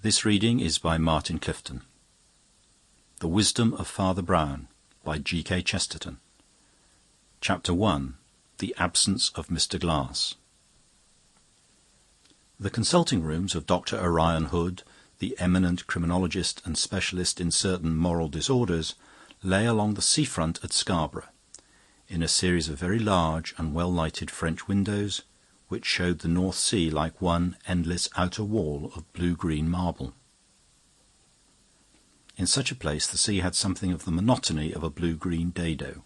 This reading is by Martin Clifton. The Wisdom of Father Brown by G.K. Chesterton. Chapter 1. The Absence of Mr. Glass. The consulting rooms of Dr. Orion Hood, the eminent criminologist and specialist in certain moral disorders, lay along the seafront at Scarborough, in a series of very large and well-lighted French windows, which showed the North Sea like one endless outer wall of blue-green marble. In such a place the sea had something of the monotony of a blue-green dado,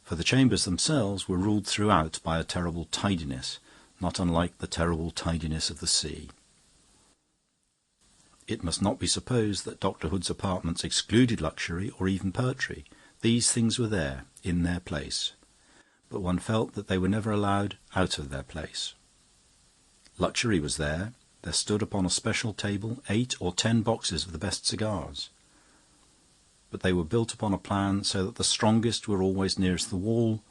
for the chambers themselves were ruled throughout by a terrible tidiness, not unlike the terrible tidiness of the sea. It must not be supposed that Dr. Hood's apartments excluded luxury or even poetry. These things were there, in their place, but one felt that they were never allowed out of their place. Luxury was there. There stood upon a special table 8 or 10 boxes of the best cigars, but they were built upon a plan so that the strongest were always nearest the wall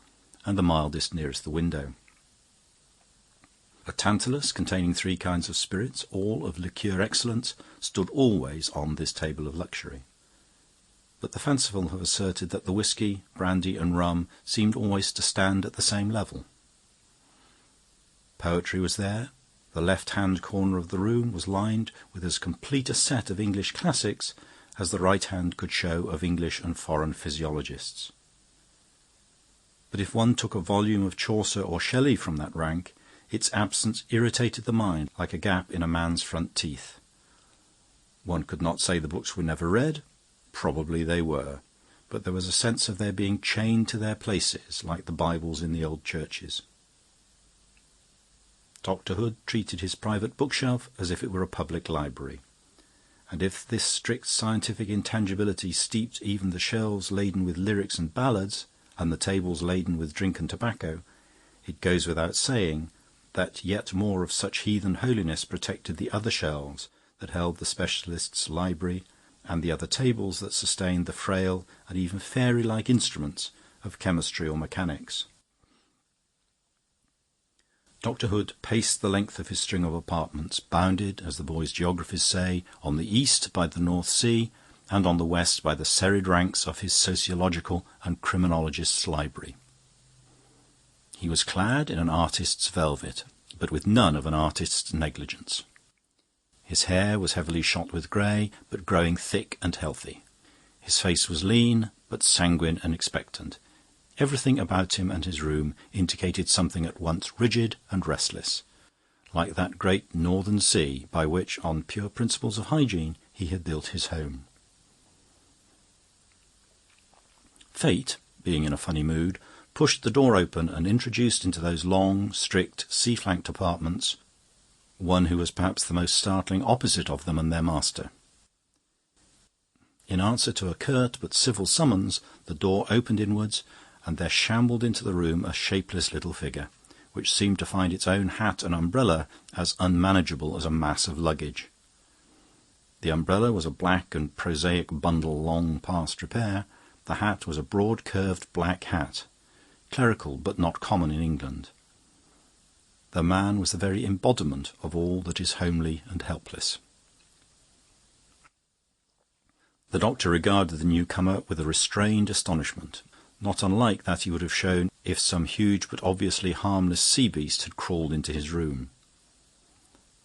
and the mildest nearest the window. A tantalus containing 3 kinds of spirits, all of liqueur excellence, stood always on this table of luxury. But the fanciful have asserted that the whisky, brandy, and rum seemed always to stand at the same level. Poetry was there. The left-hand corner of the room was lined with as complete a set of English classics as the right hand could show of English and foreign physiologists. But if one took a volume of Chaucer or Shelley from that rank, its absence irritated the mind like a gap in a man's front teeth. One could not say the books were never read. Probably they were, but there was a sense of their being chained to their places, like the Bibles in the old churches. Dr. Hood treated his private bookshelf as if it were a public library, and if this strict scientific intangibility steeped even the shelves laden with lyrics and ballads, and the tables laden with drink and tobacco, it goes without saying that yet more of such heathen holiness protected the other shelves that held the specialist's library, and the other tables that sustained the frail and even fairy-like instruments of chemistry or mechanics. Dr. Hood paced the length of his string of apartments, bounded, as the boys' geographers say, on the east by the North Sea, and on the west by the serried ranks of his sociological and criminologist's library. He was clad in an artist's velvet, but with none of an artist's negligence. His hair was heavily shot with grey, but growing thick and healthy. His face was lean, but sanguine and expectant. Everything about him and his room indicated something at once rigid and restless, like that great northern sea by which, on pure principles of hygiene, he had built his home. Fate, being in a funny mood, pushed the door open and introduced into those long, strict, sea-flanked apartments one who was perhaps the most startling opposite of them and their master. In answer to a curt but civil summons, the door opened inwards, and there shambled into the room a shapeless little figure, which seemed to find its own hat and umbrella as unmanageable as a mass of luggage. The umbrella was a black and prosaic bundle long past repair. The hat was a broad-curved black hat, clerical but not common in England. The man was the very embodiment of all that is homely and helpless. The doctor regarded the newcomer with a restrained astonishment, not unlike that he would have shown if some huge but obviously harmless sea beast had crawled into his room.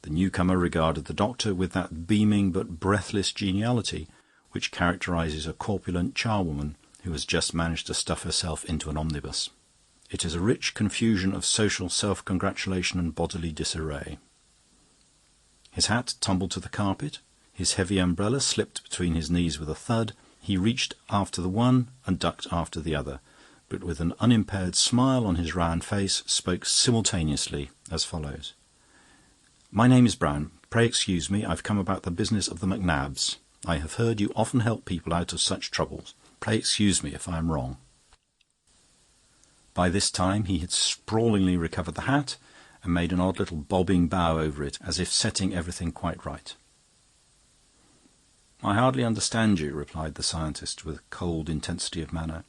The newcomer regarded the doctor with that beaming but breathless geniality which characterises a corpulent charwoman who has just managed to stuff herself into an omnibus. It is a rich confusion of social self-congratulation and bodily disarray. His hat tumbled to the carpet, his heavy umbrella slipped between his knees with a thud. He reached after the one and ducked after the other, but with an unimpaired smile on his round face spoke simultaneously as follows. "My name is Brown. Pray excuse me. I've come about the business of the MacNabs. I have heard you often help people out of such troubles. Pray excuse me if I am wrong." By this time he had sprawlingly recovered the hat and made an odd little bobbing bow over it, as if setting everything quite right. "I hardly understand you," replied the scientist with cold intensity of manner.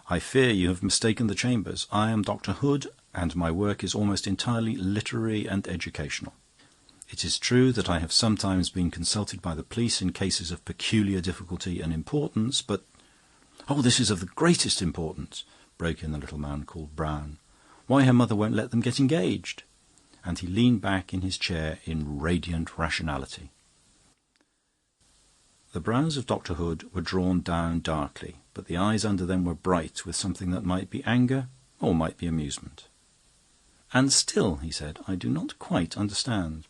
"I fear you have mistaken the chambers. I am Dr. Hood, and my work is almost entirely literary and educational. It is true that I have sometimes been consulted by the police in cases of peculiar difficulty and importance, but—" "Oh, this is of the greatest importance," broke in the little man called Brown. "Why her mother won't let them get engaged." And he leaned back in his chair in radiant rationality. The brows of Dr. Hood were drawn down darkly, but the eyes under them were bright with something that might be anger or might be amusement. "And still," he said, "I do not quite understand."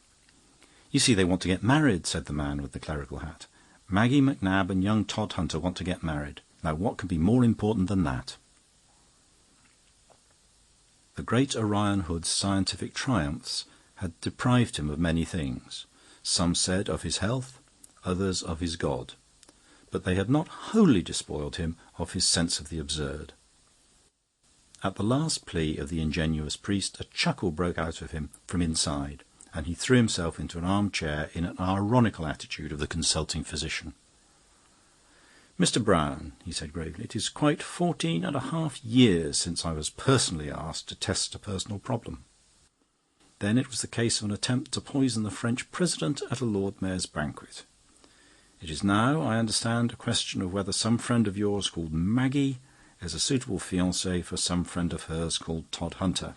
"You see, they want to get married," said the man with the clerical hat. "Maggie McNab and young Tod Hunter want to get married. Now, what can be more important than that?" The great Orion Hood's scientific triumphs had deprived him of many things. Some said of his health, others of his God. But they had not wholly despoiled him of his sense of the absurd. At the last plea of the ingenuous priest, a chuckle broke out of him from inside, and he threw himself into an arm-chair in an ironical attitude of the consulting physician. "Mr. Brown," he said gravely, "it is quite 14.5 years since I was personally asked to test a personal problem. Then it was the case of an attempt to poison the French president at a Lord Mayor's banquet. It is now, I understand, a question of whether some friend of yours called Maggie is a suitable fiancé for some friend of hers called Tod Hunter.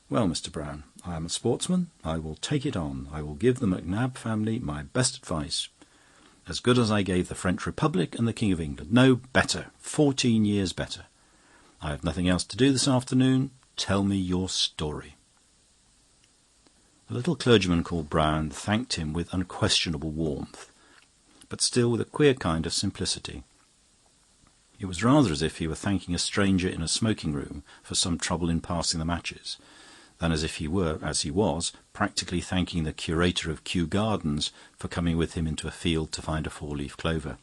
Well, Mr. Brown, I am a sportsman. I will take it on. I will give the McNab family my best advice. As good as I gave the French Republic and the King of England. No, better. 14 years better. I have nothing else to do this afternoon. Tell me your story." The little clergyman called Brown thanked him with unquestionable warmth, but still with a queer kind of simplicity. It was rather as if he were thanking a stranger in a smoking-room for some trouble in passing the matches, than as if he were, as he was, practically thanking the curator of Kew Gardens for coming with him into a field to find a four-leaf clover.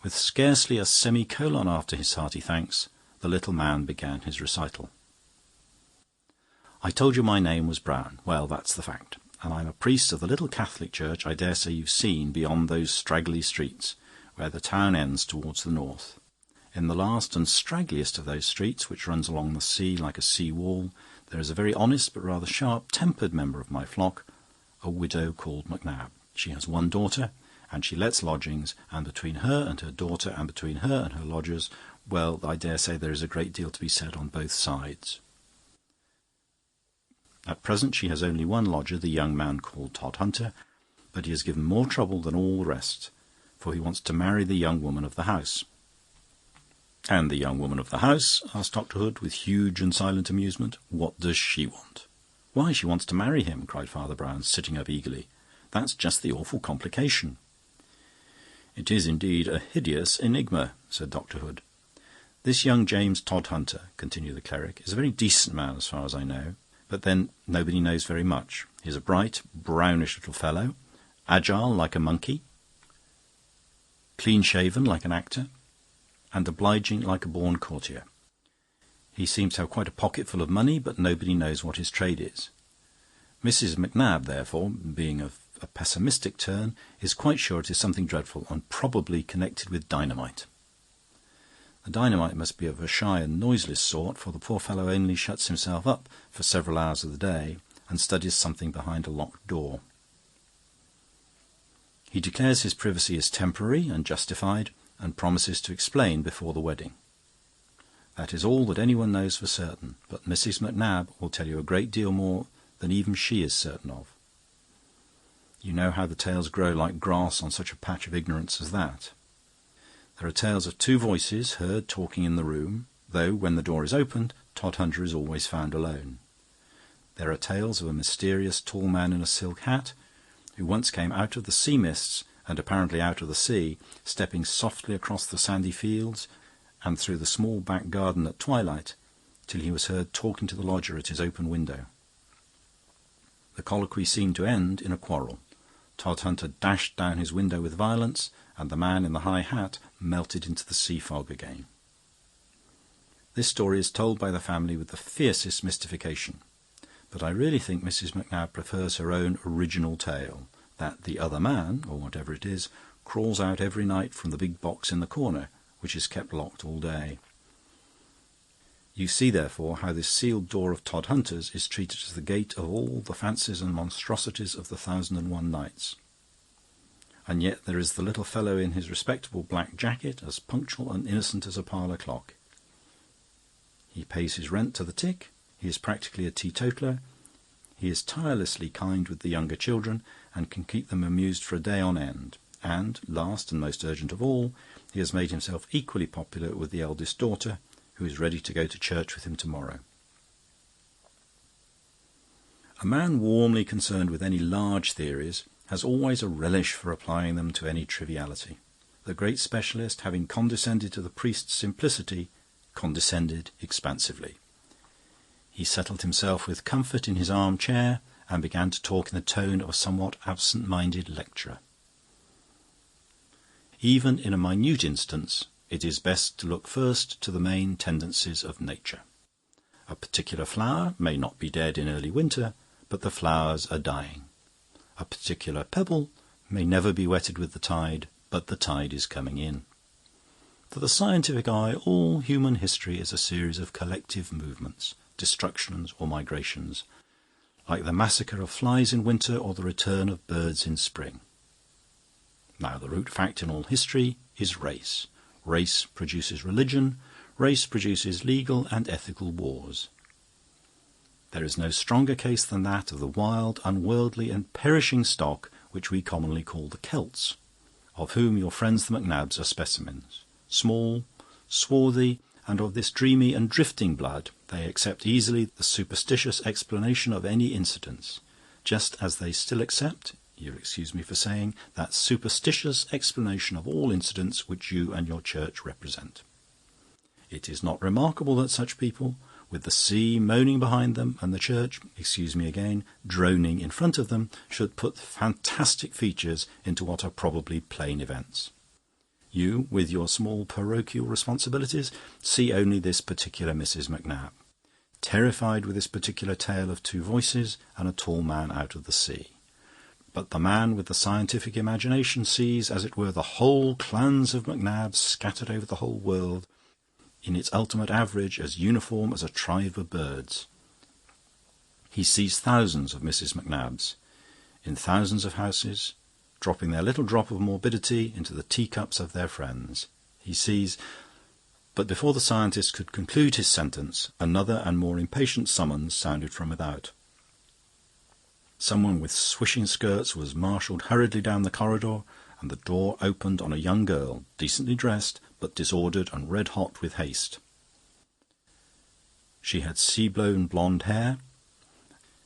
With scarcely a semicolon after his hearty thanks, the little man began his recital. "I told you my name was Brown. Well, that's the fact. And I'm a priest of the little Catholic church I dare say you've seen beyond those straggly streets, where the town ends towards the north. In the last and straggliest of those streets, which runs along the sea like a sea-wall, there is a very honest but rather sharp-tempered member of my flock, a widow called McNab. She has one daughter, and she lets lodgings, and between her and her daughter, and between her and her lodgers, well, I dare say there is a great deal to be said on both sides. At present she has only one lodger, the young man called Tod Hunter, but he has given more trouble than all the rest, for he wants to marry the young woman of the house." "And the young woman of the house," asked Dr. Hood, with huge and silent amusement, "what does she want?" "Why, she wants to marry him," cried Father Brown, sitting up eagerly. "That's just the awful complication." "It is indeed a hideous enigma," said Dr. Hood. "This young James Tod Hunter," continued the cleric, "is a very decent man as far as I know. But then nobody knows very much. He's a bright, brownish little fellow, agile like a monkey, clean-shaven like an actor, and obliging like a born courtier. He seems to have quite a pocket full of money, but nobody knows what his trade is. Mrs. McNab, therefore, being of a pessimistic turn, is quite sure it is something dreadful, and probably connected with dynamite. The dynamite must be of a shy and noiseless sort, for the poor fellow only shuts himself up for several hours of the day and studies something behind a locked door. He declares his privacy is temporary and justified, and promises to explain before the wedding. That is all that anyone knows for certain, but Mrs. McNab will tell you a great deal more than even she is certain of. You know how the tales grow like grass on such a patch of ignorance as that. There are tales of two voices heard talking in the room, though when the door is opened, Tod Hunter is always found alone. There are tales of a mysterious tall man in a silk hat, who once came out of the sea mists and apparently out of the sea, stepping softly across the sandy fields and through the small back garden at twilight, till he was heard talking to the lodger at his open window. The colloquy seemed to end in a quarrel. Tod Hunter dashed down his window with violence, and the man in the high hat melted into the sea fog again. This story is told by the family with the fiercest mystification, but I really think Mrs. McNab prefers her own original tale, that the other man, or whatever it is, crawls out every night from the big box in the corner, which is kept locked all day. You see, therefore, how this sealed door of Todhunter's is treated as the gate of all the fancies and monstrosities of the 1001 Nights. And yet there is the little fellow in his respectable black jacket, as punctual and innocent as a parlour clock. He pays his rent to the tick, he is practically a teetotaler, he is tirelessly kind with the younger children, and can keep them amused for a day on end. And, last and most urgent of all, he has made himself equally popular with the eldest daughter, who is ready to go to church with him tomorrow. A man warmly concerned with any large theories has always a relish for applying them to any triviality. The great specialist, having condescended to the priest's simplicity, condescended expansively. He settled himself with comfort in his arm-chair and began to talk in the tone of a somewhat absent-minded lecturer. Even in a minute instance, it is best to look first to the main tendencies of nature. A particular flower may not be dead in early winter, but the flowers are dying. A particular pebble may never be wetted with the tide, but the tide is coming in. To the scientific eye, all human history is a series of collective movements, destructions or migrations, like the massacre of flies in winter or the return of birds in spring. Now, the root fact in all history is race. Race produces religion. Race produces legal and ethical wars. There is no stronger case than that of the wild, unworldly and perishing stock which we commonly call the Celts, of whom your friends the MacNabs are specimens. Small, swarthy, and of this dreamy and drifting blood, they accept easily the superstitious explanation of any incidents, just as they still accept, you'll excuse me for saying, that superstitious explanation of all incidents which you and your church represent. It is not remarkable that such people, with the sea moaning behind them and the church, excuse me again, droning in front of them, should put fantastic features into what are probably plain events. You, with your small parochial responsibilities, see only this particular Mrs. MacNab, terrified with this particular tale of two voices and a tall man out of the sea. But the man with the scientific imagination sees, as it were, the whole clans of MacNabs scattered over the whole world, in its ultimate average as uniform as a tribe of birds. He sees thousands of Mrs. MacNabs, in thousands of houses, dropping their little drop of morbidity into the teacups of their friends. He sees... But before the scientist could conclude his sentence, another and more impatient summons sounded from without. Someone with swishing skirts was marshalled hurriedly down the corridor, and the door opened on a young girl, decently dressed, but disordered and red-hot with haste. She had sea-blown blonde hair,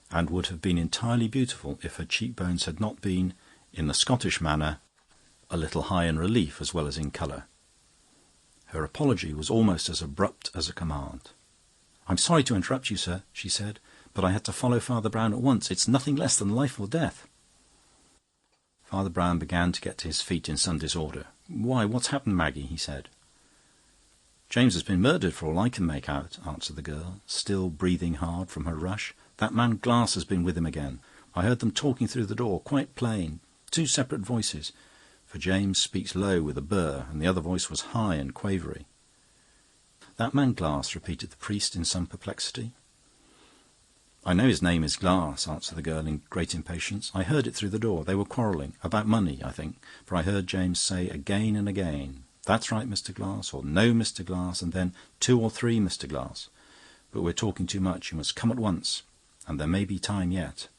and would have been entirely beautiful if her cheekbones had not been, in the Scottish manner, a little high in relief as well as in colour. Her apology was almost as abrupt as a command. "I'm sorry to interrupt you, sir," she said, "but I had to follow Father Brown at once. It's nothing less than life or death." Father Brown began to get to his feet in some disorder. "Why, what's happened, Maggie?" he said. "James has been murdered, for all I can make out," answered the girl, still breathing hard from her rush. "That man Glass has been with him again. I heard them talking through the door, quite plain. Two separate voices, for James speaks low with a burr, and the other voice was high and quavery." "That man Glass," repeated the priest in some perplexity. "I know his name is Glass," answered the girl in great impatience. "I heard it through the door. They were quarrelling. About money, I think, for I heard James say again and again, 'That's right, Mr. Glass,' or 'No, Mr. Glass,' and then 2 or 3 Mr. Glass. But we're talking too much. You must come at once, and there may be time yet."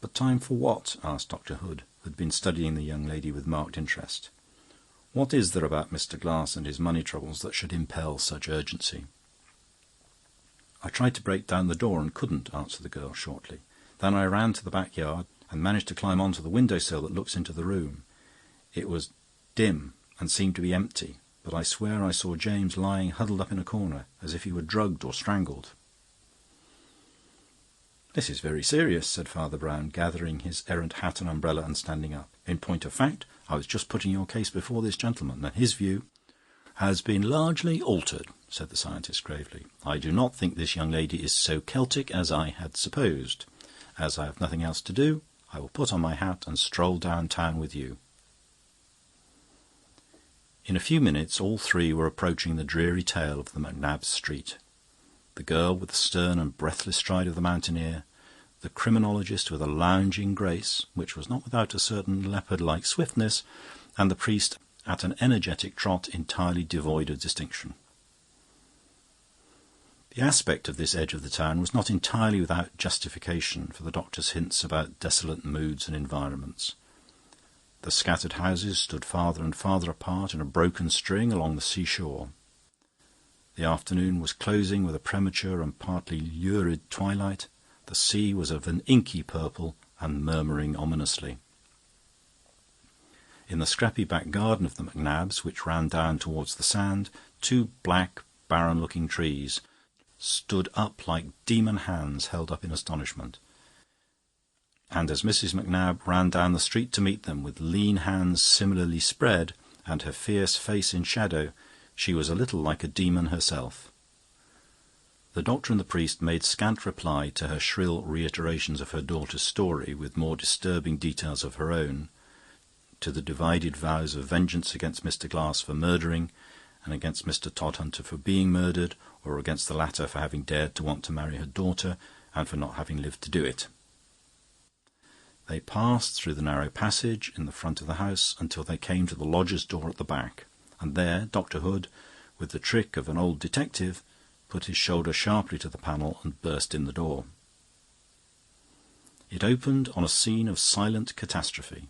"But time for what?" asked Dr. Hood, who had been studying the young lady with marked interest. "What is there about Mr. Glass and his money troubles that should impel such urgency?" "I tried to break down the door and couldn't," answered the girl shortly. "Then I ran to the backyard and managed to climb onto the window-sill that looks into the room. It was dim and seemed to be empty, but I swear I saw James lying huddled up in a corner, as if he were drugged or strangled." "This is very serious," said Father Brown, gathering his errant hat and umbrella and standing up. "In point of fact, I was just putting your case before this gentleman, and his view..." "Has been largely altered," said the scientist gravely. "I do not think this young lady is so Celtic as I had supposed. As I have nothing else to do, I will put on my hat and stroll downtown with you." In a few minutes all three were approaching the dreary tail of the McNab's street. The girl with the stern and breathless stride of the mountaineer, the criminologist with a lounging grace, which was not without a certain leopard-like swiftness, and the priest at an energetic trot entirely devoid of distinction. The aspect of this edge of the town was not entirely without justification for the doctor's hints about desolate moods and environments. The scattered houses stood farther and farther apart in a broken string along the seashore. The afternoon was closing with a premature and partly lurid twilight. The sea was of an inky purple and murmuring ominously. In the scrappy back garden of the McNabs, which ran down towards the sand, two black, barren-looking trees stood up like demon hands held up in astonishment. And as Mrs. McNab ran down the street to meet them, with lean hands similarly spread and her fierce face in shadow, she was a little like a demon herself. The doctor and the priest made scant reply to her shrill reiterations of her daughter's story, with more disturbing details of her own, to the divided vows of vengeance against Mr. Glass for murdering, and against Mr. Todhunter for being murdered, or against the latter for having dared to want to marry her daughter, and for not having lived to do it. They passed through the narrow passage in the front of the house until they came to the lodger's door at the back, and there Dr. Hood, with the trick of an old detective, put his shoulder sharply to the panel and burst in the door. It opened on a scene of silent catastrophe.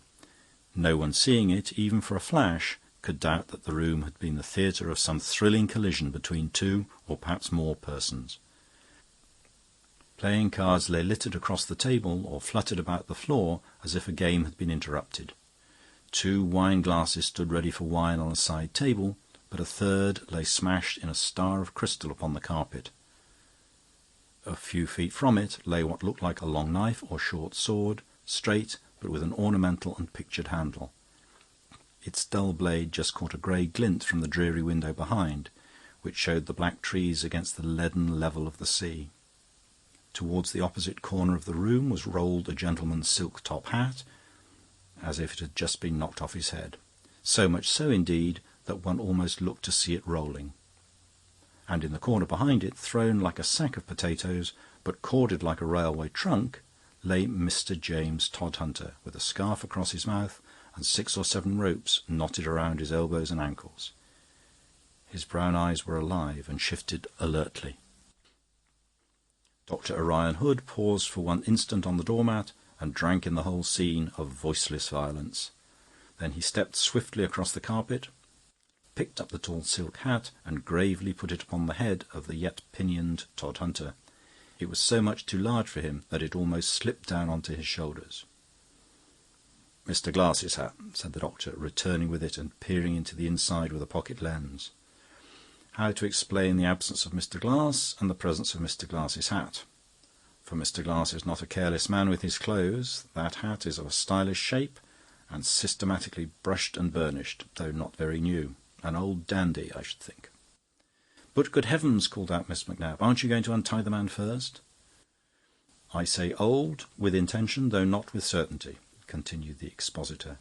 No one seeing it, even for a flash, could doubt that the room had been the theatre of some thrilling collision between two or perhaps more persons. Playing cards lay littered across the table or fluttered about the floor as if a game had been interrupted. 2 wine-glasses stood ready for wine on a side table, but a third lay smashed in a star of crystal upon the carpet. A few feet from it lay what looked like a long knife or short sword, straight but with an ornamental and pictured handle. Its dull blade just caught a grey glint from the dreary window behind, which showed the black trees against the leaden level of the sea. Towards the opposite corner of the room was rolled a gentleman's silk top hat, as if it had just been knocked off his head. So much so, indeed, that one almost looked to see it rolling. And in the corner behind it, thrown like a sack of potatoes, but corded like a railway trunk, lay Mr. James Todhunter, with a scarf across his mouth and 6 or 7 ropes knotted around his elbows and ankles. His brown eyes were alive and shifted alertly. Dr. Orion Hood paused for one instant on the doormat and drank in the whole scene of voiceless violence. Then he stepped swiftly across the carpet, picked up the tall silk hat, and gravely put it upon the head of the yet pinioned Todhunter. It was so much too large for him that it almost slipped down onto his shoulders. "Mr. Glass's hat," said the doctor, returning with it and peering into the inside with a pocket lens. How to explain the absence of Mr. Glass and the presence of Mr. Glass's hat? For Mr. Glass is not a careless man with his clothes. That hat is of a stylish shape, and systematically brushed and burnished, though not very new. An old dandy, I should think. "But good heavens," called out Miss McNab, "aren't you going to untie the man first?" "I say old, with intention, though not with certainty," continued the expositor.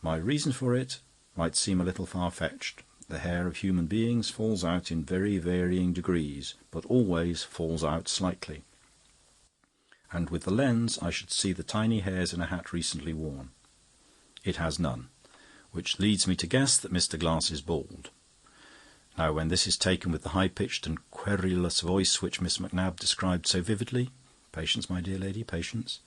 "My reason for it might seem a little far-fetched. The hair of human beings falls out in very varying degrees, but always falls out slightly. And with the lens I should see the tiny hairs in a hat recently worn. It has none, which leads me to guess that Mr. Glass is bald. Now, when this is taken with the high-pitched and querulous voice which Miss McNab described so vividly— patience, my dear lady, patience—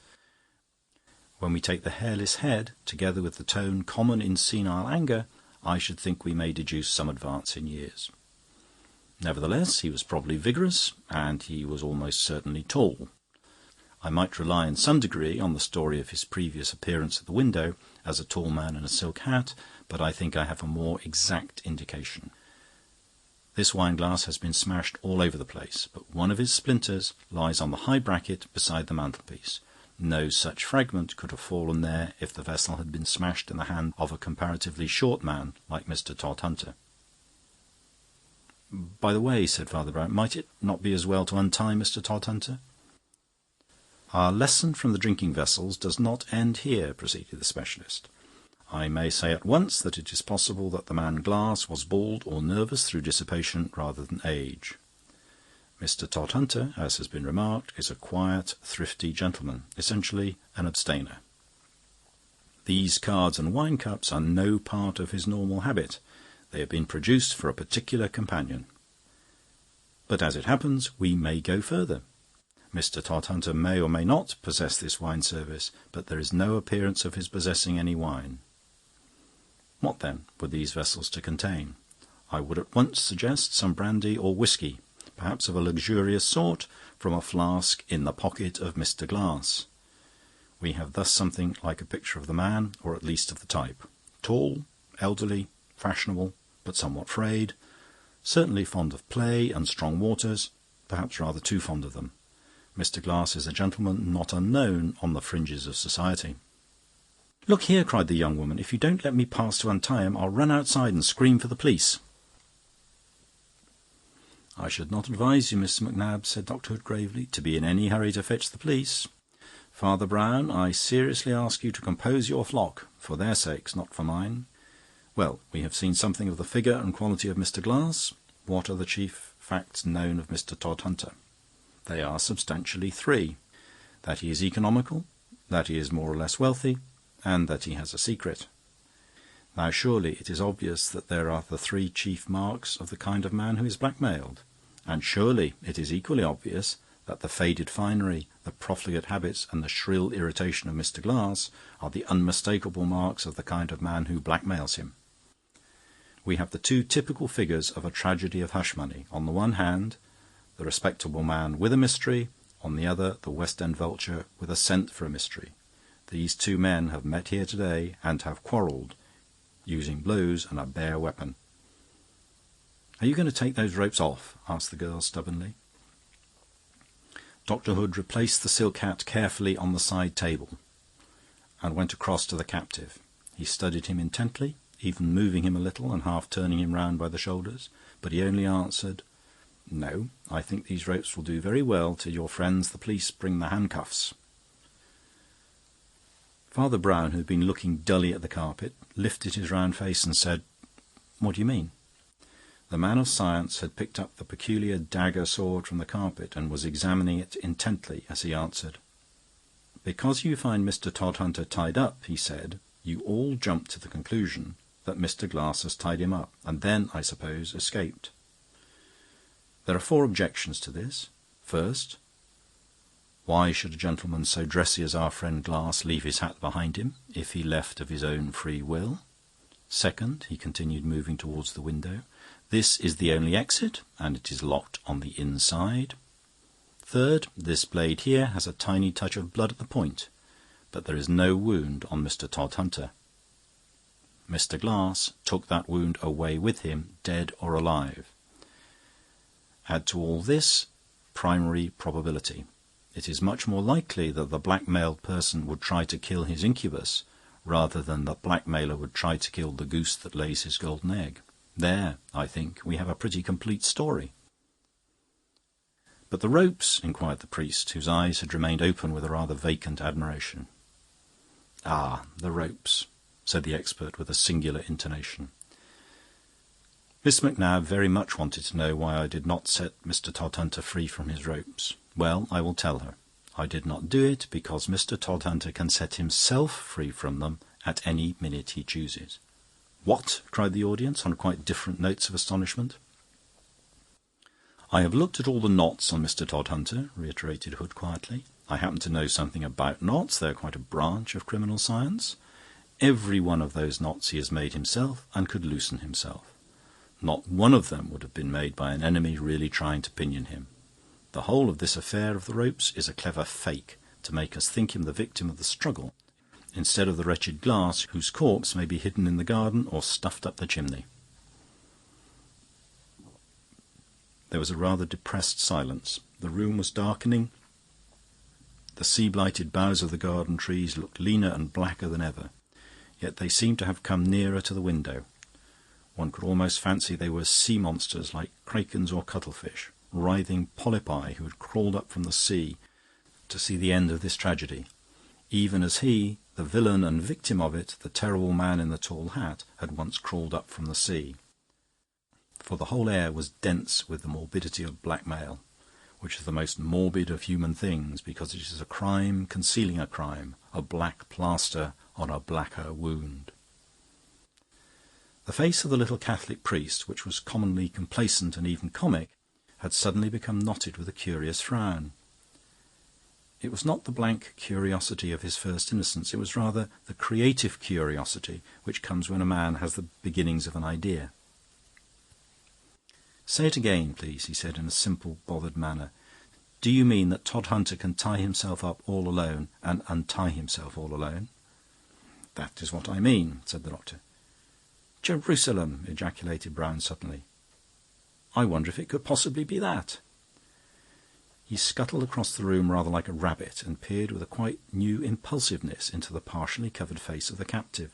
when we take the hairless head, together with the tone common in senile anger, I should think we may deduce some advance in years. Nevertheless, he was probably vigorous, and he was almost certainly tall. I might rely in some degree on the story of his previous appearance at the window as a tall man in a silk hat, but I think I have a more exact indication. This wine-glass has been smashed all over the place, but one of his splinters lies on the high bracket beside the mantelpiece. No such fragment could have fallen there if the vessel had been smashed in the hand of a comparatively short man like Mr. Todhunter. "By the way," said Father Brown, "might it not be as well to untie Mr. Todhunter?" "Our lesson from the drinking vessels does not end here," proceeded the specialist. I may say at once that it is possible that the man Glass was bald or nervous through dissipation rather than age. Mr. Todhunter, as has been remarked, is a quiet, thrifty gentleman, essentially an abstainer. These cards and wine cups are no part of his normal habit. They have been produced for a particular companion. But as it happens, we may go further. Mr. Todhunter may or may not possess this wine service, but there is no appearance of his possessing any wine. What, then, were these vessels to contain? I would at once suggest some brandy or whisky, perhaps of a luxurious sort, from a flask in the pocket of Mr. Glass. We have thus something like a picture of the man, or at least of the type. Tall, elderly, fashionable, but somewhat frayed, certainly fond of play and strong waters, perhaps rather too fond of them. Mr. Glass is a gentleman not unknown on the fringes of society. "Look here," cried the young woman, "if you don't let me pass to untie him, I'll run outside and scream for the police." "I should not advise you, Mr. Macnab," said Dr. Hood gravely, "to be in any hurry to fetch the police. Father Brown, I seriously ask you to compose your flock, for their sakes, not for mine. Well, we have seen something of the figure and quality of Mr. Glass. What are the chief facts known of Mr. Todhunter? They are substantially three: that he is economical, that he is more or less wealthy, and that he has a secret. Now surely it is obvious that there are the three chief marks of the kind of man who is blackmailed, and surely it is equally obvious that the faded finery, the profligate habits, and the shrill irritation of Mr. Glass are the unmistakable marks of the kind of man who blackmails him. We have the two typical figures of a tragedy of hush money. On the one hand, the respectable man with a mystery, on the other, the West End vulture with a scent for a mystery. These two men have met here today and have quarrelled, using blows and a bare weapon. "Are you going to take those ropes off?" asked the girl stubbornly. Dr. Hood replaced the silk hat carefully on the side table and went across to the captive. He studied him intently, even moving him a little and half turning him round by the shoulders, but he only answered, "No, I think these ropes will do very well till your friends the police bring the handcuffs." Father Brown, who had been looking dully at the carpet, lifted his round face and said, "What do you mean?" The man of science had picked up the peculiar dagger sword from the carpet and was examining it intently as he answered. "Because you find Mr. Todhunter tied up," he said, "you all jump to the conclusion that Mr. Glass has tied him up, and then, I suppose, escaped. There are four objections to this. First, why should a gentleman so dressy as our friend Glass leave his hat behind him, if he left of his own free will? Second," he continued, moving towards the window, "this is the only exit, and it is locked on the inside. Third, this blade here has a tiny touch of blood at the point, but there is no wound on Mr. Todhunter. Mr. Glass took that wound away with him, dead or alive. Add to all this primary probability. It is much more likely that the blackmailed person would try to kill his incubus rather than the blackmailer would try to kill the goose that lays his golden egg. There, I think, we have a pretty complete story." "But the ropes?" inquired the priest, whose eyes had remained open with a rather vacant admiration. "Ah, the ropes," said the expert with a singular intonation. Miss Macnab very much wanted to know why I did not set Mr. Todhunter free from his ropes. Well, I will tell her. I did not do it because Mr. Todhunter can set himself free from them at any minute he chooses. "What?" cried the audience, on quite different notes of astonishment. "I have looked at all the knots on Mr. Todhunter," reiterated Hood quietly. "I happen to know something about knots. They are quite a branch of criminal science. Every one of those knots he has made himself and could loosen himself. Not one of them would have been made by an enemy really trying to pinion him. The whole of this affair of the ropes is a clever fake to make us think him the victim of the struggle, instead of the wretched Glass, whose corpse may be hidden in the garden or stuffed up the chimney." There was a rather depressed silence. The room was darkening. The sea-blighted boughs of the garden trees looked leaner and blacker than ever, yet they seemed to have come nearer to the window. One could almost fancy they were sea monsters like krakens or cuttlefish, writhing polypi who had crawled up from the sea to see the end of this tragedy, even as he, the villain and victim of it, the terrible man in the tall hat, had once crawled up from the sea. For the whole air was dense with the morbidity of blackmail, which is the most morbid of human things, because it is a crime concealing a crime, a black plaster on a blacker wound. The face of the little Catholic priest, which was commonly complacent and even comic, had suddenly become knotted with a curious frown. It was not the blank curiosity of his first innocence, it was rather the creative curiosity which comes when a man has the beginnings of an idea. "Say it again, please," he said in a simple, bothered manner. "Do you mean that Todhunter can tie himself up all alone and untie himself all alone?" "That is what I mean," said the doctor. "Jerusalem!" ejaculated Brown suddenly. "I wonder if it could possibly be that." He scuttled across the room rather like a rabbit and peered with a quite new impulsiveness into the partially covered face of the captive.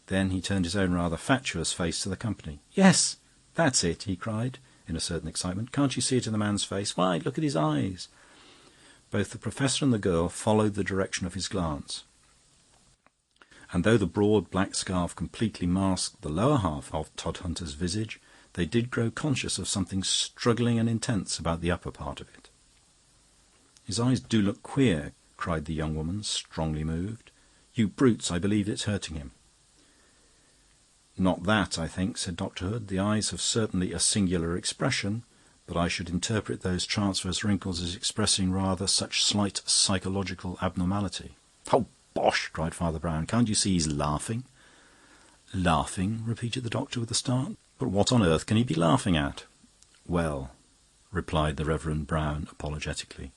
Then he turned his own rather fatuous face to the company. "Yes, that's it," he cried, in a certain excitement. "Can't you see it in the man's face? Why, look at his eyes." Both the Professor and the girl followed the direction of his glance, and though the broad black scarf completely masked the lower half of Todhunter's visage, they did grow conscious of something struggling and intense about the upper part of it. "His eyes do look queer," cried the young woman, strongly moved. "You brutes, I believe it's hurting him." "Not that, I think," said Dr. Hood. "The eyes have certainly a singular expression, but I should interpret those transverse wrinkles as expressing rather such slight psychological abnormality." "Oh, bosh!" cried Father Brown. "Can't you see he's laughing?" "Laughing?" repeated the doctor with a start. "But what on earth can he be laughing at?" "Well," replied the Reverend Brown apologetically,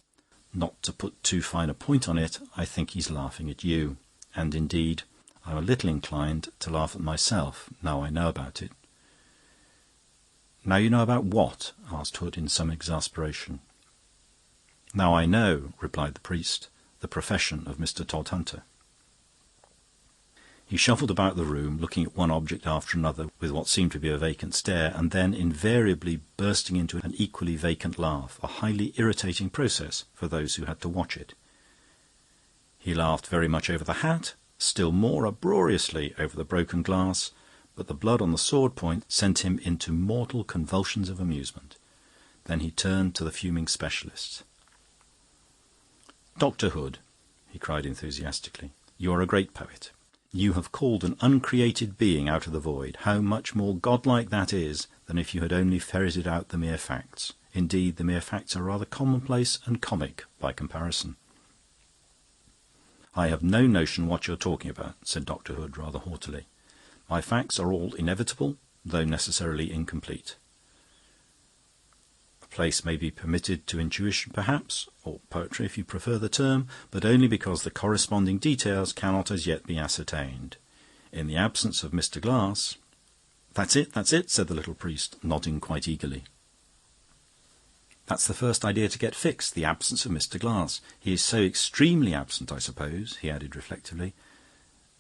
"not to put too fine a point on it, I think he's laughing at you. And indeed, I'm a little inclined to laugh at myself, now I know about it." "Now you know about what?" asked Hood in some exasperation. "Now I know," replied the priest, "the profession of Mr. Todhunter." He shuffled about the room, looking at one object after another with what seemed to be a vacant stare, and then invariably bursting into an equally vacant laugh, a highly irritating process for those who had to watch it. He laughed very much over the hat, still more uproariously over the broken glass, but the blood on the sword point sent him into mortal convulsions of amusement. Then he turned to the fuming specialist. "Dr. Hood," he cried enthusiastically, "you are a great poet. You have called an uncreated being out of the void. How much more godlike that is than if you had only ferreted out the mere facts. Indeed, the mere facts are rather commonplace and comic by comparison." "I have no notion what you're talking about," said Dr. Hood rather haughtily. "My facts are all inevitable, though necessarily incomplete. A place may be permitted to intuition, perhaps, or poetry if you prefer the term, but only because the corresponding details cannot as yet be ascertained. In the absence of Mr. Glass..." That's it," said the little priest, nodding quite eagerly. "That's the first idea to get fixed, the absence of Mr. Glass. He is so extremely absent, I suppose," he added reflectively,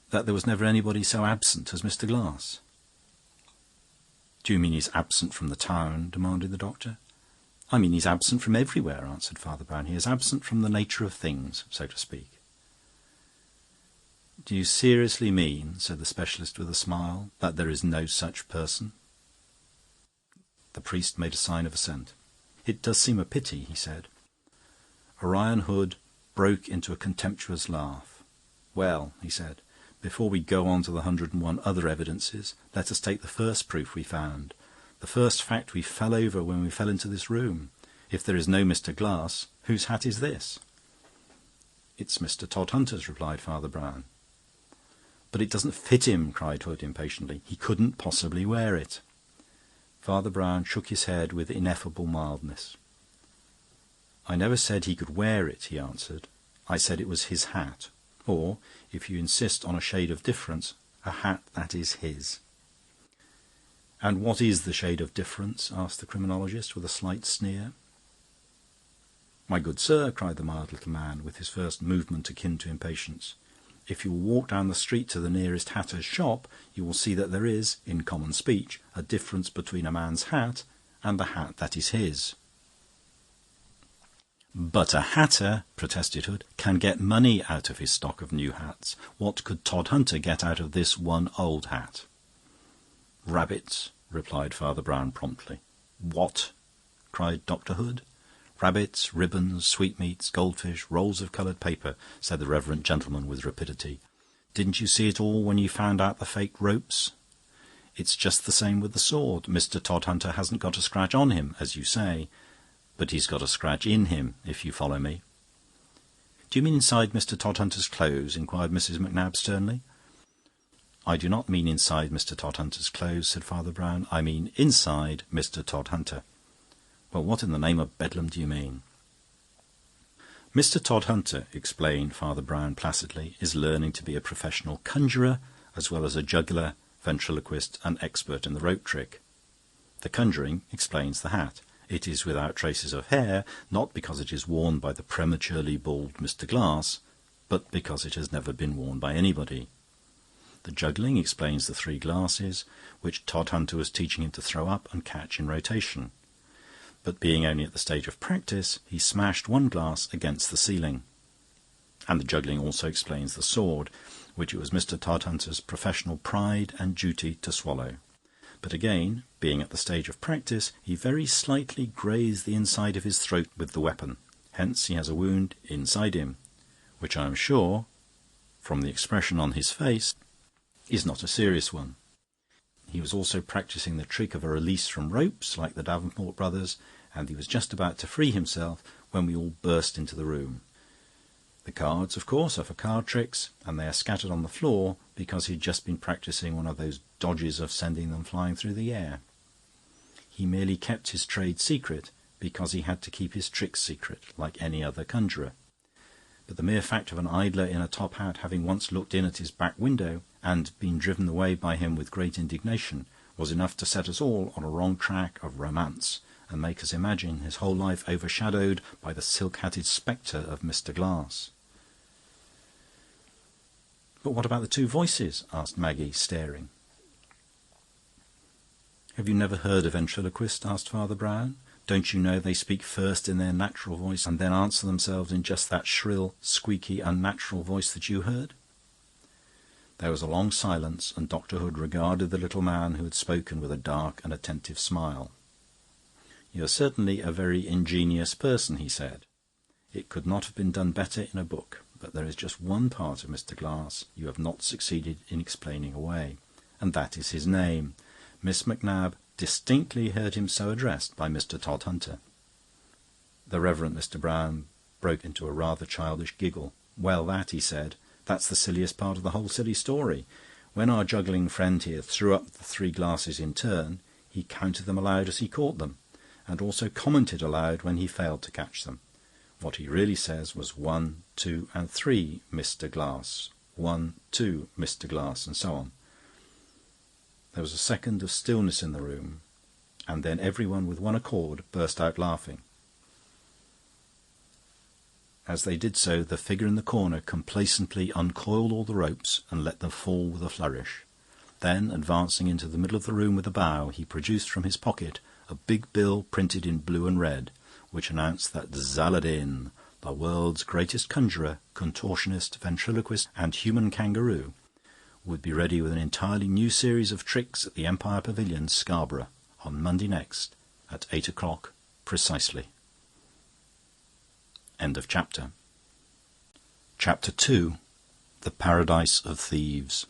"that there was never anybody so absent as Mr. Glass." "Do you mean he's absent from the town?" demanded the doctor. "I mean he's absent from everywhere," answered Father Brown. "He is absent from the nature of things, so to speak." "Do you seriously mean," said the specialist with a smile, "that there is no such person?" The priest made a sign of assent. "It does seem a pity," he said. Orion Hood broke into a contemptuous laugh. "Well," he said, "before we go on to the 101 other evidences, let us take the first proof we found, the first fact we fell over when we fell into this room. If there is no Mr. Glass, whose hat is this?" "It's Mr. Todhunter's," replied Father Brown. "But it doesn't fit him," cried Hood impatiently. "He couldn't possibly wear it." Father Brown shook his head with ineffable mildness. "I never said he could wear it," he answered. "I said it was his hat. Or, if you insist on a shade of difference, a hat that is his." "And what is the shade of difference?" asked the criminologist, with a slight sneer. "My good sir," cried the mild little man, with his first movement akin to impatience, "if you will walk down the street to the nearest hatter's shop, you will see that there is, in common speech, a difference between a man's hat and the hat that is his." "But a hatter," protested Hood, "can get money out of his stock of new hats. What could Todhunter get out of this one old hat?" "Rabbits," replied Father Brown promptly. "What?" cried Dr. Hood. "Rabbits, ribbons, sweetmeats, goldfish, rolls of coloured paper," said the reverend gentleman with rapidity. "Didn't you see it all when you found out the fake ropes? It's just the same with the sword. Mr. Todhunter hasn't got a scratch on him, as you say, but he's got a scratch in him, if you follow me." "Do you mean inside Mr. Todhunter's clothes?" inquired Mrs. Macnab sternly. "I do not mean inside Mr. Todhunter's clothes," said Father Brown. "I mean inside Mr. Todhunter." "Well, what in the name of Bedlam do you mean?" "Mr. Todhunter," explained Father Brown placidly, "is learning to be a professional conjurer, as well as a juggler, ventriloquist, and expert in the rope trick. The conjuring explains the hat. It is without traces of hair, not because it is worn by the prematurely bald Mr. Glass, but because it has never been worn by anybody. The juggling explains the 3 glasses, which Todhunter was teaching him to throw up and catch in rotation. But being only at the stage of practice, he smashed 1 glass against the ceiling. And the juggling also explains the sword, which it was Mr. Todhunter's professional pride and duty to swallow. But again, being at the stage of practice, he very slightly grazed the inside of his throat with the weapon. Hence he has a wound inside him, which I am sure, from the expression on his face, is not a serious one. He was also practising the trick of a release from ropes, like the Davenport brothers, and he was just about to free himself when we all burst into the room. The cards, of course, are for card tricks, and they are scattered on the floor because he'd just been practising one of those dodges of sending them flying through the air. He merely kept his trade secret because he had to keep his tricks secret, like any other conjurer. But the mere fact of an idler in a top hat having once looked in at his back window and been driven away by him with great indignation was enough to set us all on a wrong track of romance and make us imagine his whole life overshadowed by the silk-hatted spectre of Mr. Glass. "But what about the 2 voices?" asked Maggie, staring. "Have you never heard a ventriloquist?" asked Father Brown. "Don't you know they speak first in their natural voice and then answer themselves in just that shrill, squeaky, unnatural voice that you heard?" There was a long silence, and Dr. Hood regarded the little man who had spoken with a dark and attentive smile. "You are certainly a very ingenious person," he said. "It could not have been done better in a book, but there is just one part of Mr. Glass you have not succeeded in explaining away, and that is his name. Miss Macnab distinctly heard him so addressed by Mr. Todhunter." The Reverend Mr. Brown broke into a rather childish giggle. "Well, that," he said, "that's the silliest part of the whole silly story. When our juggling friend here threw up the 3 glasses in turn, he counted them aloud as he caught them, and also commented aloud when he failed to catch them. What he really says was 1, 2, and 3, Mr. Glass, 1, 2, Mr. Glass, and so on." There was a second of stillness in the room, and then everyone with one accord burst out laughing. As they did so, the figure in the corner complacently uncoiled all the ropes and let them fall with a flourish. Then, advancing into the middle of the room with a bow, he produced from his pocket a big bill printed in blue and red, which announced that Zaladin, the world's greatest conjurer, contortionist, ventriloquist, and human kangaroo, would be ready with an entirely new series of tricks at the Empire Pavilion, Scarborough, on Monday next, at 8 o'clock precisely. End of chapter. Chapter 2. The Paradise of Thieves.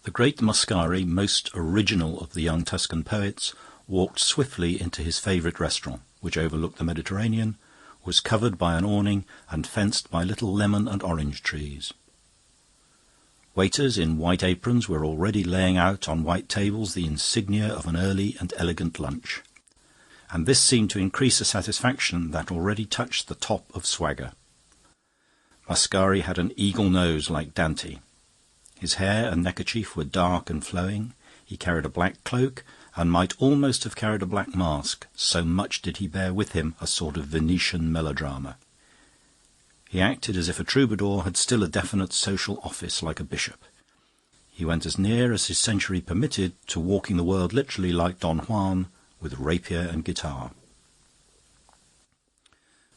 The great Mascari, most original of the young Tuscan poets, walked swiftly into his favourite restaurant, which overlooked the Mediterranean, was covered by an awning, and fenced by little lemon and orange trees. Waiters in white aprons were already laying out on white tables the insignia of an early and elegant lunch, and this seemed to increase a satisfaction that already touched the top of swagger. Mascari had an eagle nose like Dante. His hair and neckerchief were dark and flowing. He carried a black cloak, and might almost have carried a black mask, so much did he bear with him a sort of Venetian melodrama. He acted as if a troubadour had still a definite social office, like a bishop. He went as near as his century permitted to walking the world literally like Don Juan, with rapier and guitar.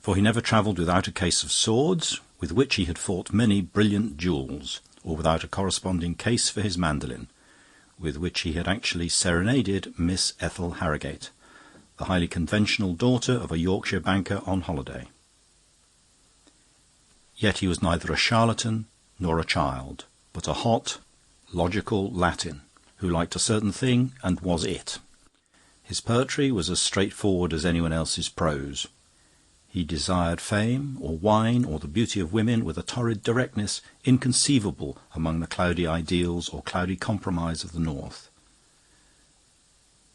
For he never travelled without a case of swords, with which he had fought many brilliant duels, or without a corresponding case for his mandolin, with which he had actually serenaded Miss Ethel Harrogate, the highly conventional daughter of a Yorkshire banker on holiday. Yet he was neither a charlatan nor a child, but a hot, logical Latin, who liked a certain thing and was it. His poetry was as straightforward as anyone else's prose. He desired fame, or wine, or the beauty of women with a torrid directness inconceivable among the cloudy ideals or cloudy compromise of the North.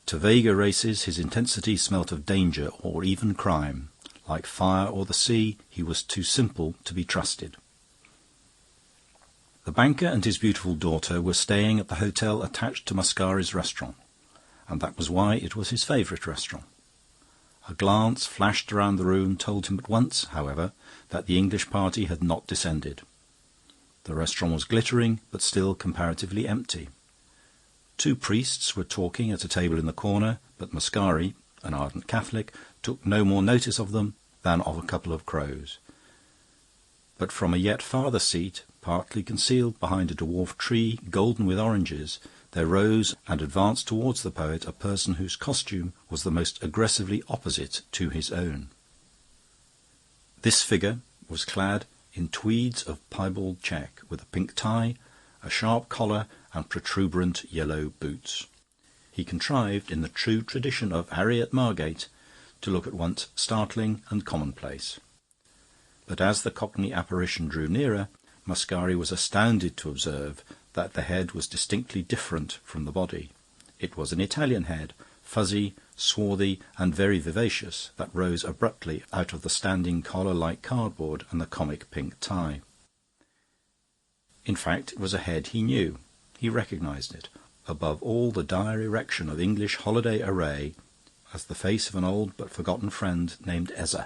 To vaguer races his intensity smelt of danger or even crime. Like fire or the sea, he was too simple to be trusted. The banker and his beautiful daughter were staying at the hotel attached to Mascari's restaurant, and that was why it was his favourite restaurant. A glance flashed around the room told him at once, however, that the English party had not descended. The restaurant was glittering, but still comparatively empty. 2 priests were talking at a table in the corner, but Mascari, an ardent Catholic, took no more notice of them than of a couple of crows. But from a yet farther seat, partly concealed behind a dwarf tree golden with oranges, there rose and advanced towards the poet a person whose costume was the most aggressively opposite to his own. This figure was clad in tweeds of piebald check, with a pink tie, a sharp collar, and protuberant yellow boots. He contrived, in the true tradition of Harriet Margate, to look at once startling and commonplace. But as the Cockney apparition drew nearer, Mascari was astounded to observe that the head was distinctly different from the body. It was an Italian head, fuzzy, swarthy, and very vivacious, that rose abruptly out of the standing collar like cardboard and the comic pink tie. In fact, it was a head he knew. He recognised it, above all the dire erection of English holiday array, as the face of an old but forgotten friend named Ezza.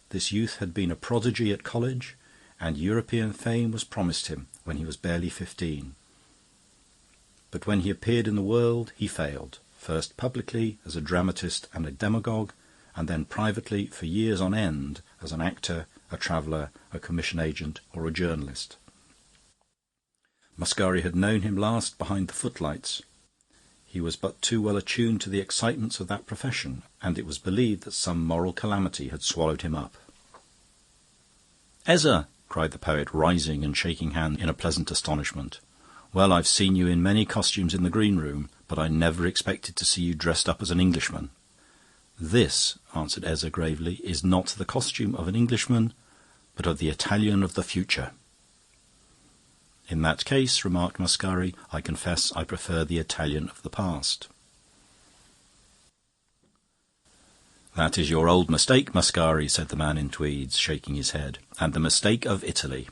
This youth had been a prodigy at college, and European fame was promised him when he was barely 15. But when he appeared in the world, he failed, first publicly as a dramatist and a demagogue, and then privately for years on end as an actor, a traveller, a commission agent, or a journalist. Mascari had known him last behind the footlights. He was but too well attuned to the excitements of that profession, and it was believed that some moral calamity had swallowed him up. "Ezza!" cried the poet, rising and shaking hands in a pleasant astonishment. "Well, I've seen you in many costumes in the green room, but I never expected to see you dressed up as an Englishman." "This," answered Ezza gravely, "is not the costume of an Englishman, but of the Italian of the future." "In that case," remarked Mascari, "I confess I prefer the Italian of the past." "That is your old mistake, Mascari," said the man in tweeds, shaking his head, "and the mistake of Italy.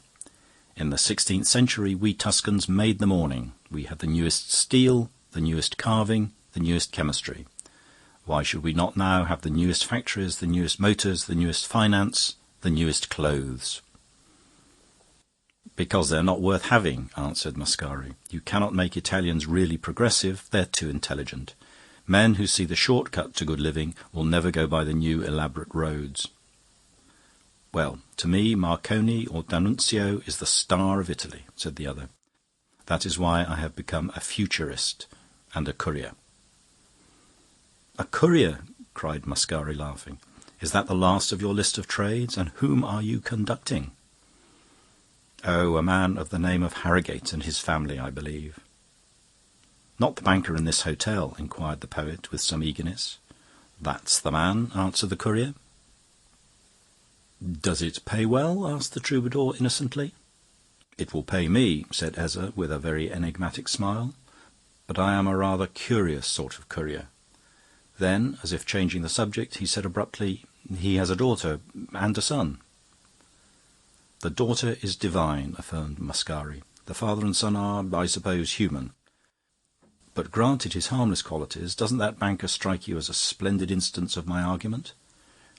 In the 16th century we Tuscans made the morning. We had the newest steel, the newest carving, the newest chemistry. Why should we not now have the newest factories, the newest motors, the newest finance, the newest clothes?" "Because they're not worth having," answered Mascari. "You cannot make Italians really progressive. They're too intelligent. Men who see the short cut to good living will never go by the new elaborate roads." "Well, to me, Marconi or D'Annunzio is the star of Italy," said the other. "That is why I have become a futurist and a courier." "A courier!" cried Mascari, laughing. "Is that the last of your list of trades? And whom are you conducting?" "Oh, a man of the name of Harrogate and his family, I believe." "Not the banker in this hotel?" inquired the poet with some eagerness. "That's the man," answered the courier. "Does it pay well?" asked the troubadour innocently. "It will pay me," said Ezza with a very enigmatic smile. "But I am a rather curious sort of courier." Then, as if changing the subject, he said abruptly, "He has a daughter and a son." "The daughter is divine," affirmed Mascari. "The father and son are, I suppose, human. But granted his harmless qualities, doesn't that banker strike you as a splendid instance of my argument?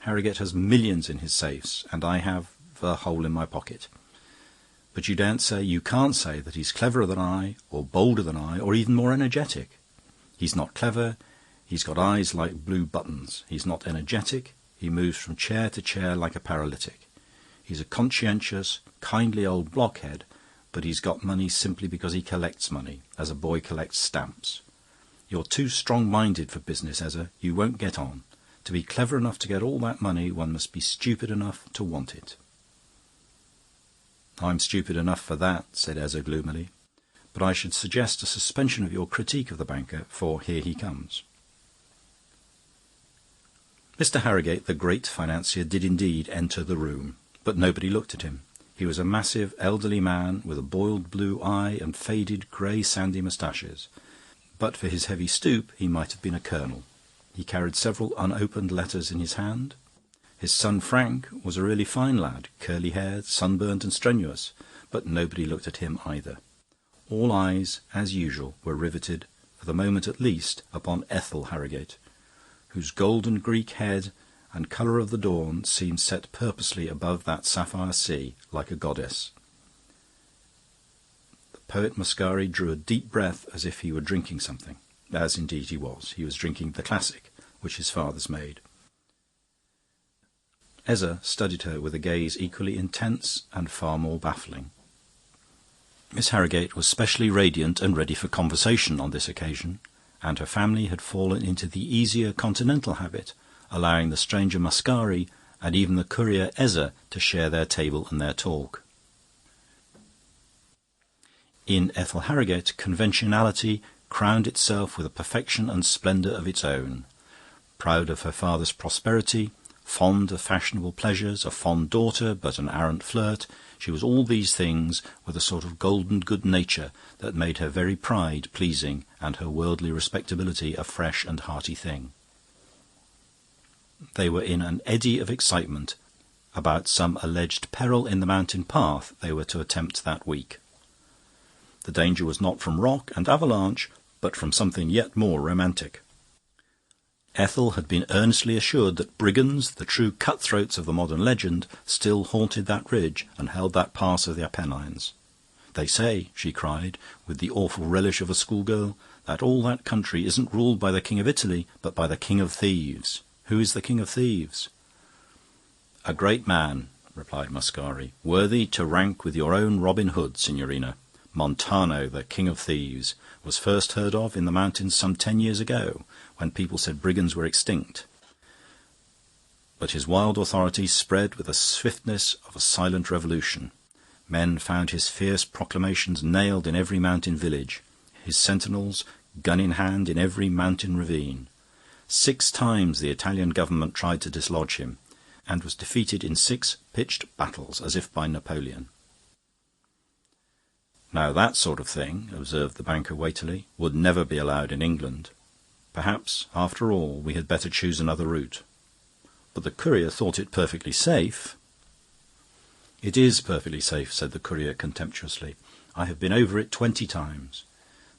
Harrogate has millions in his safes, and I have a hole in my pocket. But you can't say that he's cleverer than I, or bolder than I, or even more energetic. He's not clever, he's got eyes like blue buttons. He's not energetic, He moves from chair to chair like a paralytic. He's a conscientious, kindly old blockhead, but he's got money simply because he collects money, as a boy collects stamps. You're too strong-minded for business, Ezza. You won't get on. To be clever enough to get all that money, one must be stupid enough to want it." "I'm stupid enough for that," said Ezza gloomily. "But I should suggest a suspension of your critique of the banker, for here he comes." Mr. Harrogate, the great financier, did indeed enter the room, but nobody looked at him. He was a massive, elderly man with a boiled blue eye and faded grey sandy moustaches. But for his heavy stoop he might have been a colonel. He carried several unopened letters in his hand. His son Frank was a really fine lad, curly-haired, sunburnt and strenuous, but nobody looked at him either. All eyes, as usual, were riveted, for the moment at least, upon Ethel Harrogate, whose golden Greek head and colour of the dawn seemed set purposely above that sapphire sea, like a goddess. The poet Mascari drew a deep breath as if he were drinking something, as indeed he was. He was drinking the classic, which his fathers made. Ezza studied her with a gaze equally intense and far more baffling. Miss Harrogate was specially radiant and ready for conversation on this occasion, and her family had fallen into the easier continental habit, allowing the stranger Mascari and even the courier Ezza to share their table and their talk. In Ethel Harrogate, conventionality crowned itself with a perfection and splendour of its own. Proud of her father's prosperity, fond of fashionable pleasures, a fond daughter but an arrant flirt, she was all these things with a sort of golden good nature that made her very pride pleasing and her worldly respectability a fresh and hearty thing. They were in an eddy of excitement about some alleged peril in the mountain path they were to attempt that week. The danger was not from rock and avalanche, but from something yet more romantic. Ethel had been earnestly assured that brigands, the true cutthroats of the modern legend, still haunted that ridge and held that pass of the Apennines. "They say," she cried, with the awful relish of a schoolgirl, "that all that country isn't ruled by the King of Italy, but by the King of Thieves. Who is the King of Thieves?" "A great man," replied Mascari, "worthy to rank with your own Robin Hood, Signorina. Montano, the King of Thieves, was first heard of in the mountains some 10 years ago, when people said brigands were extinct. But his wild authority spread with the swiftness of a silent revolution. Men found his fierce proclamations nailed in every mountain village, his sentinels, gun in hand, in every mountain ravine. 6 times the Italian government tried to dislodge him, and was defeated in 6 pitched battles, as if by Napoleon." "Now that sort of thing," observed the banker weightily, "would never be allowed in England. Perhaps, after all, we had better choose another route." "But the courier thought it perfectly safe." "It is perfectly safe," said the courier contemptuously. "I have been over it 20 times.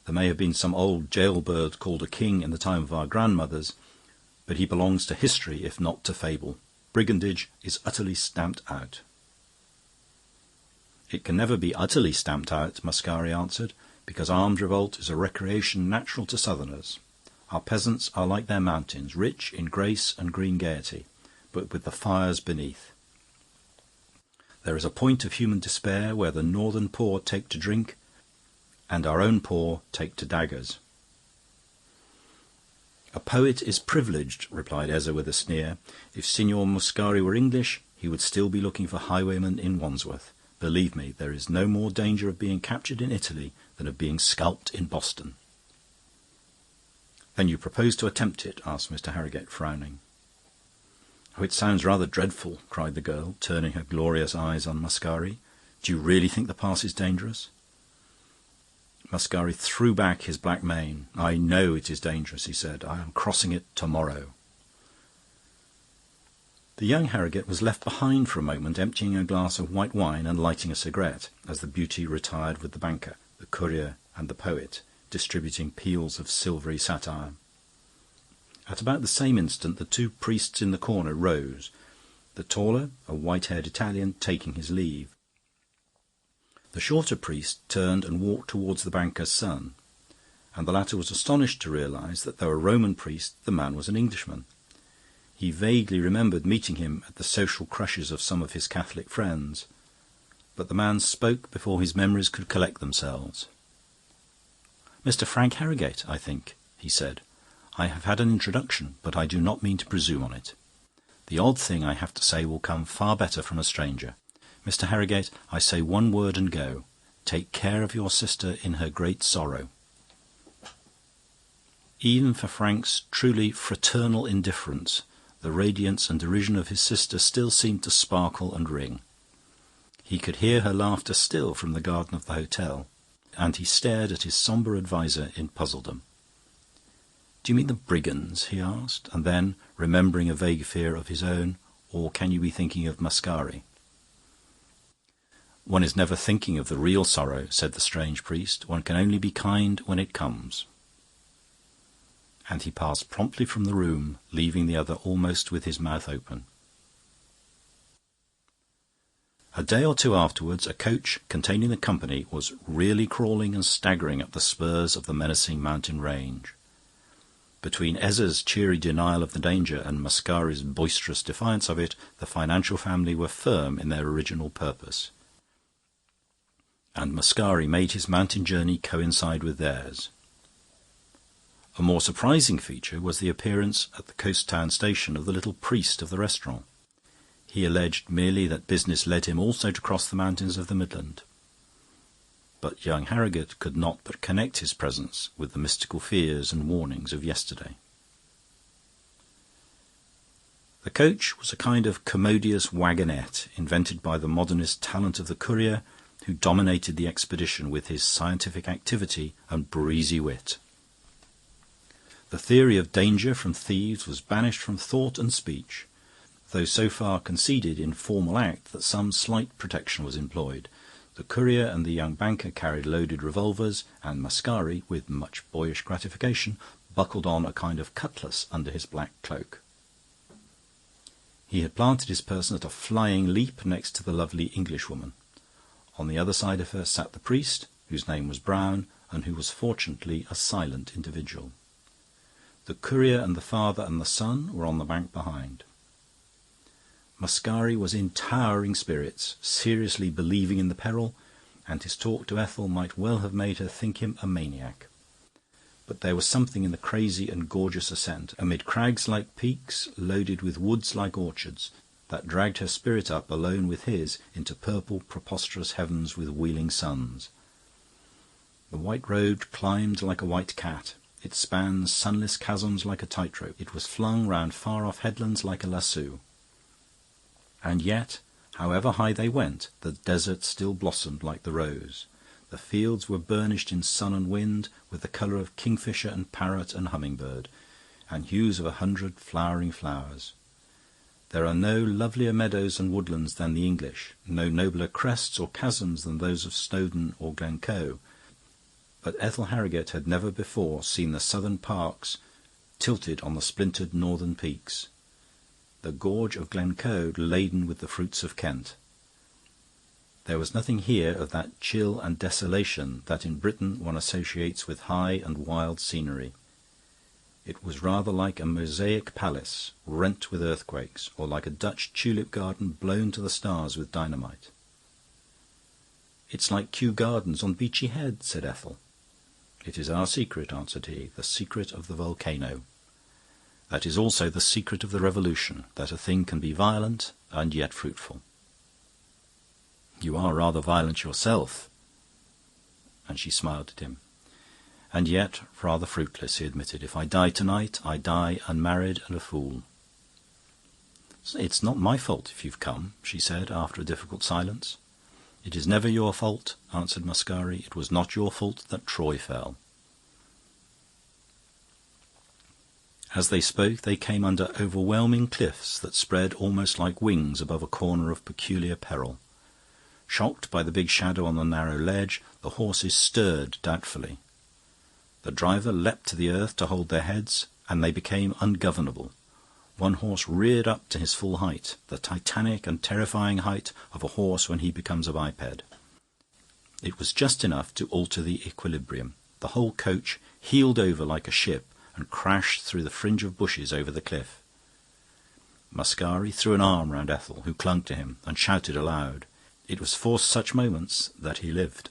There may have been some old jailbird called a king in the time of our grandmothers, but he belongs to history if not to fable. Brigandage is utterly stamped out." "It can never be utterly stamped out," Mascari answered, "because armed revolt is a recreation natural to southerners. Our peasants are like their mountains, rich in grace and green gaiety, but with the fires beneath. There is a point of human despair where the northern poor take to drink, and our own poor take to daggers." "A poet is privileged," replied Ezza with a sneer. "If Signor Mascari were English, he would still be looking for highwaymen in Wandsworth. Believe me, there is no more danger of being captured in Italy than of being scalped in Boston." "Then you propose to attempt it?" asked Mr. Harrogate, frowning. "Oh, it sounds rather dreadful," cried the girl, turning her glorious eyes on Mascari. "Do you really think the pass is dangerous?" Mascari threw back his black mane. "I know it is dangerous," he said. "I am crossing it tomorrow." The young Harrogate was left behind for a moment, emptying a glass of white wine and lighting a cigarette, as the beauty retired with the banker, the courier, and the poet, distributing peals of silvery satire. At about the same instant the 2 priests in the corner rose, the taller, a white-haired Italian, taking his leave. The shorter priest turned and walked towards the banker's son, and the latter was astonished to realize that though a Roman priest, the man was an Englishman. He vaguely remembered meeting him at the social crushes of some of his Catholic friends, but the man spoke before his memories could collect themselves. "Mr. Frank Harrogate, I think," he said. "I have had an introduction, but I do not mean to presume on it. The odd thing I have to say will come far better from a stranger. Mr. Harrogate, I say one word and go. Take care of your sister in her great sorrow." Even for Frank's truly fraternal indifference, the radiance and derision of his sister still seemed to sparkle and ring. He could hear her laughter still from the garden of the hotel, and he stared at his sombre adviser in puzzledom. "Do you mean the brigands?" he asked, and then, remembering a vague fear of his own, "Or can you be thinking of Mascari?" "One is never thinking of the real sorrow," said the strange priest. "One can only be kind when it comes." And he passed promptly from the room, leaving the other almost with his mouth open. A day or two afterwards, a coach containing the company was really crawling and staggering up the spurs of the menacing mountain range. Between Ezza's cheery denial of the danger and Mascari's boisterous defiance of it, the financial family were firm in their original purpose, and Mascari made his mountain journey coincide with theirs. A more surprising feature was the appearance at the coast town station of the little priest of the restaurant. He alleged merely that business led him also to cross the mountains of the Midland. But young Harrogate could not but connect his presence with the mystical fears and warnings of yesterday. The coach was a kind of commodious wagonette invented by the modernist talent of the courier, who dominated the expedition with his scientific activity and breezy wit. The theory of danger from thieves was banished from thought and speech, though so far conceded in formal act that some slight protection was employed. The courier and the young banker carried loaded revolvers, and Mascari, with much boyish gratification, buckled on a kind of cutlass under his black cloak. He had planted his person at a flying leap next to the lovely Englishwoman. On the other side of her sat the priest, whose name was Brown, and who was fortunately a silent individual. The courier and the father and the son were on the bank behind. Mascari was in towering spirits, seriously believing in the peril, and his talk to Ethel might well have made her think him a maniac. But there was something in the crazy and gorgeous ascent, amid crags like peaks, loaded with woods like orchards, that dragged her spirit up alone with his into purple preposterous heavens with wheeling suns. The white road climbed like a white cat. It spanned sunless chasms like a tightrope. It was flung round far-off headlands like a lasso. And yet, however high they went, the desert still blossomed like the rose. The fields were burnished in sun and wind with the colour of kingfisher and parrot and hummingbird, and hues of 100 flowering flowers. There are no lovelier meadows and woodlands than the English, no nobler crests or chasms than those of Snowdon or Glencoe. But Ethel Harrogate had never before seen the southern parks tilted on the splintered northern peaks, the gorge of Glencoe laden with the fruits of Kent. There was nothing here of that chill and desolation that in Britain one associates with high and wild scenery. It was rather like a mosaic palace rent with earthquakes, or like a Dutch tulip garden blown to the stars with dynamite. "It's like Kew Gardens on Beachy Head," said Ethel. "It is our secret," answered he, "the secret of the volcano. That is also the secret of the Revolution, that a thing can be violent and yet fruitful." "You are rather violent yourself." And she smiled at him. "And yet rather fruitless," he admitted. "If I die tonight, I die unmarried and a fool." "It's not my fault if you've come," she said, after a difficult silence. "It is never your fault," answered Mascari. "It was not your fault that Troy fell." As they spoke, they came under overwhelming cliffs that spread almost like wings above a corner of peculiar peril. Shocked by the big shadow on the narrow ledge, the horses stirred doubtfully. The driver leapt to the earth to hold their heads, and they became ungovernable. One horse reared up to his full height, the titanic and terrifying height of a horse when he becomes a biped. It was just enough to alter the equilibrium. The whole coach heeled over like a ship and crashed through the fringe of bushes over the cliff. Mascari threw an arm round Ethel, who clung to him, and shouted aloud. It was for such moments that he lived.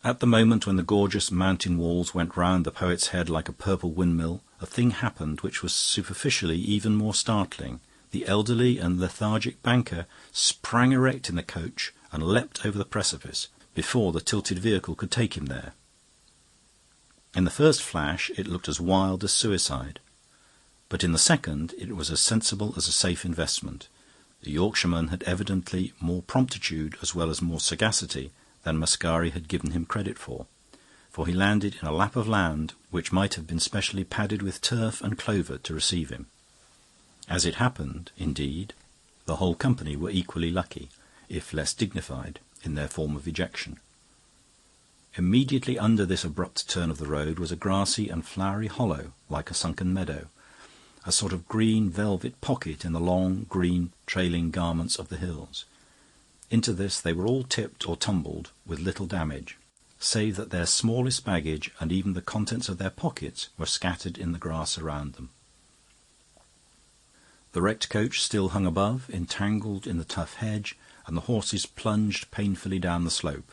At the moment when the gorgeous mountain walls went round the poet's head like a purple windmill, a thing happened which was superficially even more startling. The elderly and lethargic banker sprang erect in the coach and leapt over the precipice before the tilted vehicle could take him there. In the first flash it looked as wild as suicide, but in the second it was as sensible as a safe investment. The Yorkshireman had evidently more promptitude as well as more sagacity than Mascari had given him credit for he landed in a lap of land which might have been specially padded with turf and clover to receive him. As it happened, indeed, the whole company were equally lucky, if less dignified, in their form of ejection. Immediately under this abrupt turn of the road was a grassy and flowery hollow, like a sunken meadow, a sort of green velvet pocket in the long, green, trailing garments of the hills. Into this they were all tipped or tumbled with little damage, save that their smallest baggage and even the contents of their pockets were scattered in the grass around them. The wrecked coach still hung above, entangled in the tough hedge, and the horses plunged painfully down the slope.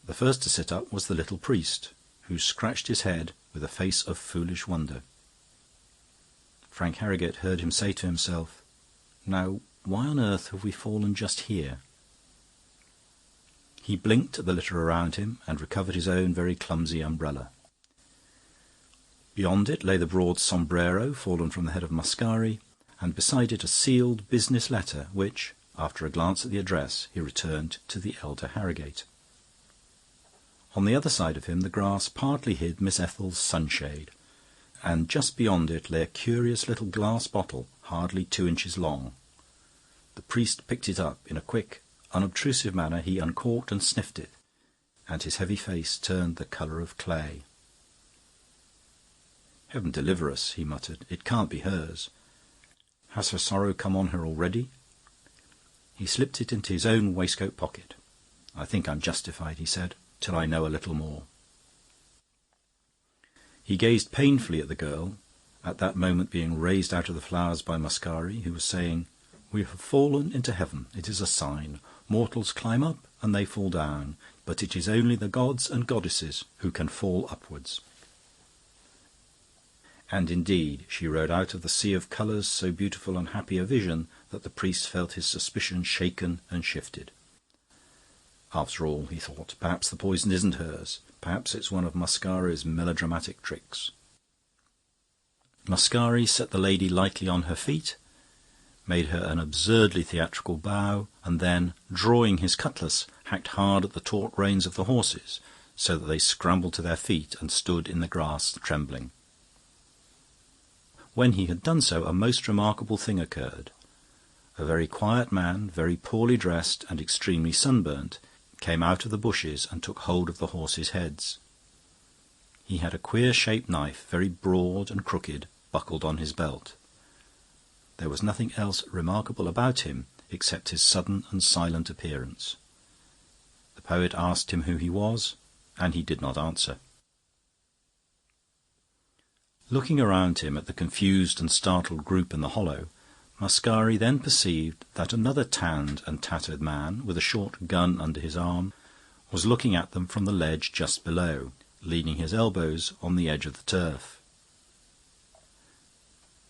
The first to sit up was the little priest, who scratched his head with a face of foolish wonder. Frank Harrogate heard him say to himself, "Now, why on earth have we fallen just here?" He blinked at the litter around him and recovered his own very clumsy umbrella. Beyond it lay the broad sombrero fallen from the head of Mascari, and beside it a sealed business letter which, after a glance at the address, he returned to the elder Harrogate. On the other side of him the grass partly hid Miss Ethel's sunshade, and just beyond it lay a curious little glass bottle hardly 2 inches long. The priest picked it up. In a quick, unobtrusive manner he uncorked and sniffed it, and his heavy face turned the colour of clay. "Heaven deliver us," he muttered. "It can't be hers. Has her sorrow come on her already?" He slipped it into his own waistcoat pocket. "I think I'm justified," he said, "till I know a little more." He gazed painfully at the girl, at that moment being raised out of the flowers by Mascari, who was saying, "We have fallen into heaven. It is a sign. Mortals climb up and they fall down, but it is only the gods and goddesses who can fall upwards." And indeed she rode out of the sea of colours so beautiful and happy a vision that the priest felt his suspicion shaken and shifted. After all, he thought, perhaps the poison isn't hers. Perhaps it's one of Mascari's melodramatic tricks. Mascari set the lady lightly on her feet, made her an absurdly theatrical bow, and then, drawing his cutlass, hacked hard at the taut reins of the horses, so that they scrambled to their feet and stood in the grass trembling. When he had done so, a most remarkable thing occurred. A very quiet man, very poorly dressed and extremely sunburnt, came out of the bushes and took hold of the horses' heads. He had a queer-shaped knife, very broad and crooked, buckled on his belt. There was nothing else remarkable about him except his sudden and silent appearance. The poet asked him who he was, and he did not answer. Looking around him at the confused and startled group in the hollow, Mascari then perceived that another tanned and tattered man, with a short gun under his arm, was looking at them from the ledge just below, leaning his elbows on the edge of the turf.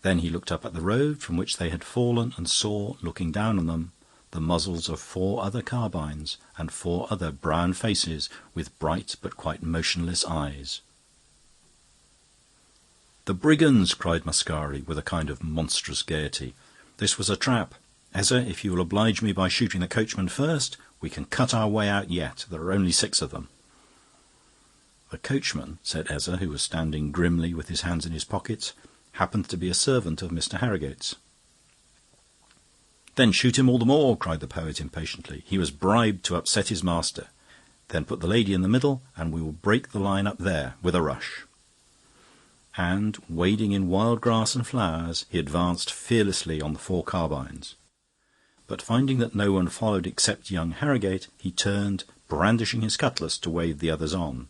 Then he looked up at the road from which they had fallen and saw, looking down on them, the muzzles of 4 other carbines and 4 other brown faces with bright but quite motionless eyes. "The brigands!" cried Mascari, with a kind of monstrous gaiety. "This was a trap. Ezza, if you will oblige me by shooting the coachman first, we can cut our way out yet. There are only 6 of them." "The coachman," said Ezza, who was standing grimly with his hands in his pockets, "happened to be a servant of Mr. Harrogate's." "Then shoot him all the more," cried the poet impatiently. "He was bribed to upset his master. Then put the lady in the middle, and we will break the line up there with a rush." And, wading in wild grass and flowers, he advanced fearlessly on the 4 carbines. But finding that no one followed except young Harrogate, he turned, brandishing his cutlass, to wave the others on.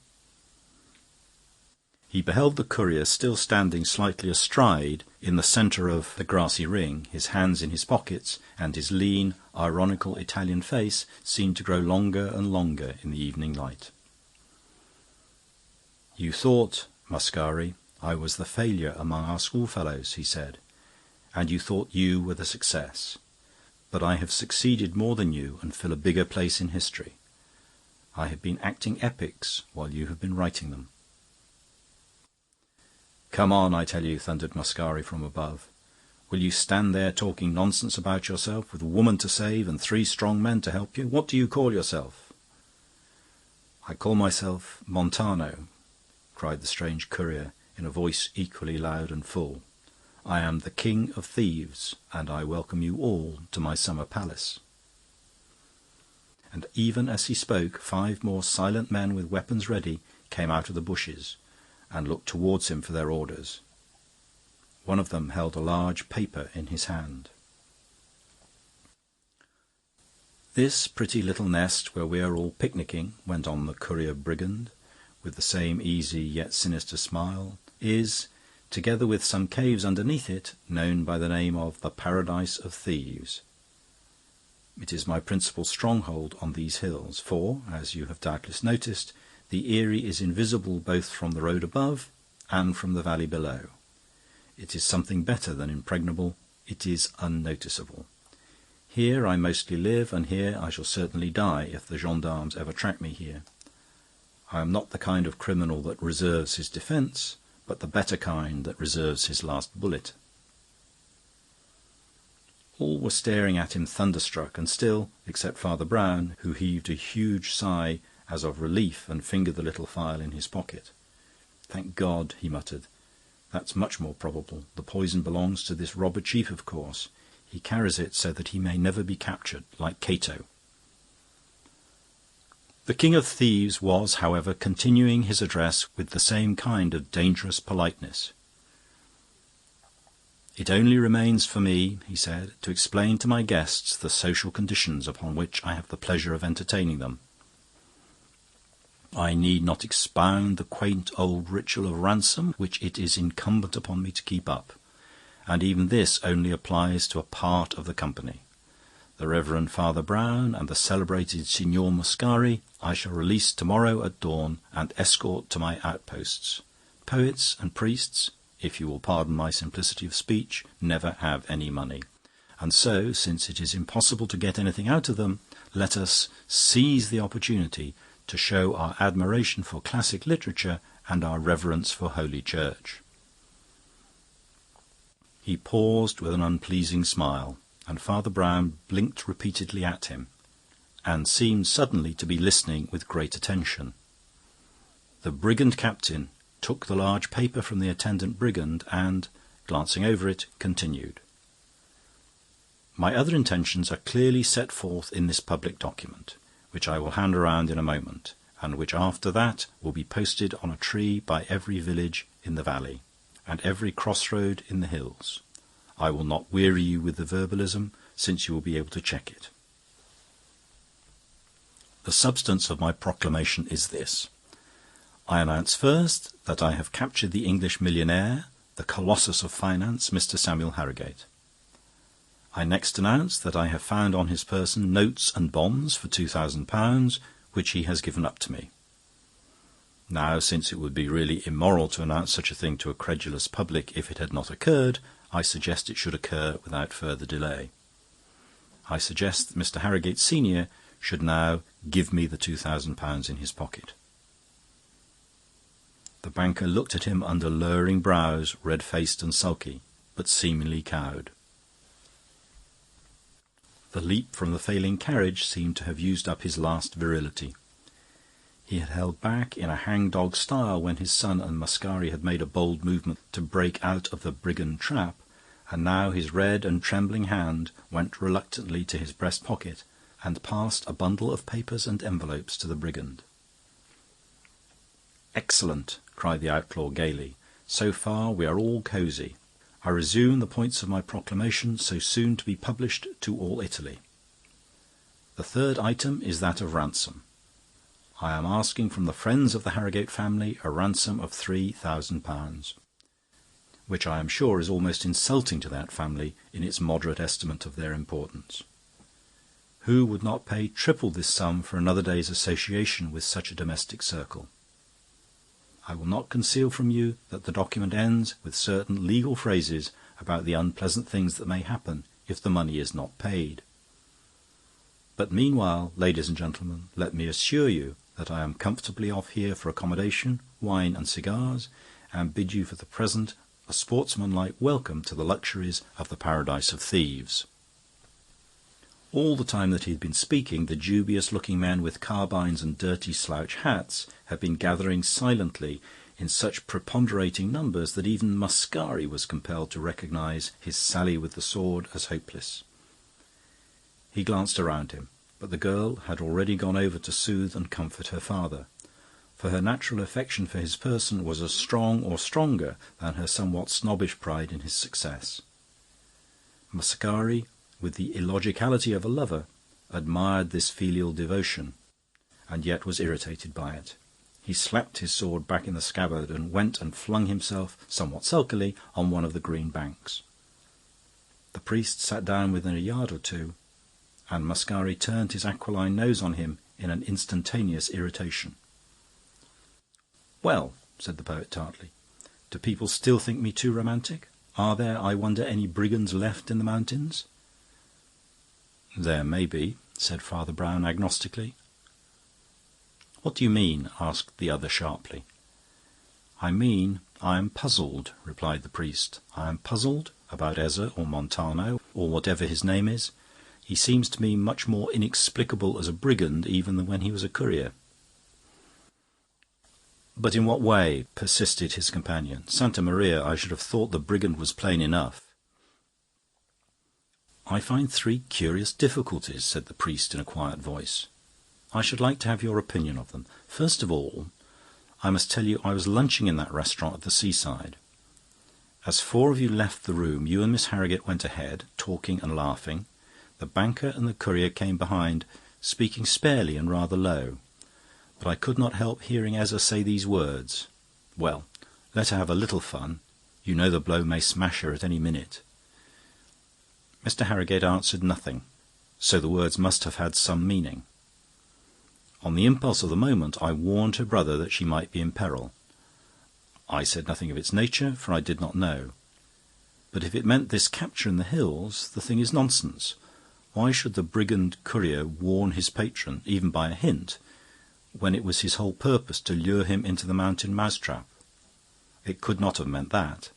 He beheld the courier still standing slightly astride in the centre of the grassy ring, his hands in his pockets, and his lean, ironical Italian face seemed to grow longer and longer in the evening light. "You thought, Mascari, I was the failure among our schoolfellows," he said, "and you thought you were the success. But I have succeeded more than you and fill a bigger place in history. I have been acting epics while you have been writing them." "Come on, I tell you," thundered Mascari from above. "Will you stand there talking nonsense about yourself, with a woman to save and 3 strong men to help you? What do you call yourself?" "I call myself Montano," cried the strange courier in a voice equally loud and full. "I am the King of Thieves, and I welcome you all to my summer palace." And even as he spoke, 5 more silent men with weapons ready came out of the bushes and looked towards him for their orders. One of them held a large paper in his hand. "This pretty little nest where we are all picnicking," went on the courier brigand, with the same easy yet sinister smile, "is, together with some caves underneath it, known by the name of the Paradise of Thieves. It is my principal stronghold on these hills, for, as you have doubtless noticed, the Erie is invisible both from the road above and from the valley below. It is something better than impregnable. It is unnoticeable. Here I mostly live, and here I shall certainly die if the gendarmes ever track me here. I am not the kind of criminal that reserves his defence, but the better kind that reserves his last bullet." All were staring at him thunderstruck, and still, except Father Brown, who heaved a huge sigh as of relief and fingered the little phial in his pocket. "Thank God," he muttered. "That's much more probable. The poison belongs to this robber chief, of course. He carries it so that he may never be captured, like Cato." The King of Thieves was, however, continuing his address with the same kind of dangerous politeness. "It only remains for me," he said, "to explain to my guests the social conditions upon which I have the pleasure of entertaining them. I need not expound the quaint old ritual of ransom which it is incumbent upon me to keep up, and even this only applies to a part of the company. The Reverend Father Brown and the celebrated Signor Mascari I shall release tomorrow at dawn and escort to my outposts. Poets and priests, if you will pardon my simplicity of speech, never have any money. And so, since it is impossible to get anything out of them, let us seize the opportunity to show our admiration for classic literature and our reverence for Holy Church." He paused with an unpleasing smile, and Father Brown blinked repeatedly at him, and seemed suddenly to be listening with great attention. The brigand captain took the large paper from the attendant brigand and, glancing over it, continued. "My other intentions are clearly set forth in this public document, which I will hand around in a moment, and which after that will be posted on a tree by every village in the valley, and every crossroad in the hills. I will not weary you with the verbalism, since you will be able to check it. The substance of my proclamation is this. I announce first that I have captured the English millionaire, the colossus of finance, Mr. Samuel Harrogate. I next announce that I have found on his person notes and bonds for £2,000, which he has given up to me. Now, since it would be really immoral to announce such a thing to a credulous public if it had not occurred, I suggest it should occur without further delay. I suggest that Mr. Harrogate senior should now give me the £2,000 in his pocket." The banker looked at him under lowering brows, red-faced and sulky, but seemingly cowed. The leap from the failing carriage seemed to have used up his last virility. He had held back in a hang-dog style when his son and Mascari had made a bold movement to break out of the brigand trap, and now his red and trembling hand went reluctantly to his breast pocket and passed a bundle of papers and envelopes to the brigand. "Excellent!" cried the outlaw gaily. "So far we are all cosy. I resume the points of my proclamation, so soon to be published to all Italy. The third item is that of ransom. I am asking from the friends of the Harrogate family a ransom of £3,000, which I am sure is almost insulting to that family in its moderate estimate of their importance. Who would not pay triple this sum for another day's association with such a domestic circle? I will not conceal from you that the document ends with certain legal phrases about the unpleasant things that may happen if the money is not paid. But meanwhile, ladies and gentlemen, let me assure you that I am comfortably off here for accommodation, wine and cigars, and bid you for the present a sportsmanlike welcome to the luxuries of the paradise of thieves." All the time that he had been speaking, the dubious-looking men with carbines and dirty slouch hats had been gathering silently in such preponderating numbers that even Mascari was compelled to recognise his sally with the sword as hopeless. He glanced around him, but the girl had already gone over to soothe and comfort her father, for her natural affection for his person was as strong or stronger than her somewhat snobbish pride in his success. Mascari, with the illogicality of a lover, admired this filial devotion, and yet was irritated by it. He slapped his sword back in the scabbard and went and flung himself, somewhat sulkily, on one of the green banks. The priest sat down within a yard or two, and Mascari turned his aquiline nose on him in an instantaneous irritation. "Well," said the poet tartly, "do people still think me too romantic? Are there, I wonder, any brigands left in the mountains?" "There may be," said Father Brown agnostically. "What do you mean?" asked the other sharply. "I mean I am puzzled," replied the priest. "I am puzzled about Ezza or Montano, or whatever his name is. He seems to me much more inexplicable as a brigand even than when he was a courier." "But in what way?" persisted his companion. "Santa Maria, I should have thought the brigand was plain enough." "I find three curious difficulties," said the priest in a quiet voice. "I should like to have your opinion of them. First of all, I must tell you I was lunching in that restaurant at the seaside. As four of you left the room, you and Miss Harrogate went ahead, talking and laughing. The banker and the courier came behind, speaking sparely and rather low. But I could not help hearing Ezza say these words, 'Well, let her have a little fun. You know the blow may smash her at any minute.' Mr. Harrogate answered nothing, so the words must have had some meaning. On the impulse of the moment, I warned her brother that she might be in peril. I said nothing of its nature, for I did not know. But if it meant this capture in the hills, the thing is nonsense. Why should the brigand courier warn his patron, even by a hint, when it was his whole purpose to lure him into the mountain mousetrap? It could not have meant that.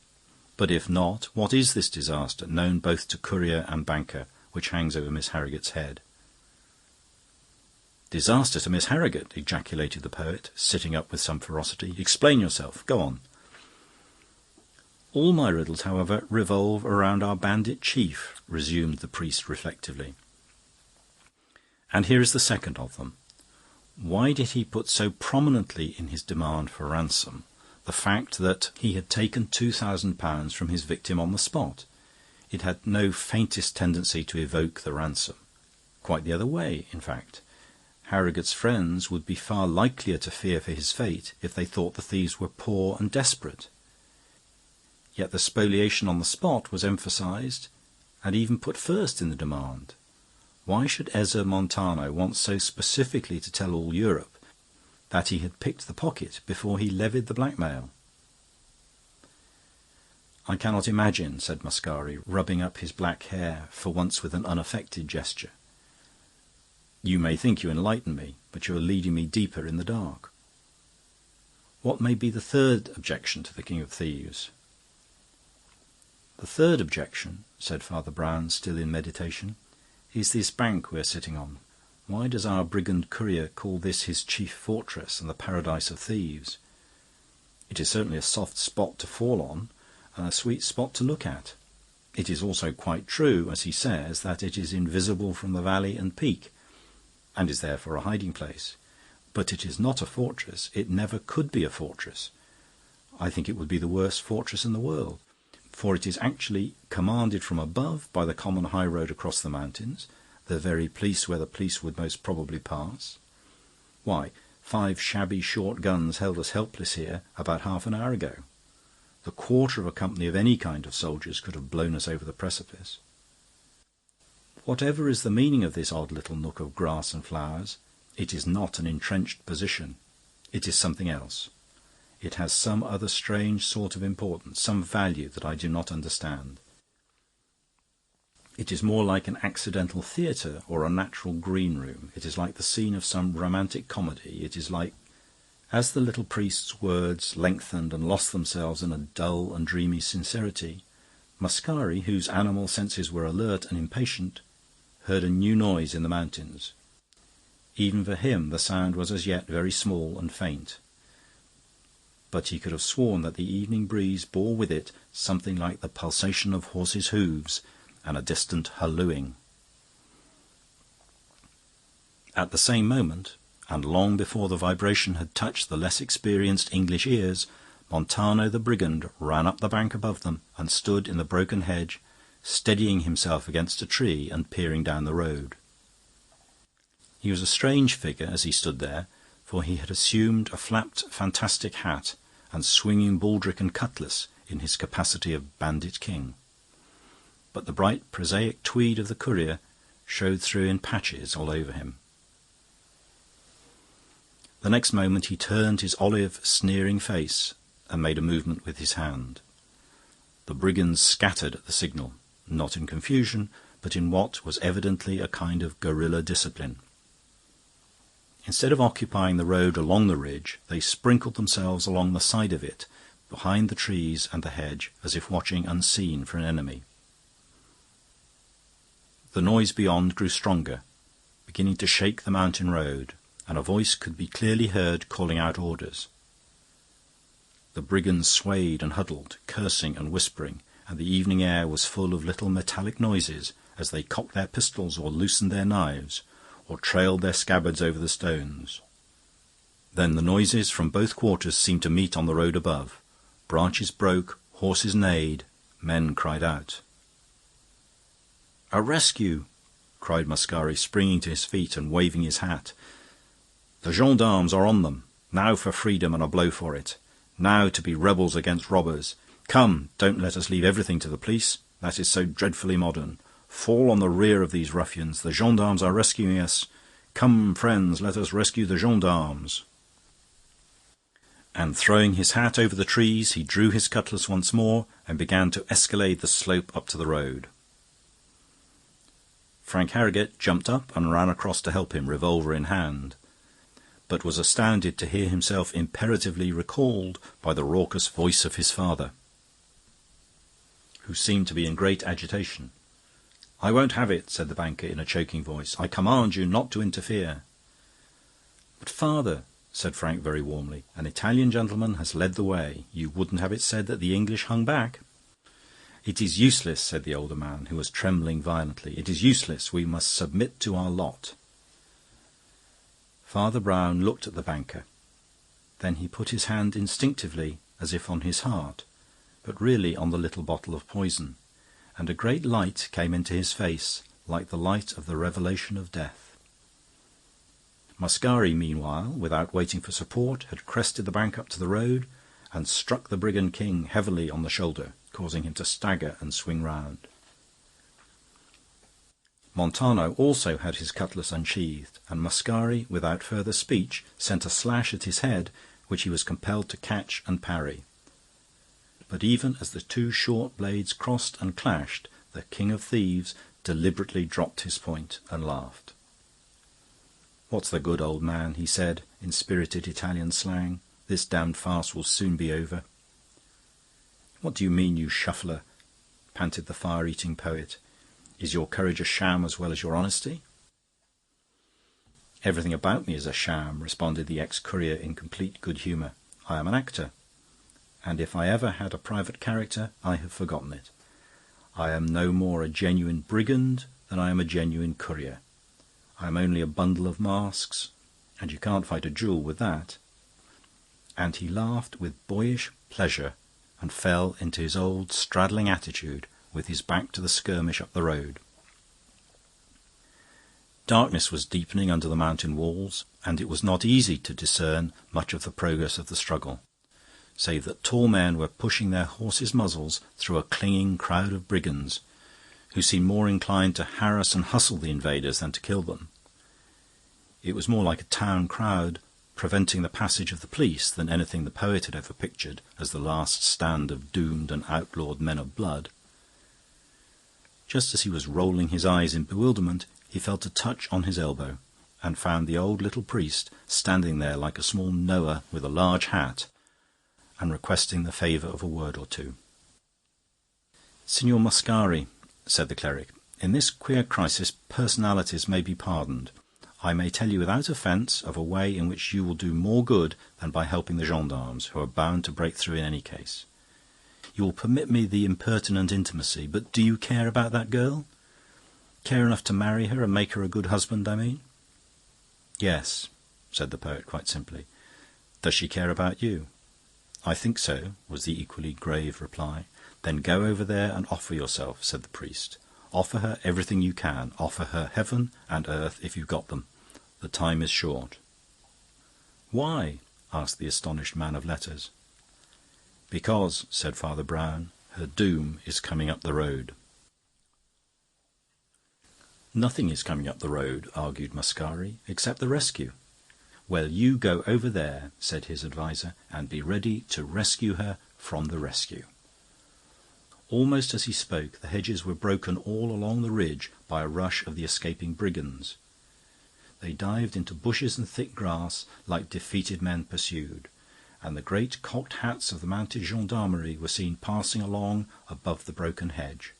But if not, what is this disaster, known both to courier and banker, which hangs over Miss Harrogate's head?" "Disaster to Miss Harrogate!" ejaculated the poet, sitting up with some ferocity. "Explain yourself. Go on." "All my riddles, however, revolve around our bandit chief," resumed the priest reflectively. "And here is the second of them. Why did he put so prominently in his demand for ransom the fact that he had taken £2,000 from his victim on the spot? It had no faintest tendency to evoke the ransom. Quite the other way, in fact. Harrogate's friends would be far likelier to fear for his fate if they thought the thieves were poor and desperate. Yet the spoliation on the spot was emphasised and even put first in the demand. Why should Ezza Montano want so specifically to tell all Europe that he had picked the pocket before he levied the blackmail?" "I cannot imagine," said Mascari, rubbing up his black hair, for once with an unaffected gesture. "You may think you enlighten me, but you are leading me deeper in the dark." "What may be the third objection to the King of Thieves?" "The third objection," said Father Brown, still in meditation, "is this bank we are sitting on. Why does our brigand courier call this his chief fortress and the paradise of thieves? It is certainly a soft spot to fall on, and a sweet spot to look at. It is also quite true, as he says, that it is invisible from the valley and peak, and is therefore a hiding-place. But it is not a fortress. It never could be a fortress. I think it would be the worst fortress in the world, for it is actually commanded from above by the common high road across the mountains, the very place where the police would most probably pass. Why, 5 shabby short guns held us helpless here about half an hour ago. The quarter of a company of any kind of soldiers could have blown us over the precipice. Whatever is the meaning of this odd little nook of grass and flowers, it is not an entrenched position. It is something else. It has some other strange sort of importance, some value that I do not understand. It is more like an accidental theatre or a natural green room. It is like the scene of some romantic comedy. It is like... As the little priest's words lengthened and lost themselves in a dull and dreamy sincerity, Mascari, whose animal senses were alert and impatient, heard a new noise in the mountains. Even for him the sound was as yet very small and faint, but he could have sworn that the evening breeze bore with it something like the pulsation of horses' hooves and a distant hallooing. At the same moment, and long before the vibration had touched the less experienced English ears, Montano the brigand ran up the bank above them and stood in the broken hedge, steadying himself against a tree and peering down the road. He was a strange figure as he stood there, for he had assumed a flapped fantastic hat and swinging baldric and cutlass in his capacity of bandit king. But the bright prosaic tweed of the courier showed through in patches all over him. The next moment he turned his olive, sneering face and made a movement with his hand. The brigands scattered at the signal, not in confusion, but in what was evidently a kind of guerrilla discipline. Instead of occupying the road along the ridge, they sprinkled themselves along the side of it, behind the trees and the hedge, as if watching unseen for an enemy. The noise beyond grew stronger, beginning to shake the mountain road, and a voice could be clearly heard calling out orders. The brigands swayed and huddled, cursing and whispering, and the evening air was full of little metallic noises as they cocked their pistols or loosened their knives, or trailed their scabbards over the stones. Then the noises from both quarters seemed to meet on the road above. Branches broke, horses neighed, men cried out. "A rescue!" cried Mascari, springing to his feet and waving his hat. "The gendarmes are on them. Now for freedom and a blow for it. Now to be rebels against robbers. Come, don't let us leave everything to the police. That is so dreadfully modern. Fall on the rear of these ruffians. The gendarmes are rescuing us. Come, friends, let us rescue the gendarmes." And throwing his hat over the trees, he drew his cutlass once more and began to escalade the slope up to the road. Frank Harrogate jumped up and ran across to help him, revolver in hand, but was astounded to hear himself imperatively recalled by the raucous voice of his father, who seemed to be in great agitation. "I won't have it," said the banker in a choking voice. "I command you not to interfere." "But, father," said Frank very warmly, "an Italian gentleman has led the way. You wouldn't have it said that the English hung back." "It is useless," said the older man, who was trembling violently. "It is useless. We must submit to our lot." Father Brown looked at the banker. Then he put his hand instinctively, as if on his heart, but really on the little bottle of poison, and a great light came into his face, like the light of the revelation of death. Mascari, meanwhile, without waiting for support, had crested the bank up to the road and struck the brigand king heavily on the shoulder, causing him to stagger and swing round. Montano also had his cutlass unsheathed, and Mascari, without further speech, sent a slash at his head, which he was compelled to catch and parry. But even as the two short blades crossed and clashed, the king of thieves deliberately dropped his point and laughed. "What's the good, old man?" he said, in spirited Italian slang. "This damned farce will soon be over." "What do you mean, you shuffler?" panted the fire-eating poet. "Is your courage a sham as well as your honesty?" "Everything about me is a sham," responded the ex-courier in complete good humour. "I am an actor, and if I ever had a private character, I have forgotten it. I am no more a genuine brigand than I am a genuine courier. I am only a bundle of masks, and you can't fight a duel with that." And he laughed with boyish pleasure and fell into his old straddling attitude with his back to the skirmish up the road. Darkness was deepening under the mountain walls, and it was not easy to discern much of the progress of the struggle, save that tall men were pushing their horses' muzzles through a clinging crowd of brigands, who seemed more inclined to harass and hustle the invaders than to kill them. It was more like a town crowd preventing the passage of the police than anything the poet had ever pictured as the last stand of doomed and outlawed men of blood. Just as he was rolling his eyes in bewilderment, he felt a touch on his elbow, and found the old little priest standing there like a small Noah with a large hat, and requesting the favour of a word or two. "Signor Mascari," said the cleric, "in this queer crisis personalities may be pardoned. I may tell you without offence of a way in which you will do more good than by helping the gendarmes, who are bound to break through in any case. You will permit me the impertinent intimacy, but do you care about that girl? Care enough to marry her and make her a good husband, I mean?" "Yes," said the poet quite simply. "Does she care about you?" "I think so," was the equally grave reply. "Then go over there and offer yourself," said the priest. "Offer her everything you can. Offer her heaven and earth if you've got them. The time is short." "Why?" asked the astonished man of letters. "Because," said Father Brown, "her doom is coming up the road." "Nothing is coming up the road," argued Mascari, "except the rescue." "Well, you go over there," said his adviser, "and be ready to rescue her from the rescue." Almost as he spoke, the hedges were broken all along the ridge by a rush of the escaping brigands. They dived into bushes and thick grass like defeated men pursued, and the great cocked hats of the mounted gendarmerie were seen passing along above the broken hedge.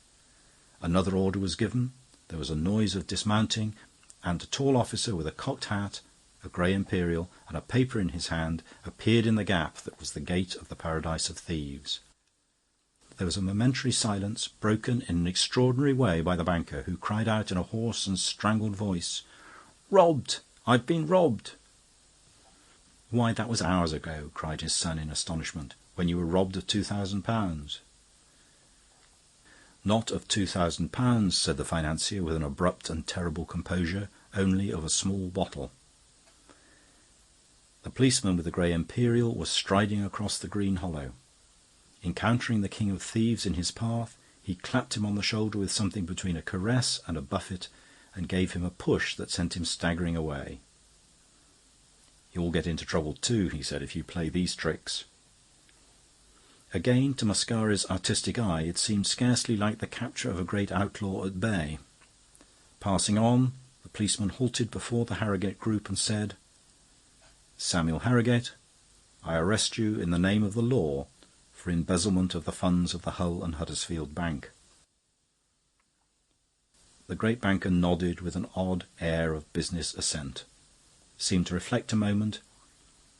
Another order was given. There was a noise of dismounting, and a tall officer with a cocked hat, a grey imperial, and a paper in his hand appeared in the gap that was the gate of the paradise of thieves. There was a momentary silence, broken in an extraordinary way by the banker, who cried out in a hoarse and strangled voice, "Robbed! I've been robbed!" "Why, that was hours ago," cried his son in astonishment, "when you were robbed of £2,000. "Not of £2,000, said the financier with an abrupt and terrible composure, "only of a small bottle." The policeman with the grey imperial was striding across the green hollow. Encountering the king of thieves in his path, he clapped him on the shoulder with something between a caress and a buffet, and gave him a push that sent him staggering away. "You'll get into trouble too," he said, "if you play these tricks." Again, to Mascari's artistic eye, it seemed scarcely like the capture of a great outlaw at bay. Passing on, the policeman halted before the Harrogate group and said, "Samuel Harrogate, I arrest you in the name of the law for embezzlement of the funds of the Hull and Huddersfield Bank." The great banker nodded with an odd air of business assent, seemed to reflect a moment,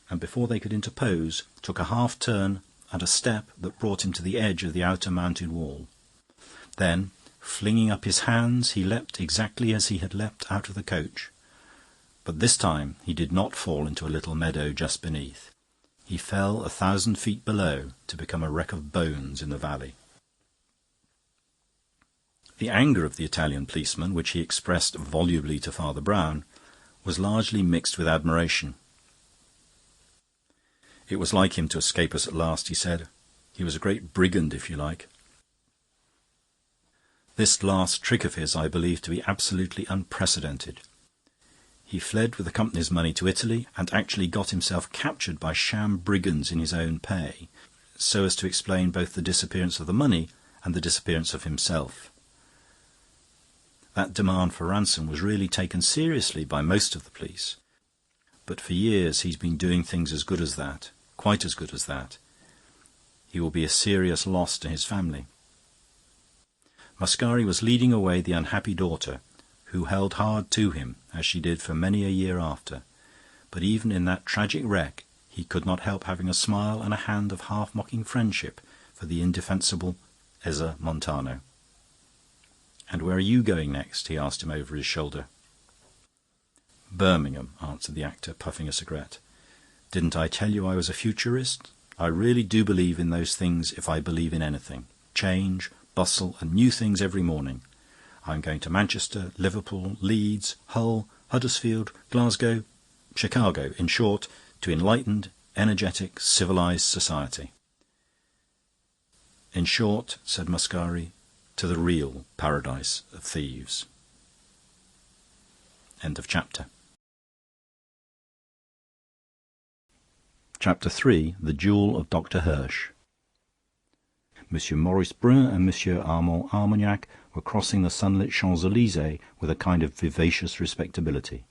and before they could interpose, took a half-turn and a step that brought him to the edge of the outer mountain wall. Then, flinging up his hands, he leapt exactly as he had leapt out of the coach. But this time he did not fall into a little meadow just beneath. He fell 1,000 feet below to become a wreck of bones in the valley. The anger of the Italian policeman, which he expressed volubly to Father Brown, was largely mixed with admiration. "It was like him to escape us at last," he said. "He was a great brigand, if you like." This last trick of his I believe to be absolutely unprecedented. He fled with the company's money to Italy, and actually got himself captured by sham brigands in his own pay, so as to explain both the disappearance of the money and the disappearance of himself. That demand for ransom was really taken seriously by most of the police, but for years he's been doing things as good as that, quite as good as that. He will be a serious loss to his family. Mascari was leading away the unhappy daughter, who held hard to him, as she did for many a year after, but even in that tragic wreck he could not help having a smile and a hand of half-mocking friendship for the indefensible Ezza Montano. "And where are you going next?" he asked him over his shoulder. "Birmingham," answered the actor, puffing a cigarette. "Didn't I tell you I was a futurist? I really do believe in those things if I believe in anything. Change, bustle, and new things every morning. I'm going to Manchester, Liverpool, Leeds, Hull, Huddersfield, Glasgow, Chicago, in short, to enlightened, energetic, civilized society. In short, said Muscari, to the real paradise of thieves. End of chapter. Chapter 3. The Duel of Dr. Hirsch. M. Maurice Brun and M. Armand Armagnac were crossing the sunlit Champs-Elysees with a kind of vivacious respectability.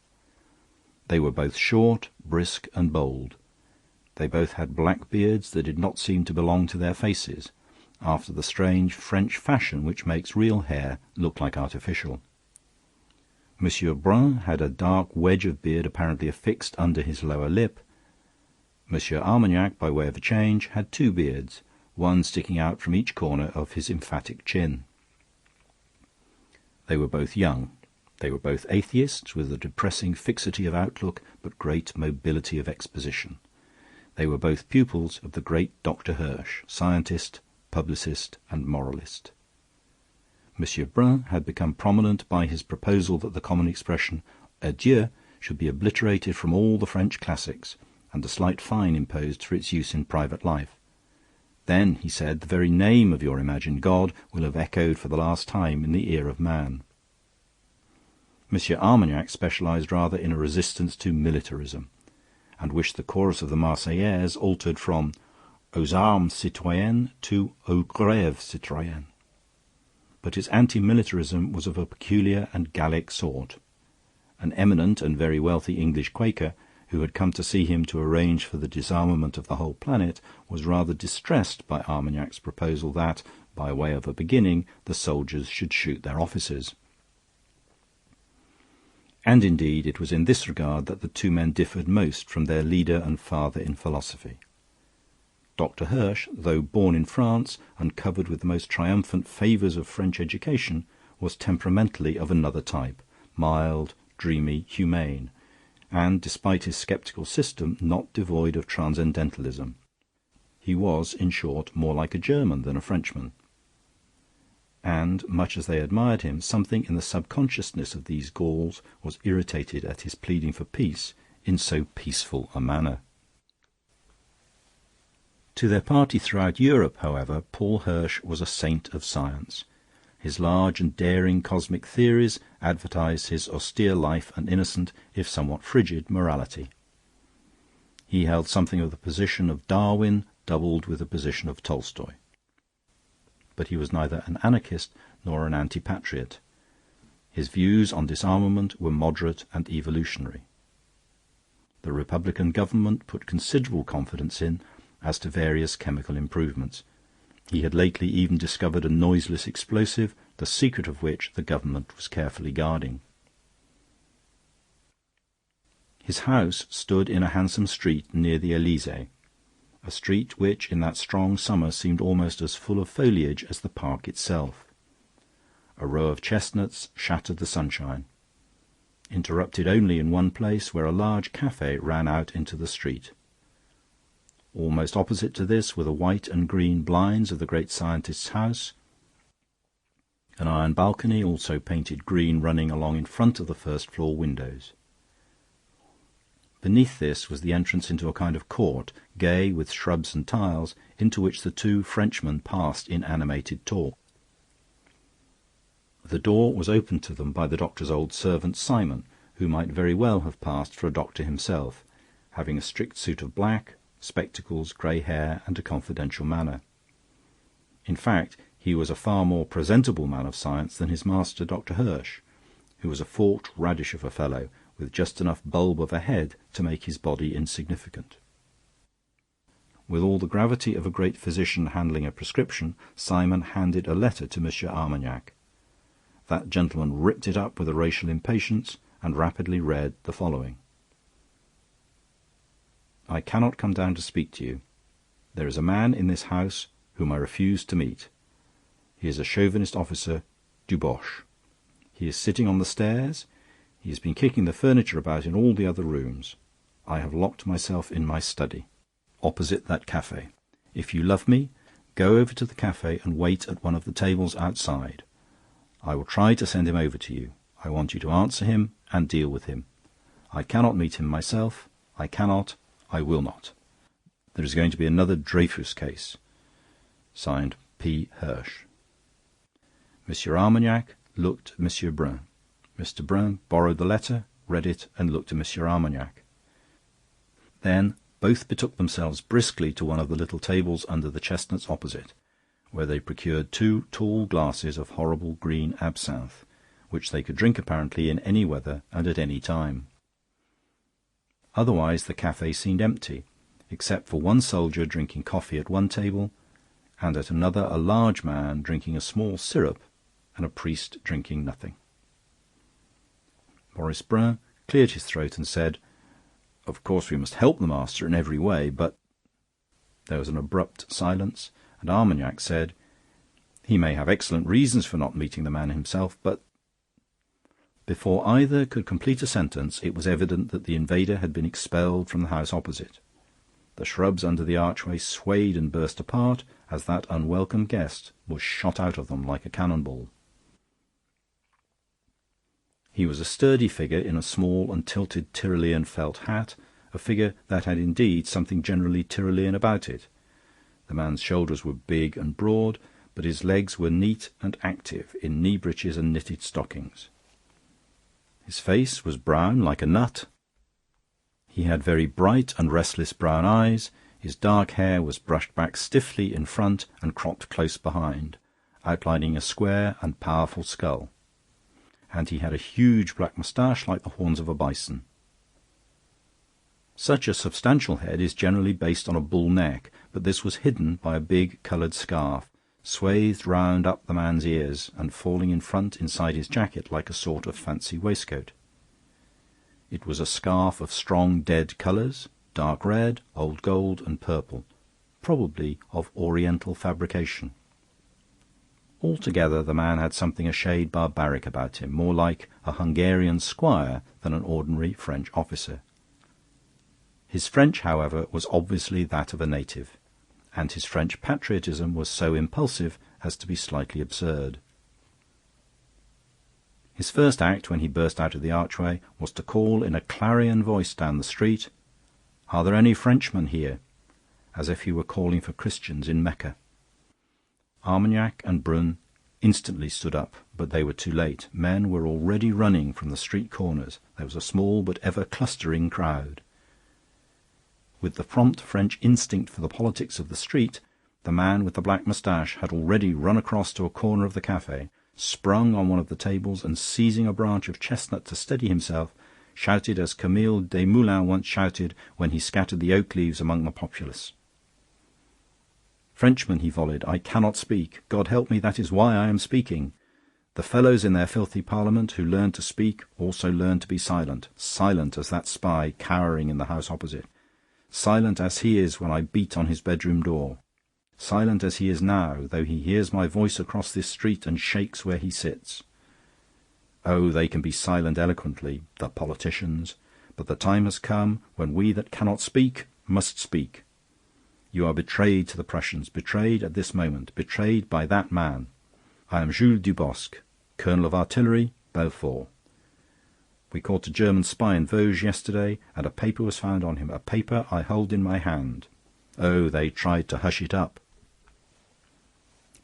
They were both short, brisk, and bold. They both had black beards that did not seem to belong to their faces, after the strange French fashion which makes real hair look like artificial. M. Brun had a dark wedge of beard apparently affixed under his lower lip. M. Armagnac, by way of a change, had two beards, one sticking out from each corner of his emphatic chin. They were both young. They were both atheists, with a depressing fixity of outlook but great mobility of exposition. They were both pupils of the great Dr. Hirsch, scientist, publicist, and moralist. M. Brun had become prominent by his proposal that the common expression adieu should be obliterated from all the French classics, and a slight fine imposed for its use in private life. Then, he said, the very name of your imagined God will have echoed for the last time in the ear of man. M. Armagnac specialized rather in a resistance to militarism, and wished the chorus of the Marseillaise altered from aux armes citoyennes to aux grèves citoyennes. But his anti-militarism was of a peculiar and Gallic sort. An eminent and very wealthy English Quaker, who had come to see him to arrange for the disarmament of the whole planet, was rather distressed by Armagnac's proposal that, by way of a beginning, the soldiers should shoot their officers. And indeed it was in this regard that the two men differed most from their leader and father in philosophy. Dr. Hirsch, though born in France and covered with the most triumphant favours of French education, was temperamentally of another type, mild, dreamy, humane, and, despite his sceptical system, not devoid of transcendentalism. He was, in short, more like a German than a Frenchman. And, much as they admired him, something in the subconsciousness of these Gauls was irritated at his pleading for peace in so peaceful a manner. To their party throughout Europe, however, Paul Hirsch was a saint of science. His large and daring cosmic theories advertised his austere life and innocent, if somewhat frigid, morality. He held something of the position of Darwin, doubled with the position of Tolstoy. But he was neither an anarchist nor an anti-patriot. His views on disarmament were moderate and evolutionary. The Republican government put considerable confidence in as to various chemical improvements. He had lately even discovered a noiseless explosive, the secret of which the government was carefully guarding. His house stood in a handsome street near the Elysee, a street which in that strong summer seemed almost as full of foliage as the park itself. A row of chestnuts shattered the sunshine, interrupted only in one place where a large café ran out into the street. Almost opposite to this were the white and green blinds of the great scientist's house, an iron balcony, also painted green, running along in front of the first-floor windows. Beneath this was the entrance into a kind of court, gay with shrubs and tiles, into which the two Frenchmen passed in animated talk. The door was opened to them by the doctor's old servant Simon, who might very well have passed for a doctor himself, having a strict suit of black, spectacles, grey hair, and a confidential manner. In fact, he was a far more presentable man of science than his master, Dr. Hirsch, who was a forked radish of a fellow, with just enough bulb of a head to make his body insignificant. With all the gravity of a great physician handling a prescription, Simon handed a letter to M. Armagnac. That gentleman ripped it up with a racial impatience and rapidly read the following. I cannot come down to speak to you. There is a man in this house whom I refuse to meet. He is a chauvinist officer, Duboche. He is sitting on the stairs. He has been kicking the furniture about in all the other rooms. I have locked myself in my study, opposite that café. If you love me, go over to the café and wait at one of the tables outside. I will try to send him over to you. I want you to answer him and deal with him. I cannot meet him myself. I cannot. I will not. There is going to be another Dreyfus case. Signed, P. Hirsch. M. Armagnac looked at M. Brun. Mr. Brun borrowed the letter, read it, and looked at M. Armagnac. Then both betook themselves briskly to one of the little tables under the chestnuts opposite, where they procured 2 tall glasses of horrible green absinthe, which they could drink apparently in any weather and at any time. Otherwise the café seemed empty, except for one soldier drinking coffee at one table, and at another a large man drinking a small syrup, and a priest drinking nothing. Maurice Brun cleared his throat and said, "Of course we must help the master in every way, but—" There was an abrupt silence, and Armagnac said, "He may have excellent reasons for not meeting the man himself, but—" Before either could complete a sentence, it was evident that the invader had been expelled from the house opposite. The shrubs under the archway swayed and burst apart as that unwelcome guest was shot out of them like a cannon-ball. He was a sturdy figure in a small and tilted Tyrolean felt hat, a figure that had indeed something generally Tyrolean about it. The man's shoulders were big and broad, but his legs were neat and active in knee breeches and knitted stockings. His face was brown like a nut. He had very bright and restless brown eyes. His dark hair was brushed back stiffly in front and cropped close behind, outlining a square and powerful skull. And he had a huge black moustache like the horns of a bison. Such a substantial head is generally based on a bull neck, but this was hidden by a big coloured scarf, swathed round up the man's ears and falling in front inside his jacket like a sort of fancy waistcoat. It was a scarf of strong dead colours, dark red, old gold, and purple, probably of Oriental fabrication. Altogether the man had something a shade barbaric about him, more like a Hungarian squire than an ordinary French officer. His French, however, was obviously that of a native, and his French patriotism was so impulsive as to be slightly absurd. His first act, when he burst out of the archway, was to call in a clarion voice down the street, "Are there any Frenchmen here?" as if he were calling for Christians in Mecca. Armagnac and Brun instantly stood up, but they were too late. Men were already running from the street corners. There was a small but ever clustering crowd. With the prompt French instinct for the politics of the street, the man with the black moustache had already run across to a corner of the café, sprung on one of the tables, and seizing a branch of chestnut to steady himself, shouted as Camille Desmoulins once shouted when he scattered the oak leaves among the populace. "Frenchmen," he volleyed, "I cannot speak. God help me, that is why I am speaking. The fellows in their filthy parliament who learn to speak also learn to be silent, silent as that spy cowering in the house opposite, silent as he is when I beat on his bedroom door, silent as he is now, though he hears my voice across this street and shakes where he sits. Oh, they can be silent eloquently, the politicians, but the time has come when we that cannot speak must speak. You are betrayed to the Prussians, betrayed at this moment, betrayed by that man. I am Jules Dubosc, Colonel of Artillery, Belfort. We caught a German spy in Vosges yesterday, and a paper was found on him, a paper I hold in my hand. Oh, they tried to hush it up.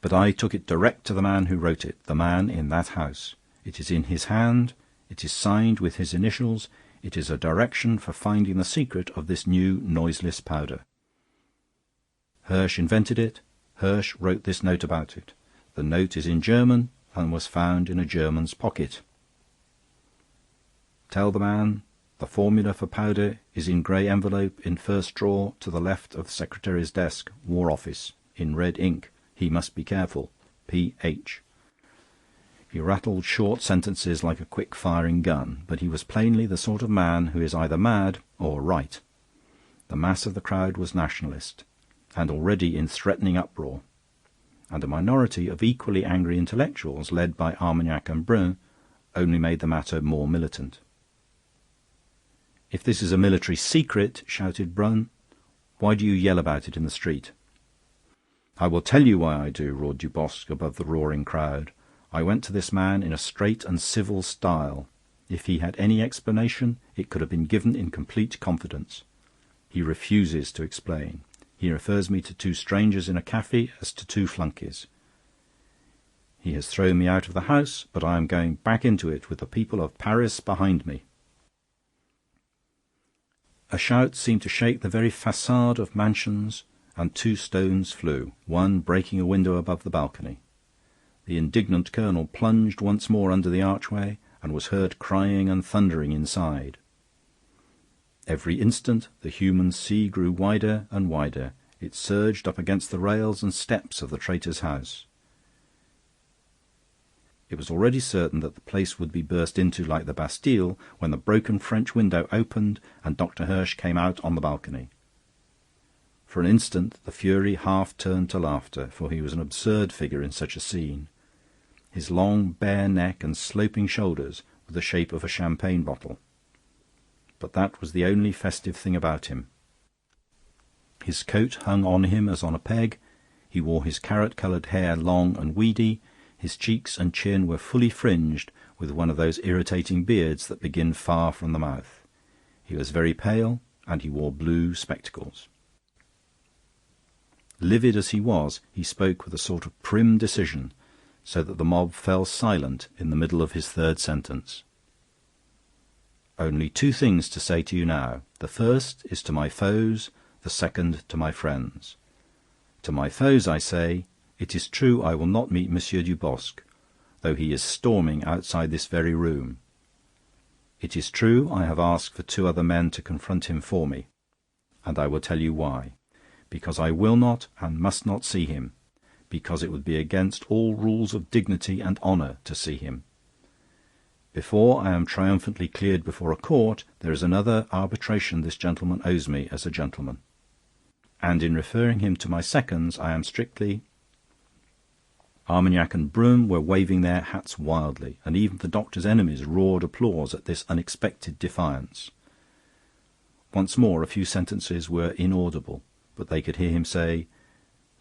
But I took it direct to the man who wrote it, the man in that house. It is in his hand, it is signed with his initials, it is a direction for finding the secret of this new noiseless powder. Hirsch invented it. Hirsch wrote this note about it. The note is in German and was found in a German's pocket. Tell the man the formula for powder is in grey envelope in first drawer to the left of the secretary's desk, War Office, in red ink. He must be careful. P.H." He rattled short sentences like a quick-firing gun, but he was plainly the sort of man who is either mad or right. The mass of the crowd was nationalist, and already in threatening uproar, and a minority of equally angry intellectuals, led by Armagnac and Brun, only made the matter more militant. "If this is a military secret," shouted Brun, "why do you yell about it in the street?" "I will tell you why I do," roared Dubosc above the roaring crowd. I went to this man in a straight and civil style. If he had any explanation, it could have been given in complete confidence. He refuses to explain. He refers me to two strangers in a café as to two flunkies. He has thrown me out of the house, but I am going back into it with the people of Paris behind me." A shout seemed to shake the very façade of mansions, and two stones flew, one breaking a window above the balcony. The indignant colonel plunged once more under the archway, and was heard crying and thundering inside. Every instant the human sea grew wider and wider. It surged up against the rails and steps of the traitor's house. It was already certain that the place would be burst into like the Bastille when the broken French window opened and Dr. Hirsch came out on the balcony. For an instant the fury half turned to laughter, for he was an absurd figure in such a scene. His long bare neck and sloping shoulders were the shape of a champagne bottle. But that was the only festive thing about him. His coat hung on him as on a peg, he wore his carrot-coloured hair long and weedy, his cheeks and chin were fully fringed with one of those irritating beards that begin far from the mouth. He was very pale, and he wore blue spectacles. Livid as he was, he spoke with a sort of prim decision, so that the mob fell silent in the middle of his third sentence. "Only two things to say to you now. The first is to my foes, the second to my friends. To my foes I say, it is true I will not meet Monsieur Dubosc, though he is storming outside this very room. It is true I have asked for two other men to confront him for me, and I will tell you why. Because I will not and must not see him, because it would be against all rules of dignity and honour to see him. Before I am triumphantly cleared before a court, there is another arbitration this gentleman owes me as a gentleman. And in referring him to my seconds, I am strictly—" Armagnac and Broom were waving their hats wildly, and even the doctor's enemies roared applause at this unexpected defiance. Once more a few sentences were inaudible, but they could hear him say,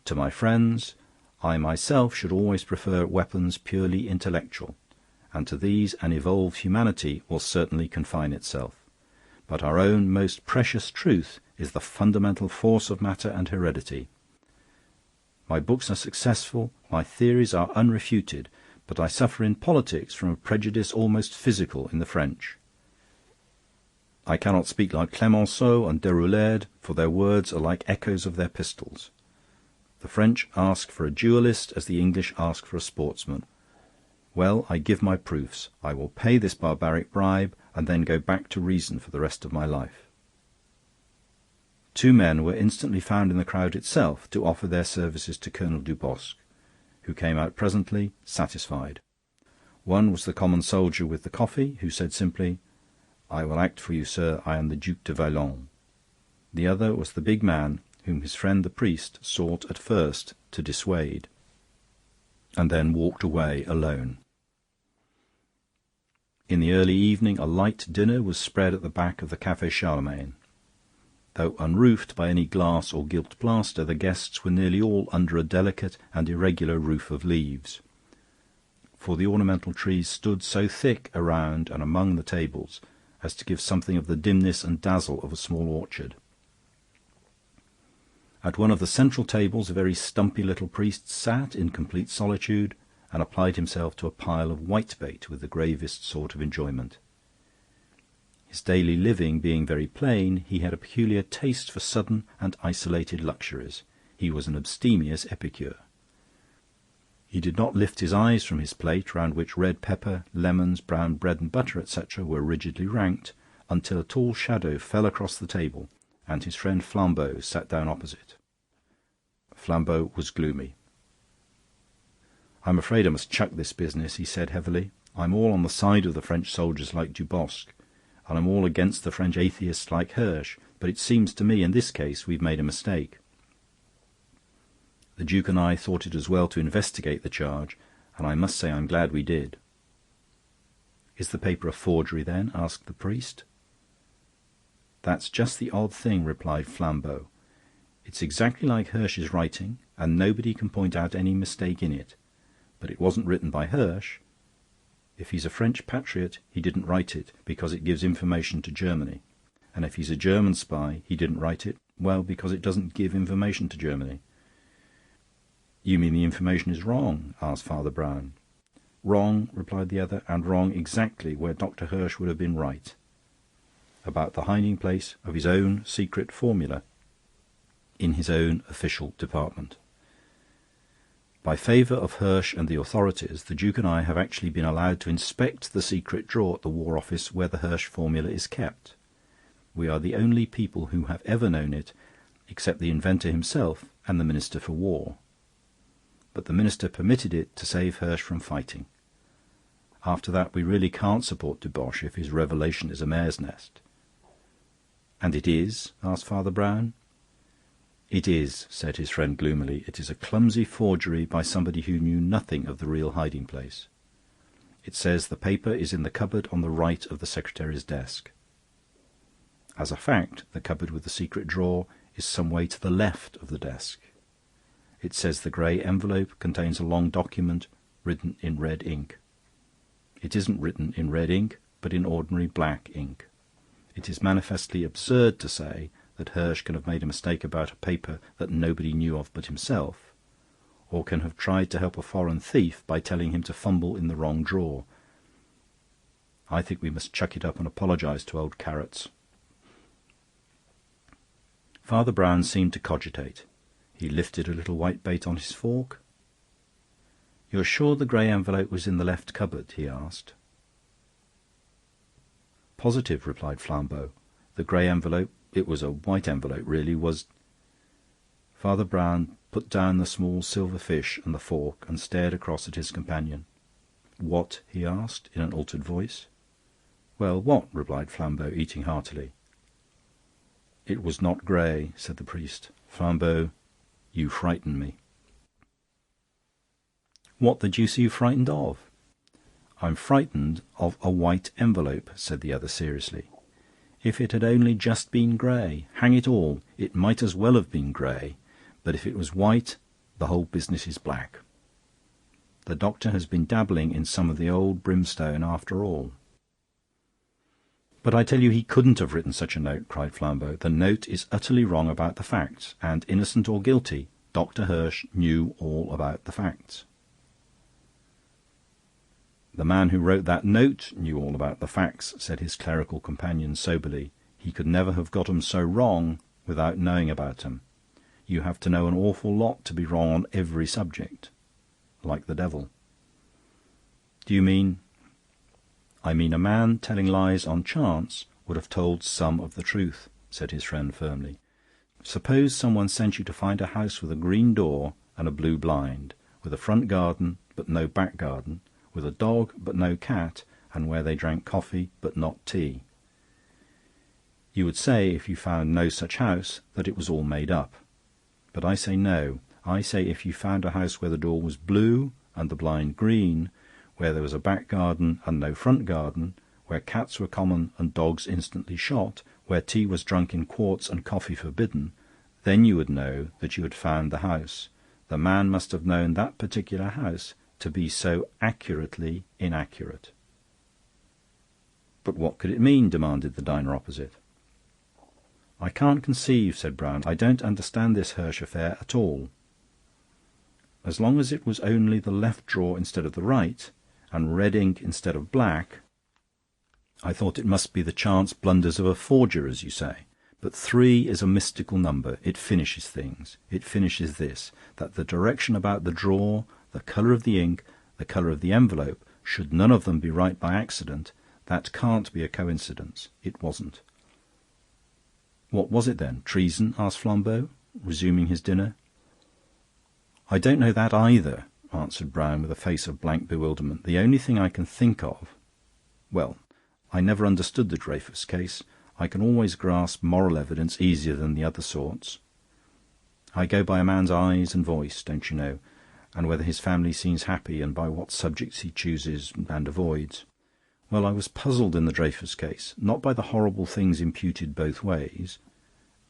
"To my friends, I myself should always prefer weapons purely intellectual, and to these an evolved humanity will certainly confine itself. But our own most precious truth is the fundamental force of matter and heredity. My books are successful, my theories are unrefuted, but I suffer in politics from a prejudice almost physical in the French. I cannot speak like Clemenceau and Déroulède, for their words are like echoes of their pistols. The French ask for a duellist as the English ask for a sportsman. Well, I give my proofs. I will pay this barbaric bribe, and then go back to reason for the rest of my life." Two men were instantly found in the crowd itself to offer their services to Colonel Dubosc, who came out presently, satisfied. One was the common soldier with the coffee, who said simply, "I will act for you, sir. I am the Duc de Valon." The other was the big man whom his friend the priest sought at first to dissuade, and then walked away alone. In the early evening a light dinner was spread at the back of the Café Charlemagne. Though unroofed by any glass or gilt plaster, the guests were nearly all under a delicate and irregular roof of leaves, for the ornamental trees stood so thick around and among the tables as to give something of the dimness and dazzle of a small orchard. At one of the central tables a very stumpy little priest sat in complete solitude and applied himself to a pile of whitebait with the gravest sort of enjoyment. His daily living being very plain, he had a peculiar taste for sudden and isolated luxuries. He was an abstemious epicure. He did not lift his eyes from his plate, round which red pepper, lemons, brown bread and butter, etc., were rigidly ranked, until a tall shadow fell across the table, and his friend Flambeau sat down opposite. Flambeau was gloomy. "I'm afraid I must chuck this business," he said heavily. "I'm all on the side of the French soldiers like Dubosc, and I'm all against the French atheists like Hirsch, but it seems to me in this case we've made a mistake. The Duke and I thought it as well to investigate the charge, and I must say I'm glad we did." "Is the paper a forgery, then?" asked the priest. "That's just the odd thing," replied Flambeau. "It's exactly like Hirsch's writing, and nobody can point out any mistake in it. But it wasn't written by Hirsch. If he's a French patriot, he didn't write it because it gives information to Germany. And if he's a German spy, he didn't write it, well, because it doesn't give information to Germany." "You mean the information is wrong?" asked Father Brown. "Wrong," replied the other, "and wrong exactly where Dr. Hirsch would have been right. About the hiding place of his own secret formula in his own official department. By favour of Hirsch and the authorities, the Duke and I have actually been allowed to inspect the secret drawer at the War Office where the Hirsch formula is kept. We are the only people who have ever known it, except the inventor himself and the Minister for War. But the Minister permitted it to save Hirsch from fighting. After that, we really can't support Deboche if his revelation is a mare's nest." "And it is?" asked Father Brown. "It is," said his friend gloomily. "It is a clumsy forgery by somebody who knew nothing of the real hiding place. It says the paper is in the cupboard on the right of the secretary's desk. As a fact, the cupboard with the secret drawer is some way to the left of the desk. It says the grey envelope contains a long document written in red ink. It isn't written in red ink, but in ordinary black ink. It is manifestly absurd to say that Hirsch can have made a mistake about a paper that nobody knew of but himself, or can have tried to help a foreign thief by telling him to fumble in the wrong drawer. I think we must chuck it up and apologise to old Carrots." Father Brown seemed to cogitate. He lifted a little whitebait on his fork. "You're sure the grey envelope was in the left cupboard?" he asked. "Positive," replied Flambeau. "The grey envelope, it was a white envelope really, was—" Father Brown put down the small silver fish and the fork and stared across at his companion. "What?" he asked, in an altered voice. "Well, what?" replied Flambeau, eating heartily. "It was not grey," said the priest. "Flambeau, you frighten me." "What the deuce are you frightened of?" "I'm frightened of a white envelope," said the other seriously. "If it had only just been grey, hang it all, it might as well have been grey. But if it was white, the whole business is black. The doctor has been dabbling in some of the old brimstone after all." "But I tell you he couldn't have written such a note," cried Flambeau. "The note is utterly wrong about the facts, and, innocent or guilty, Dr. Hirsch knew all about the facts." "The man who wrote that note knew all about the facts," said his clerical companion soberly. "He could never have got 'em so wrong without knowing about 'em. You have to know an awful lot to be wrong on every subject. Like the devil." "Do you mean—" "I mean a man telling lies on chance would have told some of the truth," said his friend firmly. "Suppose someone sent you to find a house with a green door and a blue blind, with a front garden but no back garden, with a dog but no cat, and where they drank coffee but not tea. You would say, if you found no such house, that it was all made up. But I say no. I say if you found a house where the door was blue and the blind green, where there was a back garden and no front garden, where cats were common and dogs instantly shot, where tea was drunk in quarts and coffee forbidden, then you would know that you had found the house. The man must have known that particular house to be so accurately inaccurate." "But what could it mean?" demanded the diner opposite. "I can't conceive," said Brown. "I don't understand this Hirsch affair at all. As long as it was only the left drawer instead of the right, and red ink instead of black, I thought it must be the chance blunders of a forger, as you say. But 3 is a mystical number. It finishes things. It finishes this, that the direction about the drawer, the colour of the ink, the colour of the envelope, should none of them be right by accident, that can't be a coincidence. It wasn't." "What was it then? Treason?" asked Flambeau, resuming his dinner. "I don't know that either," answered Brown, with a face of blank bewilderment. "The only thing I can think of— Well, I never understood the Dreyfus case. I can always grasp moral evidence easier than the other sorts. I go by a man's eyes and voice, don't you know, and whether his family seems happy and by what subjects he chooses and avoids. Well, I was puzzled in the Dreyfus case, not by the horrible things imputed both ways.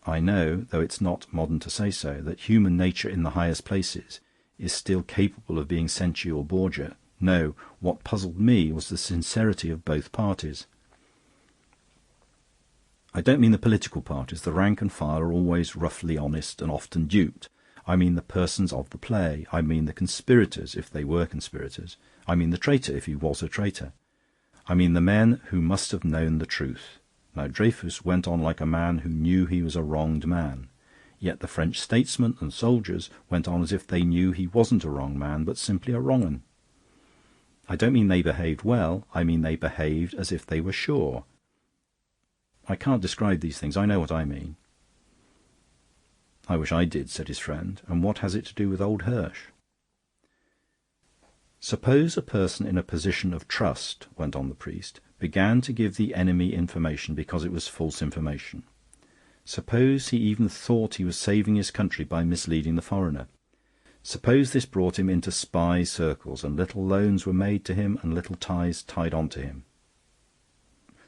I know, though it's not modern to say so, that human nature in the highest places is still capable of being Cenci or Borgia. No, what puzzled me was the sincerity of both parties. I don't mean the political parties. The rank and file are always roughly honest and often duped. I mean the persons of the play. I mean the conspirators, if they were conspirators. I mean the traitor, if he was a traitor. I mean the men who must have known the truth. Now Dreyfus went on like a man who knew he was a wronged man. Yet the French statesmen and soldiers went on as if they knew he wasn't a wrong man, but simply a wrong 'un. I don't mean they behaved well. I mean they behaved as if they were sure. I can't describe these things. I know what I mean. I wish I did, said his friend. And what has it to do with old Hirsch? Suppose a person in a position of trust, went on the priest, began to give the enemy information because it was false information. Suppose he even thought he was saving his country by misleading the foreigner. Suppose this brought him into spy circles, and little loans were made to him and little ties tied on to him.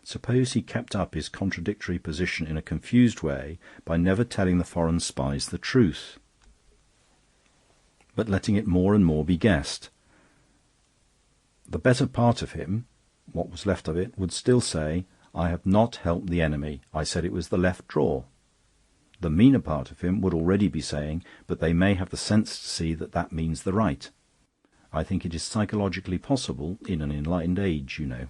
Suppose he kept up his contradictory position in a confused way by never telling the foreign spies the truth, but letting it more and more be guessed. The better part of him, what was left of it, would still say, "I have not helped the enemy. I said it was the left drawer." The meaner part of him would already be saying, "But they may have the sense to see that that means the right." I think it is psychologically possible in an enlightened age, you know.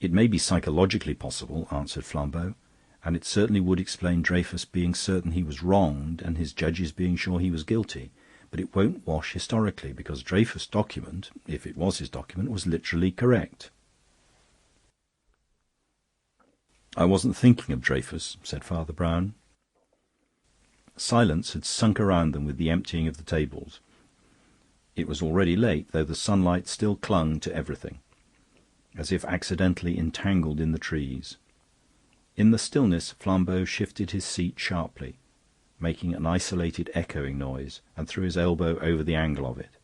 "It may be psychologically possible," answered Flambeau, "and it certainly would explain Dreyfus being certain he was wronged and his judges being sure he was guilty. But it won't wash historically, because Dreyfus' document, if it was his document, was literally correct." "I wasn't thinking of Dreyfus," said Father Brown. Silence had sunk around them with the emptying of the tables. It was already late, though the sunlight still clung to everything, as if accidentally entangled in the trees. In the stillness Flambeau shifted his seat sharply, making an isolated echoing noise, and threw his elbow over the angle of it.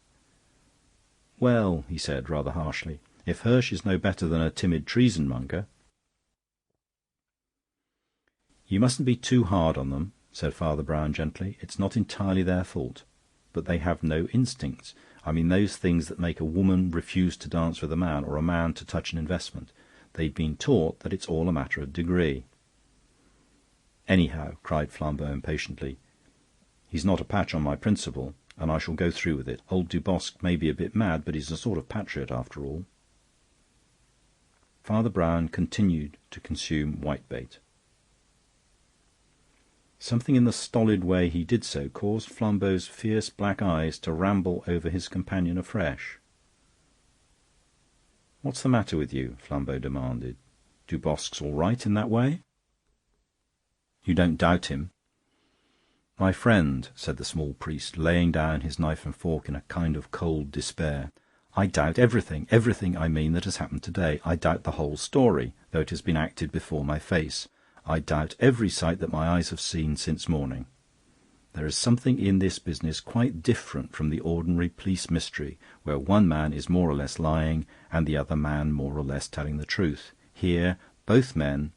"Well," he said, rather harshly, "if Hirsch is no better than a timid treasonmonger..." "You mustn't be too hard on them," said Father Brown gently. "It's not entirely their fault. But they have no instincts. I mean those things that make a woman refuse to dance with a man, or a man to touch an investment. They've been taught that it's all a matter of degree." "Anyhow," cried Flambeau impatiently, "he's not a patch on my principle, and I shall go through with it. Old Dubosc may be a bit mad, but he's a sort of patriot after all." Father Brown continued to consume whitebait. Something in the stolid way he did so caused Flambeau's fierce black eyes to ramble over his companion afresh. "What's the matter with you?" Flambeau demanded. "Dubosc's all right in that way?" "You don't doubt him?" "My friend," said the small priest, laying down his knife and fork in a kind of cold despair, "I doubt everything, everything, I mean, that has happened today. I doubt the whole story, though it has been acted before my face. I doubt every sight that my eyes have seen since morning. There is something in this business quite different from the ordinary police mystery, where one man is more or less lying and the other man more or less telling the truth. Here, both men...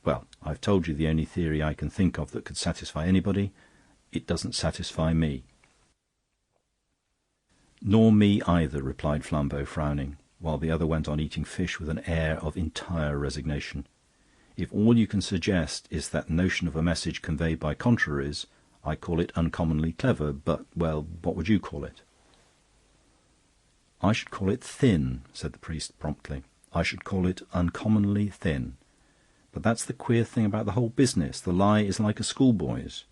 Well, I've told you the only theory I can think of that could satisfy anybody. It doesn't satisfy me." "Nor me either," replied Flambeau, frowning, while the other went on eating fish with an air of entire resignation. "If all you can suggest is that notion of a message conveyed by contraries, I call it uncommonly clever, but, well, what would you call it?" "I should call it thin," said the priest promptly. "I should call it uncommonly thin. But that's the queer thing about the whole business. The lie is like a schoolboy's.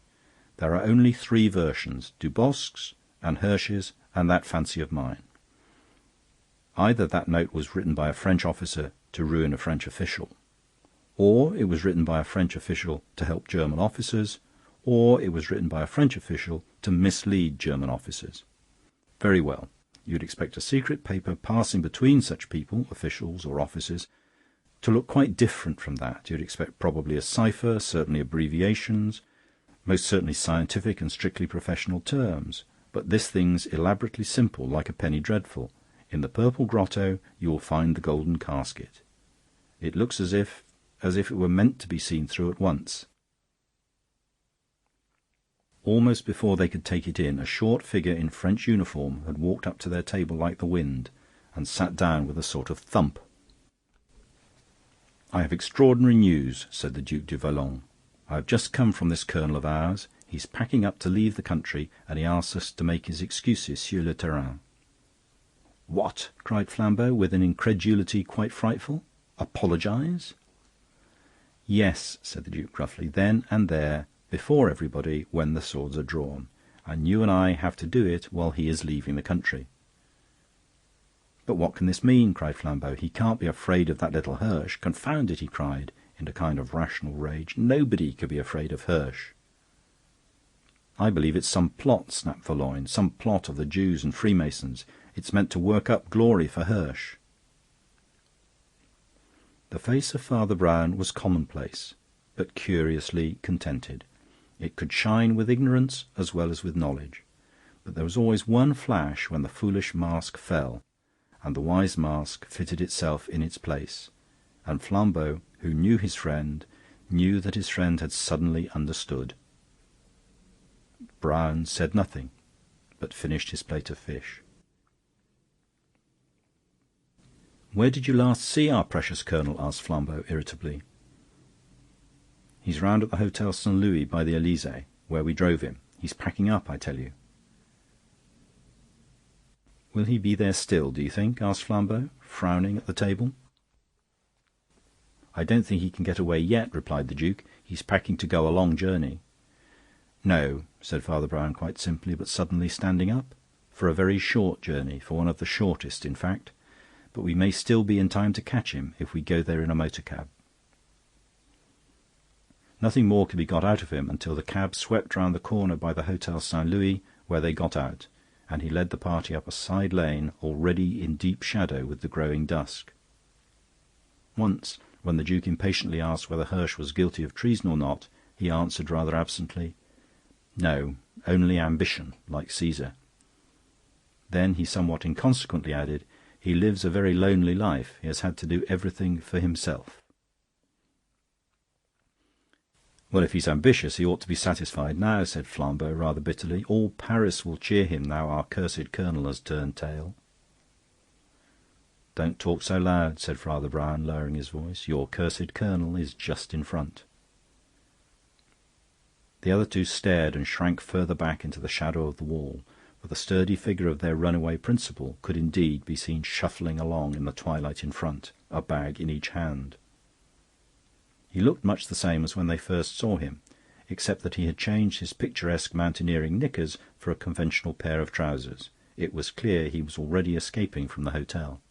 There are only three versions: Dubosc's and Hirsch's and that fancy of mine. Either that note was written by a French officer to ruin a French official, or it was written by a French official to help German officers, or it was written by a French official to mislead German officers. Very well. You'd expect a secret paper passing between such people, officials or officers, to look quite different from that. You'd expect probably a cipher, certainly abbreviations, most certainly scientific and strictly professional terms. But this thing's elaborately simple, like a penny dreadful. In the purple grotto you will find the golden casket. It looks as if it were meant to be seen through at once." Almost before they could take it in, a short figure in French uniform had walked up to their table like the wind, and sat down with a sort of thump. "I have extraordinary news," said the Duc de Valon. "I have just come from this colonel of ours. He's packing up to leave the country, and he asks us to make his excuses sur le terrain." "What!" cried Flambeau, with an incredulity quite frightful. "Apologise?" "Yes," said the Duke gruffly, "then and there, before everybody, when the swords are drawn. And you and I have to do it while he is leaving the country." "But what can this mean?" cried Flambeau. "He can't be afraid of that little Hirsch. Confound it!" he cried, in a kind of rational rage. "Nobody could be afraid of Hirsch." "I believe it's some plot," snapped Verloyn, "some plot of the Jews and Freemasons. It's meant to work up glory for Hirsch." The face of Father Brown was commonplace, but curiously contented. It could shine with ignorance as well as with knowledge. But there was always one flash when the foolish mask fell, and the wise mask fitted itself in its place, and Flambeau, who knew his friend, knew that his friend had suddenly understood. Brown said nothing, but finished his plate of fish. "Where did you last see our precious colonel?" asked Flambeau irritably. "He's round at the Hotel St. Louis by the Élysée, where we drove him. He's packing up, I tell you." "Will he be there still, do you think?" asked Flambeau, frowning at the table. "I don't think he can get away yet," replied the Duke. "He's packing to go a long journey." "No," said Father Brown quite simply, but suddenly standing up. "For a very short journey, for one of the shortest, in fact. But we may still be in time to catch him if we go there in a motor cab." Nothing more could be got out of him until the cab swept round the corner by the Hotel St. Louis, where they got out, and he led the party up a side lane already in deep shadow with the growing dusk. Once, when the Duke impatiently asked whether Hirsch was guilty of treason or not, he answered rather absently, "No, only ambition, like Caesar." Then he somewhat inconsequently added, "He lives a very lonely life. He has had to do everything for himself." "Well, if he's ambitious, he ought to be satisfied now," said Flambeau rather bitterly. "All Paris will cheer him now our cursed colonel has turned tail." "Don't talk so loud," said Father Brown, lowering his voice. "Your cursed colonel is just in front." The other two stared and shrank further back into the shadow of the wall, for the sturdy figure of their runaway principal could indeed be seen shuffling along in the twilight in front, a bag in each hand. He looked much the same as when they first saw him, except that he had changed his picturesque mountaineering knickers for a conventional pair of trousers. It was clear he was already escaping from the hotel.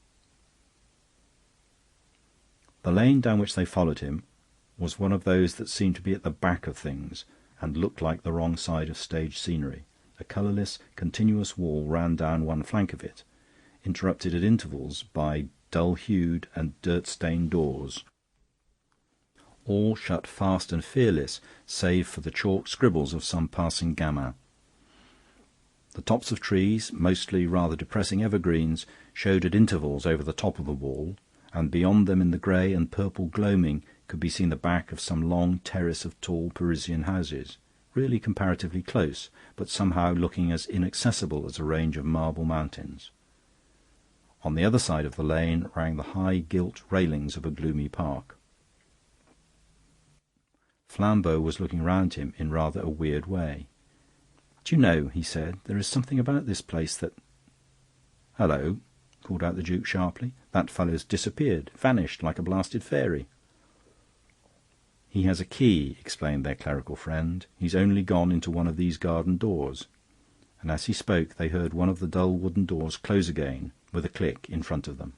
The lane down which they followed him was one of those that seemed to be at the back of things and looked like the wrong side of stage scenery. A colourless, continuous wall ran down one flank of it, interrupted at intervals by dull-hued and dirt-stained doors, all shut fast and fearless, save for the chalk scribbles of some passing gamin. The tops of trees, mostly rather depressing evergreens, showed at intervals over the top of the wall, and beyond them in the grey and purple gloaming could be seen the back of some long terrace of tall Parisian houses, really comparatively close, but somehow looking as inaccessible as a range of marble mountains. On the other side of the lane rang the high gilt railings of a gloomy park. Flambeau was looking round him in rather a weird way. "Do you know," he said, "there is something about this place that—" "Hallo!" called out the Duke sharply. "That fellow's disappeared, vanished like a blasted fairy." "He has a key," explained their clerical friend. "He's only gone into one of these garden doors." And as he spoke they heard one of the dull wooden doors close again with a click in front of them.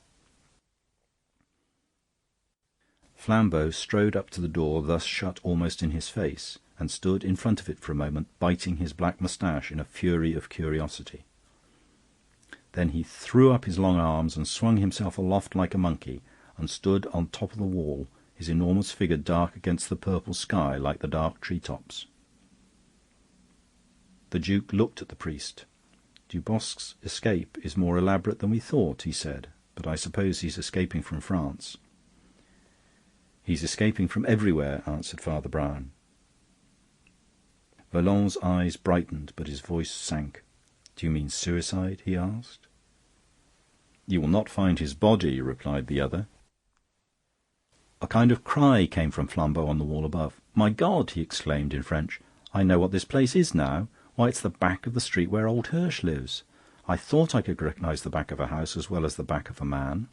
Flambeau strode up to the door thus shut almost in his face, and stood in front of it for a moment, biting his black moustache in a fury of curiosity. Then he threw up his long arms and swung himself aloft like a monkey, and stood on top of the wall, his enormous figure dark against the purple sky like the dark tree-tops. The Duke looked at the priest. "Dubosc's escape is more elaborate than we thought," he said. "But I suppose he's escaping from France." "He's escaping from everywhere," answered Father Brown. Valent's eyes brightened, but his voice sank. "Do you mean suicide?" he asked. "You will not find his body," replied the other. A kind of cry came from Flambeau on the wall above. "My God!" he exclaimed in French. "I know what this place is now. Why, it's the back of the street where old Hirsch lives. I thought I could recognise the back of a house as well as the back of a man."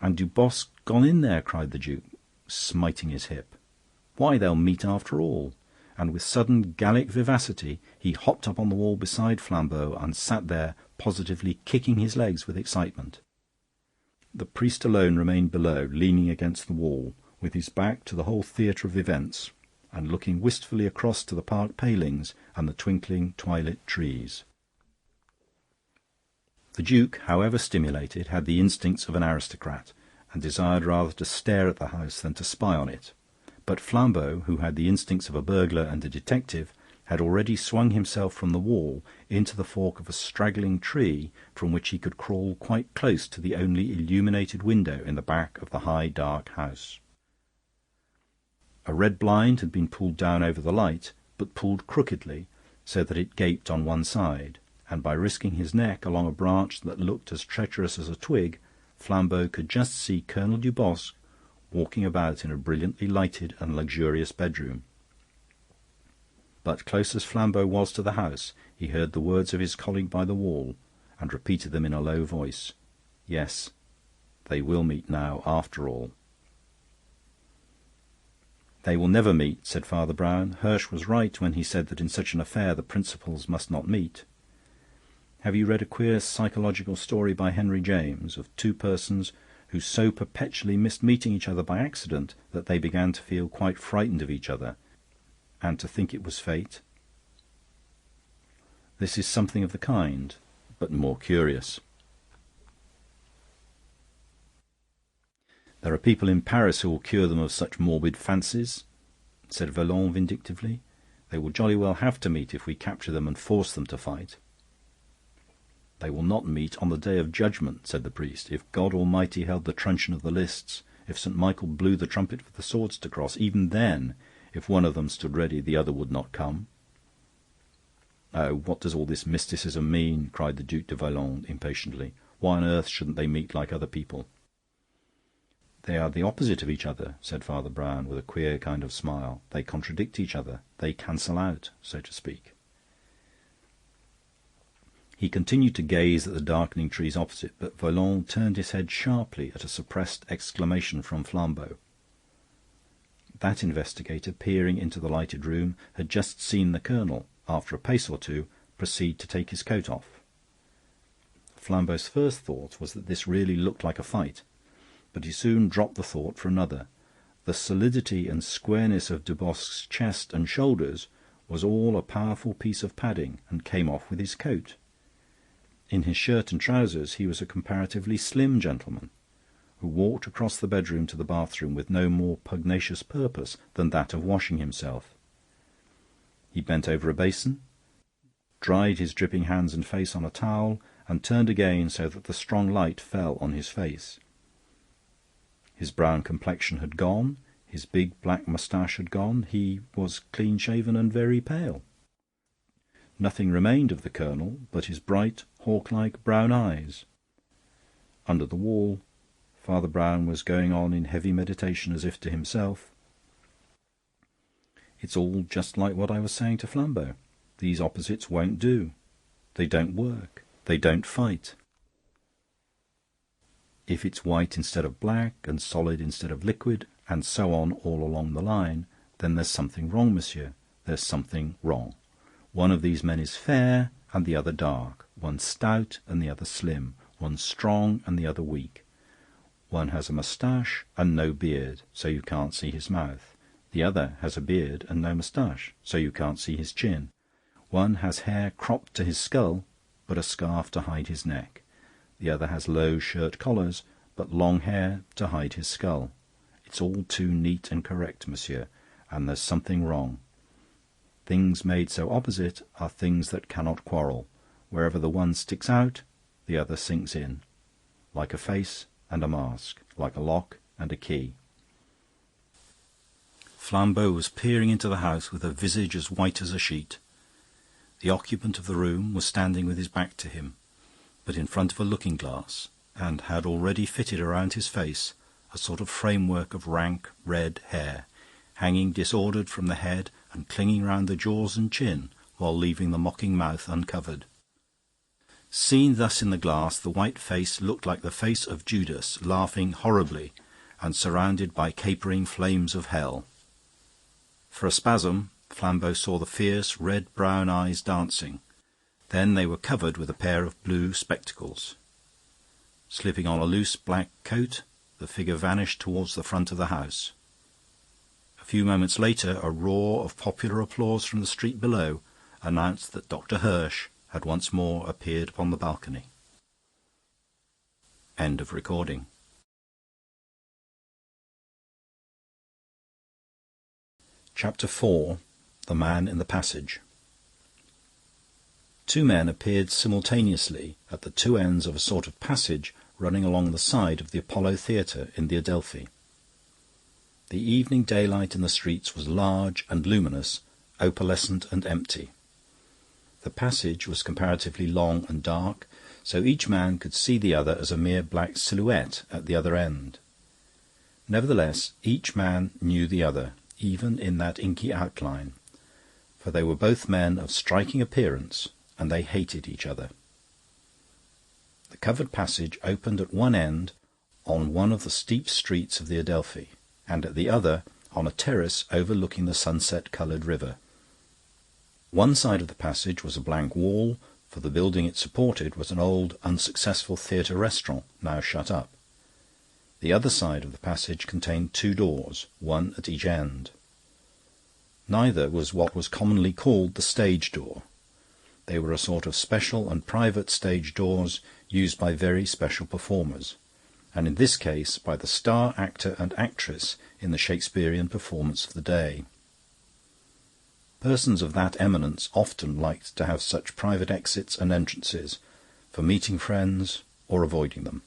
"And Dubosc gone in there!" cried the Duke, smiting his hip. "Why, they'll meet after all." And with sudden Gallic vivacity he hopped up on the wall beside Flambeau and sat there, positively kicking his legs with excitement. The priest alone remained below, leaning against the wall, with his back to the whole theatre of events, and looking wistfully across to the park palings and the twinkling twilit trees. The Duke, however stimulated, had the instincts of an aristocrat, and desired rather to stare at the house than to spy on it. But Flambeau, who had the instincts of a burglar and a detective, had already swung himself from the wall into the fork of a straggling tree from which he could crawl quite close to the only illuminated window in the back of the high dark house. A red blind had been pulled down over the light, but pulled crookedly, so that it gaped on one side, and by risking his neck along a branch that looked as treacherous as a twig, Flambeau could just see Colonel Dubosc walking about in a brilliantly lighted and luxurious bedroom. But close as Flambeau was to the house, he heard the words of his colleague by the wall, and repeated them in a low voice. Yes, they will meet now, after all. "They will never meet," said Father Brown. "Hirsch was right when he said that in such an affair the principals must not meet. Have you read a queer psychological story by Henry James of two persons who so perpetually missed meeting each other by accident that they began to feel quite frightened of each other, and to think it was fate? This is something of the kind, but more curious. There are people in Paris who will cure them of such morbid fancies," said Valent vindictively. "They will jolly well have to meet if we capture them and force them to fight." "They will not meet on the day of judgment," said the priest. "If God Almighty held the truncheon of the lists, if St. Michael blew the trumpet for the swords to cross, even then, if one of them stood ready, the other would not come." "Oh, what does all this mysticism mean?" cried the Duc de Valent impatiently. "Why on earth shouldn't they meet like other people?" "They are the opposite of each other," said Father Brown, with a queer kind of smile. "They contradict each other. They cancel out, so to speak." He continued to gaze at the darkening trees opposite, but Valent turned his head sharply at a suppressed exclamation from Flambeau. That investigator, peering into the lighted room, had just seen the colonel, after a pace or two, proceed to take his coat off. Flambeau's first thought was that this really looked like a fight, but he soon dropped the thought for another. The solidity and squareness of Dubosc's chest and shoulders was all a powerful piece of padding, and came off with his coat. In his shirt and trousers he was a comparatively slim gentleman, who walked across the bedroom to the bathroom with no more pugnacious purpose than that of washing himself. He bent over a basin, dried his dripping hands and face on a towel, and turned again so that the strong light fell on his face. His brown complexion had gone, his big black moustache had gone, he was clean-shaven and very pale. Nothing remained of the colonel but his bright, hawk-like brown eyes. Under the wall, Father Brown was going on in heavy meditation as if to himself. "It's all just like what I was saying to Flambeau. These opposites won't do. They don't work. They don't fight. If it's white instead of black, and solid instead of liquid, and so on all along the line, then there's something wrong, monsieur. There's something wrong. One of these men is fair and the other dark, one stout and the other slim, one strong and the other weak. One has a moustache and no beard, so you can't see his mouth. The other has a beard and no moustache, so you can't see his chin. One has hair cropped to his skull, but a scarf to hide his neck. The other has low shirt collars, but long hair to hide his skull. It's all too neat and correct, monsieur, and there's something wrong. Things made so opposite are things that cannot quarrel. Wherever the one sticks out, the other sinks in, like a face and a mask, like a lock and a key." Flambeau was peering into the house with a visage as white as a sheet. The occupant of the room was standing with his back to him, but in front of a looking-glass, and had already fitted around his face a sort of framework of rank red hair, hanging disordered from the head and clinging round the jaws and chin, while leaving the mocking mouth uncovered. Seen thus in the glass, the white face looked like the face of Judas, laughing horribly and surrounded by capering flames of hell. For a spasm, Flambeau saw the fierce red-brown eyes dancing. Then they were covered with a pair of blue spectacles. Slipping on a loose black coat, the figure vanished towards the front of the house. A few moments later, a roar of popular applause from the street below announced that Dr. Hirsch had once more appeared upon the balcony. End of recording. Chapter 4. The Man in the Passage. Two men appeared simultaneously at the two ends of a sort of passage running along the side of the Apollo Theatre in the Adelphi. The evening daylight in the streets was large and luminous, opalescent and empty. The passage was comparatively long and dark, so each man could see the other as a mere black silhouette at the other end. Nevertheless, each man knew the other, even in that inky outline, for they were both men of striking appearance, and they hated each other. The covered passage opened at one end on one of the steep streets of the Adelphi, and at the other on a terrace overlooking the sunset-coloured river. One side of the passage was a blank wall, for the building it supported was an old, unsuccessful theatre-restaurant, now shut up. The other side of the passage contained two doors, one at each end. Neither was what was commonly called the stage door. They were a sort of special and private stage doors used by very special performers, and in this case by the star actor and actress in the Shakespearean performance of the day. Persons of that eminence often liked to have such private exits and entrances, for meeting friends or avoiding them.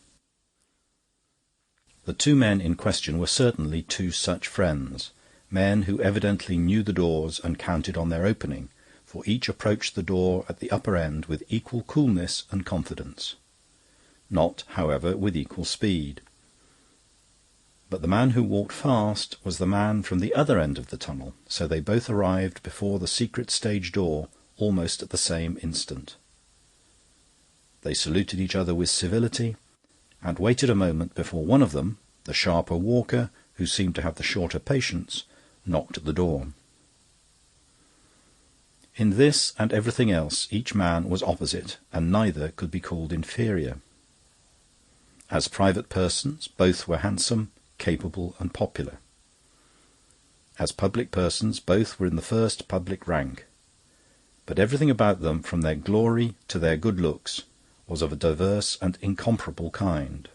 The two men in question were certainly two such friends, men who evidently knew the doors and counted on their opening, for each approached the door at the upper end with equal coolness and confidence. Not, however, with equal speed. But the man who walked fast was the man from the other end of the tunnel, so they both arrived before the secret stage door almost at the same instant. They saluted each other with civility, and waited a moment before one of them, the sharper walker, who seemed to have the shorter patience, knocked at the door. In this and everything else each man was opposite, and neither could be called inferior. As private persons, both were handsome, capable, and popular. As public persons, both were in the first public rank. But everything about them, from their glory to their good looks, was of a diverse and incomparable kind.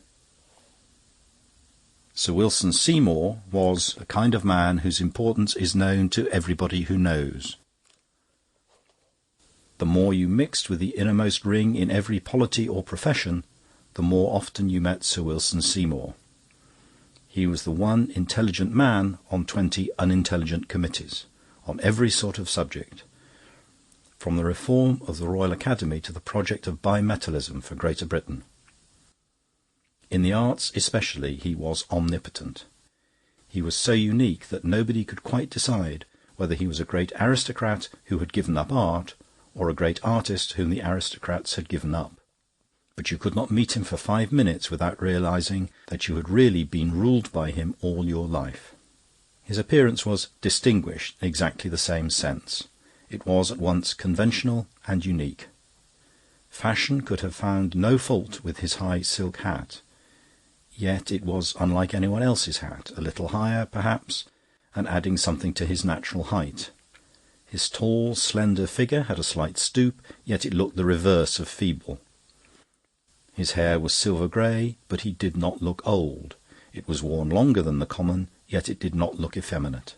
Sir Wilson Seymour was a kind of man whose importance is known to everybody who knows. The more you mixed with the innermost ring in every polity or profession, the more often you met Sir Wilson Seymour. He was the one intelligent man on 20 unintelligent committees, on every sort of subject, from the reform of the Royal Academy to the project of bimetallism for Greater Britain. In the arts especially he was omnipotent. He was so unique that nobody could quite decide whether he was a great aristocrat who had given up art, or a great artist whom the aristocrats had given up. But you could not meet him for 5 minutes without realizing that you had really been ruled by him all your life. His appearance was distinguished in exactly the same sense. It was at once conventional and unique. Fashion could have found no fault with his high silk hat, yet it was unlike anyone else's hat, a little higher, perhaps, and adding something to his natural height. His tall, slender figure had a slight stoop, yet it looked the reverse of feeble. His hair was silver-grey, but he did not look old. It was worn longer than the common, yet it did not look effeminate.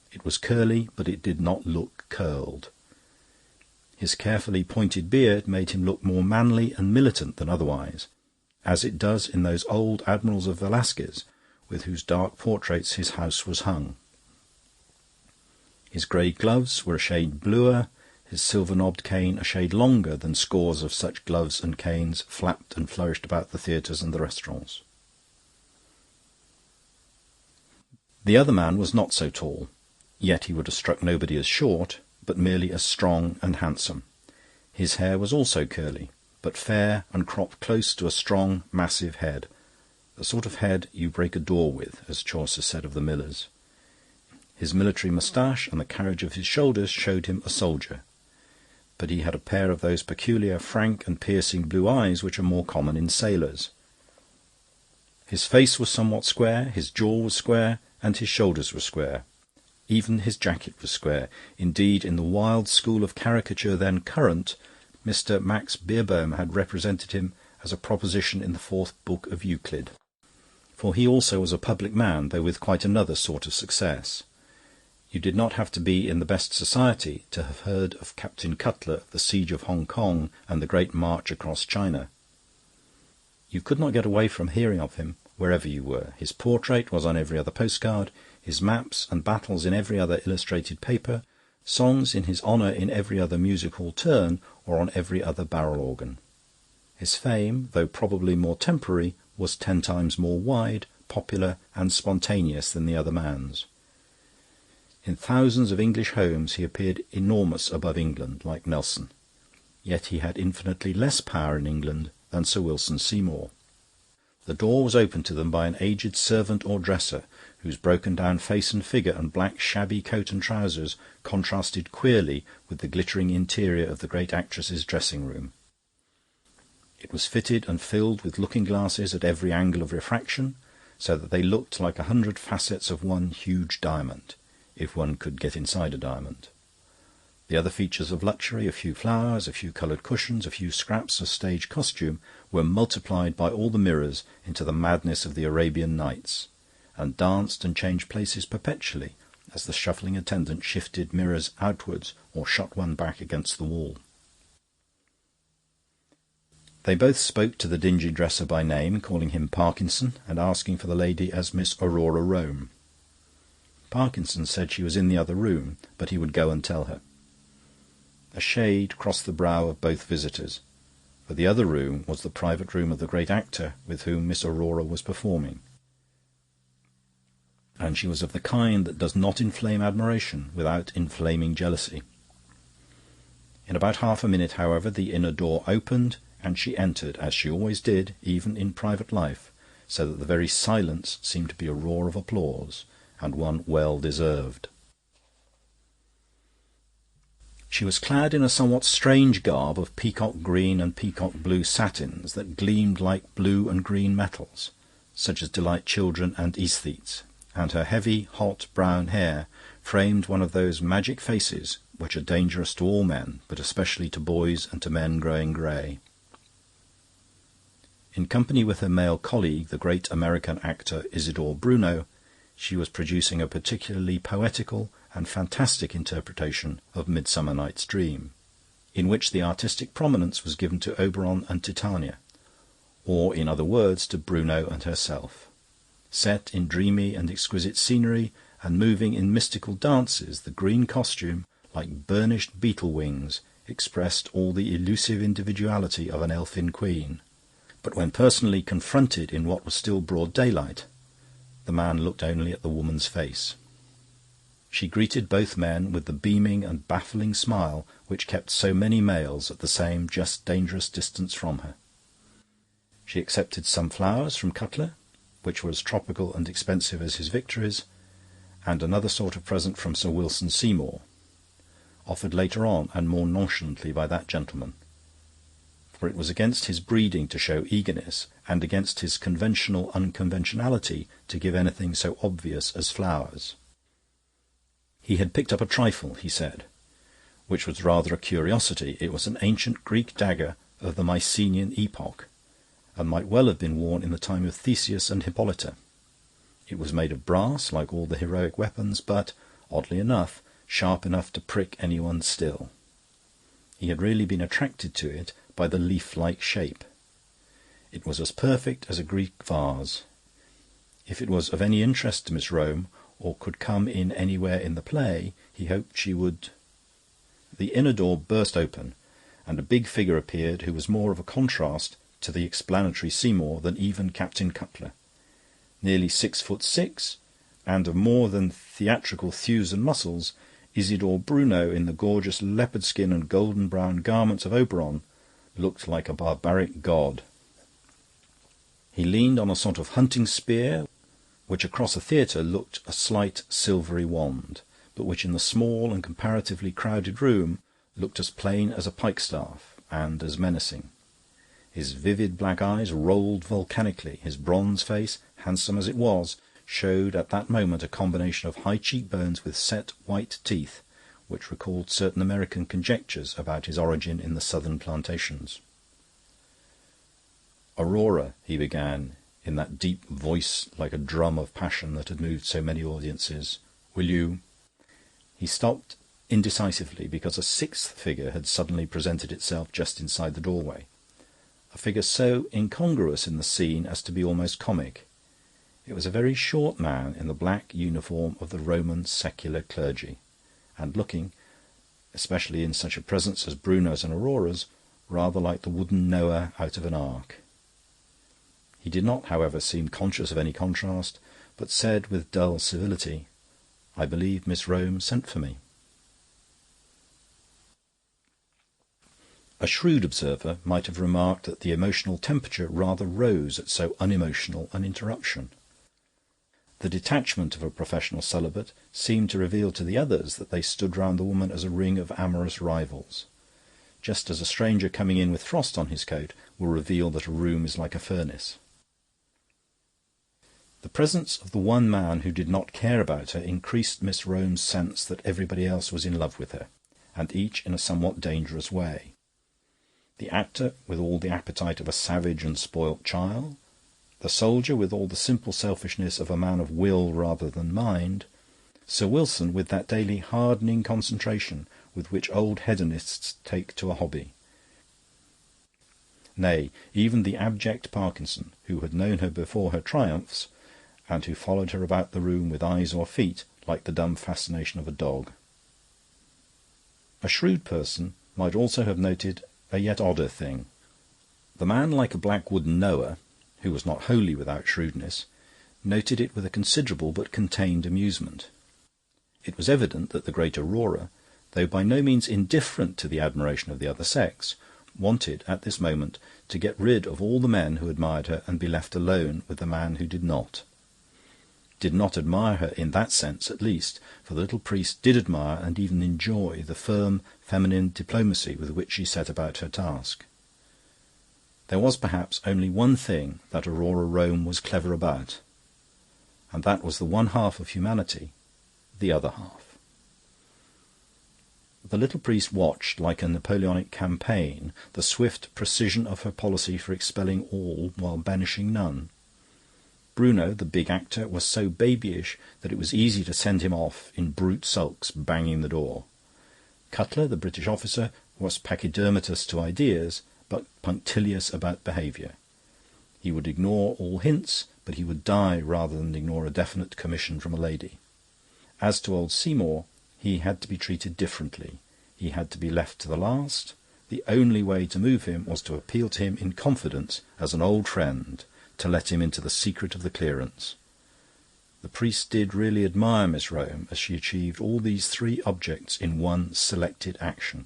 It was curly, but it did not look curled. His carefully pointed beard made him look more manly and militant than otherwise, as it does in those old admirals of Velasquez, with whose dark portraits his house was hung. His grey gloves were a shade bluer, his silver-knobbed cane a shade longer than scores of such gloves and canes flapped and flourished about the theatres and the restaurants. The other man was not so tall, yet he would have struck nobody as short, but merely as strong and handsome. His hair was also curly, but fair and cropped close to a strong, massive head, the sort of head you break a door with, as Chaucer said of the millers. His military moustache and the carriage of his shoulders showed him a soldier, but he had a pair of those peculiar, frank and piercing blue eyes which are more common in sailors. His face was somewhat square, his jaw was square, and his shoulders were square. Even his jacket was square. Indeed, in the wild school of caricature then current, Mr. Max Beerbohm had represented him as a proposition in the 4th book of Euclid. For he also was a public man, though with quite another sort of success. You did not have to be in the best society to have heard of Captain Cutler, the siege of Hong Kong, and the great march across China. You could not get away from hearing of him wherever you were. His portrait was on every other postcard, his maps and battles in every other illustrated paper, songs in his honour in every other music-hall turn or on every other barrel-organ. His fame, though probably more temporary, was 10 times more wide, popular, and spontaneous than the other man's. In thousands of English homes he appeared enormous above England, like Nelson. Yet he had infinitely less power in England than Sir Wilson Seymour. The door was opened to them by an aged servant or dresser, whose broken-down face and figure and black shabby coat and trousers contrasted queerly with the glittering interior of the great actress's dressing-room. It was fitted and filled with looking-glasses at every angle of refraction, so that they looked like 100 facets of one huge diamond, if one could get inside a diamond. The other features of luxury, a few flowers, a few coloured cushions, a few scraps of stage costume, were multiplied by all the mirrors into the madness of the Arabian Nights, and danced and changed places perpetually as the shuffling attendant shifted mirrors outwards or shot one back against the wall. They both spoke to the dingy dresser by name, calling him Parkinson, and asking for the lady as Miss Aurora Rome. Parkinson said she was in the other room, but he would go and tell her. A shade crossed the brow of both visitors, for the other room was the private room of the great actor with whom Miss Aurora was performing, and she was of the kind that does not inflame admiration without inflaming jealousy. In about half a minute, however, the inner door opened, and she entered, as she always did, even in private life, so that the very silence seemed to be a roar of applause, and one well deserved. She was clad in a somewhat strange garb of peacock green and peacock blue satins that gleamed like blue and green metals, such as delight children and aesthetes, and her heavy, hot brown hair framed one of those magic faces which are dangerous to all men, but especially to boys and to men growing grey. In company with her male colleague, the great American actor Isidore Bruno, she was producing a particularly poetical and fantastic interpretation of Midsummer Night's Dream, in which the artistic prominence was given to Oberon and Titania, or, in other words, to Bruno and herself. Set in dreamy and exquisite scenery and moving in mystical dances, the green costume, like burnished beetle wings, expressed all the elusive individuality of an elfin queen. But when personally confronted in what was still broad daylight, the man looked only at the woman's face. She greeted both men with the beaming and baffling smile which kept so many males at the same just dangerous distance from her. She accepted some flowers from Cutler, which were as tropical and expensive as his victories, and another sort of present from Sir Wilson Seymour, offered later on and more nonchalantly by that gentleman, for it was against his breeding to show eagerness, and against his conventional unconventionality to give anything so obvious as flowers. He had picked up a trifle, he said, which was rather a curiosity. It was an ancient Greek dagger of the Mycenaean epoch, and might well have been worn in the time of Theseus and Hippolyta. It was made of brass, like all the heroic weapons, but, oddly enough, sharp enough to prick anyone still. He had really been attracted to it by the leaf-like shape. It was as perfect as a Greek vase. If it was of any interest to Miss Rome, or could come in anywhere in the play, he hoped she would... The inner door burst open, and a big figure appeared who was more of a contrast to the explanatory Seymour than even Captain Cutler. Nearly 6'6", and of more than theatrical thews and muscles, Isidore Bruno, in the gorgeous leopard skin and golden brown garments of Oberon, looked like a barbaric god. He leaned on a sort of hunting spear, which across a theatre looked a slight silvery wand, but which in the small and comparatively crowded room looked as plain as a pikestaff and as menacing. His vivid black eyes rolled volcanically. His bronze face, handsome as it was, showed at that moment a combination of high cheekbones with set white teeth, which recalled certain American conjectures about his origin in the southern plantations. "Aurora," he began, in that deep voice like a drum of passion that had moved so many audiences, "will you—" He stopped indecisively because a sixth figure had suddenly presented itself just inside the doorway, a figure so incongruous in the scene as to be almost comic. It was a very short man in the black uniform of the Roman secular clergy, and looking, especially in such a presence as Bruno's and Aurora's, rather like the wooden Noah out of an ark. He did not, however, seem conscious of any contrast, but said with dull civility, "I believe Miss Rome sent for me." A shrewd observer might have remarked that the emotional temperature rather rose at so unemotional an interruption. The detachment of a professional celibate seemed to reveal to the others that they stood round the woman as a ring of amorous rivals, just as a stranger coming in with frost on his coat will reveal that a room is like a furnace. The presence of the one man who did not care about her increased Miss Rome's sense that everybody else was in love with her, and each in a somewhat dangerous way. The actor with all the appetite of a savage and spoilt child, the soldier with all the simple selfishness of a man of will rather than mind, Sir Wilson with that daily hardening concentration with which old hedonists take to a hobby. Nay, even the abject Parkinson, who had known her before her triumphs, and who followed her about the room with eyes or feet like the dumb fascination of a dog. A shrewd person might also have noted a yet odder thing. The man like a black wooden Noah, who was not wholly without shrewdness, noted it with a considerable but contained amusement. It was evident that the great Aurora, though by no means indifferent to the admiration of the other sex, wanted at this moment to get rid of all the men who admired her and be left alone with the man who did not admire her in that sense at least, for the little priest did admire and even enjoy the firm feminine diplomacy with which she set about her task. There was perhaps only one thing that Aurora Rome was clever about, and that was the one half of humanity, the other half. The little priest watched, like a Napoleonic campaign, the swift precision of her policy for expelling all while banishing none. Bruno, the big actor, was so babyish that it was easy to send him off in brute sulks, banging the door. Cutler, the British officer, was pachydermatous to ideas, but punctilious about behaviour. He would ignore all hints, but he would die rather than ignore a definite commission from a lady. As to old Seymour, he had to be treated differently. He had to be left to the last. The only way to move him was to appeal to him in confidence as an old friend, to let him into the secret of the clearance. The priest did really admire Miss Rome as she achieved all these three objects in one selected action.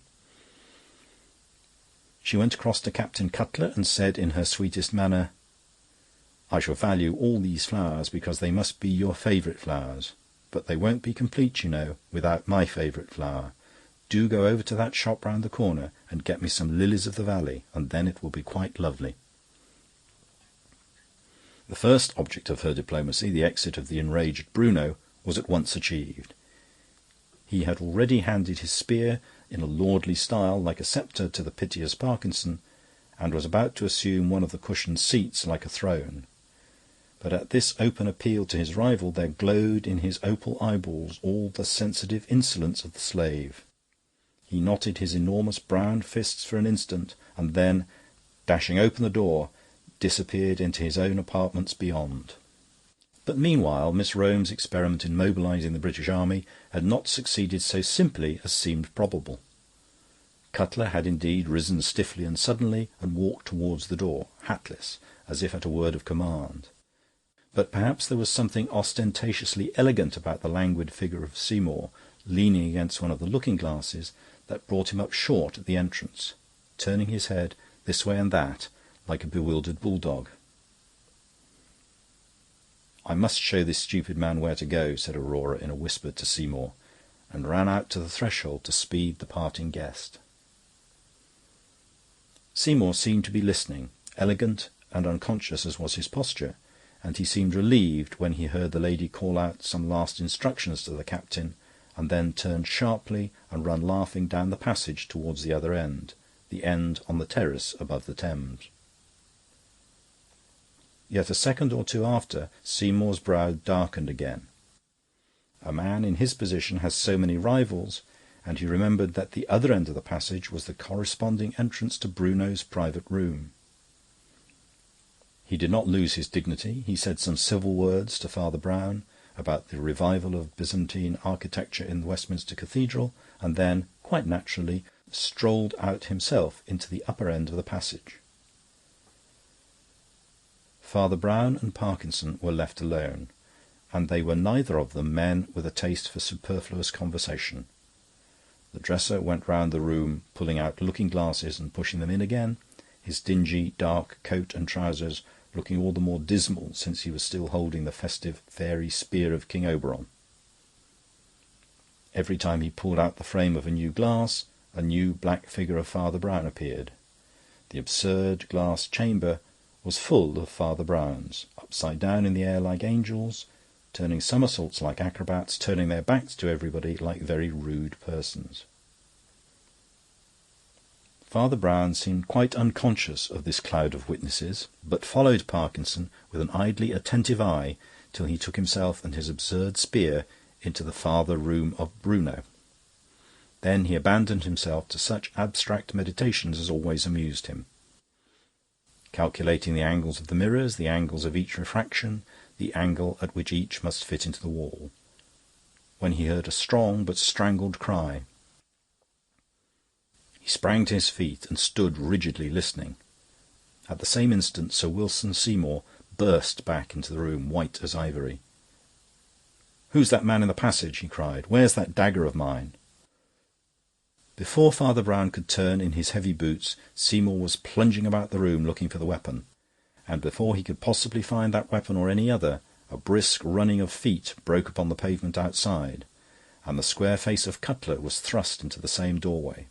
She went across to Captain Cutler and said in her sweetest manner, "I shall value all these flowers because they must be your favourite flowers, but they won't be complete, you know, without my favourite flower. Do go over to that shop round the corner and get me some lilies of the valley, and then it will be quite lovely." The first object of her diplomacy, the exit of the enraged Bruno, was at once achieved. He had already handed his spear in a lordly style like a sceptre to the piteous Parkinson, and was about to assume one of the cushioned seats like a throne. But at this open appeal to his rival there glowed in his opal eyeballs all the sensitive insolence of the slave. He knotted his enormous brown fists for an instant, and then, dashing open the door, disappeared into his own apartments beyond. But But meanwhile Miss Rome's experiment in mobilising the British Army had not succeeded so simply as seemed probable. Cutler had indeed risen stiffly and suddenly and walked towards the door, hatless, as if at a word of command. But perhaps there was something ostentatiously elegant about the languid figure of Seymour leaning against one of the looking-glasses that brought him up short at the entrance, turning his head this way and that like a bewildered bulldog. "I must show this stupid man where to go," said Aurora in a whisper to Seymour, and ran out to the threshold to speed the parting guest. Seymour seemed to be listening, elegant and unconscious as was his posture, and he seemed relieved when he heard the lady call out some last instructions to the captain, and then turned sharply and run laughing down the passage towards the other end, the end on the terrace above the Thames. Yet a second or two after, Seymour's brow darkened again. A man in his position has so many rivals, and he remembered that the other end of the passage was the corresponding entrance to Bruno's private room. He did not lose his dignity. He said some civil words to Father Brown about the revival of Byzantine architecture in Westminster Cathedral, and then, quite naturally, strolled out himself into the upper end of the passage. Father Brown and Parkinson were left alone, and they were neither of them men with a taste for superfluous conversation. The dresser went round the room, pulling out looking-glasses and pushing them in again, his dingy, dark coat and trousers looking all the more dismal since he was still holding the festive fairy spear of King Oberon. Every time he pulled out the frame of a new glass, a new black figure of Father Brown appeared. The absurd glass chamber was full of Father Browns, upside down in the air like angels, turning somersaults like acrobats, turning their backs to everybody like very rude persons. Father Brown seemed quite unconscious of this cloud of witnesses, but followed Parkinson with an idly attentive eye till he took himself and his absurd spear into the farther room of Bruno. Then he abandoned himself to such abstract meditations as always amused him, calculating the angles of the mirrors, the angles of each refraction, the angle at which each must fit into the wall, when he heard a strong but strangled cry. He sprang to his feet and stood rigidly listening. At the same instant Sir Wilson Seymour burst back into the room, white as ivory. "Who's that man in the passage?" he cried. "Where's that dagger of mine?" Before Father Brown could turn in his heavy boots, Seymour was plunging about the room looking for the weapon, and before he could possibly find that weapon or any other, a brisk running of feet broke upon the pavement outside, and the square face of Cutler was thrust into the same doorway.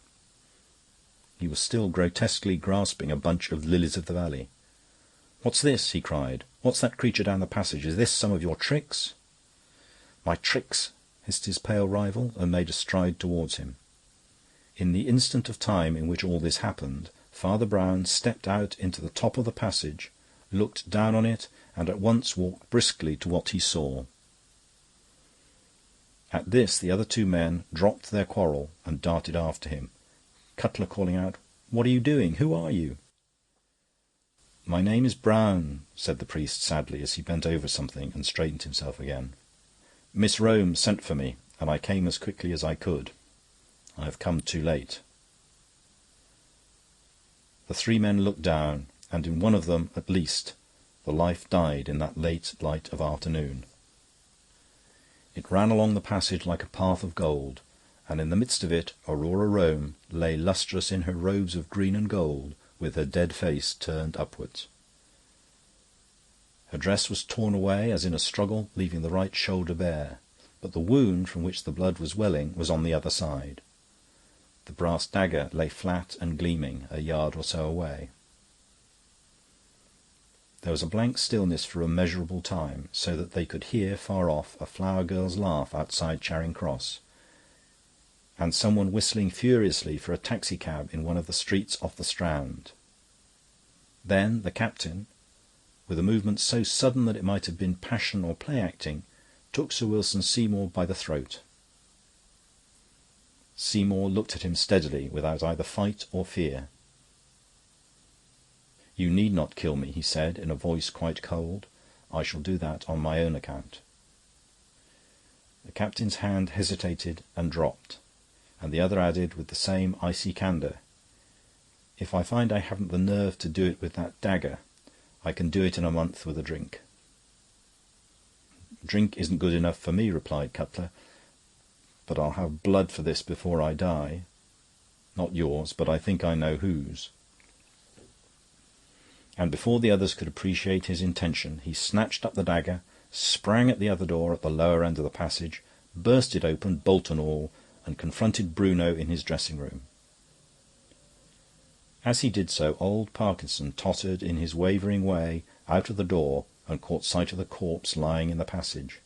He was still grotesquely grasping a bunch of lilies of the valley. "What's this?" he cried. "What's that creature down the passage? Is this some of your tricks?" "My tricks?" hissed his pale rival, and made a stride towards him. In the instant of time in which all this happened, Father Brown stepped out into the top of the passage, looked down on it, and at once walked briskly to what he saw. At this the other two men dropped their quarrel and darted after him, Cutler calling out, "What are you doing? Who are you?" "My name is Brown," said the priest sadly, as he bent over something and straightened himself again. "Miss Rome sent for me, and I came as quickly as I could. I have come too late." The three men looked down, and in one of them, at least, the life died in that late light of afternoon. It ran along the passage like a path of gold, and in the midst of it Aurora Rome lay lustrous in her robes of green and gold, with her dead face turned upwards. Her dress was torn away as in a struggle, leaving the right shoulder bare, but the wound from which the blood was welling was on the other side. The brass dagger lay flat and gleaming a yard or so away. There was a blank stillness for a measurable time, so that they could hear far off a flower girl's laugh outside Charing Cross, and someone whistling furiously for a taxicab in one of the streets off the Strand. Then the captain, with a movement so sudden that it might have been passion or play-acting, took Sir Wilson Seymour by the throat. Seymour looked at him steadily, without either fight or fear. "You need not kill me," he said, in a voice quite cold. I shall do that on my own account." The captain's hand hesitated and dropped, and the other added, with the same icy candour, "If I find I haven't the nerve to do it with that dagger, I can do it in a month with a drink." "Drink isn't good enough for me," replied Cutler, "but I'll have blood for this before I die. Not yours, but I think I know whose." And before the others could appreciate his intention, he snatched up the dagger, sprang at the other door at the lower end of the passage, burst it open, bolt and all, and confronted Bruno in his dressing-room. As he did so, old Parkinson tottered in his wavering way out of the door and caught sight of the corpse lying in the passage.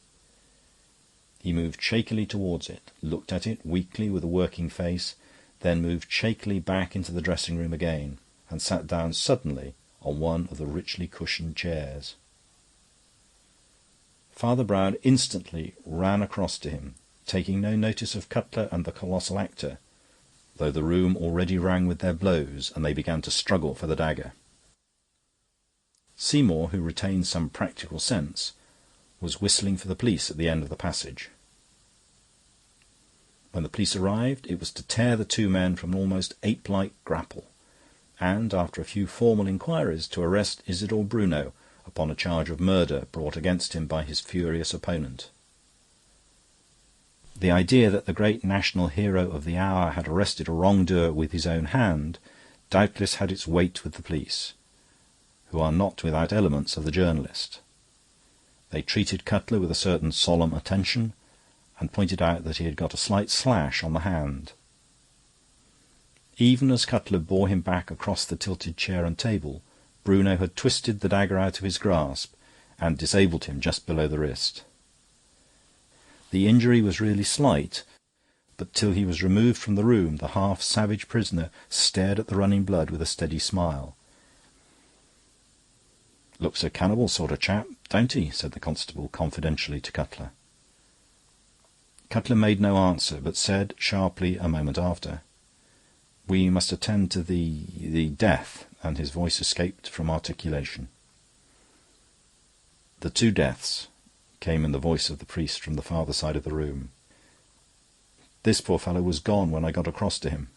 He moved shakily towards it, looked at it weakly with a working face, then moved shakily back into the dressing-room again, and sat down suddenly on one of the richly cushioned chairs. Father Brown instantly ran across to him, taking no notice of Cutler and the colossal actor, though the room already rang with their blows, and they began to struggle for the dagger. Seymour, who retained some practical sense, was whistling for the police at the end of the passage. When the police arrived, it was to tear the two men from an almost ape-like grapple, and, after a few formal inquiries, to arrest Isidore Bruno upon a charge of murder brought against him by his furious opponent. The idea that the great national hero of the hour had arrested a wrongdoer with his own hand doubtless had its weight with the police, who are not without elements of the journalist. They treated Cutler with a certain solemn attention, and pointed out that he had got a slight slash on the hand. Even as Cutler bore him back across the tilted chair and table, Bruno had twisted the dagger out of his grasp and disabled him just below the wrist. The injury was really slight, but till he was removed from the room, the half-savage prisoner stared at the running blood with a steady smile. "Looks a cannibal sort of chap, don't he?" said the constable confidentially to Cutler. Cutler made no answer, but said sharply a moment after, "We must attend to the death," and his voice escaped from articulation. "The two deaths," came in the voice of the priest from the farther side of the room. "This poor fellow was gone when I got across to him."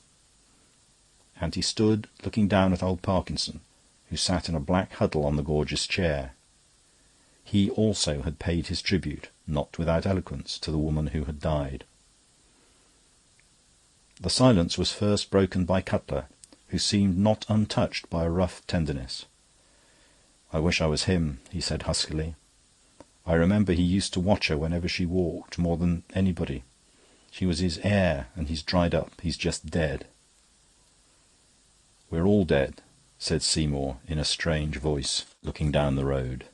And he stood looking down at old Parkinson, who sat in a black huddle on the gorgeous chair. He also had paid his tribute, not without eloquence, to the woman who had died. The silence was first broken by Cutler, who seemed not untouched by a rough tenderness. "I wish I was him," he said huskily. "I remember he used to watch her whenever she walked, more than anybody. She was his heir, and he's dried up. He's just dead." "We're all dead," said Seymour in a strange voice, looking down the road.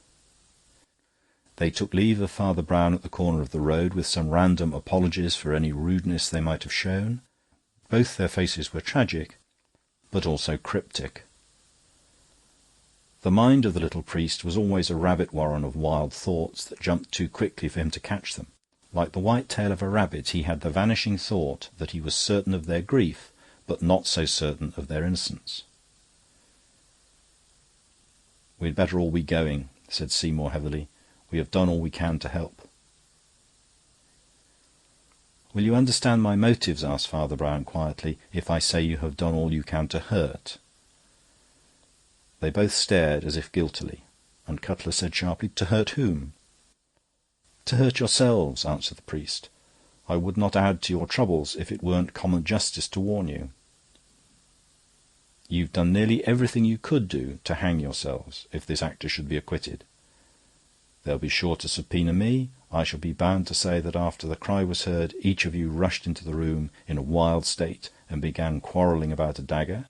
They took leave of Father Brown at the corner of the road, with some random apologies for any rudeness they might have shown. Both their faces were tragic, but also cryptic. The mind of the little priest was always a rabbit warren of wild thoughts that jumped too quickly for him to catch them. Like the white tail of a rabbit, he had the vanishing thought that he was certain of their grief, but not so certain of their innocence. "We'd better all be going," said Seymour heavily. "We have done all we can to help." "Will you understand my motives," asked Father Brown quietly, "if I say you have done all you can to hurt?" They both stared as if guiltily, and Cutler said sharply, "To hurt whom?" "To hurt yourselves," answered the priest. "I would not add to your troubles if it weren't common justice to warn you. You've done nearly everything you could do to hang yourselves, if this actor should be acquitted. They'll be sure to subpoena me. I shall be bound to say that after the cry was heard, each of you rushed into the room in a wild state and began quarrelling about a dagger.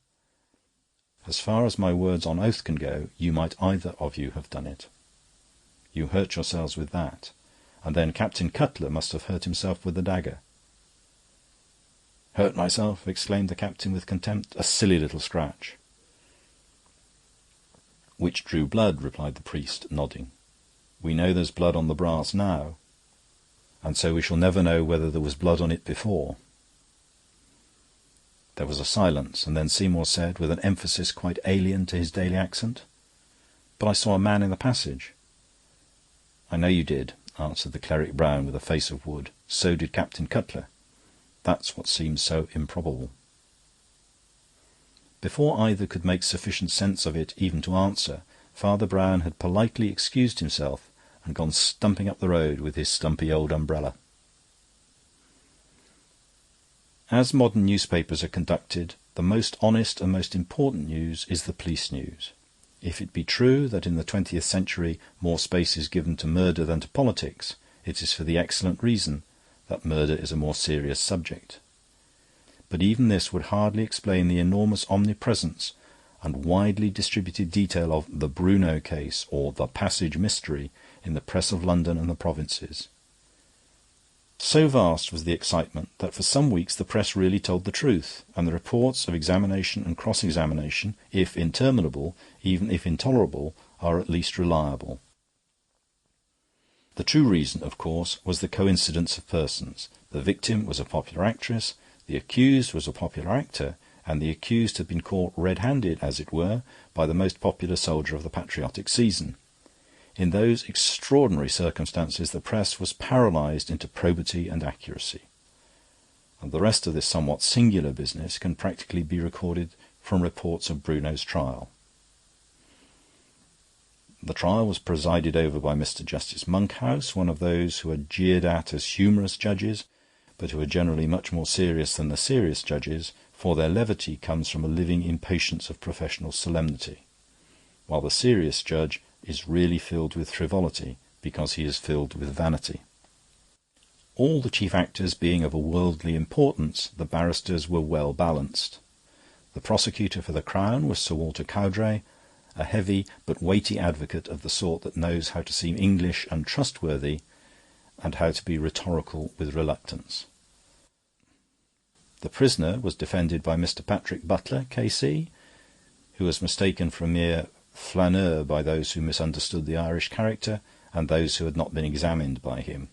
As far as my words on oath can go, you might either of you have done it. You hurt yourselves with that, and then Captain Cutler must have hurt himself with the dagger." "Hurt myself?" exclaimed the captain with contempt. "A silly little scratch." "Which drew blood," replied the priest, nodding. "We know there's blood on the brass now, and so we shall never know whether there was blood on it before." There was a silence, and then Seymour said, with an emphasis quite alien to his daily accent, "But I saw a man in the passage." "I know you did," answered the cleric Brown with a face of wood. "So did Captain Cutler. That's what seems so improbable." Before either could make sufficient sense of it even to answer, Father Brown had politely excused himself and gone stumping up the road with his stumpy old umbrella. As modern newspapers are conducted, the most honest and most important news is the police news. If it be true that in the 20th century more space is given to murder than to politics, it is for the excellent reason that murder is a more serious subject. But even this would hardly explain the enormous omnipresence and widely distributed detail of the Boulnois case or the Passage mystery in the press of London and the provinces. So vast was the excitement that for some weeks the press really told the truth, and the reports of examination and cross-examination, if interminable, even if intolerable, are at least reliable. The true reason, of course, was the coincidence of persons. The victim was a popular actress, the accused was a popular actor, and the accused had been caught red-handed, as it were, by the most popular soldier of the patriotic season. In those extraordinary circumstances the press was paralysed into probity and accuracy. And the rest of this somewhat singular business can practically be recorded from reports of Bruno's trial. The trial was presided over by Mr. Justice Monkhouse, one of those who are jeered at as humorous judges, but who are generally much more serious than the serious judges, for their levity comes from a living impatience of professional solemnity, while the serious judge is really filled with frivolity because he is filled with vanity. All the chief actors being of a worldly importance, the barristers were well balanced. The prosecutor for the Crown was Sir Walter Cowdray, a heavy but weighty advocate of the sort that knows how to seem English and trustworthy, and how to be rhetorical with reluctance. The prisoner was defended by Mr. Patrick Butler, K.C., who was mistaken for a mere flaneur by those who misunderstood the Irish character and those who had not been examined by him.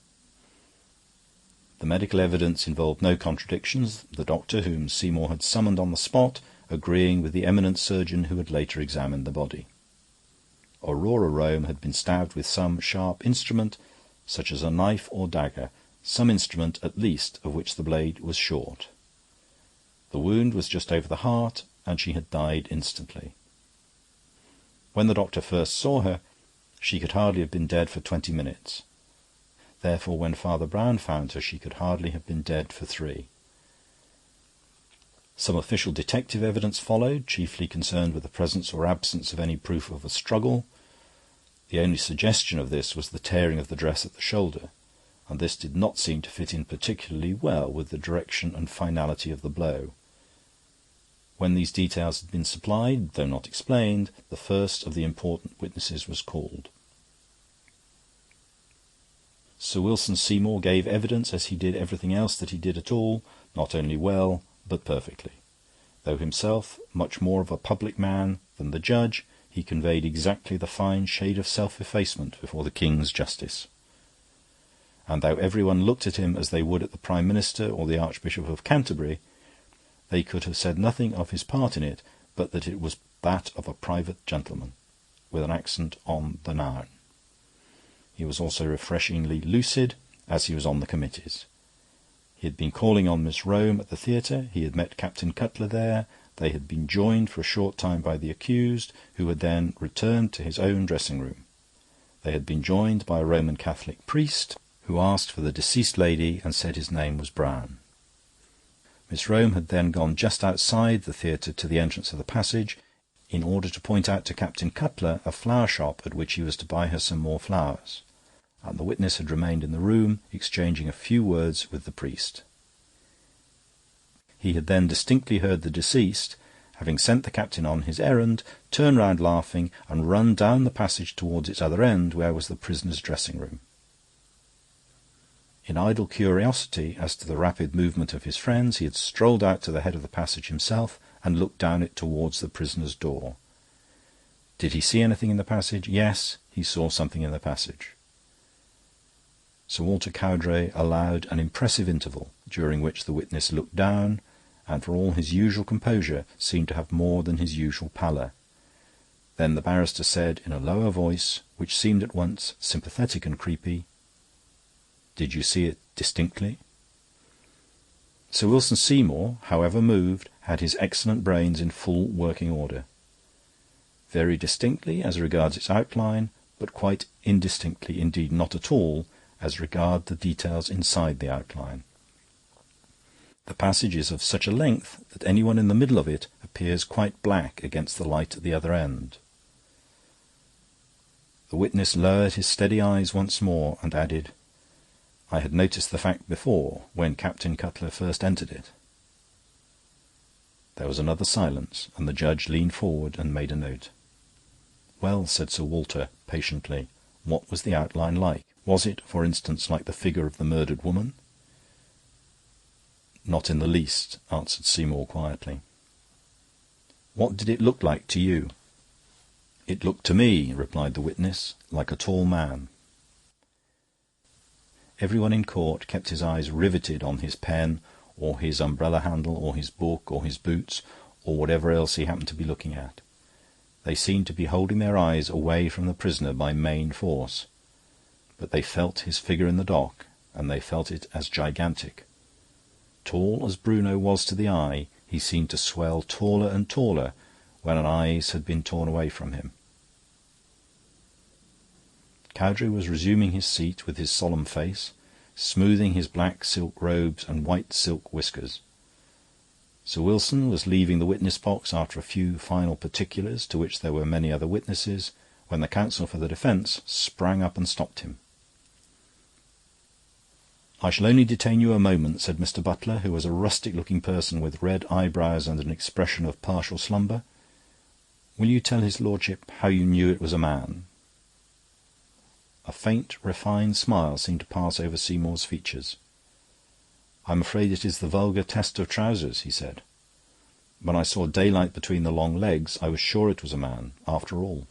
The medical evidence involved no contradictions, the doctor whom Seymour had summoned on the spot agreeing with the eminent surgeon who had later examined the body. Aurora Rome had been stabbed with some sharp instrument, such as a knife or dagger, some instrument at least of which the blade was short. The wound was just over the heart, and she had died instantly. When the doctor first saw her, she could hardly have been dead for 20 minutes. Therefore, when Father Brown found her, she could hardly have been dead for 3. Some official detective evidence followed, chiefly concerned with the presence or absence of any proof of a struggle. The only suggestion of this was the tearing of the dress at the shoulder, and this did not seem to fit in particularly well with the direction and finality of the blow. When these details had been supplied, though not explained, the first of the important witnesses was called. Sir Wilson Seymour gave evidence, as he did everything else that he did at all, not only well, but perfectly. Though himself much more of a public man than the judge, he conveyed exactly the fine shade of self-effacement before the King's justice. And though everyone looked at him as they would at the Prime Minister or the Archbishop of Canterbury, they could have said nothing of his part in it but that it was that of a private gentleman, with an accent on the noun. He was also refreshingly lucid, as he was on the committees. He had been calling on Miss Rome at the theatre, he had met Captain Cutler there, they had been joined for a short time by the accused, who had then returned to his own dressing-room. They had been joined by a Roman Catholic priest, who asked for the deceased lady and said his name was Brown. Miss Rome had then gone just outside the theatre to the entrance of the passage, in order to point out to Captain Cutler a flower shop at which he was to buy her some more flowers, and the witness had remained in the room, exchanging a few words with the priest. He had then distinctly heard the deceased, having sent the captain on his errand, turn round laughing and run down the passage towards its other end, where was the prisoner's dressing-room. In idle curiosity as to the rapid movement of his friends, he had strolled out to the head of the passage himself and looked down it towards the prisoner's door. Did he see anything in the passage? Yes, he saw something in the passage. Sir Walter Cowdray allowed an impressive interval, during which the witness looked down, and for all his usual composure seemed to have more than his usual pallor. Then the barrister said in a lower voice, which seemed at once sympathetic and creepy, "Did you see it distinctly?" Sir Wilson Seymour, however moved, had his excellent brains in full working order. Very distinctly as regards its outline, but quite indistinctly, indeed not at all, as regards the details inside the outline. The passage is of such a length that anyone in the middle of it appears quite black against the light at the other end. The witness lowered his steady eyes once more and added, "I had noticed the fact before, when Captain Cutler first entered it." There was another silence, and the judge leaned forward and made a note. "Well," said Sir Walter, patiently, "what was the outline like? Was it, for instance, like the figure of the murdered woman?" "Not in the least," answered Seymour quietly. "What did it look like to you?" "It looked to me," replied the witness, "like a tall man." Everyone in court kept his eyes riveted on his pen, or his umbrella handle, or his book, or his boots, or whatever else he happened to be looking at. They seemed to be holding their eyes away from the prisoner by main force. But they felt his figure in the dock, and they felt it as gigantic. Tall as Bruno was to the eye, he seemed to swell taller and taller when an eyes had been torn away from him. Cowdray was resuming his seat with his solemn face, smoothing his black silk robes and white silk whiskers. Sir Wilson was leaving the witness box after a few final particulars, to which there were many other witnesses, when the counsel for the defence sprang up and stopped him. "I shall only detain you a moment," said Mr. Butler, who was a rustic-looking person with red eyebrows and an expression of partial slumber. "Will you tell his lordship how you knew it was a man?" A faint, refined smile seemed to pass over Seymour's features. "I'm afraid it is the vulgar test of trousers," he said. "When I saw daylight between the long legs, I was sure it was a man, after all."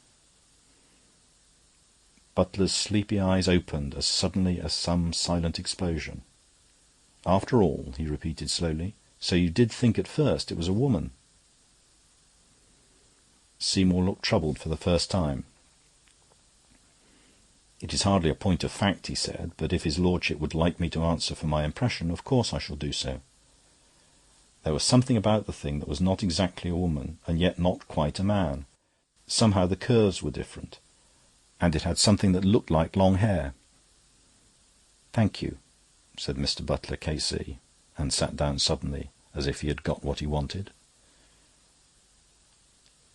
Butler's sleepy eyes opened as suddenly as some silent explosion. "After all," he repeated slowly. "So you did think at first it was a woman?" Seymour looked troubled for the first time. "It is hardly a point of fact," he said, "but if his lordship would like me to answer for my impression, of course I shall do so. There was something about the thing that was not exactly a woman, and yet not quite a man. Somehow the curves were different, and it had something that looked like long hair." "Thank you," said Mr. Butler, K.C., and sat down suddenly, as if he had got what he wanted.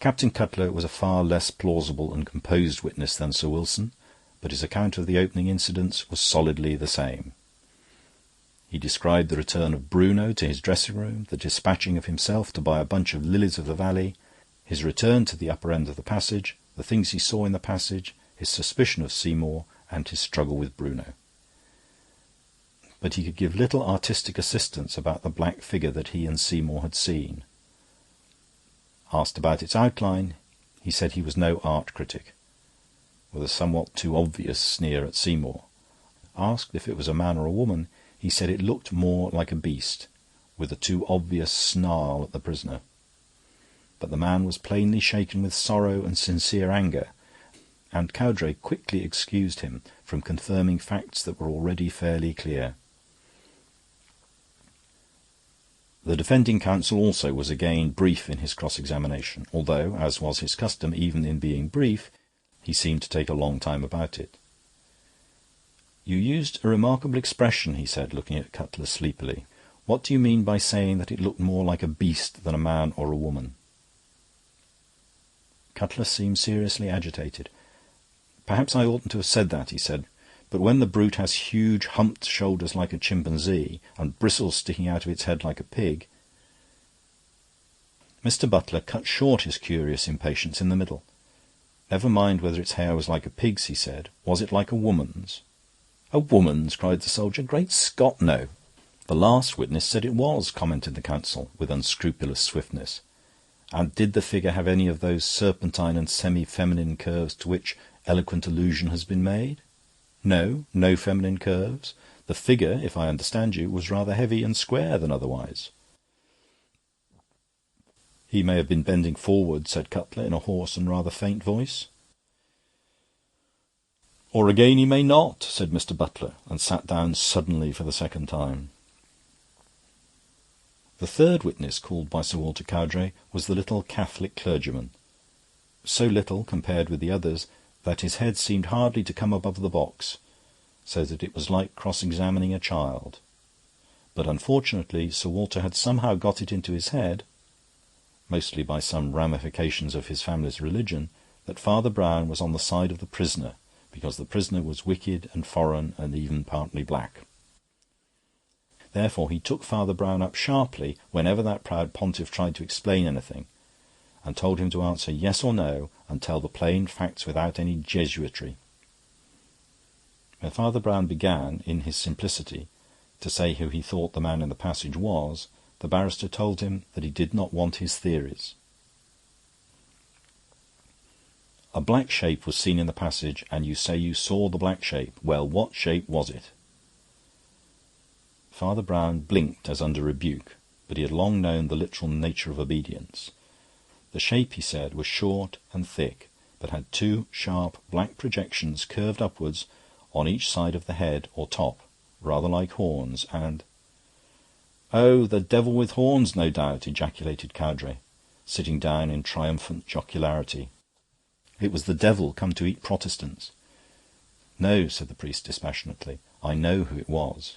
Captain Cutler was a far less plausible and composed witness than Sir Wilson, but his account of the opening incidents was solidly the same. He described the return of Bruno to his dressing-room, the dispatching of himself to buy a bunch of lilies of the valley, his return to the upper end of the passage, the things he saw in the passage, his suspicion of Seymour, and his struggle with Bruno. But he could give little artistic assistance about the black figure that he and Seymour had seen. Asked about its outline, he said he was no art critic, with a somewhat too obvious sneer at Seymour. Asked if it was a man or a woman, he said it looked more like a beast, with a too obvious snarl at the prisoner. But the man was plainly shaken with sorrow and sincere anger, and Cowdray quickly excused him from confirming facts that were already fairly clear. The defending counsel also was again brief in his cross-examination, although, as was his custom even in being brief, he seemed to take a long time about it. "You used a remarkable expression," he said, looking at Cutler sleepily. "What do you mean by saying that it looked more like a beast than a man or a woman?" Cutler seemed seriously agitated. "Perhaps I oughtn't to have said that," he said. "But when the brute has huge humped shoulders like a chimpanzee, and bristles sticking out of its head like a pig..." Mr. Butler cut short his curious impatience in the middle. "Never mind whether its hair was like a pig's," he said. "Was it like a woman's?" "A woman's?" cried the soldier. "Great Scott, no!" "The last witness said it was," commented the counsel, with unscrupulous swiftness. "And did the figure have any of those serpentine and semi-feminine curves to which eloquent allusion has been made?" "No, no feminine curves. The figure, if I understand you, was rather heavy and square than otherwise." "He may have been bending forward," said Cutler, in a hoarse and rather faint voice. "Or again he may not," said Mr. Butler, and sat down suddenly for the second time. The third witness called by Sir Walter Cowdray was the little Catholic clergyman, so little compared with the others that his head seemed hardly to come above the box, so that it was like cross-examining a child. But unfortunately Sir Walter had somehow got it into his head, mostly by some ramifications of his family's religion, that Father Brown was on the side of the prisoner, because the prisoner was wicked and foreign and even partly black. Therefore he took Father Brown up sharply whenever that proud pontiff tried to explain anything, and told him to answer yes or no and tell the plain facts without any Jesuitry. When Father Brown began, in his simplicity, to say who he thought the man in the passage was, the barrister told him that he did not want his theories. "A black shape was seen in the passage, and you say you saw the black shape. Well, what shape was it?" Father Brown blinked as under rebuke, but he had long known the literal nature of obedience. The shape, he said, was short and thick, but had two sharp black projections curved upwards on each side of the head or top, rather like horns, and... "Oh, the devil with horns, no doubt," ejaculated Cowdray, sitting down in triumphant jocularity. "It was the devil come to eat Protestants." "No," said the priest dispassionately, "I know who it was."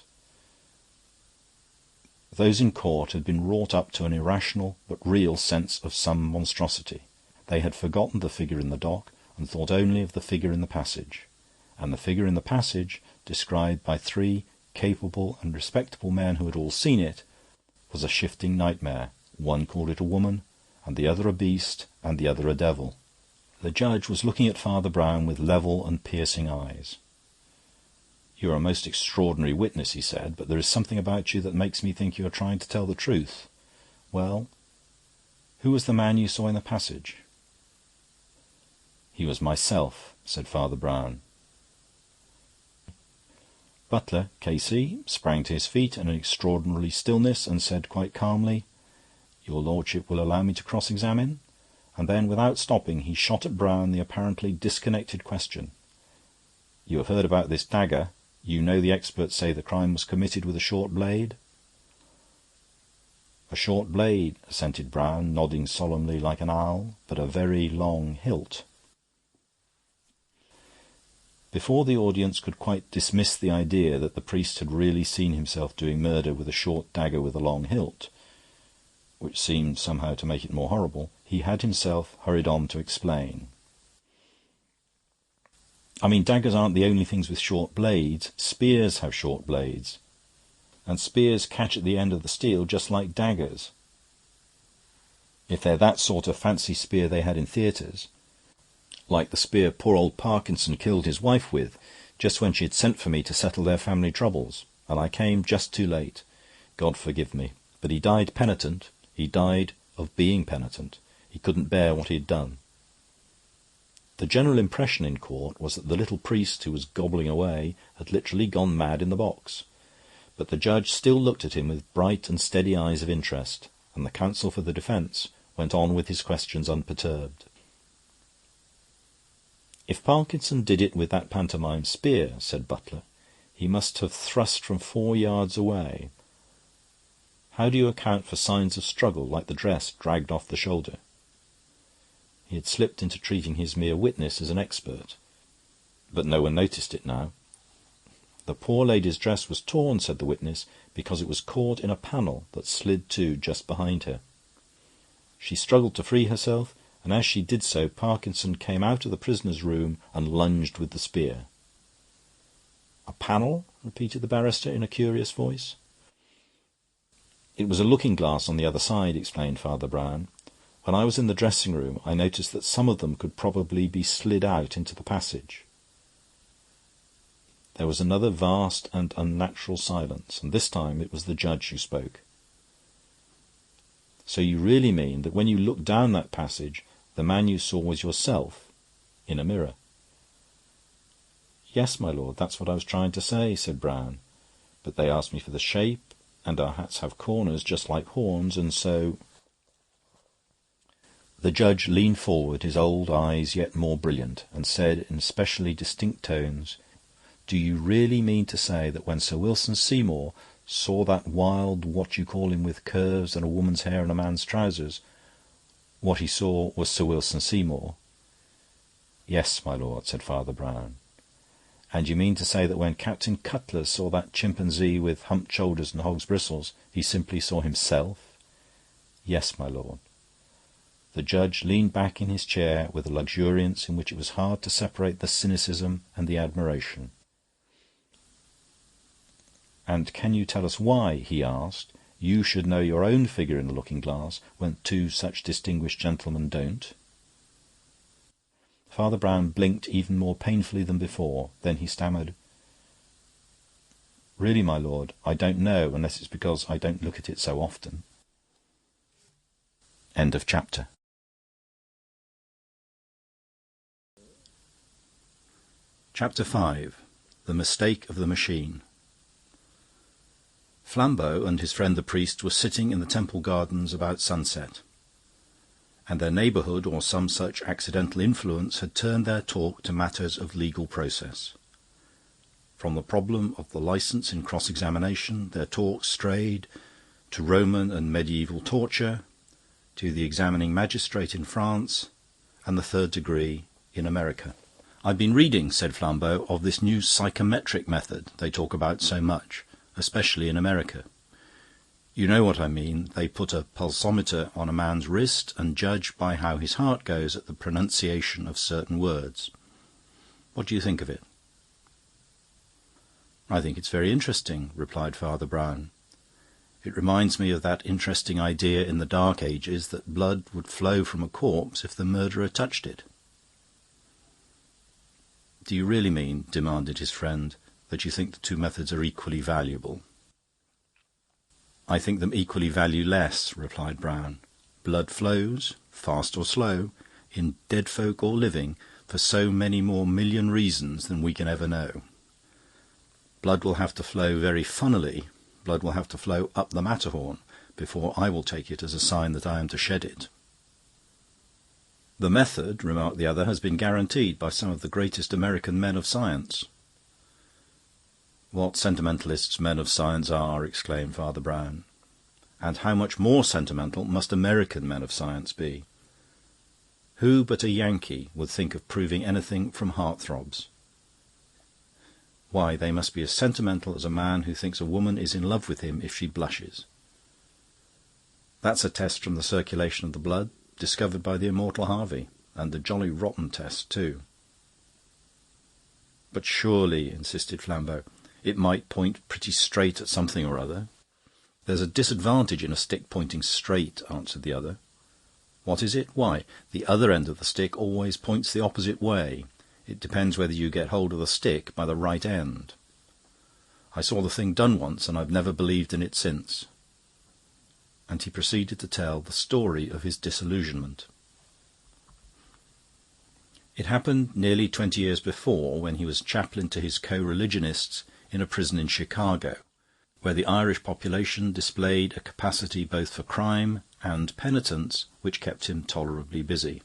Those in court had been wrought up to an irrational but real sense of some monstrosity. They had forgotten the figure in the dock, and thought only of the figure in the passage. And the figure in the passage, described by three capable and respectable men who had all seen it, was a shifting nightmare. One called it a woman, and the other a beast, and the other a devil. The judge was looking at Father Brown with level and piercing eyes. "You are a most extraordinary witness," he said, "but there is something about you that makes me think you are trying to tell the truth. Well, who was the man you saw in the passage?" "He was myself," said Father Brown. Butler, K.C., sprang to his feet in an extraordinary stillness and said quite calmly, "Your lordship will allow me to cross-examine?" And then, without stopping, he shot at Brown the apparently disconnected question. "You have heard about this dagger. You know the experts say the crime was committed with a short blade?" "A short blade," assented Brown, nodding solemnly like an owl, "but a very long hilt." Before the audience could quite dismiss the idea that the priest had really seen himself doing murder with a short dagger with a long hilt, which seemed somehow to make it more horrible, he had himself hurried on to explain. "I mean, daggers aren't the only things with short blades. Spears have short blades, and spears catch at the end of the steel just like daggers. If they're that sort of fancy spear they had in theatres, like the spear poor old Parkinson killed his wife with, just when she had sent for me to settle their family troubles, and I came just too late. God forgive me. But he died penitent. He died of being penitent. He couldn't bear what he had done." The general impression in court was that the little priest who was gobbling away had literally gone mad in the box. But the judge still looked at him with bright and steady eyes of interest, and the counsel for the defence went on with his questions unperturbed. "If Parkinson did it with that pantomime spear," said Butler, "he must have thrust from 4 yards away. How do you account for signs of struggle, like the dress dragged off the shoulder?" He had slipped into treating his mere witness as an expert, but no one noticed it now. "The poor lady's dress was torn," said the witness, "because it was caught in a panel that slid to just behind her. She struggled to free herself, and as she did so Parkinson came out of the prisoner's room and lunged with the spear." "A panel?" repeated the barrister in a curious voice. "It was a looking-glass on the other side," explained Father Brown. "When I was in the dressing-room I noticed that some of them could probably be slid out into the passage." There was another vast and unnatural silence, and this time it was the judge who spoke. "So you really mean that when you looked down that passage the man you saw was yourself, in a mirror?" "Yes, my lord, that's what I was trying to say," said Brown. "But they asked me for the shape, and our hats have corners just like horns, and so..." The judge leaned forward, his old eyes yet more brilliant, and said in specially distinct tones, "Do you really mean to say that when Sir Wilson Seymour saw that wild what-you-call-him with curves and a woman's hair and a man's trousers, what he saw was Sir Wilson Seymour?" "Yes, my lord," said Father Brown. "And you mean to say that when Captain Cutler saw that chimpanzee with humped shoulders and hog's bristles, he simply saw himself?" "Yes, my lord." The judge leaned back in his chair with a luxuriance in which it was hard to separate the cynicism and the admiration. "And can you tell us why," he asked, "you should know your own figure in the looking-glass when two such distinguished gentlemen don't?" Father Brown blinked even more painfully than before. Then he stammered, "Really, my lord, I don't know, unless it's because I don't look at it so often." End of chapter. Chapter 5. The Mistake of the Machine. Flambeau and his friend the priest were sitting in the Temple Gardens about sunset, and their neighbourhood or some such accidental influence had turned their talk to matters of legal process. From the problem of the licence in cross-examination, their talk strayed to Roman and medieval torture, to the examining magistrate in France, and the third degree in America. "I've been reading," said Flambeau, "of this new psychometric method they talk about so much, especially in America. You know what I mean. They put a pulsometer on a man's wrist and judge by how his heart goes at the pronunciation of certain words. What do you think of it?" "I think it's very interesting," replied Father Brown. "It reminds me of that interesting idea in the Dark Ages that blood would flow from a corpse if the murderer touched it." "Do you really mean," demanded his friend, "that you think the two methods are equally valuable?" "I think them equally valueless," replied Brown. "Blood flows, fast or slow, in dead folk or living, for so many more million reasons than we can ever know. Blood will have to flow very funnily, blood will have to flow up the Matterhorn, before I will take it as a sign that I am to shed it." "The method," remarked the other, "has been guaranteed by some of the greatest American men of science." "What sentimentalists men of science are!" exclaimed Father Brown. "And how much more sentimental must American men of science be? Who but a Yankee would think of proving anything from heart-throbs? Why, they must be as sentimental as a man who thinks a woman is in love with him if she blushes. That's a test from the circulation of the blood, discovered by the immortal Harvey, and a jolly rotten test, too." "But surely," insisted Flambeau, "it might point pretty straight at something or other." "There's a disadvantage in a stick pointing straight," answered the other. "What is it? Why, the other end of the stick always points the opposite way. It depends whether you get hold of the stick by the right end. I saw the thing done once, and I've never believed in it since." And he proceeded to tell the story of his disillusionment. It happened nearly 20 years before, when he was chaplain to his co-religionists in a prison in Chicago, where the Irish population displayed a capacity both for crime and penitence which kept him tolerably busy.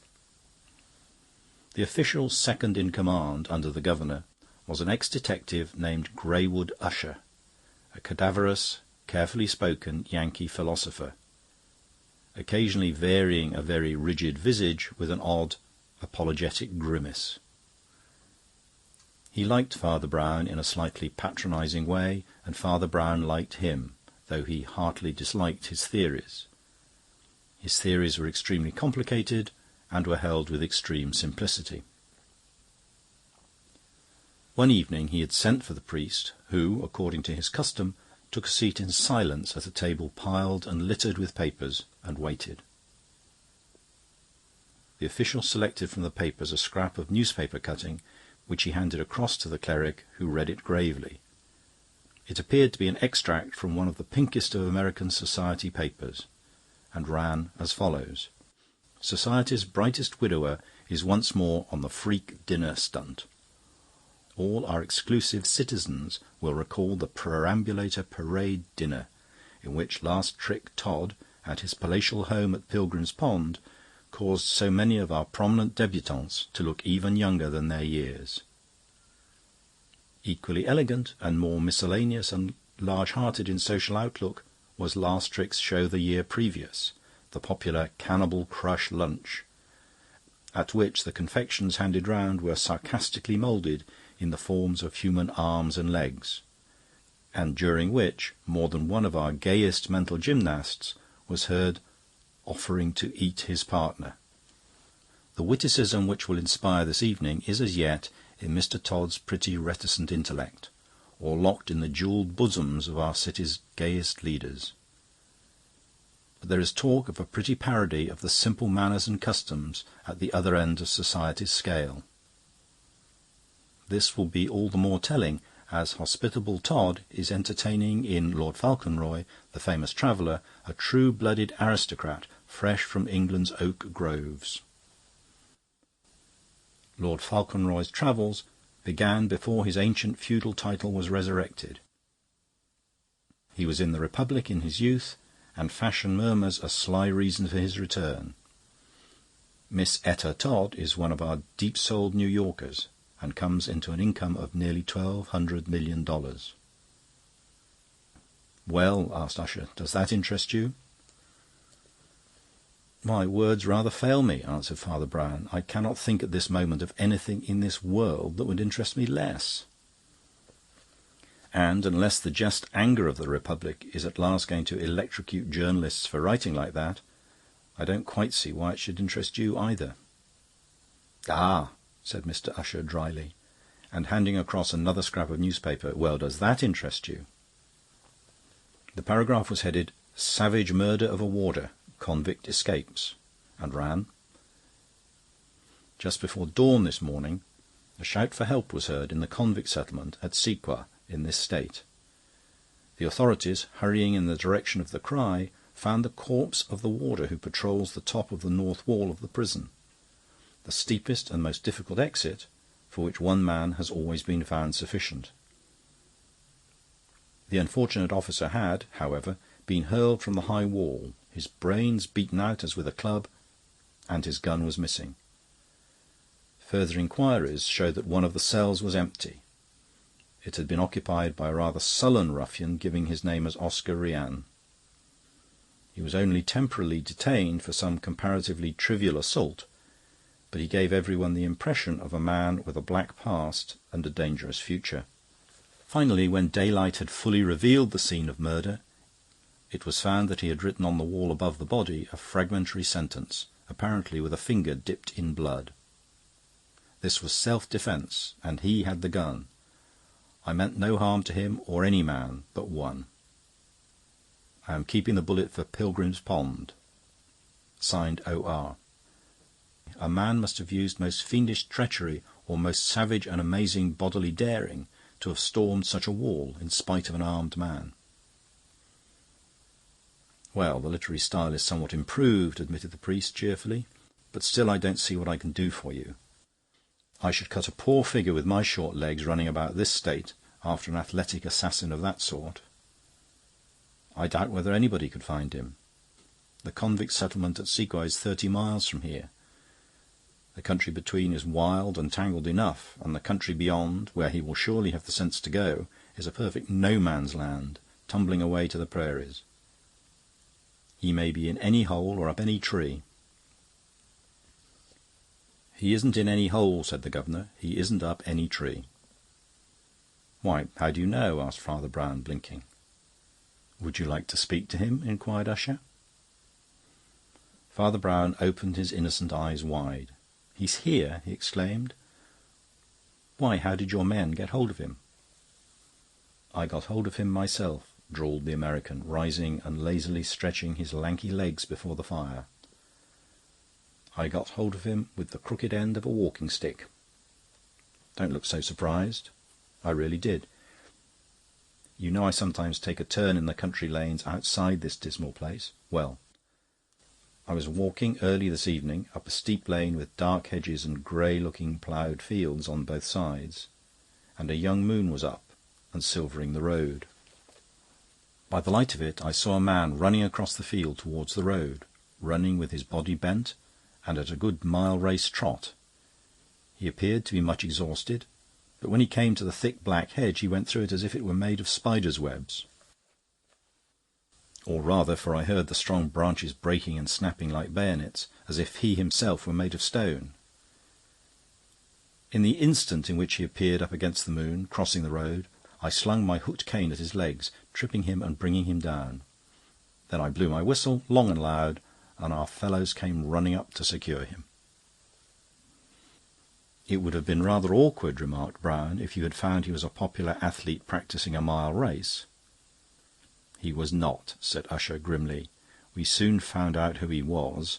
The official second in command under the governor was an ex-detective named Greywood Usher, a cadaverous, carefully spoken Yankee philosopher, occasionally varying a very rigid visage with an odd, apologetic grimace. He liked Father Brown in a slightly patronising way, and Father Brown liked him, though he heartily disliked his theories. His theories were extremely complicated and were held with extreme simplicity. One evening he had sent for the priest, who, according to his custom, took a seat in silence at a table piled and littered with papers, and waited. The official selected from the papers a scrap of newspaper cutting, which he handed across to the cleric, who read it gravely. It appeared to be an extract from one of the pinkest of American society papers, and ran as follows: "Society's brightest widower is once more on the freak dinner stunt. All our exclusive citizens will recall the perambulator parade dinner, in which last trick Todd, at his palatial home at Pilgrim's Pond, caused so many of our prominent debutantes to look even younger than their years. Equally elegant and more miscellaneous and large-hearted in social outlook was last Trick's show the year previous, the popular Cannibal Crush Lunch, at which the confections handed round were sarcastically moulded in the forms of human arms and legs, and during which more than one of our gayest mental gymnasts was heard offering to eat his partner. The witticism which will inspire this evening is as yet in Mr. Todd's pretty reticent intellect, or locked in the jewelled bosoms of our city's gayest leaders. But there is talk of a pretty parody of the simple manners and customs at the other end of society's scale. This will be all the more telling as hospitable Todd is entertaining in Lord Falconroy, the famous traveller, a true-blooded aristocrat fresh from England's oak groves. Lord Falconroy's travels began before his ancient feudal title was resurrected. He was in the Republic in his youth, and fashion murmurs a sly reason for his return. Miss Etta Todd is one of our deep-souled New Yorkers, and comes into an income of nearly $1,200 million. "Well," asked Usher, "does that interest you?" "My words rather fail me," answered Father Brown. "I cannot think at this moment of anything in this world that would interest me less. And unless the just anger of the Republic is at last going to electrocute journalists for writing like that, I don't quite see why it should interest you either." "Ah," said Mr. Usher dryly, and handing across another scrap of newspaper. "Well, does that interest you?" The paragraph was headed, "Savage Murder of a Warder. Convict Escapes," and ran: "Just before dawn this morning, a shout for help was heard in the convict settlement at Sequa in this state. The authorities, hurrying in the direction of the cry, found the corpse of the warder who patrols the top of the north wall of the prison, the steepest and most difficult exit, for which one man has always been found sufficient. The unfortunate officer had, however, been hurled from the high wall, his brains beaten out as with a club, and his gun was missing. Further inquiries showed that one of the cells was empty. It had been occupied by a rather sullen ruffian giving his name as Oscar Rian. He was only temporarily detained for some comparatively trivial assault, but he gave everyone the impression of a man with a black past and a dangerous future. Finally, when daylight had fully revealed the scene of murder, it was found that he had written on the wall above the body a fragmentary sentence, apparently with a finger dipped in blood. This was self-defence, and he had the gun. I meant no harm to him or any man but one. I am keeping the bullet for Pilgrim's Pond. Signed O.R. A man must have used most fiendish treachery or most savage and amazing bodily daring to have stormed such a wall in spite of an armed man." "Well, the literary style is somewhat improved," admitted the priest cheerfully, "but still I don't see what I can do for you. I should cut a poor figure with my short legs running about this state after an athletic assassin of that sort. I doubt whether anybody could find him. The convict settlement at Sequa is 30 miles from here. The country between is wild and tangled enough, and the country beyond, where he will surely have the sense to go, is a perfect no-man's land, tumbling away to the prairies. He may be in any hole or up any tree." "He isn't in any hole," said the governor. "He isn't up any tree." "Why, how do you know?" asked Father Brown, blinking. "Would you like to speak to him?" inquired Usher. Father Brown opened his innocent eyes wide. "He's here!" he exclaimed. "Why, how did your men get hold of him?" "I got hold of him myself," drawled the American, rising and lazily stretching his lanky legs before the fire. "I got hold of him with the crooked end of a walking stick. Don't look so surprised. I really did. You know I sometimes take a turn in the country lanes outside this dismal place. Well, I was walking early this evening up a steep lane with dark hedges and grey-looking ploughed fields on both sides, and a young moon was up and silvering the road. By the light of it I saw a man running across the field towards the road, running with his body bent and at a good mile-race trot. He appeared to be much exhausted, but when he came to the thick black hedge he went through it as if it were made of spiders' webs. Or rather, for I heard the strong branches breaking and snapping like bayonets, as if he himself were made of stone. In the instant in which he appeared up against the moon, crossing the road, I slung my hooked cane at his legs, tripping him and bringing him down. Then I blew my whistle, long and loud, and our fellows came running up to secure him. "It would have been rather awkward," remarked Brown, "if you had found he was a popular athlete practising a mile race." "He was not," said Usher grimly. "We soon found out who he was,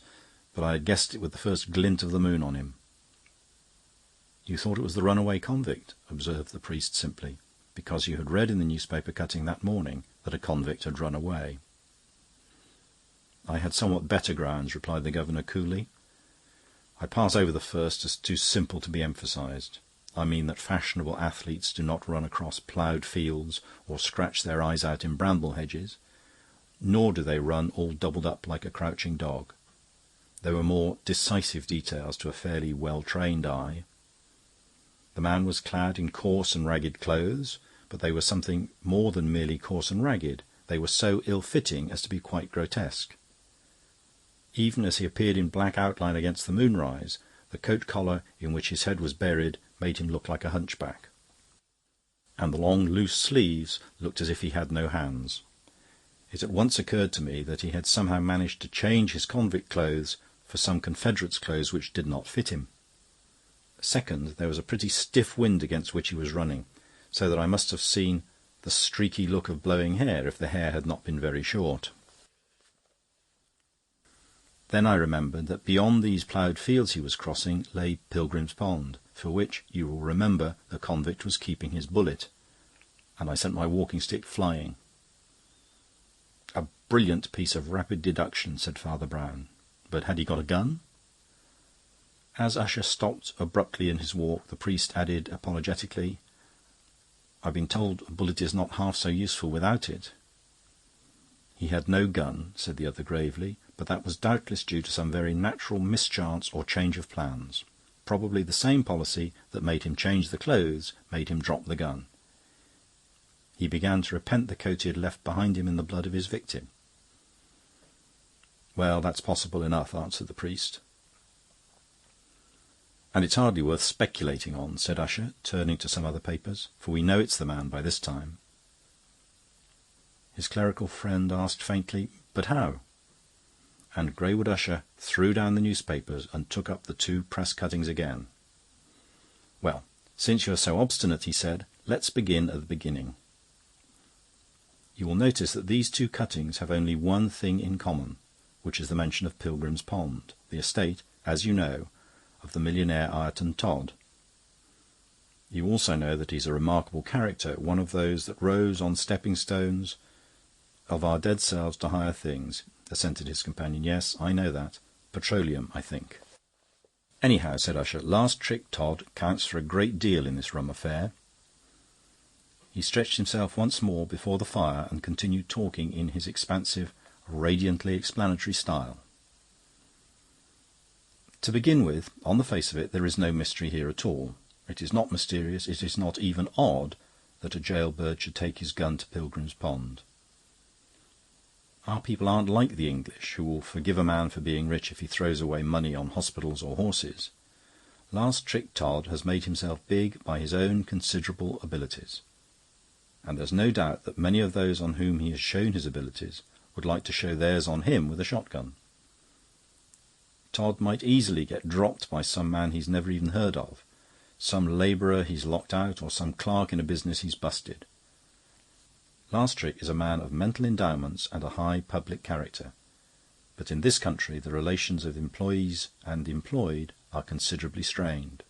but I had guessed it with the first glint of the moon on him." "You thought it was the runaway convict," observed the priest simply, "because you had read in the newspaper cutting that morning that a convict had run away." "I had somewhat better grounds," replied the governor coolly. "I pass over the first as too simple to be emphasised. I mean that fashionable athletes do not run across ploughed fields or scratch their eyes out in bramble hedges, nor do they run all doubled up like a crouching dog. There were more decisive details to a fairly well-trained eye. The man was clad in coarse and ragged clothes, but they were something more than merely coarse and ragged. They were so ill-fitting as to be quite grotesque. Even as he appeared in black outline against the moonrise, the coat-collar in which his head was buried made him look like a hunchback, and the long loose sleeves looked as if he had no hands. It at once occurred to me that he had somehow managed to change his convict clothes for some Confederate's clothes which did not fit him. Second, there was a pretty stiff wind against which he was running, so that I must have seen the streaky look of blowing hair if the hair had not been very short. Then I remembered that beyond these ploughed fields he was crossing lay Pilgrim's Pond, for which, you will remember, the convict was keeping his bullet, and I sent my walking-stick flying. "A brilliant piece of rapid deduction," said Father Brown. "But had he got a gun?" As Usher stopped abruptly in his walk, the priest added apologetically, "I've been told a bullet is not half so useful without it." "He had no gun," said the other gravely, "but that was doubtless due to some very natural mischance or change of plans. Probably the same policy that made him change the clothes made him drop the gun. He began to repent the coat he had left behind him in the blood of his victim." "Well, that's possible enough," answered the priest. "And it's hardly worth speculating on," said Usher, turning to some other papers, "for we know it's the man by this time." His clerical friend asked faintly, "But how?" And Greywood Usher threw down the newspapers and took up the two press cuttings again. "Well, since you're so obstinate," he said, "let's begin at the beginning. You will notice that these two cuttings have only one thing in common, which is the mention of Pilgrim's Pond, the estate, as you know, of the millionaire Ireton Todd. You also know that he's a remarkable character, one of those that rose on stepping-stones of our dead selves to higher things," assented his companion. "Yes, I know that. Petroleum, I think." "Anyhow," said Usher, "last trick Todd counts for a great deal in this rum affair." He stretched himself once more before the fire and continued talking in his expansive, radiantly explanatory style. "To begin with, on the face of it, there is no mystery here at all. It is not mysterious, it is not even odd, that a jailbird should take his gun to Pilgrim's Pond. Our people aren't like the English, who will forgive a man for being rich if he throws away money on hospitals or horses. Last trick Todd has made himself big by his own considerable abilities, and there's no doubt that many of those on whom he has shown his abilities would like to show theirs on him with a shotgun. Todd might easily get dropped by some man he's never even heard of, some labourer he's locked out, or some clerk in a business he's busted. Last Trick is a man of mental endowments and a high public character, but in this country the relations of employees and employed are considerably strained.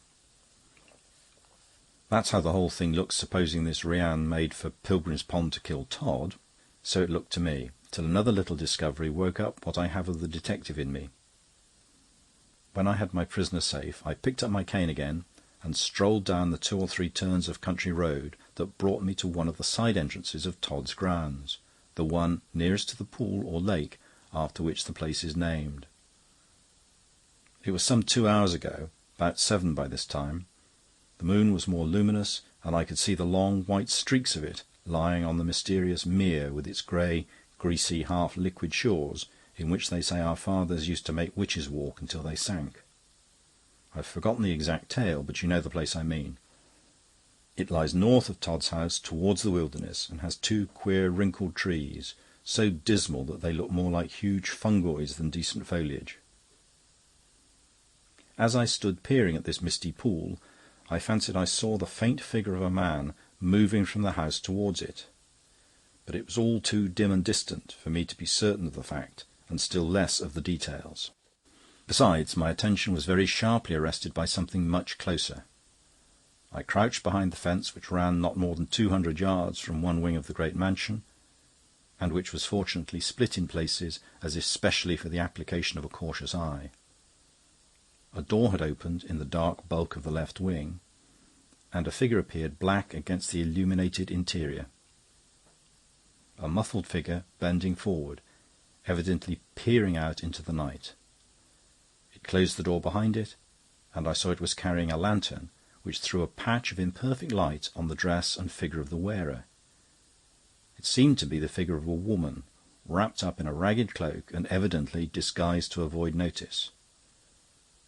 That's how the whole thing looks, supposing this Rian made for Pilgrim's Pond to kill Todd. So it looked to me, till another little discovery woke up what I have of the detective in me. When I had my prisoner safe, I picked up my cane again and strolled down the 2 or 3 turns of country road that brought me to one of the side entrances of Todd's grounds, the one nearest to the pool or lake after which the place is named. It was some 2 hours ago, about 7 by this time. The moon was more luminous, and I could see the long white streaks of it lying on the mysterious mere with its grey, greasy, half-liquid shores in which they say our fathers used to make witches walk until they sank. I've forgotten the exact tale, but you know the place I mean. It lies north of Todd's house towards the wilderness, and has 2 queer wrinkled trees, so dismal that they look more like huge fungoids than decent foliage. As I stood peering at this misty pool, I fancied I saw the faint figure of a man moving from the house towards it. But it was all too dim and distant for me to be certain of the fact, and still less of the details. Besides, my attention was very sharply arrested by something much closer. I crouched behind the fence, which ran not more than 200 yards from one wing of the great mansion, and which was fortunately split in places, as if specially for the application of a cautious eye. A door had opened in the dark bulk of the left wing, and a figure appeared black against the illuminated interior. A muffled figure bending forward, evidently peering out into the night. It closed the door behind it, and I saw it was carrying a lantern, which threw a patch of imperfect light on the dress and figure of the wearer. It seemed to be the figure of a woman, wrapped up in a ragged cloak and evidently disguised to avoid notice.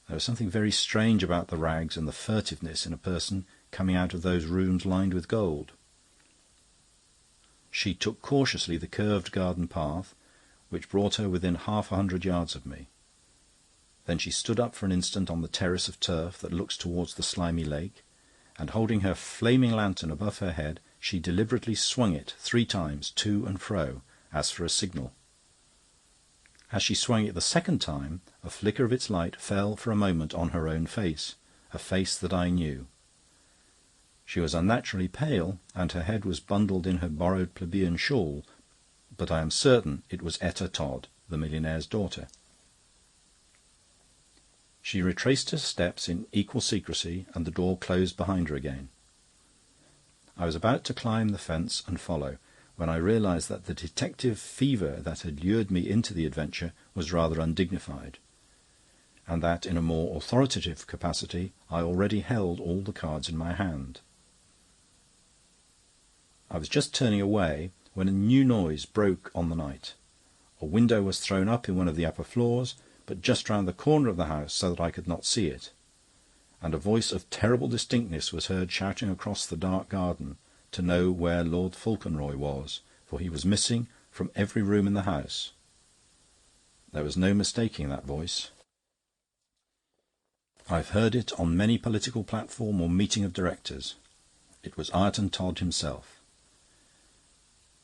There was something very strange about the rags and the furtiveness in a person coming out of those rooms lined with gold. She took cautiously the curved garden path, which brought her within 100 yards of me. Then she stood up for an instant on the terrace of turf that looks towards the slimy lake, and holding her flaming lantern above her head, she deliberately swung it 3 times to and fro, as for a signal. As she swung it the second time, a flicker of its light fell for a moment on her own face, a face that I knew. She was unnaturally pale, and her head was bundled in her borrowed plebeian shawl, but I am certain it was Etta Todd, the millionaire's daughter. She retraced her steps in equal secrecy, and the door closed behind her again. I was about to climb the fence and follow, when I realised that the detective fever that had lured me into the adventure was rather undignified, and that in a more authoritative capacity I already held all the cards in my hand. I was just turning away when a new noise broke on the night. A window was thrown up in one of the upper floors, but just round the corner of the house so that I could not see it, and a voice of terrible distinctness was heard shouting across the dark garden to know where Lord Fauconroy was, for he was missing from every room in the house. There was no mistaking that voice. I've heard it on many political platform or meeting of directors. It was Ayrton Todd himself.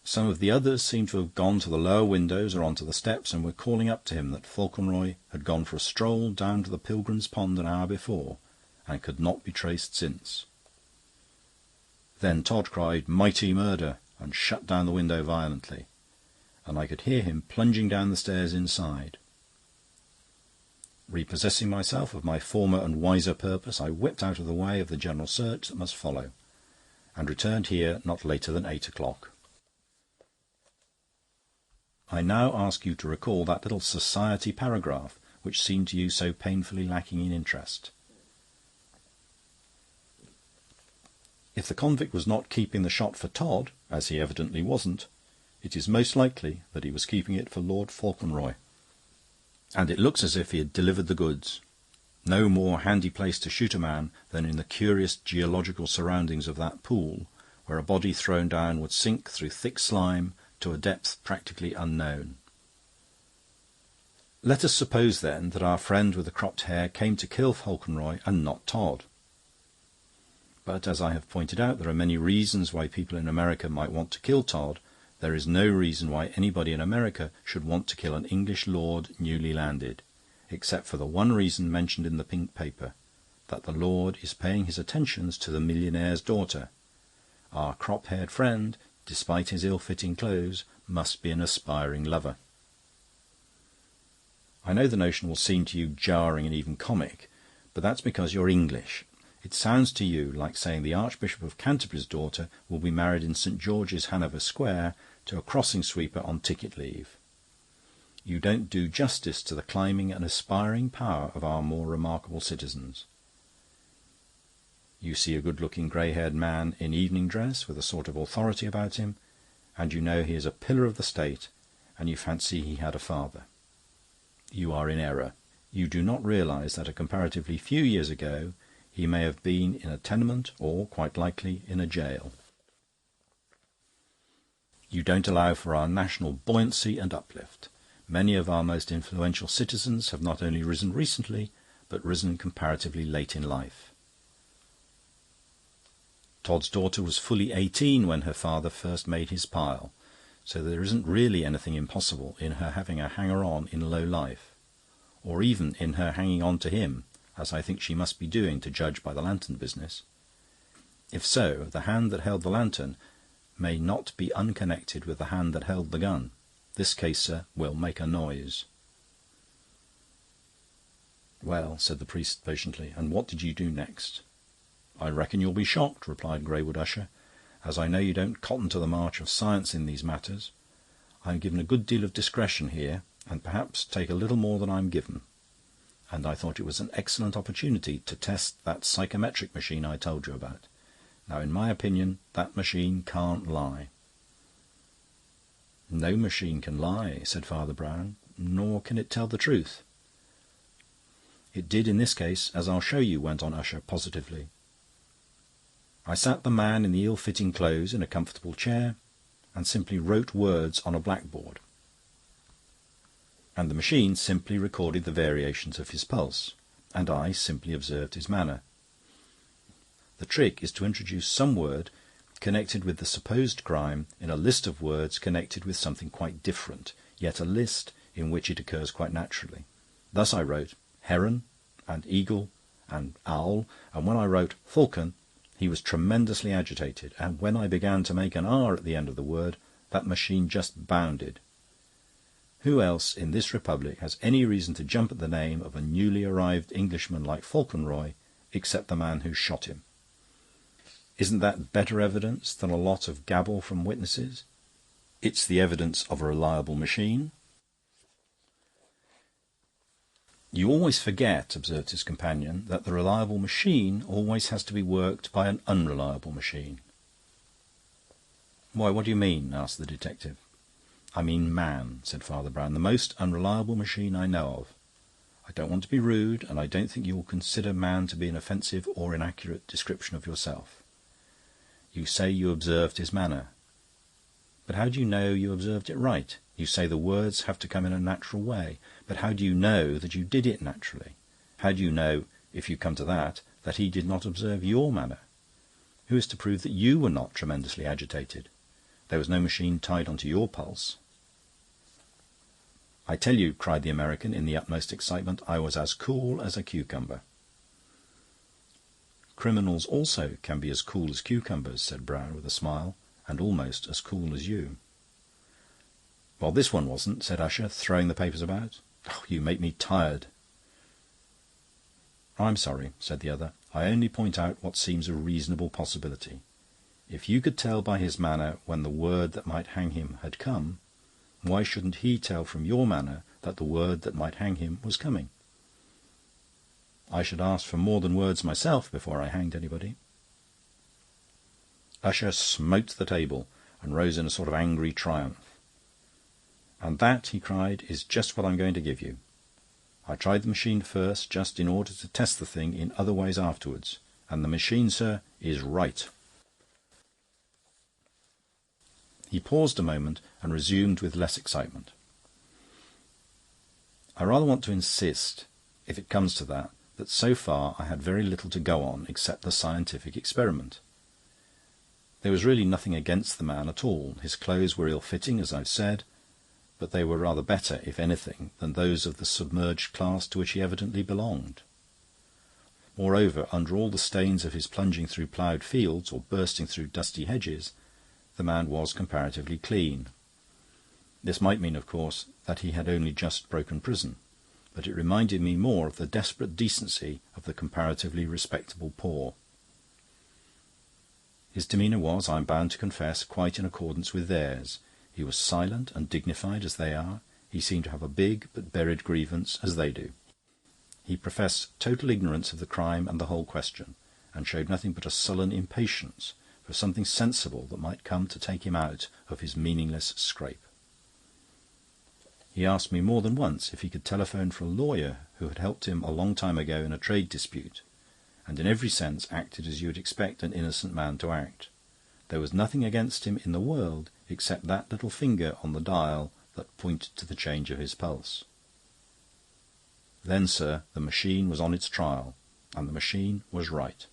Some of the others seemed to have gone to the lower windows or onto the steps, and were calling up to him that Fauconroy had gone for a stroll down to the Pilgrim's Pond an hour before, and could not be traced since. Then Todd cried, "Mighty murder!" and shut down the window violently, and I could hear him plunging down the stairs inside. Repossessing myself of my former and wiser purpose, I whipped out of the way of the general search that must follow, and returned here not later than 8 o'clock. I now ask you to recall that little society paragraph which seemed to you so painfully lacking in interest. If the convict was not keeping the shot for Todd, as he evidently wasn't, it is most likely that he was keeping it for Lord Fauconroy. And it looks as if he had delivered the goods. No more handy place to shoot a man than in the curious geological surroundings of that pool, where a body thrown down would sink through thick slime to a depth practically unknown. Let us suppose, then, that our friend with the cropped hair came to kill Fauconroy and not Todd. But, as I have pointed out, there are many reasons why people in America might want to kill Todd. There is no reason why anybody in America should want to kill an English lord newly landed, except for the one reason mentioned in the pink paper, that the lord is paying his attentions to the millionaire's daughter. Our crop-haired friend, despite his ill-fitting clothes, must be an aspiring lover. I know the notion will seem to you jarring and even comic, but that's because you're English. It sounds to you like saying the Archbishop of Canterbury's daughter will be married in St. George's, Hanover Square, to a crossing sweeper on ticket leave. You don't do justice to the climbing and aspiring power of our more remarkable citizens. You see a good-looking grey-haired man in evening dress with a sort of authority about him, and you know he is a pillar of the state, and you fancy he had a father. You are in error. You do not realise that a comparatively few years ago he may have been in a tenement or, quite likely, in a jail. You don't allow for our national buoyancy and uplift. Many of our most influential citizens have not only risen recently, but risen comparatively late in life. Todd's daughter was fully 18 when her father first made his pile, so there isn't really anything impossible in her having a hanger-on in low life, or even in her hanging on to him, as I think she must be doing to judge by the lantern business. If so, the hand that held the lantern may not be unconnected with the hand that held the gun. This case, sir, will make a noise." "Well," said the priest patiently, "and what did you do next?" "I reckon you'll be shocked," replied Greywood Usher. "As I know you don't cotton to the march of science in these matters, I'm given a good deal of discretion here, and perhaps take a little more than I'm given. And I thought it was an excellent opportunity to test that psychometric machine I told you about. Now, in my opinion, that machine can't lie." "No machine can lie," said Father Brown, "nor can it tell the truth." "It did in this case, as I'll show you," went on Usher positively. "I sat the man in the ill-fitting clothes in a comfortable chair and simply wrote words on a blackboard, and the machine simply recorded the variations of his pulse, and I simply observed his manner. The trick is to introduce some word connected with the supposed crime in a list of words connected with something quite different, yet a list in which it occurs quite naturally. Thus I wrote heron and eagle and owl, and when I wrote falcon, he was tremendously agitated, and when I began to make an R at the end of the word, that machine just bounded. Who else in this republic has any reason to jump at the name of a newly arrived Englishman like Falconroy, except the man who shot him? Isn't that better evidence than a lot of gabble from witnesses? It's the evidence of a reliable machine." "You always forget," observed his companion, "that the reliable machine always has to be worked by an unreliable machine." "Why, what do you mean?" asked the detective. "I mean man," said Father Brown, "the most unreliable machine I know of. I don't want to be rude, and I don't think you will consider man to be an offensive or inaccurate description of yourself. You say you observed his manner. But how do you know you observed it right? You say the words have to come in a natural way. But how do you know that you did it naturally? How do you know, if you come to that he did not observe your manner? Who is to prove that you were not tremendously agitated? There was no machine tied onto your pulse." "I tell you," cried the American in the utmost excitement, "I was as cool as a cucumber." "Criminals also can be as cool as cucumbers," said Brown with a smile, "and almost as cool as you." "Well, this one wasn't," said Usher, throwing the papers about. "Oh, you make me tired." "I'm sorry," said the other. "I only point out what seems a reasonable possibility. If you could tell by his manner when the word that might hang him had come, why shouldn't he tell from your manner that the word that might hang him was coming? I should ask for more than words myself before I hanged anybody." Usher smote the table and rose in a sort of angry triumph. "And that," he cried, "is just what I'm going to give you. I tried the machine first, just in order to test the thing in other ways afterwards, and the machine, sir, is right." He paused a moment and resumed with less excitement. "I rather want to insist, if it comes to that so far I had very little to go on except the scientific experiment. There was really nothing against the man at all. His clothes were ill-fitting, as I've said, but they were rather better, if anything, than those of the submerged class to which he evidently belonged. Moreover, under all the stains of his plunging through ploughed fields or bursting through dusty hedges, the man was comparatively clean. This might mean, of course, that he had only just broken prison, but it reminded me more of the desperate decency of the comparatively respectable poor. His demeanour was, I am bound to confess, quite in accordance with theirs. He was silent and dignified as they are. He seemed to have a big but buried grievance, as they do. He professed total ignorance of the crime and the whole question, and showed nothing but a sullen impatience for something sensible that might come to take him out of his meaningless scrape. He asked me more than once if he could telephone for a lawyer who had helped him a long time ago in a trade dispute, and in every sense acted as you would expect an innocent man to act. There was nothing against him in the world except that little finger on the dial that pointed to the change of his pulse. Then, sir, the machine was on its trial, and the machine was right.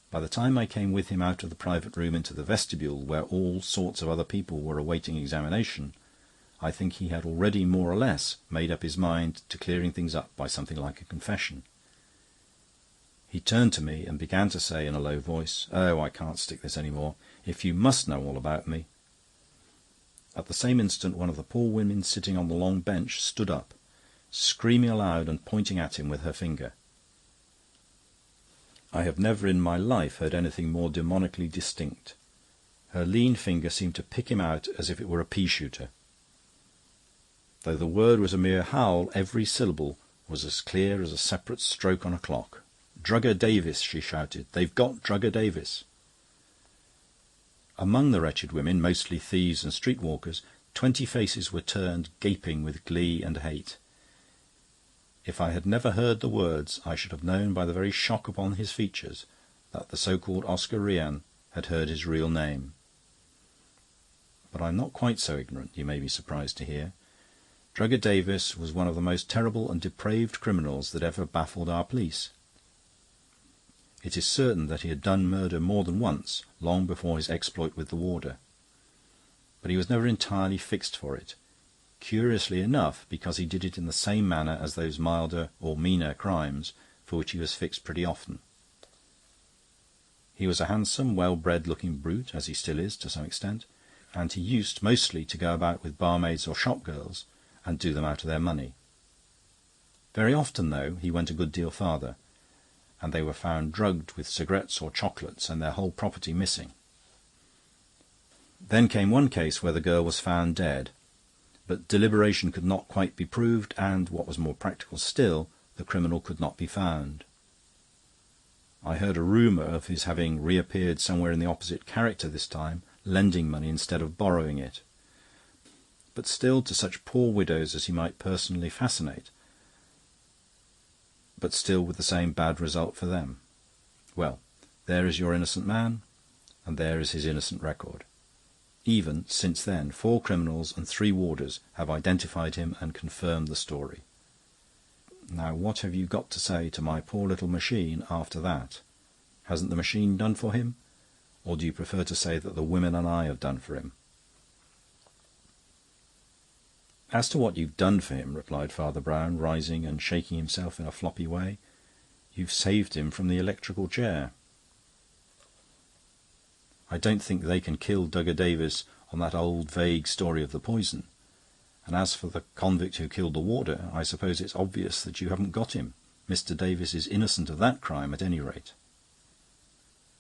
By the time I came with him out of the private room into the vestibule, where all sorts of other people were awaiting examination, I think he had already more or less made up his mind to clearing things up by something like a confession. He turned to me and began to say in a low voice, "Oh, I can't stick this any more. If you must know all about me..." At the same instant one of the poor women sitting on the long bench stood up, screaming aloud and pointing at him with her finger. I have never in my life heard anything more demonically distinct. Her lean finger seemed to pick him out as if it were a pea-shooter. Though the word was a mere howl, every syllable was as clear as a separate stroke on a clock. "Drugger Davis!" she shouted. "They've got Drugger Davis!" Among the wretched women, mostly thieves and street-walkers, 20 faces were turned, gaping with glee and hate. If I had never heard the words, I should have known by the very shock upon his features that the so-called Oscar Rian had heard his real name. But I am not quite so ignorant, you may be surprised to hear. Drugger Davis was one of the most terrible and depraved criminals that ever baffled our police. It is certain that he had done murder more than once, long before his exploit with the warder. But he was never entirely fixed for it, curiously enough because he did it in the same manner as those milder or meaner crimes for which he was fixed pretty often. He was a handsome, well-bred-looking brute, as he still is to some extent, and he used mostly to go about with barmaids or shop-girls and do them out of their money. Very often, though, he went a good deal farther, and they were found drugged with cigarettes or chocolates and their whole property missing. Then came one case where the girl was found dead, but deliberation could not quite be proved, and, what was more practical still, the criminal could not be found. I heard a rumour of his having reappeared somewhere in the opposite character this time, lending money instead of borrowing it. But still to such poor widows as he might personally fascinate, but still with the same bad result for them. Well, there is your innocent man, and there is his innocent record. Even, since then, 4 criminals and 3 warders have identified him and confirmed the story. Now, what have you got to say to my poor little machine after that? Hasn't the machine done for him? Or do you prefer to say that the women and I have done for him? "As to what you've done for him," replied Father Brown, rising and shaking himself in a floppy way, "you've saved him from the electrical chair. I don't think they can kill Drugger Davis on that old vague story of the poison. And as for the convict who killed the warder, I suppose it's obvious that you haven't got him. Mr. Davis is innocent of that crime, at any rate."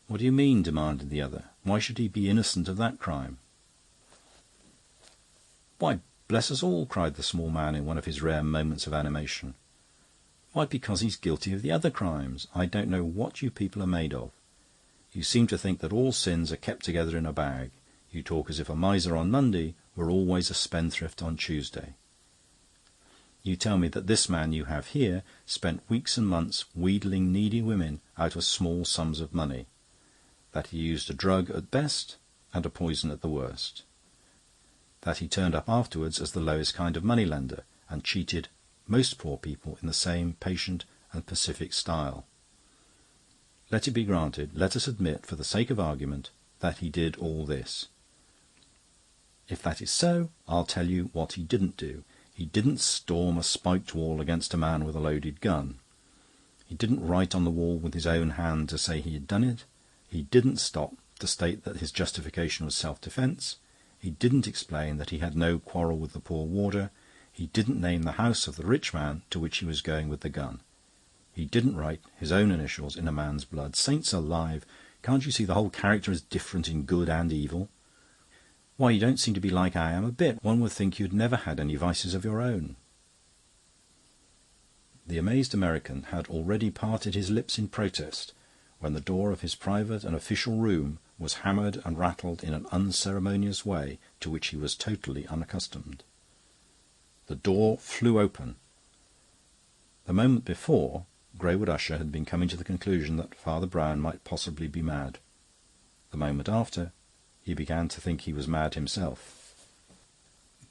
"What do you mean?" demanded the other. "Why should he be innocent of that crime?" "Why, bless us all," cried the small man in one of his rare moments of animation. "Why, because he's guilty of the other crimes. I don't know what you people are made of. You seem to think that all sins are kept together in a bag. You talk as if a miser on Monday were always a spendthrift on Tuesday. You tell me that this man you have here spent weeks and months wheedling needy women out of small sums of money, that he used a drug at best and a poison at the worst, that he turned up afterwards as the lowest kind of money-lender and cheated most poor people in the same patient and pacific style. Let it be granted, let us admit, for the sake of argument, that he did all this. If that is so, I'll tell you what he didn't do. He didn't storm a spiked wall against a man with a loaded gun. He didn't write on the wall with his own hand to say he had done it. He didn't stop to state that his justification was self-defence. He didn't explain that he had no quarrel with the poor warder. He didn't name the house of the rich man to which he was going with the gun. He didn't write his own initials in a man's blood. Saints alive, can't you see the whole character is different in good and evil? "Why, you don't seem to be like I am a bit. One would think you'd never had any vices of your own." The amazed American had already parted his lips in protest when the door of his private and official room was hammered and rattled in an unceremonious way to which he was totally unaccustomed. The door flew open. The moment before, Greywood Usher had been coming to the conclusion that Father Brown might possibly be mad. The moment after, he began to think he was mad himself.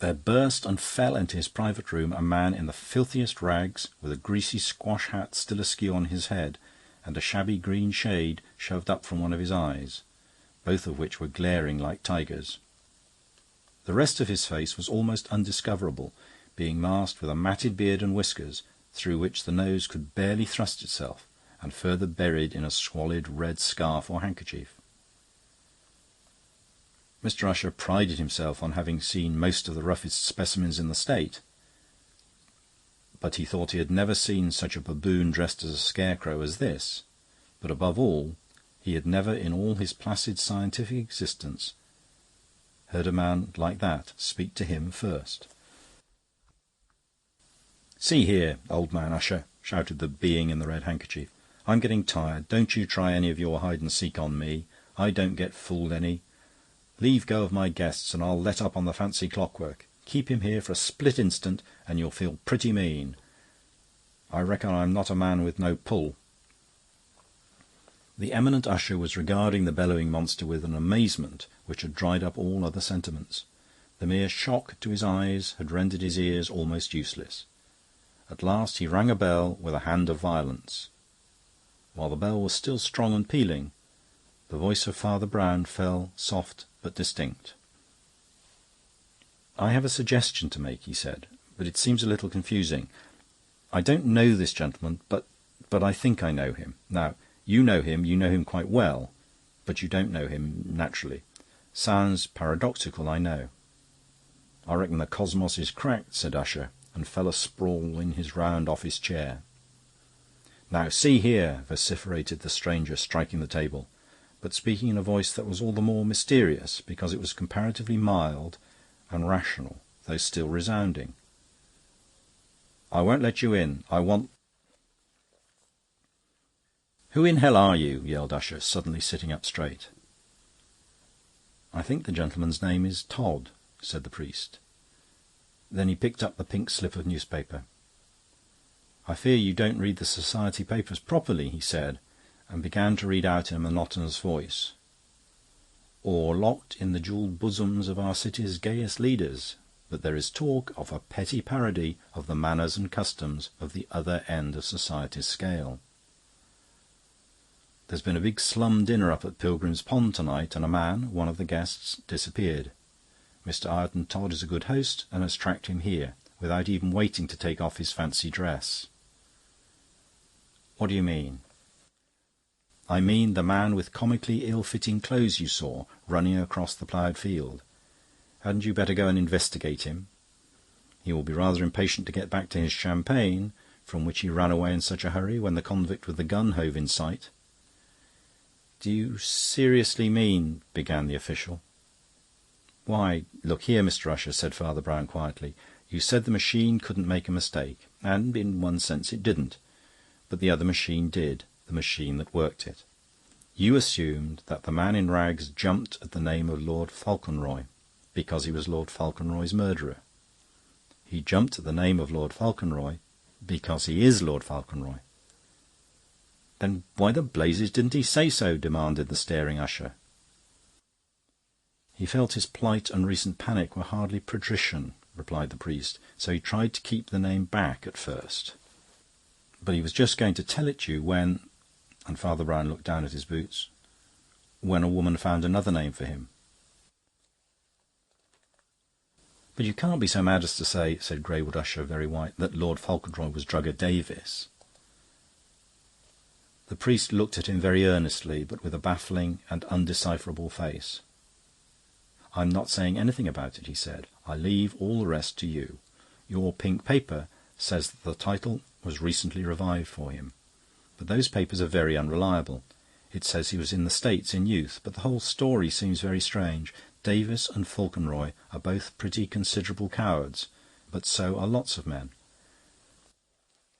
There burst and fell into his private room a man in the filthiest rags, with a greasy squash hat still askew on his head, and a shabby green shade shoved up from one of his eyes, both of which were glaring like tigers. The rest of his face was almost undiscoverable, being masked with a matted beard and whiskers, through which the nose could barely thrust itself, and further buried in a squalid red scarf or handkerchief. Mr. Usher prided himself on having seen most of the roughest specimens in the state, but he thought he had never seen such a baboon dressed as a scarecrow as this. But above all, he had never in all his placid scientific existence heard a man like that speak to him first. "See here, old man Usher," shouted the being in the red handkerchief, "I'm getting tired. Don't you try any of your hide-and-seek on me. I don't get fooled any. Leave go of my guests, and I'll let up on the fancy clockwork. Keep him here for a split instant, and you'll feel pretty mean. I reckon I'm not a man with no pull." The eminent Usher was regarding the bellowing monster with an amazement which had dried up all other sentiments. The mere shock to his eyes had rendered his ears almost useless. At last he rang a bell with a hand of violence. While the bell was still strong and pealing, the voice of Father Brown fell soft but distinct. "I have a suggestion to make," he said, "but it seems a little confusing. I don't know this gentleman, but I think I know him. Now, you know him quite well, but you don't know him naturally. Sounds paradoxical, I know." "I reckon the cosmos is cracked," said Usher, and fell asprawl in his round office chair. "Now, see here," vociferated the stranger, striking the table, but speaking in a voice that was all the more mysterious because it was comparatively mild and rational, though still resounding. "I won't let you in. I want—" "Who in hell are you?" yelled Usher, suddenly sitting up straight. "I think the gentleman's name is Todd," said the priest. Then he picked up the pink slip of newspaper. "I fear you don't read the society papers properly," he said, and began to read out in a monotonous voice. "Or locked in the jewelled bosoms of our city's gayest leaders, but there is talk of a petty parody of the manners and customs of the other end of society's scale. There's been a big slum dinner up at Pilgrim's Pond tonight, and a man, one of the guests, disappeared. Mr. Ireton Todd is a good host and has tracked him here, without even waiting to take off his fancy dress." "What do you mean?" "I mean the man with comically ill-fitting clothes you saw running across the ploughed field. Hadn't you better go and investigate him? He will be rather impatient to get back to his champagne, from which he ran away in such a hurry when the convict with the gun hove in sight." "Do you seriously mean—" began the official. "Why, look here, Mr. Usher," said Father Brown quietly. "You said the machine couldn't make a mistake, and in one sense it didn't. But the other machine did, the machine that worked it. You assumed that the man in rags jumped at the name of Lord Falconroy because he was Lord Falconroy's murderer. He jumped at the name of Lord Falconroy because he is Lord Falconroy." "Then why the blazes didn't he say so?" demanded the staring Usher. "He felt his plight and recent panic were hardly patrician," replied the priest, "so he tried to keep the name back at first. But he was just going to tell it you when—" and Father Brown looked down at his boots, "when a woman found another name for him." "But you can't be so mad as to say," said Greywood Usher, very white, "that Lord Falconroy was Drugger Davis." The priest looked at him very earnestly, but with a baffling and undecipherable face. "I'm not saying anything about it," he said. "I leave all the rest to you. Your pink paper says that the title was recently revived for him. But those papers are very unreliable. It says he was in the States in youth, but the whole story seems very strange. Davis and Falconroy are both pretty considerable cowards, but so are lots of men.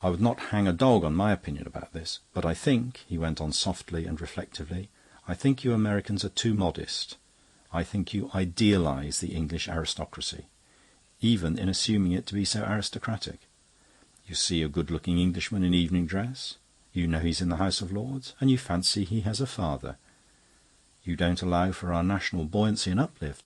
I would not hang a dog on my opinion about this, but I think," he went on softly and reflectively, "I think you Americans are too modest. I think you idealise the English aristocracy, even in assuming it to be so aristocratic. You see a good-looking Englishman in evening dress, you know he's in the House of Lords, and you fancy he has a father. You don't allow for our national buoyancy and uplift.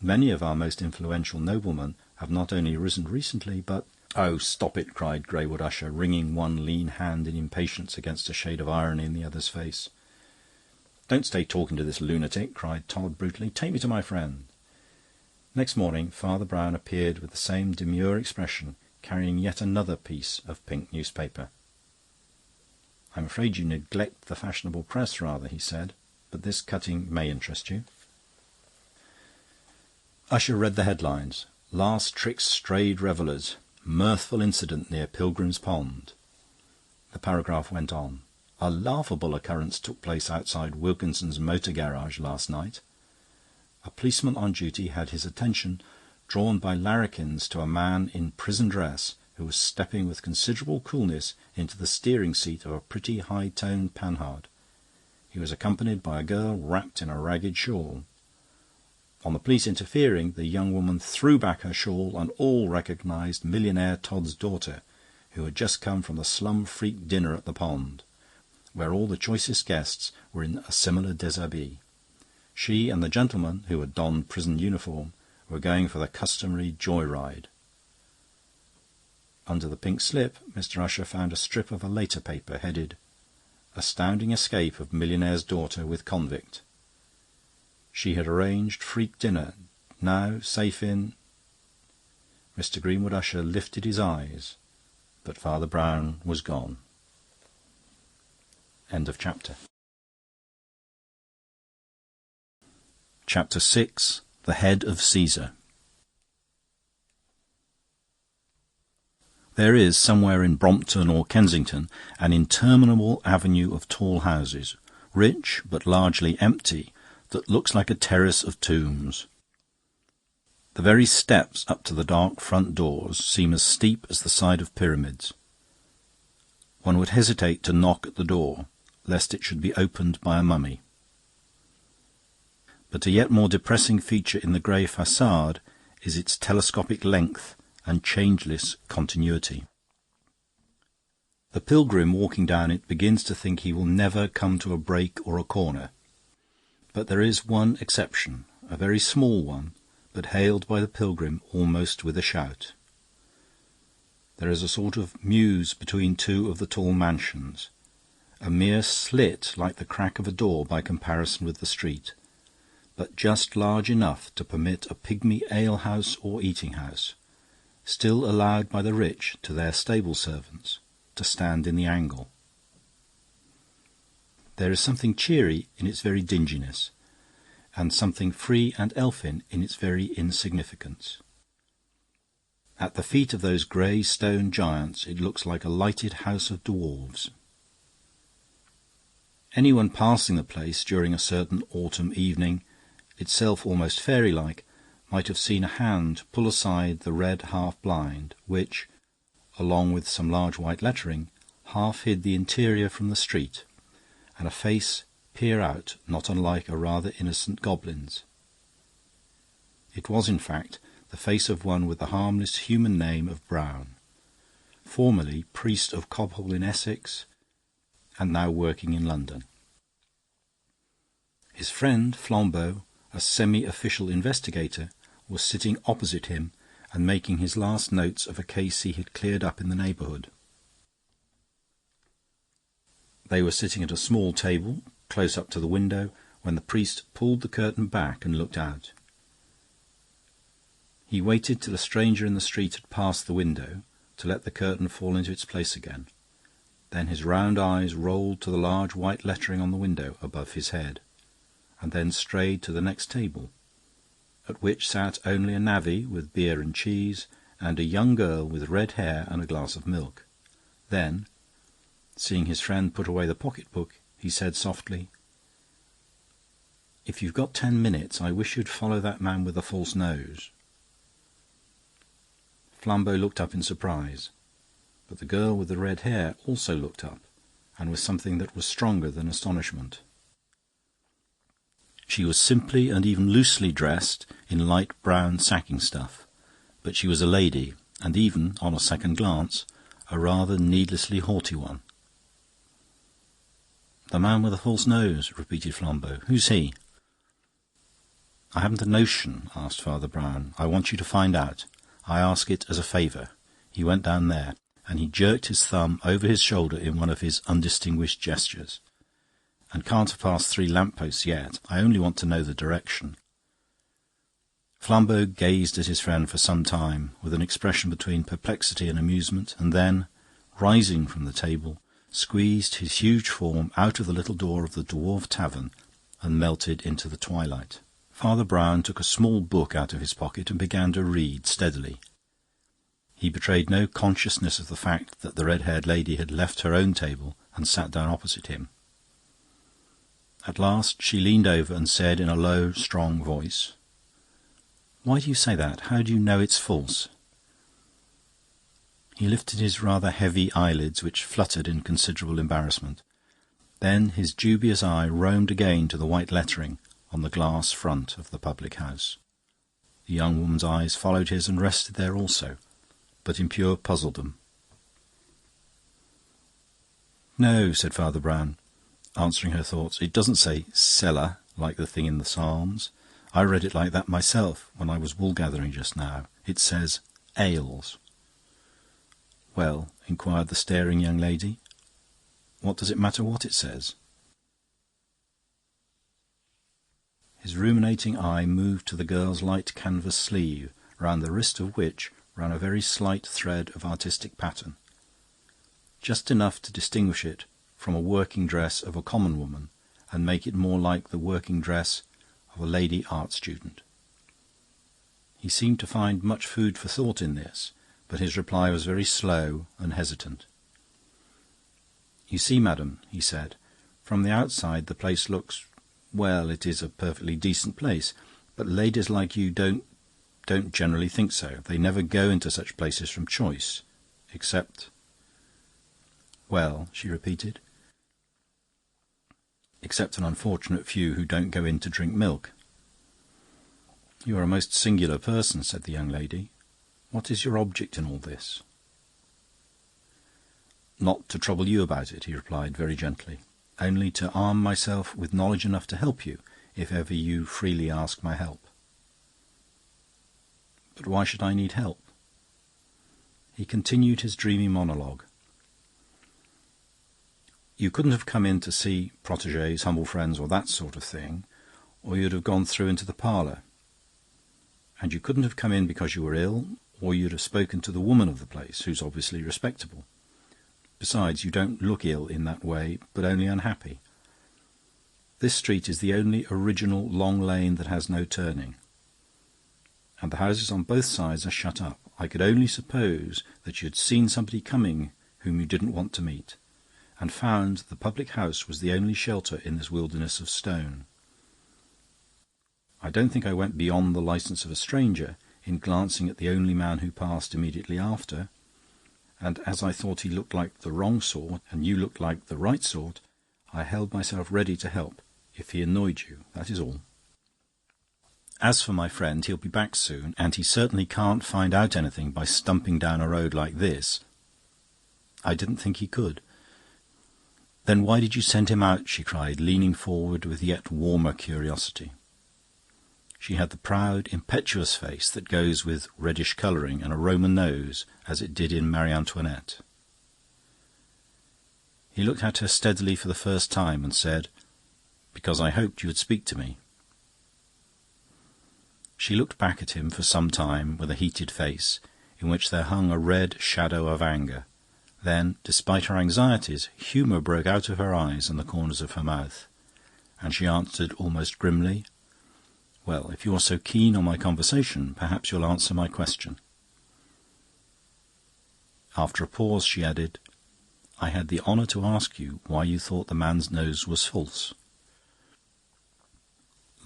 Many of our most influential noblemen have not only risen recently, but—" "Oh, stop it!" cried Greywood Usher, wringing one lean hand in impatience against a shade of irony in the other's face. "Don't stay talking to this lunatic," cried Todd brutally. "Take me to my friend." Next morning Father Brown appeared with the same demure expression, carrying yet another piece of pink newspaper. "I'm afraid you neglect the fashionable press rather," he said, "but this cutting may interest you." Usher read the headlines. "Last tricks strayed revellers. Mirthful incident near Pilgrim's Pond." The paragraph went on. "A laughable occurrence took place outside Wilkinson's motor garage last night. A policeman on duty had his attention drawn by larrikins to a man in prison dress who was stepping with considerable coolness into the steering seat of a pretty high-toned Panhard. He was accompanied by a girl wrapped in a ragged shawl. On the police interfering, the young woman threw back her shawl, and all recognised millionaire Todd's daughter, who had just come from the slum freak dinner at the Pond, where all the choicest guests were in a similar déshabille. She and the gentleman, who had donned prison uniform, were going for the customary joy-ride." Under the pink slip, Mr. Usher found a strip of a later paper headed "Astounding Escape of Millionaire's Daughter with Convict." She had arranged freak dinner, now safe in... Mr. Greenwood Usher lifted his eyes, but Father Brown was gone. End of chapter. Chapter 6. The Head of Caesar. There is somewhere in Brompton or Kensington an interminable avenue of tall houses, rich but largely empty, that looks like a terrace of tombs. The very steps up to the dark front doors seem as steep as the side of pyramids. One would hesitate to knock at the door, lest it should be opened by a mummy. But a yet more depressing feature in the grey façade is its telescopic length and changeless continuity. The pilgrim walking down it begins to think he will never come to a break or a corner. But there is one exception, a very small one, but hailed by the pilgrim almost with a shout. There is a sort of mews between two of the tall mansions, a mere slit like the crack of a door by comparison with the street, but just large enough to permit a pygmy ale-house or eating-house, still allowed by the rich to their stable servants, to stand in the angle. There is something cheery in its very dinginess, and something free and elfin in its very insignificance. At the feet of those grey stone giants it looks like a lighted house of dwarves. Anyone passing the place during a certain autumn evening, itself almost fairy-like, might have seen a hand pull aside the red half-blind, which, along with some large white lettering, half hid the interior from the street, and a face peer out not unlike a rather innocent goblin's. It was, in fact, the face of one with the harmless human name of Brown, formerly priest of Cobhole in Essex, and now working in London. His friend Flambeau, a semi-official investigator, was sitting opposite him and making his last notes of a case he had cleared up in the neighbourhood. They were sitting at a small table, close up to the window, when the priest pulled the curtain back and looked out. He waited till a stranger in the street had passed the window, to let the curtain fall into its place again. Then his round eyes rolled to the large white lettering on the window above his head, and then strayed to the next table, at which sat only a navvy with beer and cheese, and a young girl with red hair and a glass of milk. Then, seeing his friend put away the pocket-book, he said softly, If you've got 10 minutes, I wish you'd follow that man with the false nose." Flambeau looked up in surprise, but the girl with the red hair also looked up, and with something that was stronger than astonishment. She was simply and even loosely dressed in light brown sacking stuff, but she was a lady, and even, on a second glance, a rather needlessly haughty one. "The man with the false nose," repeated Flambeau. "Who's he?" "I haven't a notion," asked Father Brown. "I want you to find out. I ask it as a favour." He went down there, and he jerked his thumb over his shoulder in one of his undistinguished gestures. "And can't have passed 3 lamp-posts yet. I only want to know the direction." Flambeau gazed at his friend for some time, with an expression between perplexity and amusement, and then, rising from the table, squeezed his huge form out of the little door of the Dwarf Tavern and melted into the twilight. Father Brown took a small book out of his pocket and began to read steadily. He betrayed no consciousness of the fact that the red-haired lady had left her own table and sat down opposite him. At last she leaned over and said in a low, strong voice, "Why do you say that? How do you know it's false?" He lifted his rather heavy eyelids, which fluttered in considerable embarrassment. Then his dubious eye roamed again to the white lettering on the glass front of the public house. The young woman's eyes followed his and rested there also, but in pure puzzledom. "No," said Father Brown, answering her thoughts. "It doesn't say 'cellar' like the thing in the Psalms. I read it like that myself when I was wool-gathering just now. It says 'ales.'" "Well," inquired the staring young lady, "what does it matter what it says?" His ruminating eye moved to the girl's light canvas sleeve, round the wrist of which ran a very slight thread of artistic pattern, just enough to distinguish it from a working dress of a common woman and make it more like the working dress of a lady art student. He seemed to find much food for thought in this, but his reply was very slow and hesitant. "You see, madam," he said, "from the outside the place looks... well, it is a perfectly decent place, but ladies like you don't generally think so. They never go into such places from choice, except..." "Well," she repeated. "Except an unfortunate few who don't go in to drink milk." "You are a most singular person," said the young lady. "What is your object in all this?" "Not to trouble you about it," he replied very gently. "Only to arm myself with knowledge enough to help you, if ever you freely ask my help." "But why should I need help?" He continued his dreamy monologue. "You couldn't have come in to see protégés, humble friends, or that sort of thing, or you'd have gone through into the parlour. And you couldn't have come in because you were ill, or you'd have spoken to the woman of the place, who's obviously respectable. Besides, you don't look ill in that way, but only unhappy. This street is the only original long lane that has no turning, and the houses on both sides are shut up. I could only suppose that you'd seen somebody coming whom you didn't want to meet, and found the public house was the only shelter in this wilderness of stone. I don't think I went beyond the licence of a stranger in glancing at the only man who passed immediately after, and as I thought he looked like the wrong sort and you looked like the right sort, I held myself ready to help if he annoyed you, that is all. As for my friend, he'll be back soon, and he certainly can't find out anything by stumping down a road like this." "I didn't think he could." "Then why did you send him out?" she cried, leaning forward with yet warmer curiosity. She had the proud, impetuous face that goes with reddish colouring and a Roman nose, as it did in Marie Antoinette. He looked at her steadily for the first time and said, "Because I hoped you would speak to me." She looked back at him for some time with a heated face, in which there hung a red shadow of anger. Then, despite her anxieties, humour broke out of her eyes and the corners of her mouth, and she answered almost grimly, "Well, if you are so keen on my conversation, perhaps you'll answer my question." After a pause, she added, "I had the honour to ask you why you thought the man's nose was false."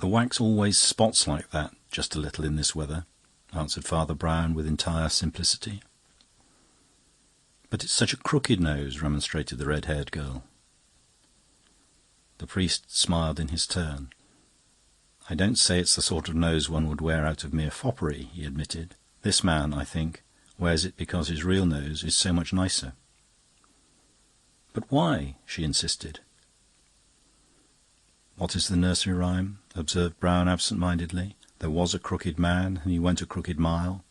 "The wax always spots like that, just a little in this weather," answered Father Brown with entire simplicity. "But it's such a crooked nose," remonstrated the red-haired girl. The priest smiled in his turn. "I don't say it's the sort of nose one would wear out of mere foppery," he admitted. "This man, I think, wears it because his real nose is so much nicer." "But why?" she insisted. "What is the nursery rhyme?" observed Brown absent-mindedly. "There was a crooked man, and he went a crooked mile.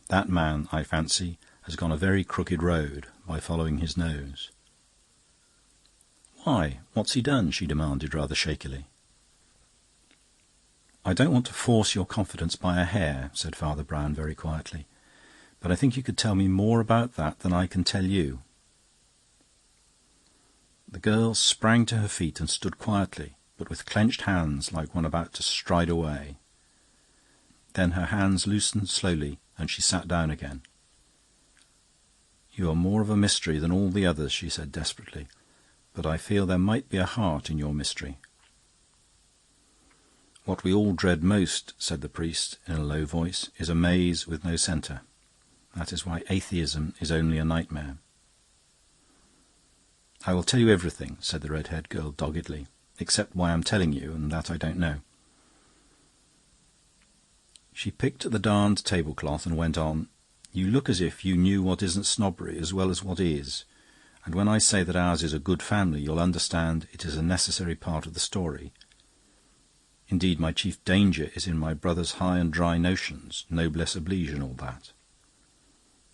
That man, I fancy, has gone a very crooked road by following his nose." "Why? What's he done?" she demanded rather shakily. "I don't want to force your confidence by a hair," said Father Brown very quietly, "but I think you could tell me more about that than I can tell you." The girl sprang to her feet and stood quietly, but with clenched hands like one about to stride away. Then her hands loosened slowly and she sat down again. "You are more of a mystery than all the others," she said desperately, "but I feel there might be a heart in your mystery." "What we all dread most," said the priest in a low voice, "is a maze with no centre. That is why atheism is only a nightmare." "I will tell you everything," said the red-haired girl doggedly, "except why I'm telling you, and that I don't know." She picked at the darned tablecloth and went on. "You look as if you knew what isn't snobbery as well as what is, and when I say that ours is a good family, you'll understand it is a necessary part of the story. Indeed, my chief danger is in my brother's high and dry notions, noblesse oblige and all that.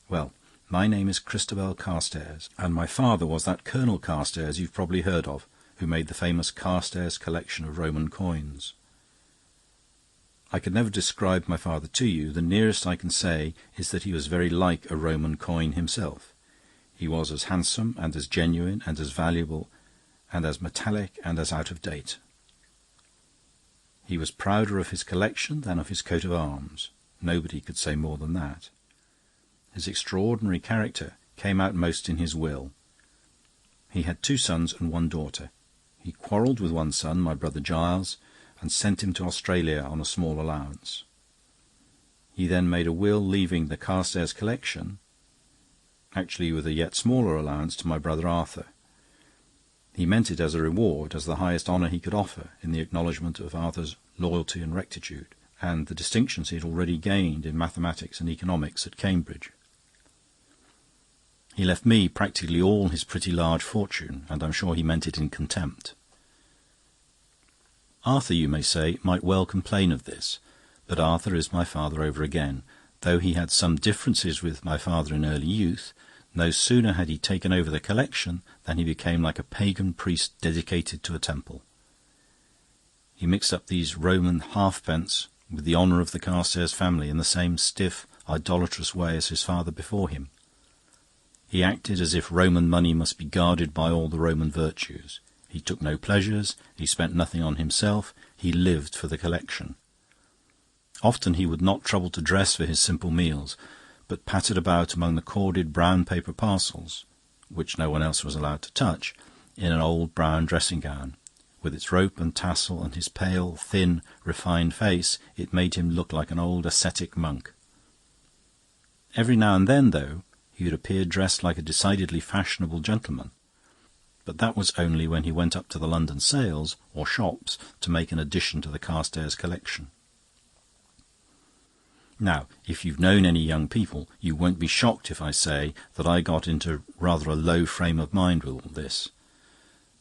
Well, my name is Christabel Carstairs, and my father was that Colonel Carstairs you've probably heard of, who made the famous Carstairs collection of Roman coins. I could never describe my father to you. The nearest I can say is that he was very like a Roman coin himself. He was as handsome and as genuine and as valuable and as metallic and as out of date. He was prouder of his collection than of his coat of arms. Nobody could say more than that. His extraordinary character came out most in his will. He had 2 sons and 1 daughter. He quarrelled with one son, my brother Giles, and sent him to Australia on a small allowance. He then made a will leaving the Carstairs collection, actually with a yet smaller allowance, to my brother Arthur. He meant it as a reward, as the highest honour he could offer, in the acknowledgment of Arthur's loyalty and rectitude, and the distinctions he had already gained in mathematics and economics at Cambridge. He left me practically all his pretty large fortune, and I'm sure he meant it in contempt. Arthur, you may say, might well complain of this, but Arthur is my father over again. Though he had some differences with my father in early youth, no sooner had he taken over the collection than he became like a pagan priest dedicated to a temple. He mixed up these Roman halfpence with the honour of the Carstairs family in the same stiff, idolatrous way as his father before him. He acted as if Roman money must be guarded by all the Roman virtues. He took no pleasures, he spent nothing on himself, he lived for the collection. Often he would not trouble to dress for his simple meals, but pattered about among the corded brown paper parcels, which no one else was allowed to touch, in an old brown dressing-gown. With its rope and tassel and his pale, thin, refined face, it made him look like an old ascetic monk. Every now and then, though, he would appear dressed like a decidedly fashionable gentleman, but that was only when he went up to the London sales or shops to make an addition to the Carstairs collection. Now, if you've known any young people, you won't be shocked if I say that I got into rather a low frame of mind with all this.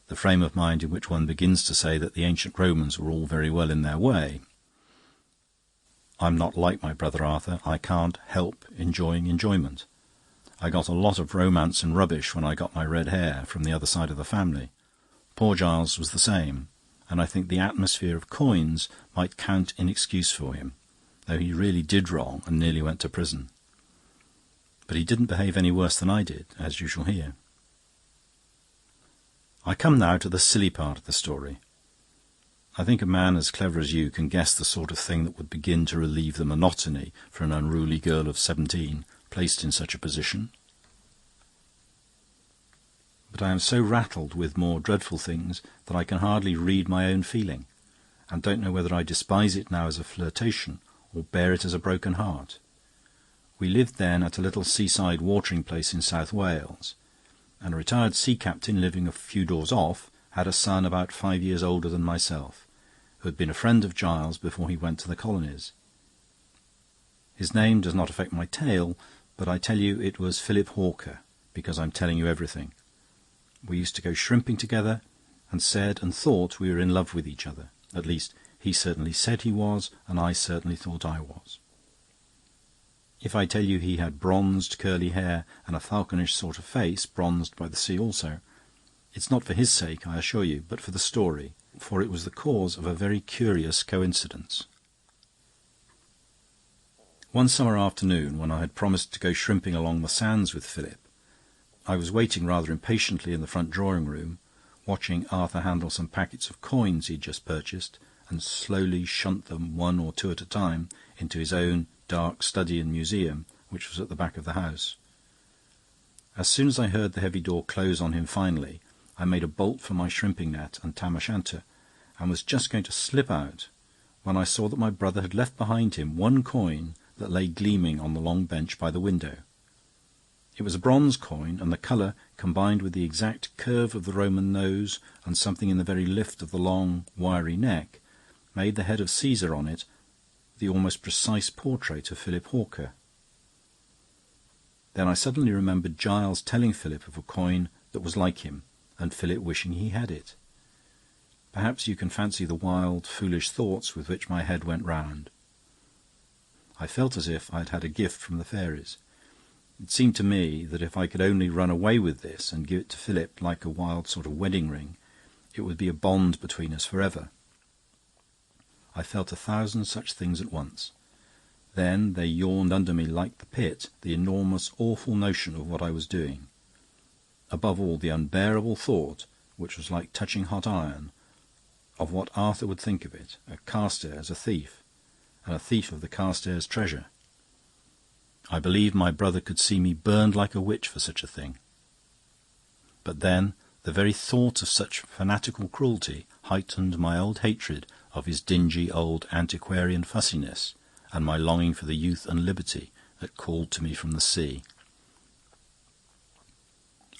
The frame of mind in which one begins to say that the ancient Romans were all very well in their way. I'm not like my brother Arthur. I can't help enjoying enjoyment. I got a lot of romance and rubbish when I got my red hair from the other side of the family. Poor Giles was the same, and I think the atmosphere of coins might count in excuse for him, though he really did wrong and nearly went to prison. But he didn't behave any worse than I did, as you shall hear. I come now to the silly part of the story. I think a man as clever as you can guess the sort of thing that would begin to relieve the monotony for an unruly girl of 17 placed in such a position. But I am so rattled with more dreadful things that I can hardly read my own feeling, and don't know whether I despise it now as a flirtation or bear it as a broken heart. We lived then at a little seaside watering place in South Wales, and a retired sea captain living a few doors off had a son about 5 years older than myself, who had been a friend of Giles before he went to the colonies. His name does not affect my tale, but I tell you it was Philip Hawker, because I'm telling you everything. We used to go shrimping together, and said and thought we were in love with each other. At least, he certainly said he was, and I certainly thought I was. If I tell you he had bronzed curly hair and a falconish sort of face, bronzed by the sea also, it's not for his sake, I assure you, but for the story, for it was the cause of a very curious coincidence. One summer afternoon, when I had promised to go shrimping along the sands with Philip, I was waiting rather impatiently in the front drawing-room, watching Arthur handle some packets of coins he had just purchased, and slowly shunt them one or two at a time into his own dark study and museum, which was at the back of the house. As soon as I heard the heavy door close on him finally, I made a bolt for my shrimping net and tam o'shanter, and was just going to slip out, when I saw that my brother had left behind him one coin that lay gleaming on the long bench by the window. It was a bronze coin, and the colour, combined with the exact curve of the Roman nose and something in the very lift of the long, wiry neck, made the head of Caesar on it the almost precise portrait of Philip Hawker. Then I suddenly remembered Giles telling Philip of a coin that was like him, and Philip wishing he had it. Perhaps you can fancy the wild, foolish thoughts with which my head went round. I felt as if I had had a gift from the fairies. It seemed to me that if I could only run away with this and give it to Philip like a wild sort of wedding ring, it would be a bond between us for ever. I felt 1,000 such things at once. Then they yawned under me like the pit, the enormous, awful notion of what I was doing. Above all, the unbearable thought, which was like touching hot iron, of what Arthur would think of it, a Carstairs, a thief, and a thief of the Carstairs treasure. I believed my brother could see me burned like a witch for such a thing. But then the very thought of such fanatical cruelty heightened my old hatred of his dingy old antiquarian fussiness, and my longing for the youth and liberty that called to me from the sea.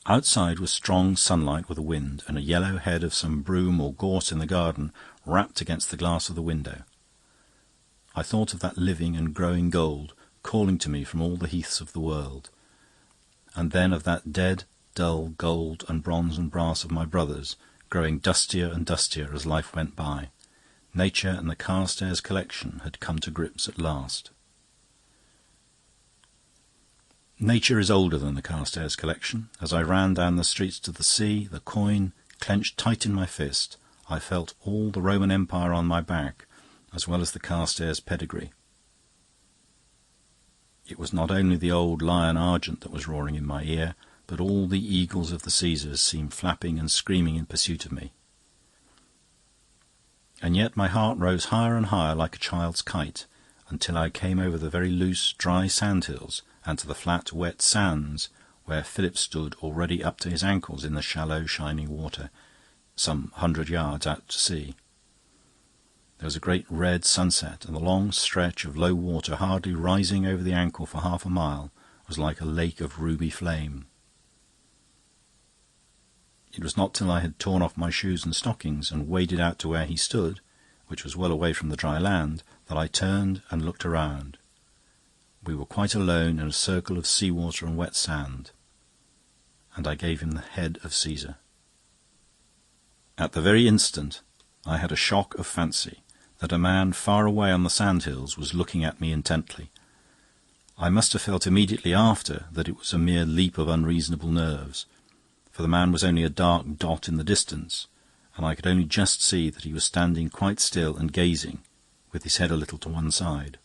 Outside was strong sunlight with a wind, and a yellow head of some broom or gorse in the garden rapped against the glass of the window. I thought of that living and growing gold calling to me from all the heaths of the world, and then of that dead, dull gold and bronze and brass of my brothers, growing dustier and dustier as life went by. Nature and the Carstairs collection had come to grips at last. Nature is older than the Carstairs collection. As I ran down the streets to the sea, the coin clenched tight in my fist, I felt all the Roman Empire on my back, as well as the Carstairs pedigree. It was not only the old lion argent that was roaring in my ear, but all the eagles of the Caesars seemed flapping and screaming in pursuit of me. And yet my heart rose higher and higher like a child's kite, until I came over the very loose, dry sandhills and to the flat, wet sands, where Philip stood already up to his ankles in the shallow, shining water, some 100 yards out to sea. There was a great red sunset, and the long stretch of low water, hardly rising over the ankle for half a mile, was like a lake of ruby flame. It was not till I had torn off my shoes and stockings and waded out to where he stood, which was well away from the dry land, that I turned and looked around. We were quite alone in a circle of sea-water and wet sand, and I gave him the head of Caesar. At the very instant I had a shock of fancy that a man far away on the sandhills was looking at me intently. I must have felt immediately after that it was a mere leap of unreasonable nerves, for the man was only a dark dot in the distance, and I could only just see that he was standing quite still and gazing, with his head a little to one side.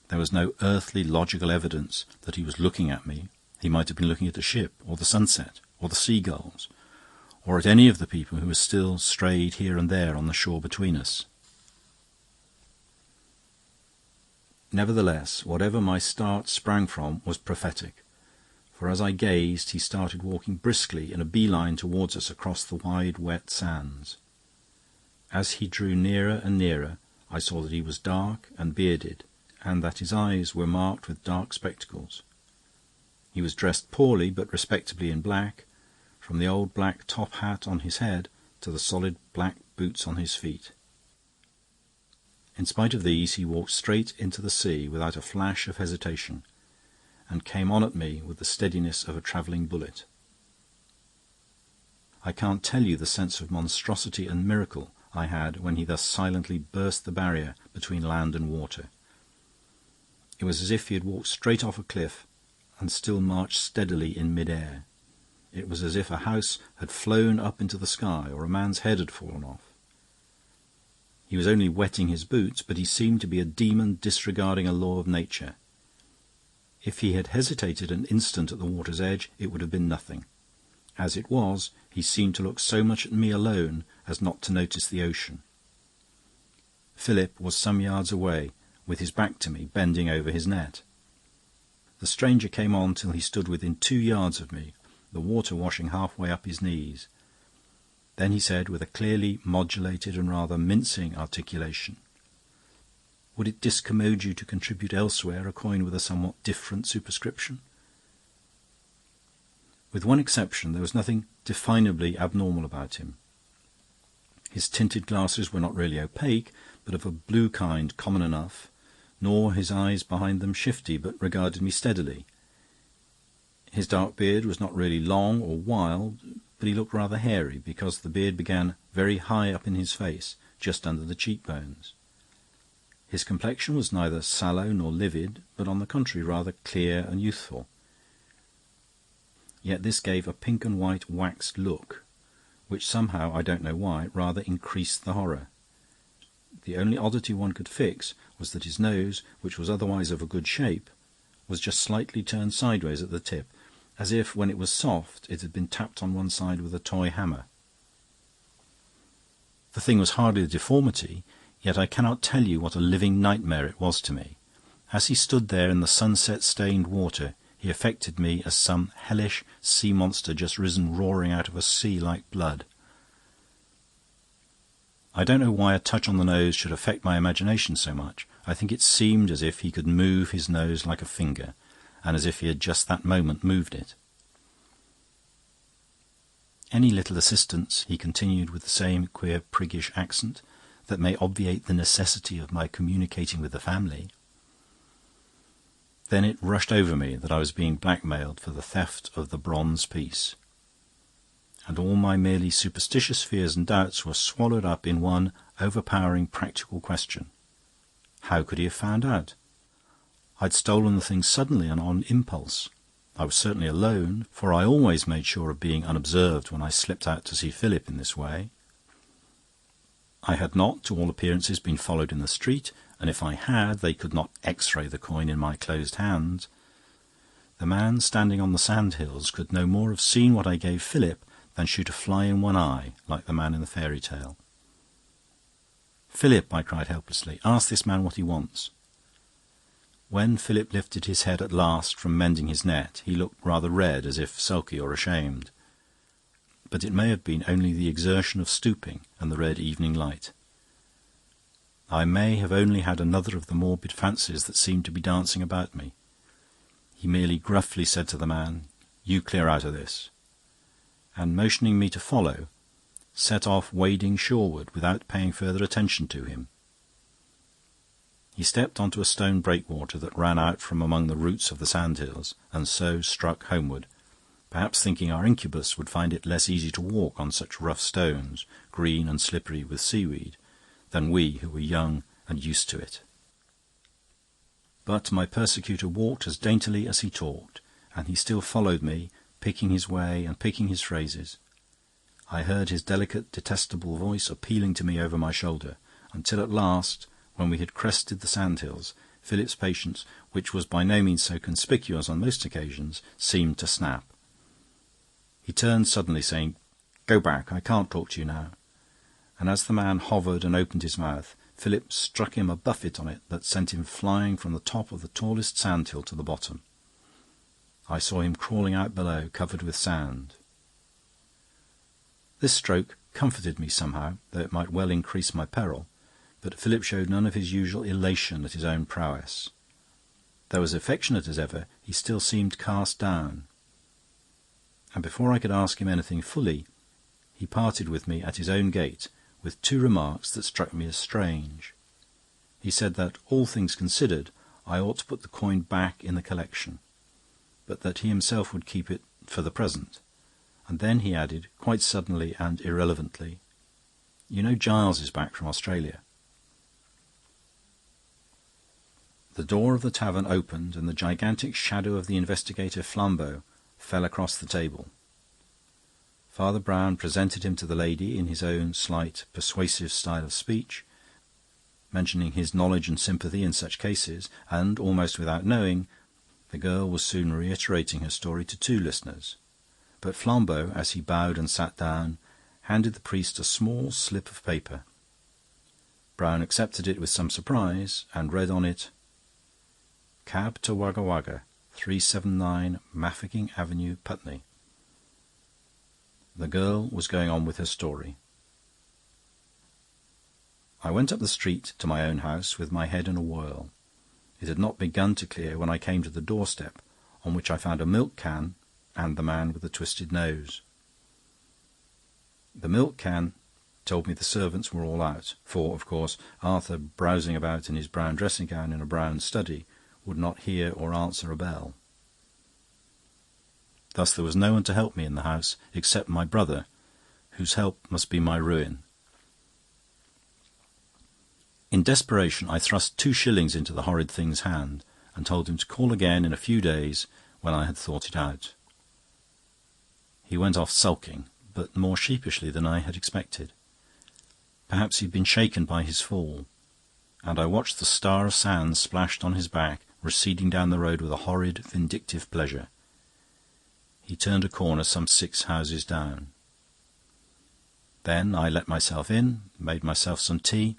There was no earthly logical evidence that he was looking at me. He might have been looking at a ship, or the sunset, or the seagulls, or at any of the people who were still strayed here and there on the shore between us. Nevertheless, whatever my start sprang from was prophetic, for as I gazed he started walking briskly in a bee-line towards us across the wide wet sands. As he drew nearer and nearer, I saw that he was dark and bearded, and that his eyes were marked with dark spectacles. He was dressed poorly but respectably in black, from the old black top hat on his head to the solid black boots on his feet. In spite of these, he walked straight into the sea without a flash of hesitation, and came on at me with the steadiness of a travelling bullet. I can't tell you the sense of monstrosity and miracle I had when he thus silently burst the barrier between land and water. It was as if he had walked straight off a cliff and still marched steadily in mid-air. It was as if a house had flown up into the sky, or a man's head had fallen off. He was only wetting his boots, but he seemed to be a demon disregarding a law of nature. If he had hesitated an instant at the water's edge, it would have been nothing. As it was, he seemed to look so much at me alone as not to notice the ocean. Philip was some yards away, with his back to me, bending over his net. The stranger came on till he stood within 2 yards of me, the water washing halfway up his knees. Then he said, with a clearly modulated and rather mincing articulation, "Would it discommode you to contribute elsewhere a coin with a somewhat different superscription?" With one exception, there was nothing definably abnormal about him. His tinted glasses were not really opaque, but of a blue kind common enough, nor his eyes behind them shifty, but regarded me steadily. His dark beard was not really long or wild, but he looked rather hairy, because the beard began very high up in his face, just under the cheekbones. His complexion was neither sallow nor livid, but on the contrary rather clear and youthful. Yet this gave a pink and white waxed look, which somehow, I don't know why, rather increased the horror. The only oddity one could fix was that his nose, which was otherwise of a good shape, was just slightly turned sideways at the tip, as if, when it was soft, it had been tapped on one side with a toy hammer. The thing was hardly a deformity, yet I cannot tell you what a living nightmare it was to me. As he stood there in the sunset-stained water, he affected me as some hellish sea-monster just risen roaring out of a sea like blood. I don't know why a touch on the nose should affect my imagination so much. I think it seemed as if he could move his nose like a finger, and as if he had just that moment moved it. "Any little assistance," he continued with the same queer priggish accent, "that may obviate the necessity of my communicating with the family." Then it rushed over me that I was being blackmailed for the theft of the bronze piece, and all my merely superstitious fears and doubts were swallowed up in one overpowering practical question. How could he have found out? I'd stolen the thing suddenly and on impulse. I was certainly alone, for I always made sure of being unobserved when I slipped out to see Philip in this way. I had not, to all appearances, been followed in the street, and if I had, they could not X-ray the coin in my closed hand. The man standing on the sandhills could no more have seen what I gave Philip than shoot a fly in one eye, like the man in the fairy tale. "Philip," I cried helplessly, "ask this man what he wants." When Philip lifted his head at last from mending his net, he looked rather red, as if sulky or ashamed. But it may have been only the exertion of stooping and the red evening light. I may have only had another of the morbid fancies that seemed to be dancing about me. He merely gruffly said to the man, "You clear out of this," and motioning me to follow, set off wading shoreward without paying further attention to him. He stepped onto a stone breakwater that ran out from among the roots of the sandhills, and so struck homeward, perhaps thinking our incubus would find it less easy to walk on such rough stones, green and slippery with seaweed, than we who were young and used to it. But my persecutor walked as daintily as he talked, and he still followed me, picking his way and picking his phrases. I heard his delicate, detestable voice appealing to me over my shoulder, until at last, when we had crested the sandhills, Philip's patience, which was by no means so conspicuous on most occasions, seemed to snap. He turned suddenly, saying, "Go back, I can't talk to you now." And as the man hovered and opened his mouth, Philip struck him a buffet on it that sent him flying from the top of the tallest sandhill to the bottom. I saw him crawling out below, covered with sand. This stroke comforted me somehow, though it might well increase my peril, but Philip showed none of his usual elation at his own prowess. Though as affectionate as ever, he still seemed cast down. And before I could ask him anything fully, he parted with me at his own gate with two remarks that struck me as strange. He said that, all things considered, I ought to put the coin back in the collection, but that he himself would keep it for the present. And then he added, quite suddenly and irrelevantly, "You know Giles is back from Australia." The door of the tavern opened, and the gigantic shadow of the investigator Flambeau fell across the table. Father Brown presented him to the lady in his own slight, persuasive style of speech, mentioning his knowledge and sympathy in such cases, and, almost without knowing, the girl was soon reiterating her story to two listeners. But Flambeau, as he bowed and sat down, handed the priest a small slip of paper. Brown accepted it with some surprise, and read on it, "Cab to Wagga Wagga, 379 Mafeking Avenue, Putney." The girl was going on with her story. I went up the street to my own house with my head in a whirl. It had not begun to clear when I came to the doorstep, on which I found a milk can and the man with the twisted nose. The milk can told me the servants were all out, for, of course, Arthur, browsing about in his brown dressing-gown in a brown study, would not hear or answer a bell. Thus there was no one to help me in the house except my brother, whose help must be my ruin. In desperation I thrust 2 shillings into the horrid thing's hand, and told him to call again in a few days when I had thought it out. He went off sulking, but more sheepishly than I had expected. Perhaps he'd been shaken by his fall, and I watched the star of sand splashed on his back receding down the road with a horrid, vindictive pleasure. He turned a corner some 6 houses down. Then I let myself in, made myself some tea,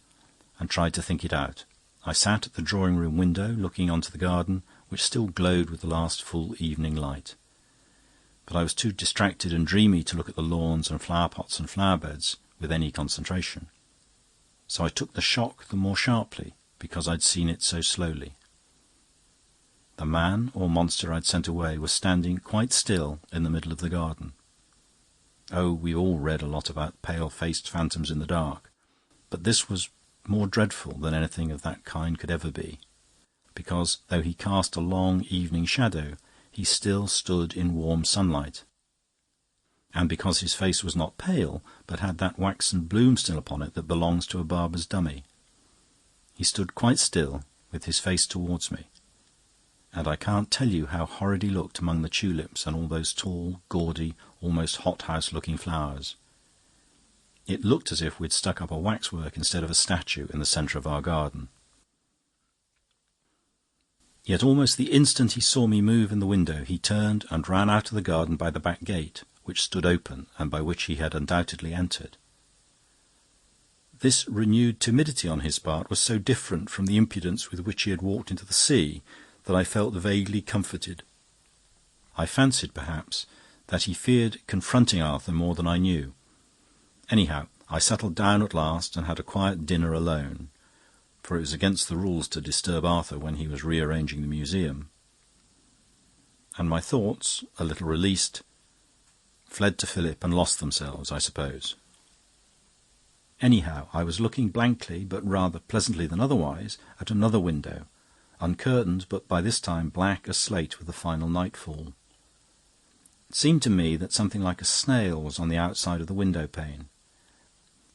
and tried to think it out. I sat at the drawing-room window, looking onto the garden, which still glowed with the last full evening light. But I was too distracted and dreamy to look at the lawns and flower-pots and flower-beds with any concentration. So I took the shock the more sharply, because I'd seen it so slowly. The man or monster I'd sent away was standing quite still in the middle of the garden. Oh, we've all read a lot about pale-faced phantoms in the dark, but this was more dreadful than anything of that kind could ever be, because, though he cast a long evening shadow, he still stood in warm sunlight, and because his face was not pale, but had that waxen bloom still upon it that belongs to a barber's dummy. He stood quite still, with his face towards me, and I can't tell you how horrid he looked among the tulips and all those tall, gaudy, almost hothouse-looking flowers. It looked as if we'd stuck up a waxwork instead of a statue in the centre of our garden. Yet almost the instant he saw me move in the window, he turned and ran out of the garden by the back gate, which stood open and by which he had undoubtedly entered. This renewed timidity on his part was so different from the impudence with which he had walked into the sea that I felt vaguely comforted. I fancied, perhaps, that he feared confronting Arthur more than I knew. Anyhow, I settled down at last and had a quiet dinner alone, for it was against the rules to disturb Arthur when he was rearranging the museum. And my thoughts, a little released, fled to Philip and lost themselves, I suppose. Anyhow, I was looking blankly, but rather pleasantly than otherwise, at another window, uncurtained, but by this time black as slate with the final nightfall. It seemed to me that something like a snail was on the outside of the window-pane,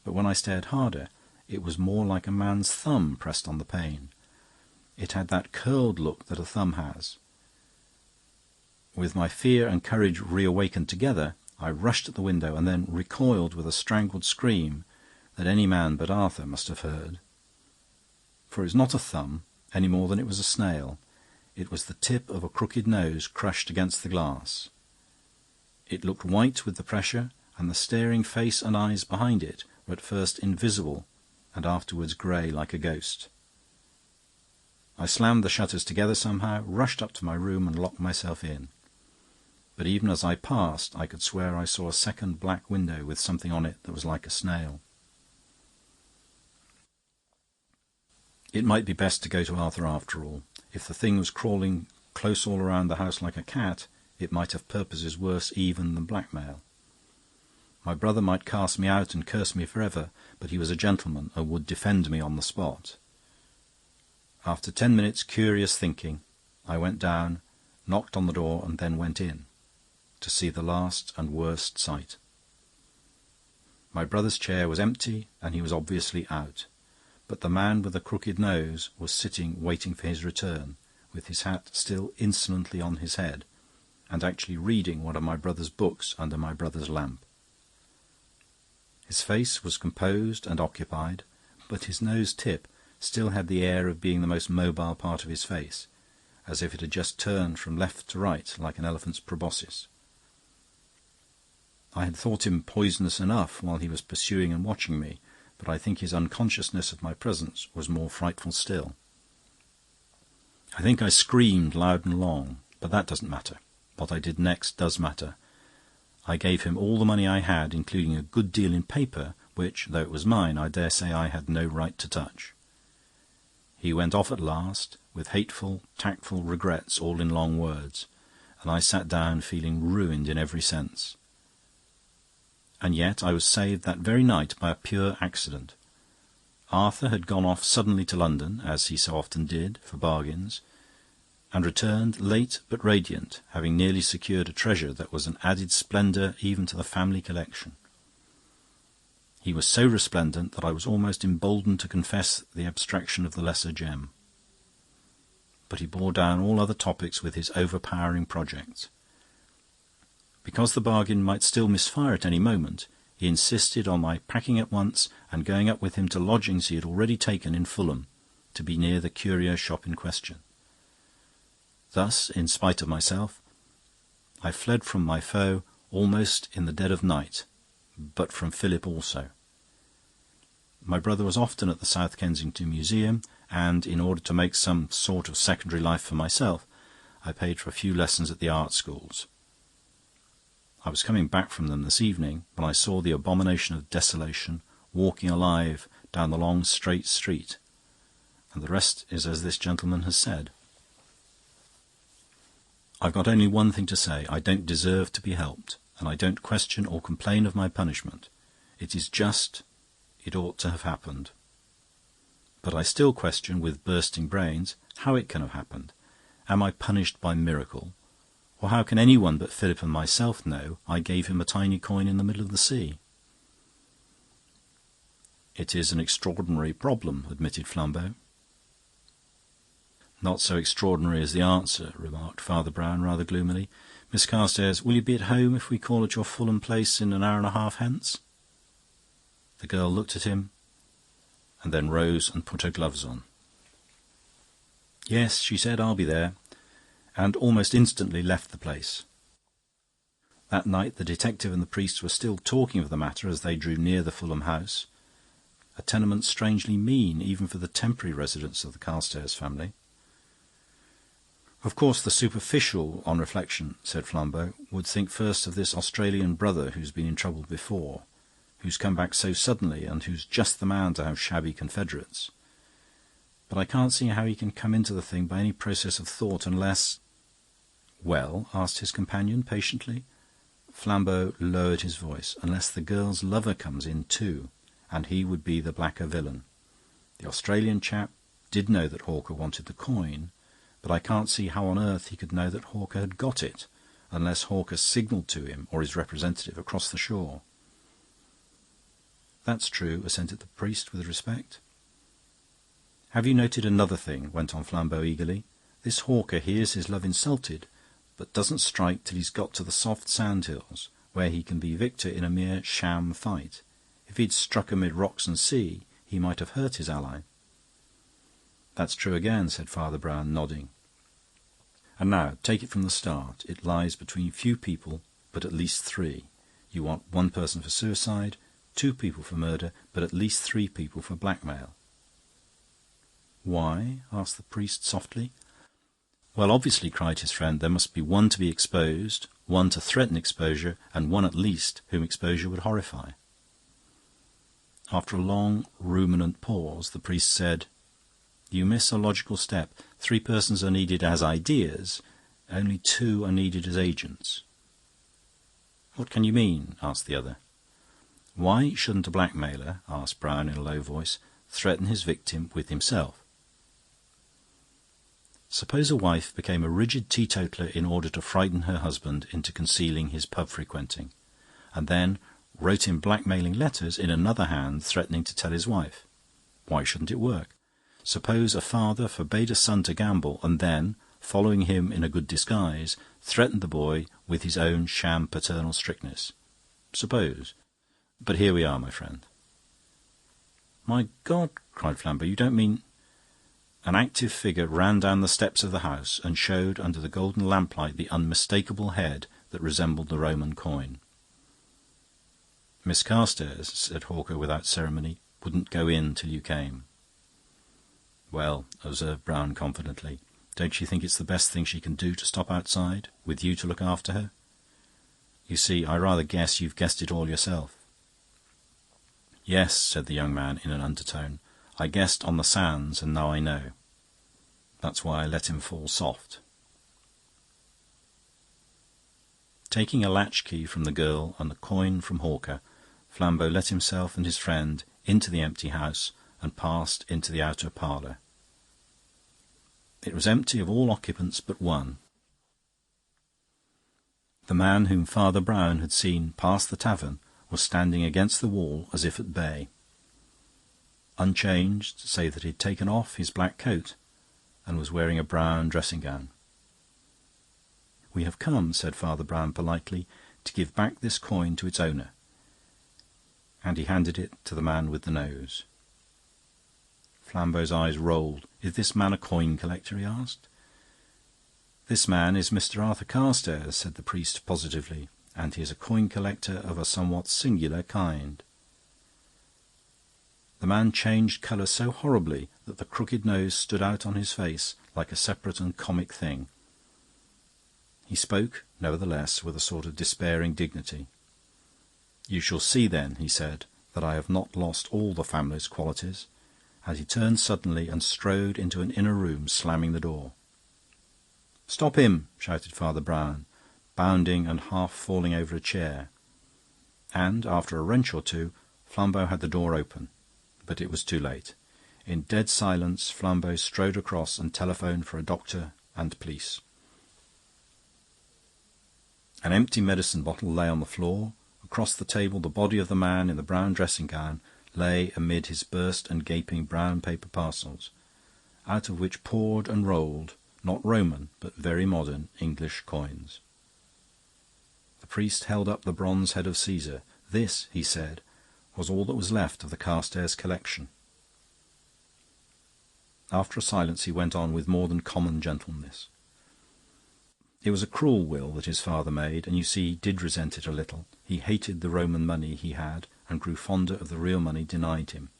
but when I stared harder, it was more like a man's thumb pressed on the pane. It had that curled look that a thumb has. With my fear and courage reawakened together, I rushed at the window and then recoiled with a strangled scream that any man but Arthur must have heard. For it was not a thumb, any more than it was a snail. It was the tip of a crooked nose crushed against the glass. It looked white with the pressure, and the staring face and eyes behind it were at first invisible and afterwards grey like a ghost. I slammed the shutters together somehow, rushed up to my room and locked myself in. but even as I passed I could swear I saw a second black window with something on it that was like a snail. It might be best to go to Arthur after all. If the thing was crawling close all around the house like a cat, it might have purposes worse even than blackmail. My brother might cast me out and curse me forever, but he was a gentleman and would defend me on the spot. After 10 minutes' curious thinking, I went down, knocked on the door, and then went in, to see the last and worst sight. My brother's chair was empty, and he was obviously out, but the man with the crooked nose was sitting waiting for his return, with his hat still insolently on his head, and actually reading one of my brother's books under my brother's lamp. His face was composed and occupied, but his nose tip still had the air of being the most mobile part of his face, as if it had just turned from left to right like an elephant's proboscis. I had thought him poisonous enough while he was pursuing and watching me, but I think his unconsciousness of my presence was more frightful still. I think I screamed loud and long, but that doesn't matter. What I did next does matter. I gave him all the money I had, including a good deal in paper, which, though it was mine, I dare say I had no right to touch. He went off at last, with hateful, tactful regrets all in long words, and I sat down feeling ruined in every sense. And yet I was saved that very night by a pure accident. Arthur had gone off suddenly to London, as he so often did, for bargains, and returned late but radiant, having nearly secured a treasure that was an added splendour even to the family collection. He was so resplendent that I was almost emboldened to confess the abstraction of the lesser gem. But he bore down all other topics with his overpowering project. Because the bargain might still misfire at any moment, he insisted on my packing at once and going up with him to lodgings he had already taken in Fulham, to be near the curio shop in question. Thus, in spite of myself, I fled from my foe almost in the dead of night, but from Philip also. My brother was often at the South Kensington Museum, and, in order to make some sort of secondary life for myself, I paid for a few lessons at the art schools. I was coming back from them this evening when I saw the abomination of desolation walking alive down the long straight street, and the rest is as this gentleman has said. I've got only one thing to say. I don't deserve to be helped, and I don't question or complain of my punishment. It is just. It ought to have happened. But I still question, with bursting brains, how it can have happened. Am I punished by miracle? Or how can anyone but Philip and myself know I gave him a tiny coin in the middle of the sea? It is an extraordinary problem, admitted Flambeau. Not so extraordinary as the answer, remarked Father Brown rather gloomily. Miss Carstairs, will you be at home if we call at your Fulham place in an hour and a half hence? The girl looked at him, and then rose and put her gloves on. "Yes," she said, "I'll be there," and almost instantly left the place. That night the detective and the priest were still talking of the matter as they drew near the Fulham house, a tenement strangely mean even for the temporary residence of the Carstairs family. "Of course, the superficial, on reflection," said Flambeau, "would think first of this Australian brother who's been in trouble before, who's come back so suddenly, and who's just the man to have shabby confederates. But I can't see how he can come into the thing by any process of thought unless—" "Well?" asked his companion patiently. Flambeau lowered his voice. "Unless the girl's lover comes in too, and he would be the blacker villain. The Australian chap did know that Hawker wanted the coin, but I can't see how on earth he could know that Hawker had got it, unless Hawker signalled to him or his representative across the shore." "That's true," assented the priest with respect. "Have you noted another thing?" went on Flambeau eagerly. "This Hawker hears his love insulted, but doesn't strike till he's got to the soft sandhills, where he can be victor in a mere sham fight. If he'd struck amid rocks and sea, he might have hurt his ally." "That's true again," said Father Brown, nodding. "And now, take it from the start. It lies between few people, but at least three. You want one person for suicide, 2 people for murder, but at least 3 people for blackmail." "Why?" asked the priest softly. "Well, obviously," cried his friend, "there must be one to be exposed, one to threaten exposure, and one at least whom exposure would horrify. After a long, ruminant pause, the priest said, "You miss a logical step. 3 persons are needed as ideas, only 2 are needed as agents." "What can you mean?" asked the other. "Why shouldn't a blackmailer," asked Brown in a low voice, "threaten his victim with himself? Suppose a wife became a rigid teetotaler in order to frighten her husband into concealing his pub frequenting, and then wrote him blackmailing letters in another hand threatening to tell his wife. Why shouldn't it work? Suppose a father forbade a son to gamble and then, following him in a good disguise, threatened the boy with his own sham paternal strictness. Suppose. But here we are, my friend." "My God!" cried Flambeau, "you don't mean—" An active figure ran down the steps of the house and showed under the golden lamplight the unmistakable head that resembled the Roman coin. "Miss Carstairs," said Hawker without ceremony, "wouldn't go in till you came." "Well," observed Brown confidently, "don't you think it's the best thing she can do to stop outside, with you to look after her? You see, I rather guess you've guessed it all yourself." "Yes," said the young man in an undertone. "I guessed on the sands, and now I know. That's why I let him fall soft." Taking a latchkey from the girl and a coin from Hawker, Flambeau let himself and his friend into the empty house and passed into the outer parlour. It was empty of all occupants but one. The man whom Father Brown had seen pass the tavern was standing against the wall as if at bay, unchanged, save that he had taken off his black coat and was wearing a brown dressing-gown. "We have come," said Father Brown politely, "to give back this coin to its owner." And he handed it to the man with the nose. Flambeau's eyes rolled. "Is this man a coin collector?" he asked. "This man is Mr. Arthur Carstairs," said the priest positively, "and he is a coin collector of a somewhat singular kind." The man changed colour so horribly that the crooked nose stood out on his face like a separate and comic thing. He spoke, nevertheless, with a sort of despairing dignity. "You shall see, then," he said, "that I have not lost all the family's qualities." And he turned suddenly and strode into an inner room, slamming the door. "Stop him!" shouted Father Brown, bounding and half falling over a chair. And, after a wrench or two, Flambeau had the door open. But it was too late. In dead silence, Flambeau strode across and telephoned for a doctor and police. An empty medicine bottle lay on the floor. Across the table, the body of the man in the brown dressing-gown lay amid his burst and gaping brown paper parcels, out of which poured and rolled, not Roman, but very modern, English coins. The priest held up the bronze head of Caesar. This, he said, was all that was left of the Carstairs collection. After a silence he went on with more than common gentleness. "It was a cruel will that his father made, and you see he did resent it a little. He hated the Roman money he had and grew fonder of the real money denied him.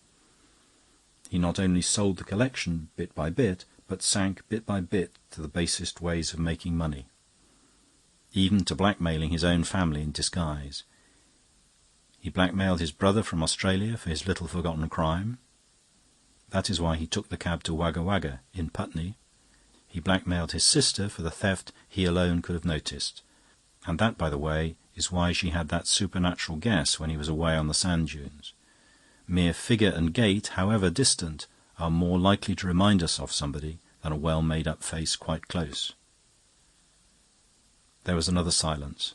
He not only sold the collection bit by bit, but sank bit by bit to the basest ways of making money, even to blackmailing his own family in disguise. He blackmailed his brother from Australia for his little forgotten crime. That is why he took the cab to Wagga Wagga in Putney. He blackmailed his sister for the theft he alone could have noticed. And that, by the way, is why she had that supernatural guess when he was away on the sand dunes. Mere figure and gait, however distant, are more likely to remind us of somebody than a well-made-up face quite close." There was another silence.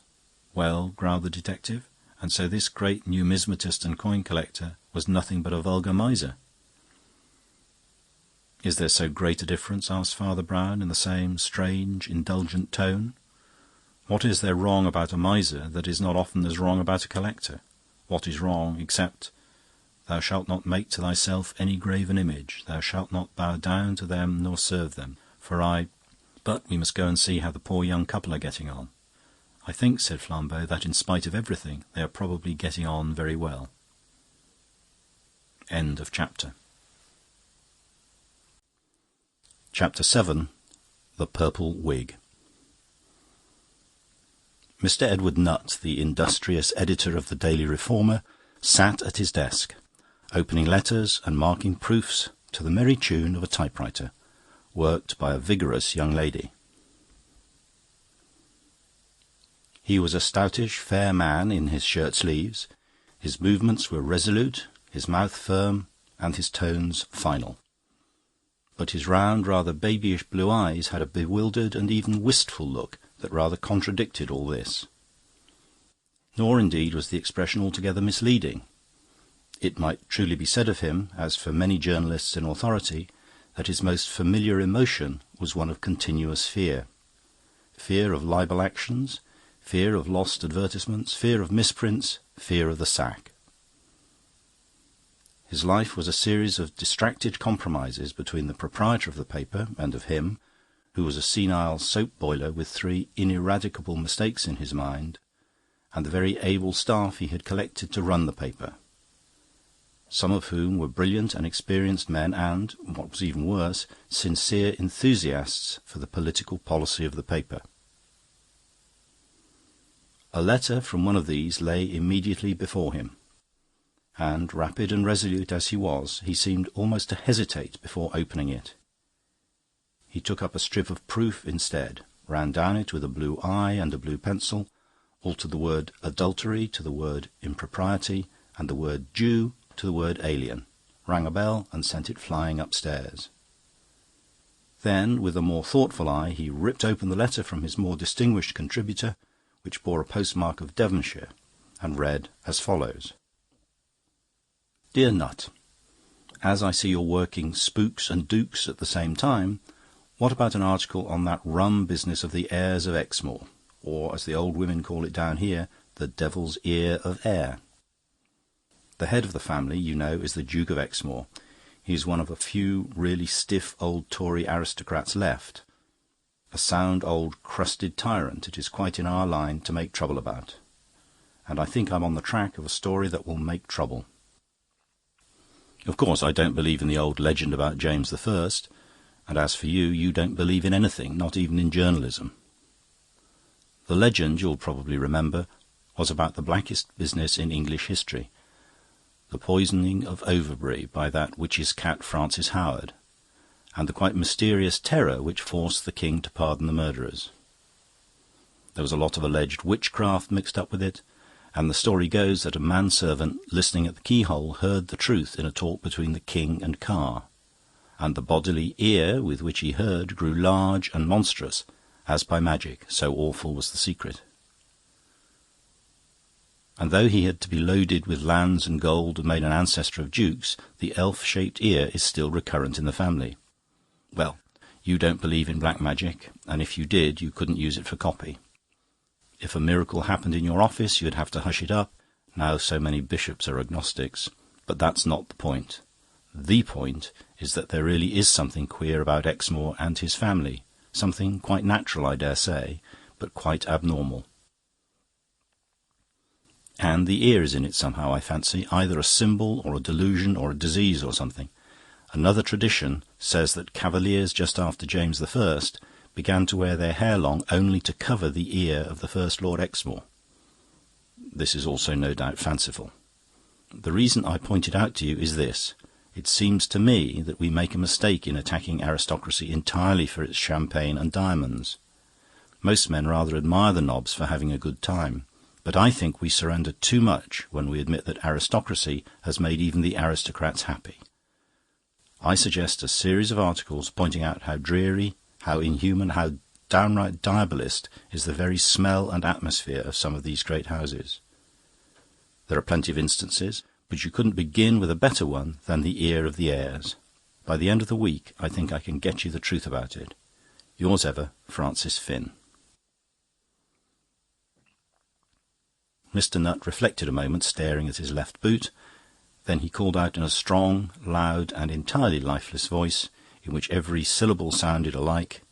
"Well," growled the detective, "and so this great numismatist and coin collector was nothing but a vulgar miser." "Is there so great a difference?" asked Father Brown in the same strange, indulgent tone. "What is there wrong about a miser that is not often as wrong about a collector? What is wrong, except, 'Thou shalt not make to thyself any graven image, thou shalt not bow down to them nor serve them, for I—' But we must go and see how the poor young couple are getting on." "I think," said Flambeau, "that in spite of everything they are probably getting on very well." End of chapter. Chapter 7. The Purple Wig. Mr. Edward Nutt, the industrious editor of the Daily Reformer, sat at his desk, opening letters and marking proofs to the merry tune of a typewriter, worked by a vigorous young lady. He was a stoutish, fair man in his shirt sleeves. His movements were resolute, his mouth firm, and his tones final. But his round, rather babyish blue eyes had a bewildered and even wistful look that rather contradicted all this. Nor, indeed, was the expression altogether misleading. It might truly be said of him, as for many journalists in authority, that his most familiar emotion was one of continuous fear. Fear of libel actions, fear of lost advertisements, fear of misprints, fear of the sack. His life was a series of distracted compromises between the proprietor of the paper and of him, who was a senile soap boiler with 3 ineradicable mistakes in his mind, and the very able staff he had collected to run the paper, some of whom were brilliant and experienced men and, what was even worse, sincere enthusiasts for the political policy of the paper. A letter from one of these lay immediately before him, and, rapid and resolute as he was, he seemed almost to hesitate before opening it. He took up a strip of proof instead, ran down it with a blue eye and a blue pencil, altered the word adultery to the word impropriety, and the word Jew to the word alien, rang a bell, and sent it flying upstairs. Then, with a more thoughtful eye, he ripped open the letter from his more distinguished contributor, which bore a postmark of Devonshire, and read as follows. Dear Nutt, as I see you're working spooks and dukes at the same time, what about an article on that rum business of the heirs of Exmoor, or, as the old women call it down here, the devil's ear of air? The head of the family, you know, is the Duke of Exmoor. He's one of a few really stiff old Tory aristocrats left. A sound old crusted tyrant it is quite in our line to make trouble about. And I think I'm on the track of a story that will make trouble. Of course, I don't believe in the old legend about James I, and as for you, you don't believe in anything, not even in journalism. The legend, you'll probably remember, was about the blackest business in English history, the poisoning of Overbury by that witch's cat Frances Howard, and the quite mysterious terror which forced the king to pardon the murderers. There was a lot of alleged witchcraft mixed up with it, and the story goes that a manservant listening at the keyhole heard the truth in a talk between the king and Carr, and the bodily ear with which he heard grew large and monstrous, as by magic, so awful was the secret. And though he had to be loaded with lands and gold and made an ancestor of dukes, the elf-shaped ear is still recurrent in the family. Well, you don't believe in black magic, and if you did, you couldn't use it for copy. If a miracle happened in your office, you'd have to hush it up. Now so many bishops are agnostics. But that's not the point. The point is that there really is something queer about Exmoor and his family. Something quite natural, I dare say, but quite abnormal. And the ear is in it somehow, I fancy, either a symbol or a delusion or a disease or something. Another tradition says that cavaliers just after James I began to wear their hair long only to cover the ear of the first Lord Exmoor. This is also no doubt fanciful. The reason I point it out to you is this. It seems to me that we make a mistake in attacking aristocracy entirely for its champagne and diamonds. Most men rather admire the nobs for having a good time, but I think we surrender too much when we admit that aristocracy has made even the aristocrats happy. I suggest a series of articles pointing out how dreary, how inhuman, how downright diabolist is the very smell and atmosphere of some of these great houses. There are plenty of instances, but you couldn't begin with a better one than the ear of the heirs. By the end of the week, I think I can get you the truth about it. Yours ever, Francis Finn. Mr. Nutt reflected a moment, staring at his left boot. Then he called out in a strong, loud, and entirely lifeless voice, in which every syllable sounded alike,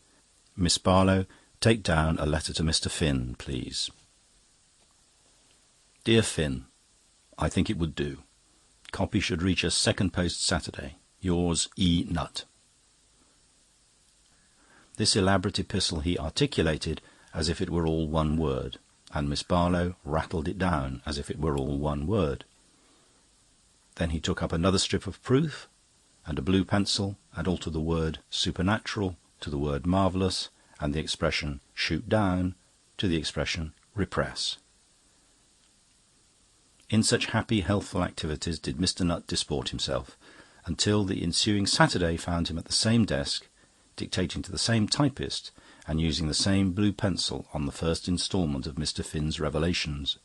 "Miss Barlow, take down a letter to Mr. Finn, please." Dear Finn, I think it would do. Copy should reach us second post Saturday. Yours, E. Nutt. This elaborate epistle he articulated as if it were all one word, and Miss Barlow rattled it down as if it were all one word. Then he took up another strip of proof and a blue pencil and altered the word supernatural to the word marvellous, and the expression shoot down to the expression repress. In such happy, healthful activities did Mr. Nutt disport himself, until the ensuing Saturday found him at the same desk, dictating to the same typist and using the same blue pencil on the first instalment of Mr. Finn's Revelations.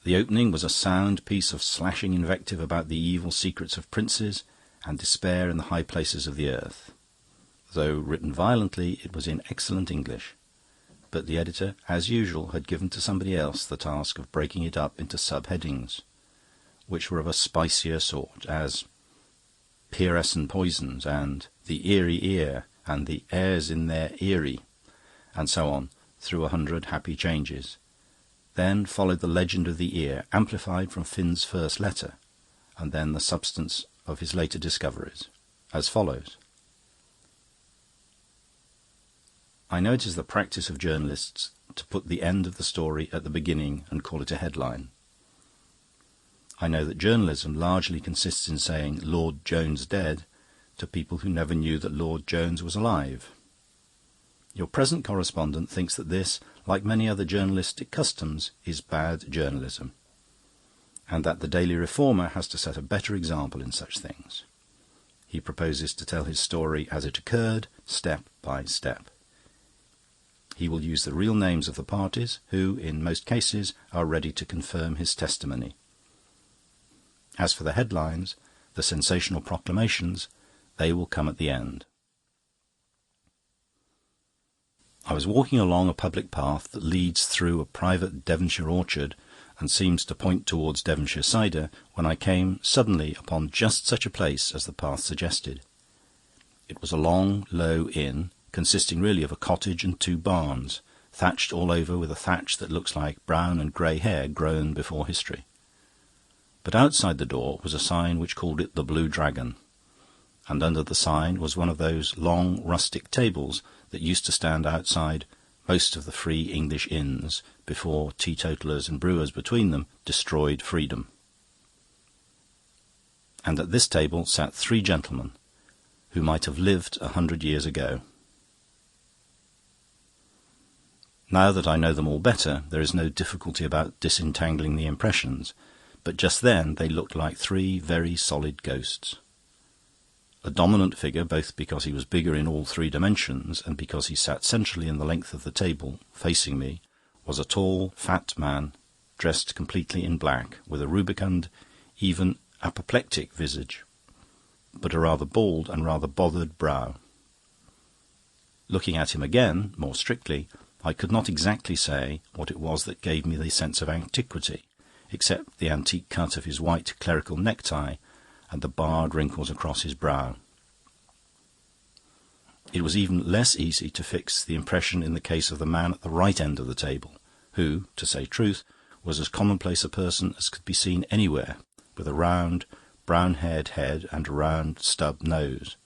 The opening was a sound piece of slashing invective about the evil secrets of princes and despair in the high places of the earth. Though written violently, it was in excellent English, but the editor, as usual, had given to somebody else the task of breaking it up into sub-headings, which were of a spicier sort, as Peeress and Poisons, and The Eerie Ear, and The Airs in Their Eerie, and so on, through 100 happy changes. Then followed the legend of the ear, amplified from Finn's first letter, and then the substance of his later discoveries, as follows. I know it is the practice of journalists to put the end of the story at the beginning and call it a headline. I know that journalism largely consists in saying Lord Jones dead to people who never knew that Lord Jones was alive. Your present correspondent thinks that this, like many other journalistic customs, is bad journalism, and that the Daily Reformer has to set a better example in such things. He proposes to tell his story as it occurred, step by step. He will use the real names of the parties, who, in most cases, are ready to confirm his testimony. As for the headlines, the sensational proclamations, they will come at the end. I was walking along a public path that leads through a private Devonshire orchard and seems to point towards Devonshire cider, when I came suddenly upon just such a place as the path suggested. It was a long, low inn, consisting really of a cottage and 2 barns, thatched all over with a thatch that looks like brown and grey hair grown before history. But outside the door was a sign which called it the Blue Dragon, and under the sign was one of those long rustic tables that used to stand outside most of the free English inns before teetotalers and brewers between them destroyed freedom. And at this table sat 3 gentlemen who might have lived 100 years ago. Now that I know them all better, there is no difficulty about disentangling the impressions, but just then they looked like 3 very solid ghosts. A dominant figure, both because he was bigger in all 3 dimensions and because he sat centrally in the length of the table, facing me, was a tall, fat man, dressed completely in black, with a rubicund, even apoplectic visage, but a rather bald and rather bothered brow. Looking at him again, more strictly, I could not exactly say what it was that gave me the sense of antiquity, except the antique cut of his white clerical necktie and the barred wrinkles across his brow. It was even less easy to fix the impression in the case of the man at the right end of the table, who, to say truth, was as commonplace a person as could be seen anywhere, with a round, brown-haired head and a round, stub nose,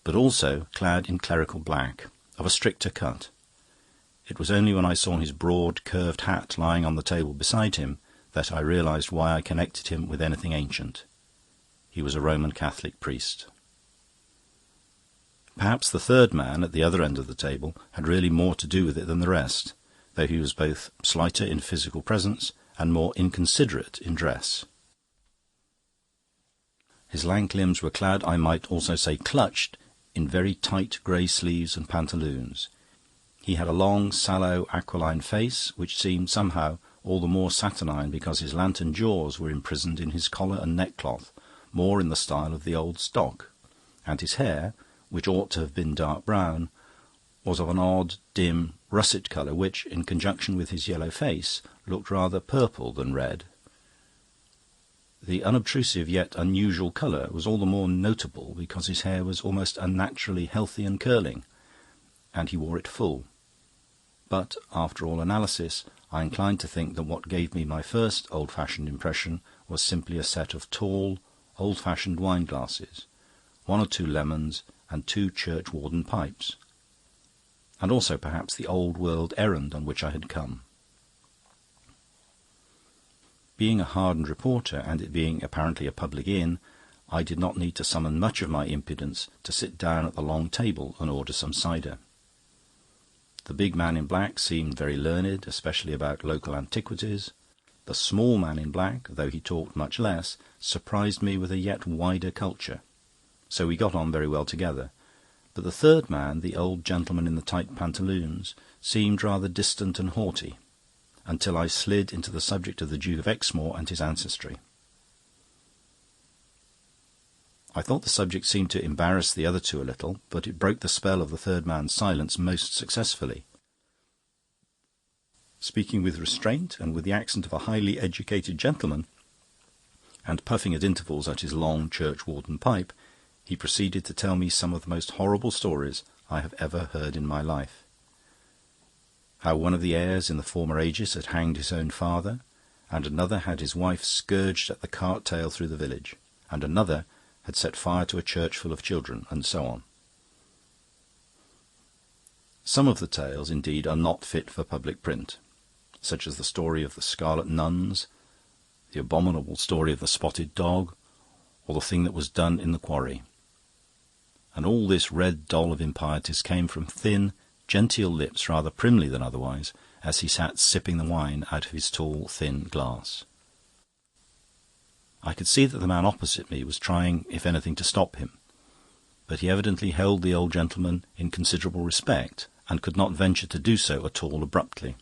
but also clad in clerical black, of a stricter cut. It was only when I saw his broad, curved hat lying on the table beside him that I realised why I connected him with anything ancient. He was a Roman Catholic priest. Perhaps the third man at the other end of the table had really more to do with it than the rest, though he was both slighter in physical presence and more inconsiderate in dress. His lank limbs were clad, I might also say clutched, in very tight grey sleeves and pantaloons. He had a long, sallow, aquiline face, which seemed somehow all the more saturnine because his lantern jaws were imprisoned in his collar and neckcloth, more in the style of the old stock, and his hair, which ought to have been dark brown, was of an odd, dim, russet colour, which, in conjunction with his yellow face, looked rather purple than red. The unobtrusive yet unusual colour was all the more notable because his hair was almost unnaturally healthy and curling, and he wore it full. But, after all analysis, I inclined to think that what gave me my first old-fashioned impression was simply a set of tall, old-fashioned wine-glasses, 1 or 2 lemons, and 2 churchwarden pipes. and also perhaps the old-world errand on which I had come. Being a hardened reporter, and it being apparently a public inn, I did not need to summon much of my impudence to sit down at the long table and order some cider. The big man in black seemed very learned, especially about local antiquities. The small man in black, though he talked much less, surprised me with a yet wider culture. So we got on very well together. But the third man, the old gentleman in the tight pantaloons, seemed rather distant and haughty, until I slid into the subject of the Duke of Exmoor and his ancestry. I thought the subject seemed to embarrass the other two a little, but it broke the spell of the third man's silence most successfully. Speaking with restraint and with the accent of a highly educated gentleman, and puffing at intervals at his long churchwarden pipe, he proceeded to tell me some of the most horrible stories I have ever heard in my life. How one of the heirs in the former ages had hanged his own father, and another had his wife scourged at the cart tail through the village, and another had set fire to a church full of children, and so on. Some of the tales, indeed, are not fit for public print, such as the story of the scarlet nuns, the abominable story of the spotted dog, or the thing that was done in the quarry. And all this red doll of impieties came from thin, genteel lips, rather primly than otherwise, as he sat sipping the wine out of his tall, thin glass. I could see that the man opposite me was trying, if anything, to stop him, but he evidently held the old gentleman in considerable respect, and could not venture to do so at all abruptly.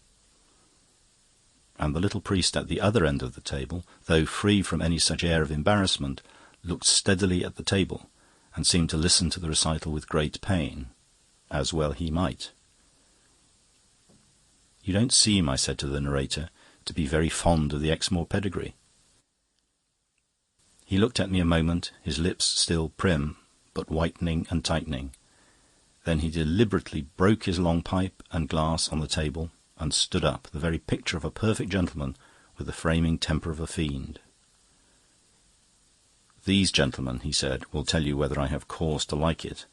And the little priest at the other end of the table, though free from any such air of embarrassment, looked steadily at the table, and seemed to listen to the recital with great pain, as well he might. "You don't seem," I said to the narrator, "to be very fond of the Exmoor pedigree." He looked at me a moment, his lips still prim, but whitening and tightening. Then he deliberately broke his long pipe and glass on the table, and stood up, the very picture of a perfect gentleman with the framing temper of a fiend. "These gentlemen," he said, "will tell you whether I have cause to like it.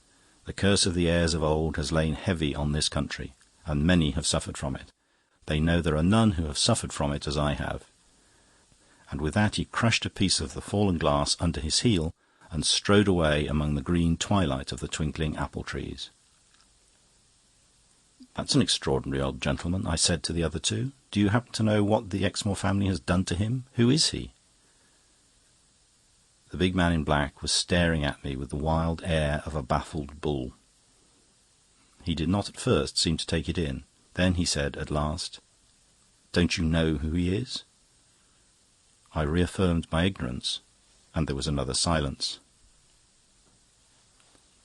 The curse of the heirs of old has lain heavy on this country, and many have suffered from it. They know there are none who have suffered from it as I have." And with that he crushed a piece of the fallen glass under his heel and strode away among the green twilight of the twinkling apple trees. "That's an extraordinary old gentleman," I said to the other two. "Do you happen to know what the Exmoor family has done to him? Who is he?" The big man in black was staring at me with the wild air of a baffled bull. He did not at first seem to take it in. Then he said at last, "Don't you know who he is?" I reaffirmed my ignorance, and there was another silence.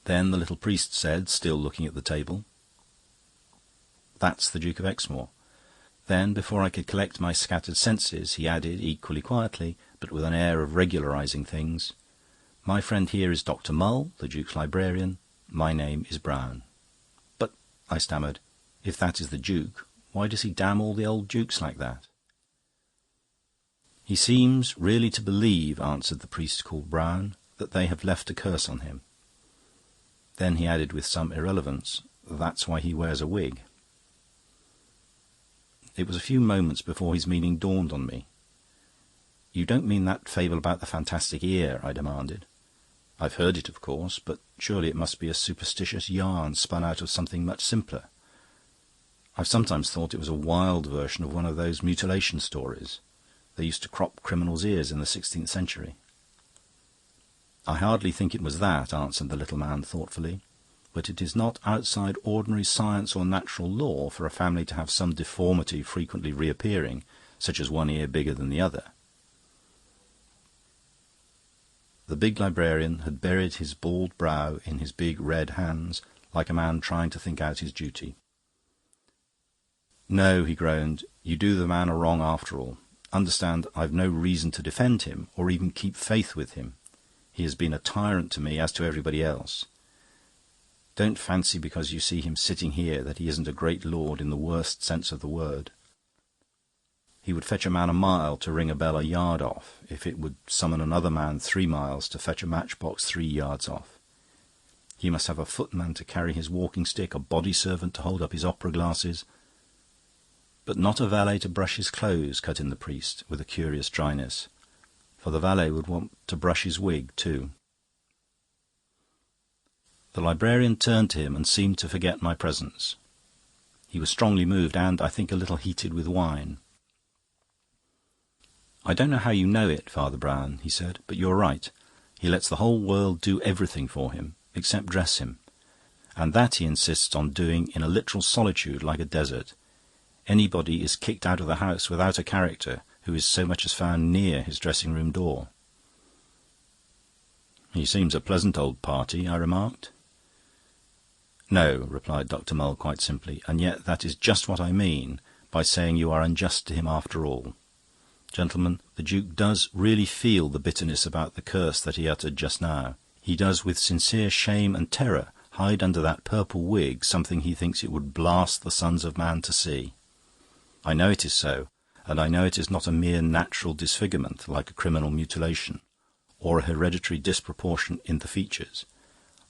Then the little priest said, still looking at the table, "That's the Duke of Exmoor." Then, before I could collect my scattered senses, he added, equally quietly, but with an air of regularising things, "My friend here is Dr. Mull, the Duke's librarian. My name is Brown." "But," I stammered, "if that is the Duke, why does he damn all the old dukes like that?" "He seems really to believe," answered the priest called Brown, "that they have left a curse on him." Then he added with some irrelevance, "That's why he wears a wig." It was a few moments before his meaning dawned on me. "You don't mean that fable about the fantastic ear?" I demanded. "I've heard it, of course, but surely it must be a superstitious yarn spun out of something much simpler. I've sometimes thought it was a wild version of one of those mutilation stories. They used to crop criminals' ears in the 16th century." "I hardly think it was that," answered the little man thoughtfully. "But it is not outside ordinary science or natural law for a family to have some deformity frequently reappearing, such as one ear bigger than the other." The big librarian had buried his bald brow in his big red hands, like a man trying to think out his duty. "No," he groaned, "you do the man a wrong after all. Understand, I've no reason to defend him, or even keep faith with him. He has been a tyrant to me as to everybody else. Don't fancy because you see him sitting here that he isn't a great lord in the worst sense of the word. He would fetch a man a mile to ring a bell a yard off, if it would summon another man 3 miles to fetch a matchbox 3 yards off. He must have a footman to carry his walking stick, a body servant to hold up his opera glasses. But not a valet to brush his clothes, cut in the priest, with a curious dryness, for the valet would want to brush his wig too. The librarian turned to him and seemed to forget my presence. He was strongly moved and, I think, a little heated with wine. "I don't know how you know it, Father Brown," he said, "but you're right. He lets the whole world do everything for him, except dress him. And that he insists on doing in a literal solitude like a desert. Anybody is kicked out of the house without a character who is so much as found near his dressing-room door." "He seems a pleasant old party," I remarked. "No," replied Dr. Mull quite simply, "and yet that is just what I mean by saying you are unjust to him after all. Gentlemen, the Duke does really feel the bitterness about the curse that he uttered just now. He does with sincere shame and terror hide under that purple wig something he thinks it would blast the sons of man to see. I know it is so, and I know it is not a mere natural disfigurement like a criminal mutilation, or a hereditary disproportion in the features.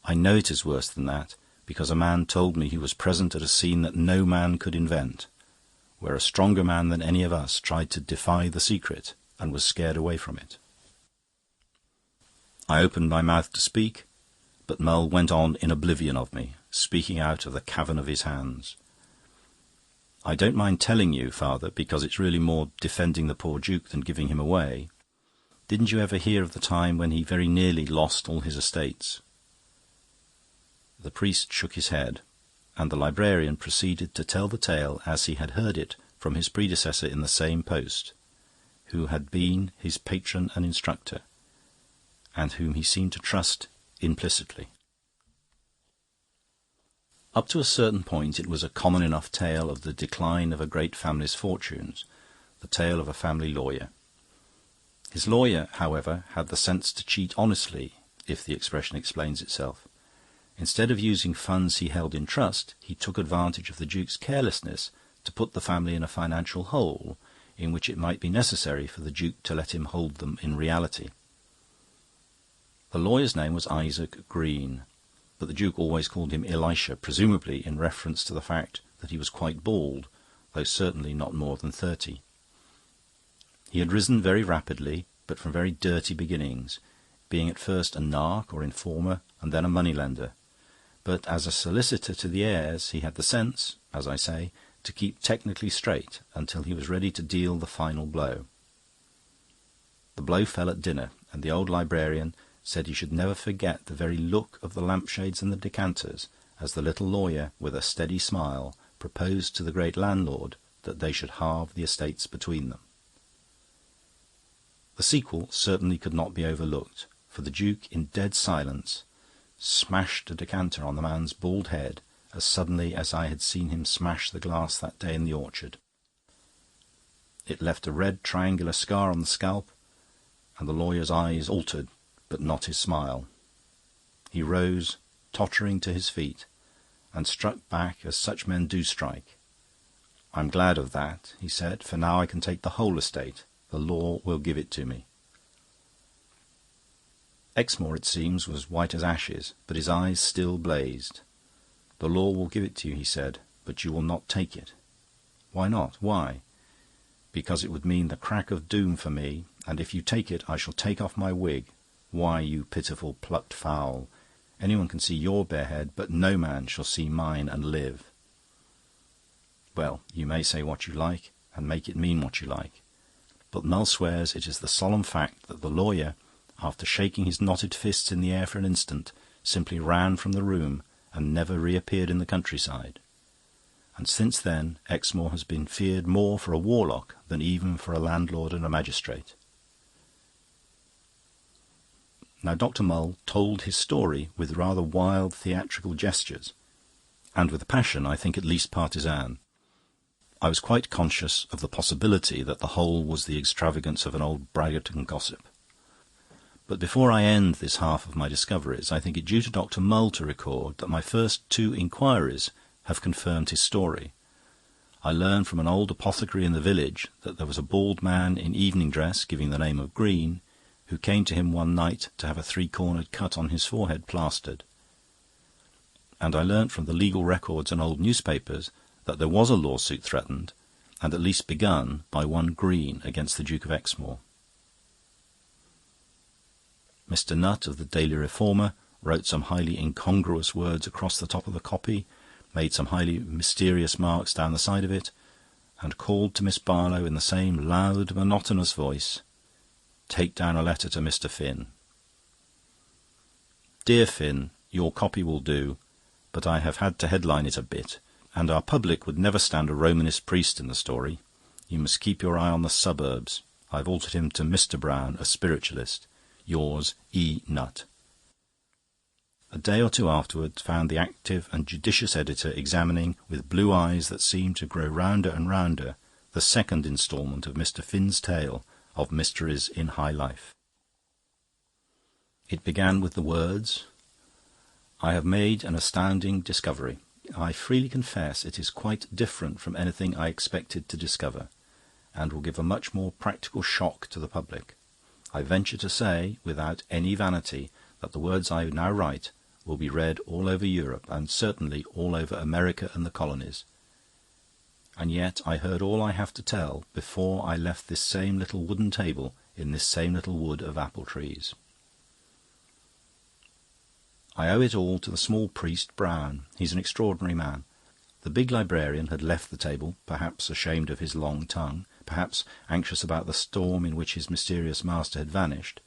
I know it is worse than that, because a man told me he was present at a scene that no man could invent, where a stronger man than any of us tried to defy the secret and was scared away from it." I opened my mouth to speak, but Mull went on in oblivion of me, speaking out of the cavern of his hands. "I don't mind telling you, Father, because it's really more defending the poor Duke than giving him away. Didn't you ever hear of the time when he very nearly lost all his estates?" The priest shook his head, and the librarian proceeded to tell the tale as he had heard it from his predecessor in the same post, who had been his patron and instructor, and whom he seemed to trust implicitly. Up to a certain point it was a common enough tale of the decline of a great family's fortunes, the tale of a family lawyer. His lawyer, however, had the sense to cheat honestly, if the expression explains itself. Instead of using funds he held in trust, he took advantage of the Duke's carelessness to put the family in a financial hole in which it might be necessary for the Duke to let him hold them in reality. The lawyer's name was Isaac Green, but the Duke always called him Elisha, presumably in reference to the fact that he was quite bald, though certainly not more than 30. He had risen very rapidly, but from very dirty beginnings, being at first a narc or informer, and then a moneylender. But as a solicitor to the heirs, he had the sense, as I say, to keep technically straight until he was ready to deal the final blow. The blow fell at dinner, and the old librarian said he should never forget the very look of the lampshades and the decanters as the little lawyer, with a steady smile, proposed to the great landlord that they should halve the estates between them. The sequel certainly could not be overlooked, for the Duke, in dead silence, smashed a decanter on the man's bald head as suddenly as I had seen him smash the glass that day in the orchard. It left a red triangular scar on the scalp, and the lawyer's eyes altered, but not his smile. He rose, tottering to his feet, and struck back as such men do strike. "I'm glad of that," he said, "for now I can take the whole estate. The law will give it to me." Exmoor, it seems, was white as ashes, but his eyes still blazed. "The law will give it to you," he said, "but you will not take it." "Why not? Why?" "Because it would mean the crack of doom for me, and if you take it I shall take off my wig. Why, you pitiful plucked fowl, anyone can see your bare head, but no man shall see mine and live." Well, you may say what you like, and make it mean what you like, but Mull swears it is the solemn fact that the lawyer, after shaking his knotted fists in the air for an instant, simply ran from the room and never reappeared in the countryside. And since then Exmoor has been feared more for a warlock than even for a landlord and a magistrate. Now Dr. Mull told his story with rather wild theatrical gestures, and with a passion, I think, at least partisan. I was quite conscious of the possibility that the whole was the extravagance of an old braggart and gossip. But before I end this half of my discoveries, I think it due to Dr. Mull to record that my first 2 inquiries have confirmed his story. I learned from an old apothecary in the village that there was a bald man in evening dress, giving the name of Green, who came to him one night to have a 3-cornered cut on his forehead plastered. and I learnt from the legal records and old newspapers that there was a lawsuit threatened, and at least begun, by one Green against the Duke of Exmoor. Mr. Nutt of the Daily Reformer wrote some highly incongruous words across the top of the copy, made some highly mysterious marks down the side of it, and called to Miss Barlow in the same loud, monotonous voice, "Take down a letter to Mr. Finn. Dear Finn, your copy will do, but I have had to headline it a bit, and our public would never stand a Romanist priest in the story. You must keep your eye on the suburbs. I've altered him to Mr. Brown, a spiritualist. Yours, E. Nutt." A day or two afterwards found the active and judicious editor examining, with blue eyes that seemed to grow rounder and rounder, the second instalment of Mr. Finn's tale of Mysteries in High Life. It began with the words, "I have made an astounding discovery. I freely confess it is quite different from anything I expected to discover, and will give a much more practical shock to the public. I venture to say, without any vanity, that the words I now write will be read all over Europe, and certainly all over America and the colonies. And yet I heard all I have to tell before I left this same little wooden table in this same little wood of apple trees. I owe it all to the small priest, Brown. He's an extraordinary man. The big librarian had left the table, perhaps ashamed of his long tongue, perhaps anxious about the storm in which his mysterious master had vanished.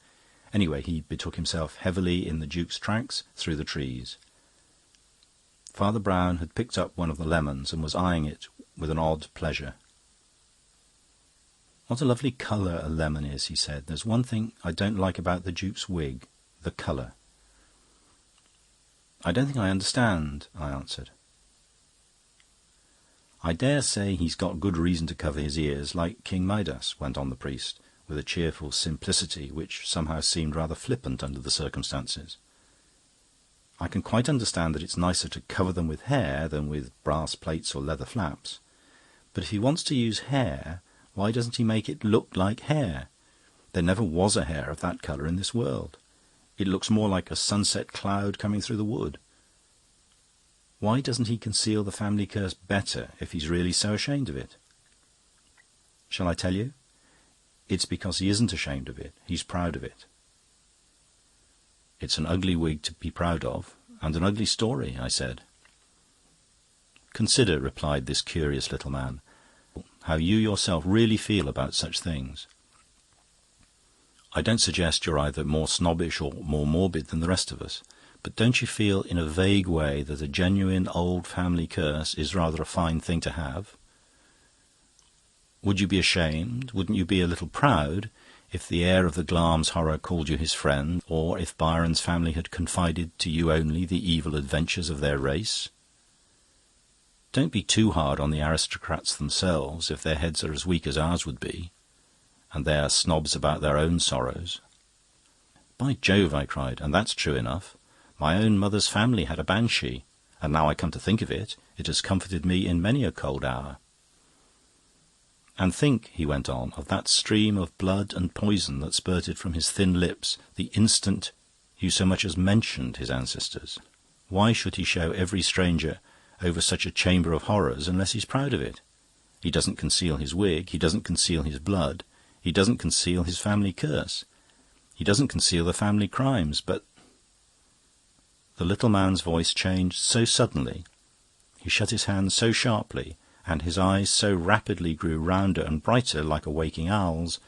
Anyway, he betook himself heavily in the Duke's tracks through the trees. Father Brown had picked up one of the lemons and was eyeing it with an odd pleasure. "What a lovely colour a lemon is," he said. "There's one thing I don't like about the Duke's wig, the colour." "I don't think I understand," I answered. "I dare say he's got good reason to cover his ears, like King Midas," went on the priest, with a cheerful simplicity which somehow seemed rather flippant under the circumstances. "I can quite understand that it's nicer to cover them with hair than with brass plates or leather flaps. But if he wants to use hair, why doesn't he make it look like hair? There never was a hair of that colour in this world. It looks more like a sunset cloud coming through the wood. Why doesn't he conceal the family curse better if he's really so ashamed of it? Shall I tell you? It's because he isn't ashamed of it. He's proud of it." "It's an ugly wig to be proud of, and an ugly story," I said. "Consider," replied this curious little man, "how you yourself really feel about such things. I don't suggest you're either more snobbish or more morbid than the rest of us, but don't you feel in a vague way that a genuine old family curse is rather a fine thing to have? Would you be ashamed, wouldn't you be a little proud, if the heir of the Glamis horror called you his friend, or if Byron's family had confided to you only the evil adventures of their race? Don't be too hard on the aristocrats themselves if their heads are as weak as ours would be, and they are snobs about their own sorrows." "By Jove," I cried, "and that's true enough. My own mother's family had a banshee, and now I come to think of it, it has comforted me in many a cold hour. And think," he went on, "of that stream of blood and poison that spurted from his thin lips the instant you so much as mentioned his ancestors. Why should he show every stranger over such a chamber of horrors unless he's proud of it? He doesn't conceal his wig, he doesn't conceal his blood, he doesn't conceal his family curse, he doesn't conceal the family crimes, but..." The little man's voice changed so suddenly, he shut his hands so sharply, and his eyes so rapidly grew rounder and brighter like a waking owl's,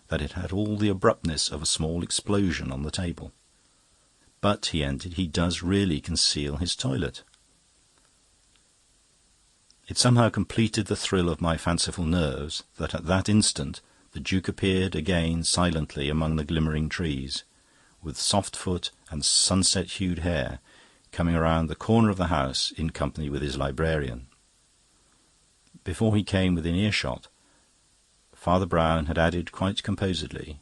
that it had all the abruptness of a small explosion on the table. "But," he ended, "he does really conceal his toilet." It somehow completed the thrill of my fanciful nerves that at that instant the Duke appeared again silently among the glimmering trees, with soft foot and sunset-hued hair, coming around the corner of the house in company with his librarian. Before he came within earshot, Father Brown had added quite composedly,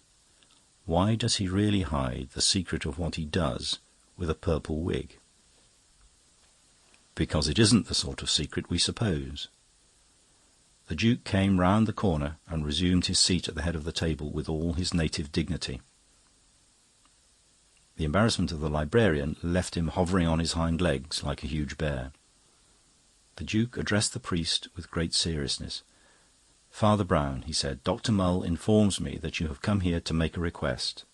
"Why does he really hide the secret of what he does with a purple wig?" Because it isn't the sort of secret we suppose. The Duke came round the corner and resumed his seat at the head of the table with all his native dignity. The embarrassment of the librarian left him hovering on his hind legs like a huge bear. The Duke addressed the priest with great seriousness. "Father Brown," he said, "Dr. Mull informs me that you have come here to make a request.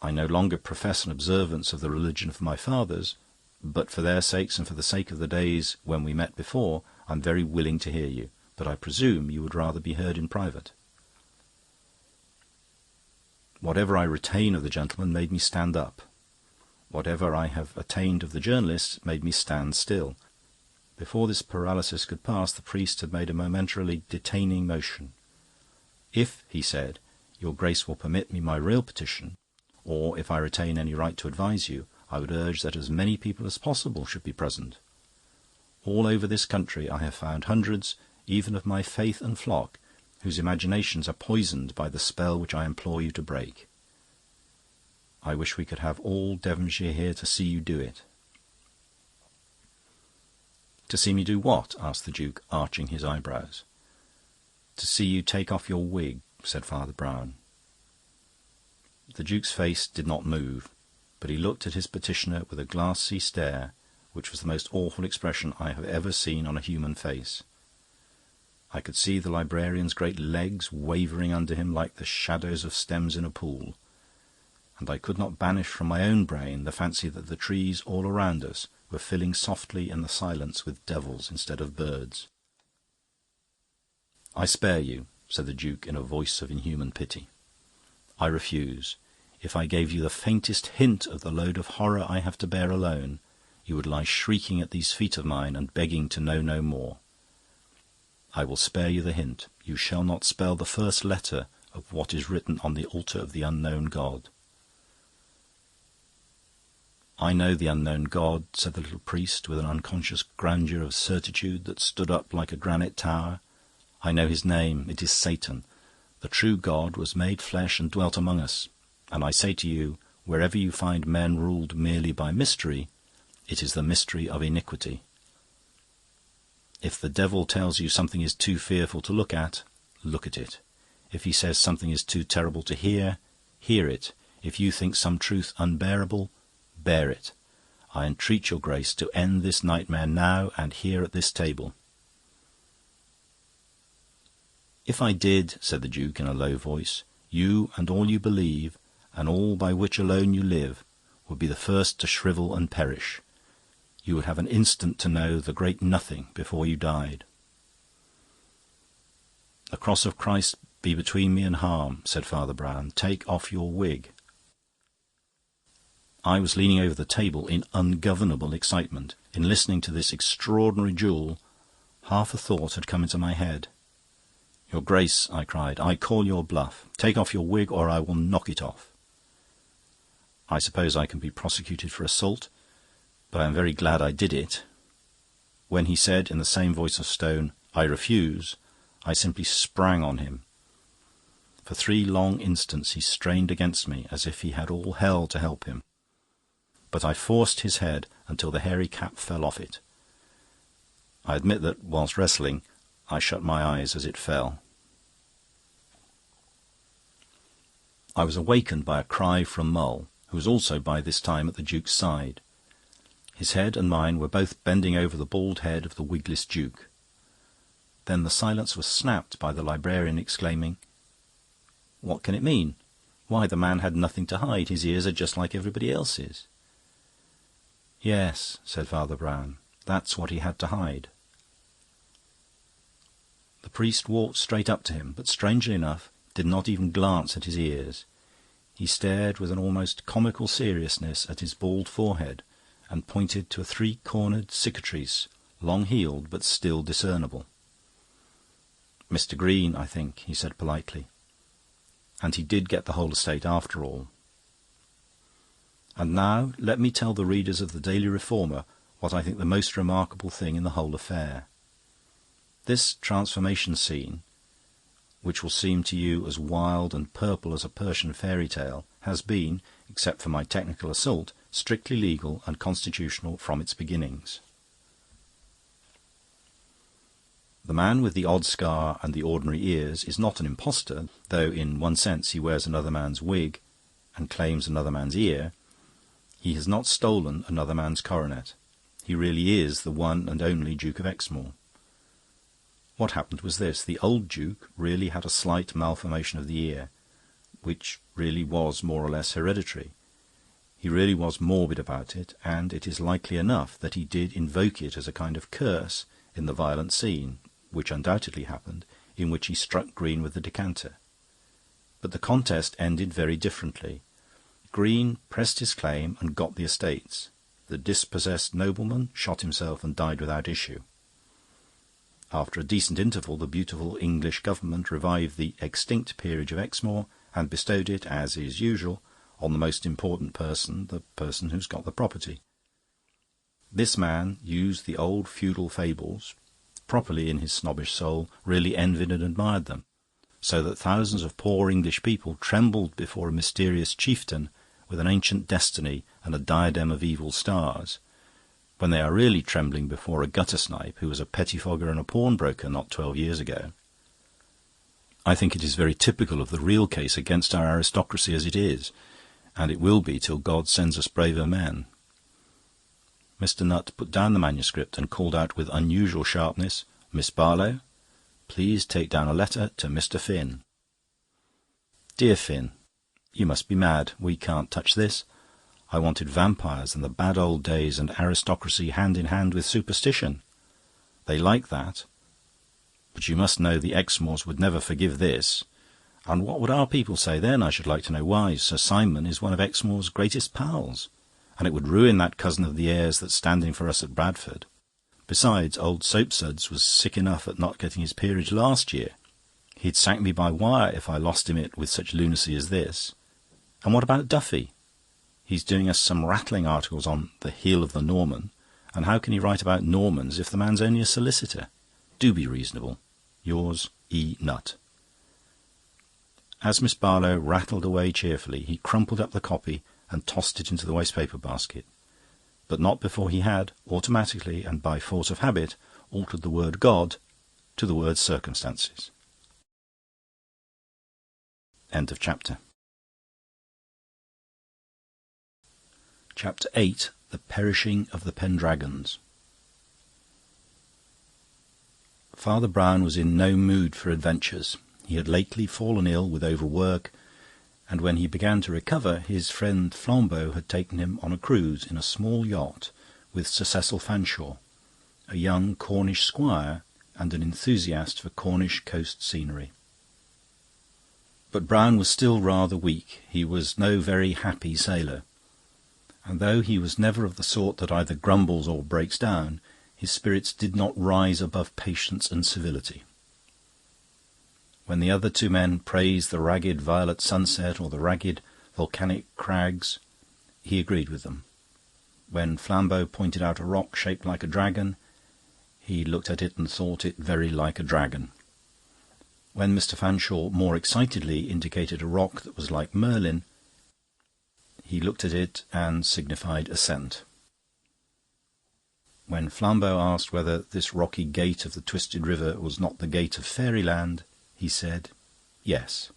I no longer profess an observance of the religion of my fathers, but for their sakes and for the sake of the days when we met before, I am very willing to hear you. But I presume you would rather be heard in private." Whatever I retain of the gentleman made me stand up. Whatever I have attained of the journalist made me stand still. Before this paralysis could pass, the priest had made a momentarily detaining motion. "If," he said, "your Grace will permit me my real petition, or if I retain any right to advise you, I would urge that as many people as possible should be present. All over this country I have found hundreds, even of my faith and flock, whose imaginations are poisoned by the spell which I implore you to break. I wish we could have all Devonshire here to see you do it." "To see me do what?" asked the Duke, arching his eyebrows. "To see you take off your wig," said Father Brown. The Duke's face did not move, but he looked at his petitioner with a glassy stare, which was the most awful expression I have ever seen on a human face. I could see the librarian's great legs wavering under him like the shadows of stems in a pool, and I could not banish from my own brain the fancy that the trees all around us were filling softly in the silence with devils instead of birds. "I spare you," said the Duke in a voice of inhuman pity. "I refuse. If I gave you the faintest hint of the load of horror I have to bear alone, you would lie shrieking at these feet of mine and begging to know no more. I will spare you the hint. You shall not spell the first letter of what is written on the altar of the unknown God." "I know the unknown God," said the little priest, with an unconscious grandeur of certitude that stood up like a granite tower. "I know his name. It is Satan. The true God was made flesh and dwelt among us. And I say to you, wherever you find men ruled merely by mystery, it is the mystery of iniquity. If the devil tells you something is too fearful to look at it. If he says something is too terrible to hear it. If you think some truth unbearable, bear it. I entreat your Grace to end this nightmare now and here at this table." "If I did," said the Duke in a low voice, "you and all you believe, and all by which alone you live, would be the first to shrivel and perish. You would have an instant to know the great nothing before you died." "The cross of Christ be between me and harm," said Father Brown. "Take off your wig." I was leaning over the table in ungovernable excitement. In listening to this extraordinary duel, half a thought had come into my head. "Your Grace," I cried, "I call your bluff. Take off your wig, or I will knock it off. I suppose I can be prosecuted for assault, but I am very glad I did it." When he said, in the same voice of stone, "I refuse," I simply sprang on him. For 3 long instants he strained against me as if he had all hell to help him. But I forced his head until the hairy cap fell off it. I admit that, whilst wrestling, I shut my eyes as it fell. I was awakened by a cry from Mull, who was also by this time at the Duke's side. His head and mine were both bending over the bald head of the wigless Duke. Then the silence was snapped by the librarian exclaiming, "What can it mean? Why, the man had nothing to hide. His ears are just like everybody else's." "Yes," said Father Brown, "that's what he had to hide." The priest walked straight up to him, but strangely enough did not even glance at his ears. He stared with an almost comical seriousness at his bald forehead and pointed to a 3-cornered cicatrice, long-healed but still discernible. "Mr. Green, I think," he said politely. And he did get the whole estate after all. And now let me tell the readers of the Daily Reformer what I think the most remarkable thing in the whole affair. This transformation scene, which will seem to you as wild and purple as a Persian fairy tale, has been, except for my technical assault, strictly legal and constitutional from its beginnings. The man with the odd scar and the ordinary ears is not an impostor, though in one sense he wears another man's wig, and claims another man's ear, he has not stolen another man's coronet. He really is the one and only Duke of Exmoor. What happened was this. The old Duke really had a slight malformation of the ear, which really was more or less hereditary. He really was morbid about it, and it is likely enough that he did invoke it as a kind of curse in the violent scene, which undoubtedly happened, in which he struck Green with the decanter. But the contest ended very differently. Green pressed his claim and got the estates. The dispossessed nobleman shot himself and died without issue. After a decent interval, the beautiful English government revived the extinct peerage of Exmoor and bestowed it, as is usual, on the most important person, the person who's got the property. This man used the old feudal fables, properly in his snobbish soul, really envied and admired them, so that thousands of poor English people trembled before a mysterious chieftain with an ancient destiny and a diadem of evil stars, when they are really trembling before a gutter-snipe who was a pettifogger and a pawnbroker not 12 years ago. I think it is very typical of the real case against our aristocracy as it is, and it will be till God sends us braver men. Mr. Nutt put down the manuscript and called out with unusual sharpness, "Miss Barlow, please take down a letter to Mr. Finn." "Dear Finn, you must be mad. We can't touch this. I wanted vampires and the bad old days and aristocracy hand in hand with superstition. They like that. But you must know the Exmoors would never forgive this. And what would our people say then, I should like to know? Why, Sir Simon is one of Exmoor's greatest pals, and it would ruin that cousin of the heir's that's standing for us at Bradford. Besides, old Soapsuds was sick enough at not getting his peerage last year. He'd sack me by wire if I lost him it with such lunacy as this. And what about Duffy? He's doing us some rattling articles on the heel of the Norman, and how can he write about Normans if the man's only a solicitor? Do be reasonable. Yours, E. Nutt." As Miss Barlow rattled away cheerfully, he crumpled up the copy and tossed it into the waste-paper basket, but not before he had, automatically and by force of habit, altered the word God to the word circumstances. End of chapter. Chapter 8. The Perishing of the Pendragons. Father Brown was in no mood for adventures. He had lately fallen ill with overwork, and when he began to recover, his friend Flambeau had taken him on a cruise in a small yacht with Sir Cecil Fanshawe, a young Cornish squire and an enthusiast for Cornish coast scenery. But Brown was still rather weak. He was no very happy sailor, and though he was never of the sort that either grumbles or breaks down, his spirits did not rise above patience and civility. When the other two men praised the ragged violet sunset or the ragged volcanic crags, he agreed with them. When Flambeau pointed out a rock shaped like a dragon, he looked at it and thought it very like a dragon. When Mr. Fanshawe more excitedly indicated a rock that was like Merlin, he looked at it and signified assent. When Flambeau asked whether this rocky gate of the twisted river was not the gate of fairyland, he said yes.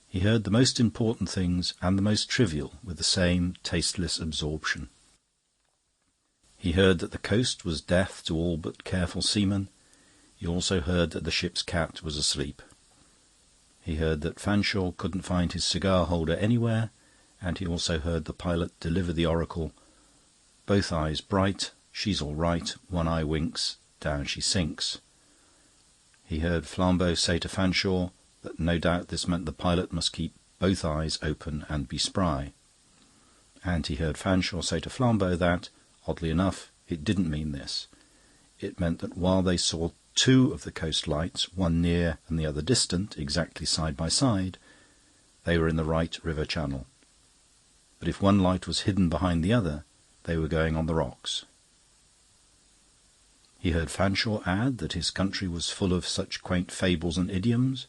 He heard the most important things and the most trivial with the same tasteless absorption. He heard that the coast was death to all but careful seamen. He also heard that the ship's cat was asleep. He heard that Fanshawe couldn't find his cigar-holder anywhere, and he also heard the pilot deliver the oracle, "Both eyes bright, she's all right, one eye winks, down she sinks." He heard Flambeau say to Fanshawe that no doubt this meant the pilot must keep both eyes open and be spry. And he heard Fanshawe say to Flambeau that, oddly enough, it didn't mean this. It meant that while they saw two of the coast lights, one near and the other distant, exactly side by side, they were in the right river channel. But if one light was hidden behind the other, they were going on the rocks. He heard Fanshawe add that his country was full of such quaint fables and idioms.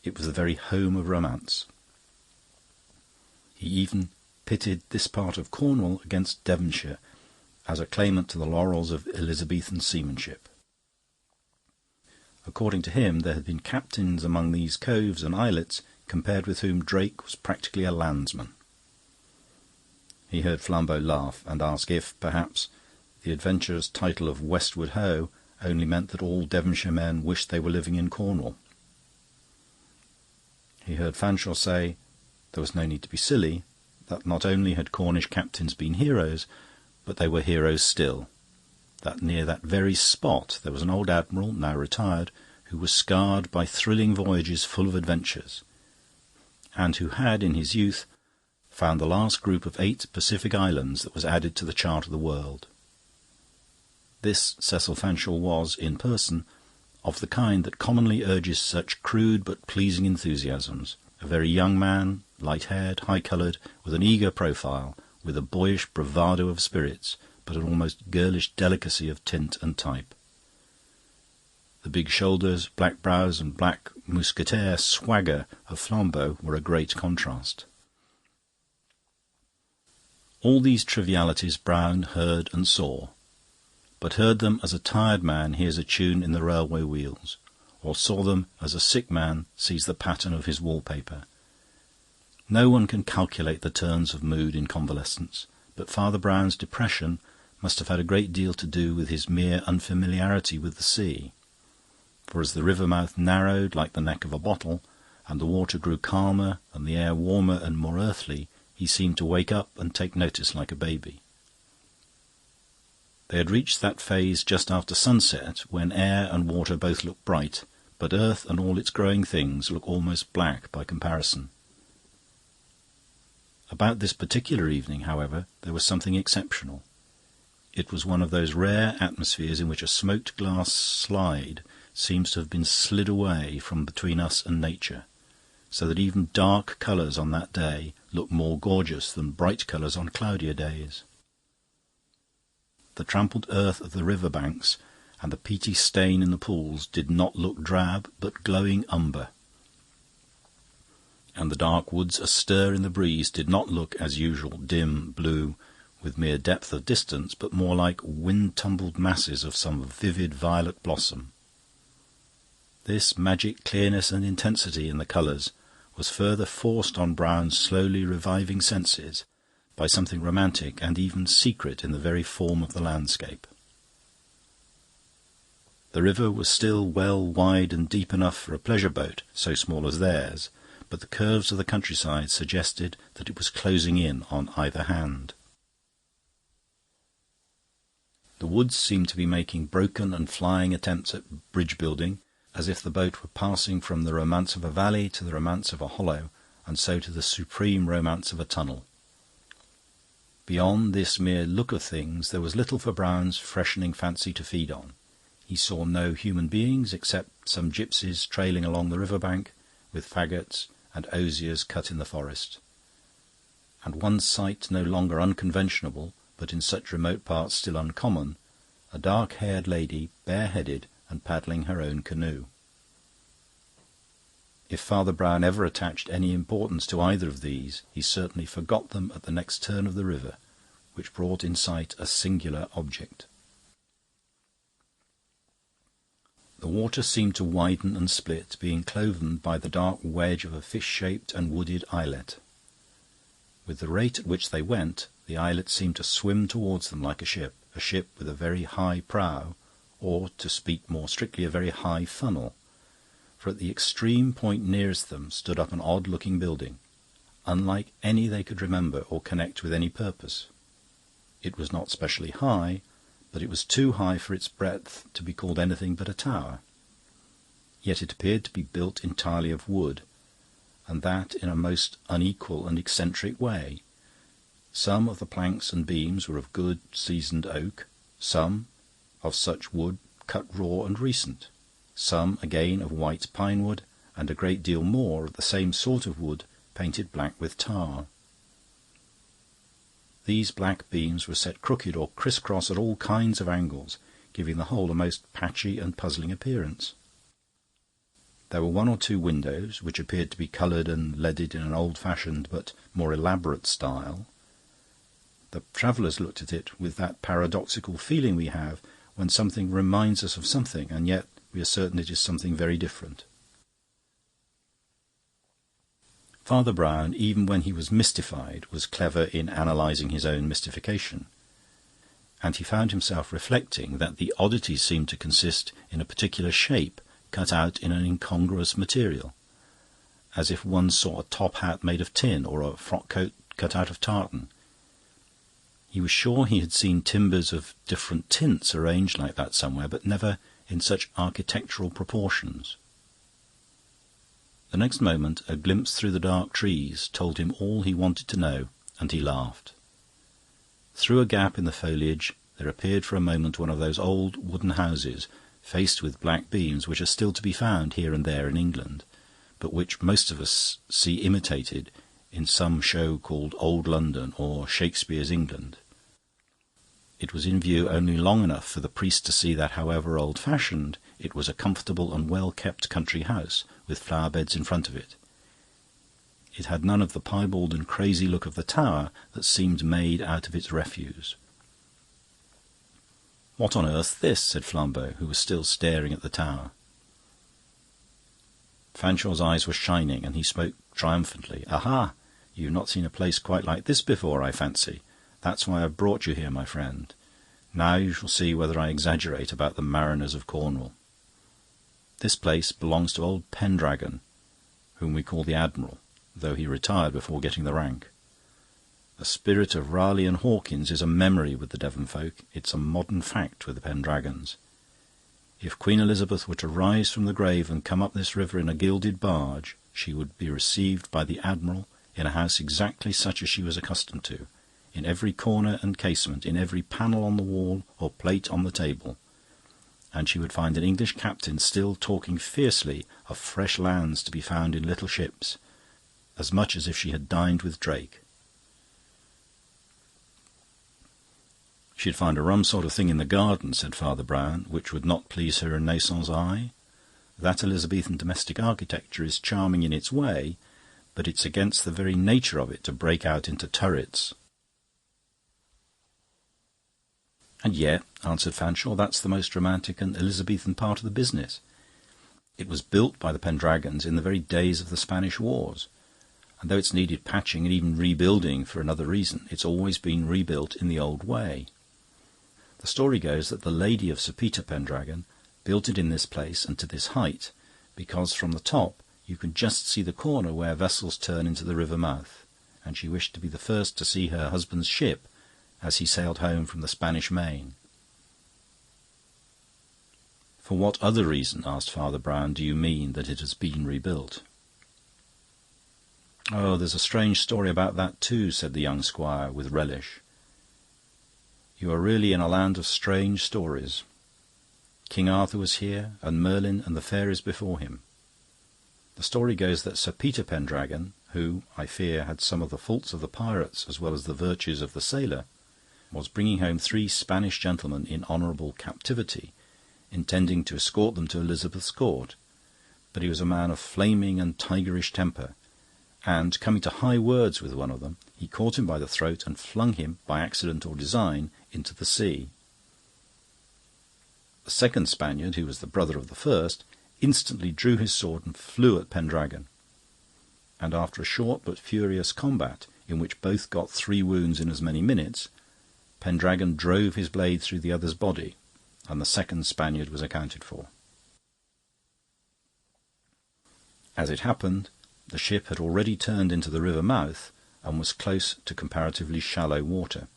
It was the very home of romance. He even pitted this part of Cornwall against Devonshire as a claimant to the laurels of Elizabethan seamanship. According to him, there had been captains among these coves and islets compared with whom Drake was practically a landsman. He heard Flambeau laugh, and ask if, perhaps, the adventurer's title of Westward Ho only meant that all Devonshire men wished they were living in Cornwall. He heard Fanshawe say there was no need to be silly, that not only had Cornish captains been heroes, but they were heroes still, that near that very spot there was an old admiral, now retired, who was scarred by thrilling voyages full of adventures, and who had, in his youth, found the last group of 8 Pacific islands that was added to the chart of the world. This Cecil Fanshawe was, in person, of the kind that commonly urges such crude but pleasing enthusiasms, a very young man, light-haired, high-coloured, with an eager profile, with a boyish bravado of spirits, but an almost girlish delicacy of tint and type. The big shoulders, black brows, and black mousquetaire swagger of Flambeau were a great contrast. All these trivialities Brown heard and saw, but heard them as a tired man hears a tune in the railway wheels, or saw them as a sick man sees the pattern of his wallpaper. No one can calculate the turns of mood in convalescence, but Father Brown's depression must have had a great deal to do with his mere unfamiliarity with the sea, for as the river mouth narrowed like the neck of a bottle, and the water grew calmer and the air warmer and more earthly, he seemed to wake up and take notice like a baby. They had reached that phase just after sunset, when air and water both look bright, but earth and all its growing things look almost black by comparison. About this particular evening, however, there was something exceptional. It was one of those rare atmospheres in which a smoked glass slide seems to have been slid away from between us and nature, so that even dark colours on that day look more gorgeous than bright colours on cloudier days. The trampled earth of the river banks and the peaty stain in the pools did not look drab, but glowing umber. And the dark woods astir in the breeze did not look, as usual, dim blue, with mere depth of distance, but more like wind-tumbled masses of some vivid violet blossom. This magic clearness and intensity in the colours was further forced on Brown's slowly reviving senses by something romantic and even secret in the very form of the landscape. The river was still well wide and deep enough for a pleasure boat, so small as theirs, but the curves of the countryside suggested that it was closing in on either hand. The woods seemed to be making broken and flying attempts at bridge building, as if the boat were passing from the romance of a valley to the romance of a hollow, and so to the supreme romance of a tunnel. Beyond this mere look of things there was little for Brown's freshening fancy to feed on. He saw no human beings except some gypsies trailing along the river bank with faggots and osiers cut in the forest, and one sight no longer unconventional, but in such remote parts still uncommon, a dark-haired lady, bareheaded and paddling her own canoe. If Father Brown ever attached any importance to either of these, he certainly forgot them at the next turn of the river, which brought in sight a singular object. The water seemed to widen and split, being cloven by the dark wedge of a fish-shaped and wooded islet. With the rate at which they went, the islet seemed to swim towards them like a ship with a very high prow, or, to speak more strictly, a very high funnel, for at the extreme point nearest them stood up an odd-looking building, unlike any they could remember or connect with any purpose. It was not specially high, but it was too high for its breadth to be called anything but a tower. Yet it appeared to be built entirely of wood, and that in a most unequal and eccentric way. Some of the planks and beams were of good seasoned oak, some of such wood cut raw and recent, some again of white pine wood, and a great deal more of the same sort of wood painted black with tar. These black beams were set crooked or criss-cross at all kinds of angles, giving the whole a most patchy and puzzling appearance. There were 1 or 2 windows, which appeared to be coloured and leaded in an old-fashioned but more elaborate style. The travellers looked at it with that paradoxical feeling we have when something reminds us of something, and yet we are certain it is something very different. Father Brown, even when he was mystified, was clever in analysing his own mystification, and he found himself reflecting that the oddities seemed to consist in a particular shape cut out in an incongruous material, as if one saw a top hat made of tin or a frock coat cut out of tartan. He was sure he had seen timbers of different tints arranged like that somewhere, but never in such architectural proportions. The next moment a glimpse through the dark trees told him all he wanted to know, and he laughed. Through a gap in the foliage there appeared for a moment one of those old wooden houses faced with black beams which are still to be found here and there in England, but which most of us see imitated in some show called Old London or Shakespeare's England. It was in view only long enough for the priest to see that, however old-fashioned, it was a comfortable and well-kept country house with flower-beds in front of it. It had none of the piebald and crazy look of the tower that seemed made out of its refuse. "What on earth's this?" said Flambeau, who was still staring at the tower. Fanshaw's eyes were shining, and he spoke triumphantly. "Aha! You've not seen a place quite like this before, I fancy. That's why I've brought you here, my friend. Now you shall see whether I exaggerate about the mariners of Cornwall. This place belongs to old Pendragon, whom we call the Admiral, though he retired before getting the rank. The spirit of Raleigh and Hawkins is a memory with the Devon folk. It's a modern fact with the Pendragons. If Queen Elizabeth were to rise from the grave and come up this river in a gilded barge, she would be received by the Admiral in a house exactly such as she was accustomed to, in every corner and casement, in every panel on the wall or plate on the table, and she would find an English captain still talking fiercely of fresh lands to be found in little ships, as much as if she had dined with Drake. She'd find a rum sort of thing in the garden," said Father Brown, "which would not please her Renaissance eye. That Elizabethan domestic architecture is charming in its way, but it's against the very nature of it to break out into turrets." "And yet," answered Fanshawe, "that's the most romantic and Elizabethan part of the business. It was built by the Pendragons in the very days of the Spanish Wars, and though it's needed patching and even rebuilding for another reason, it's always been rebuilt in the old way. The story goes that the lady of Sir Peter Pendragon built it in this place and to this height, because from the top you can just see the corner where vessels turn into the river mouth, and she wished to be the first to see her husband's ship as he sailed home from the Spanish Main." "For what other reason," asked Father Brown, "do you mean that it has been rebuilt?" "Oh, there's a strange story about that too," said the young squire with relish. "You are really in a land of strange stories. King Arthur was here, and Merlin and the fairies before him. The story goes that Sir Peter Pendragon, who, I fear, had some of the faults of the pirates as well as the virtues of the sailor, was bringing home 3 Spanish gentlemen in honourable captivity, intending to escort them to Elizabeth's court, but he was a man of flaming and tigerish temper, and, coming to high words with one of them, he caught him by the throat and flung him, by accident or design, into the sea. The second Spaniard, who was the brother of the first, instantly drew his sword and flew at Pendragon, and after a short but furious combat, in which both got 3 wounds in as many minutes, Pendragon drove his blade through the other's body, and the second Spaniard was accounted for. As it happened, the ship had already turned into the river mouth and was close to comparatively shallow water.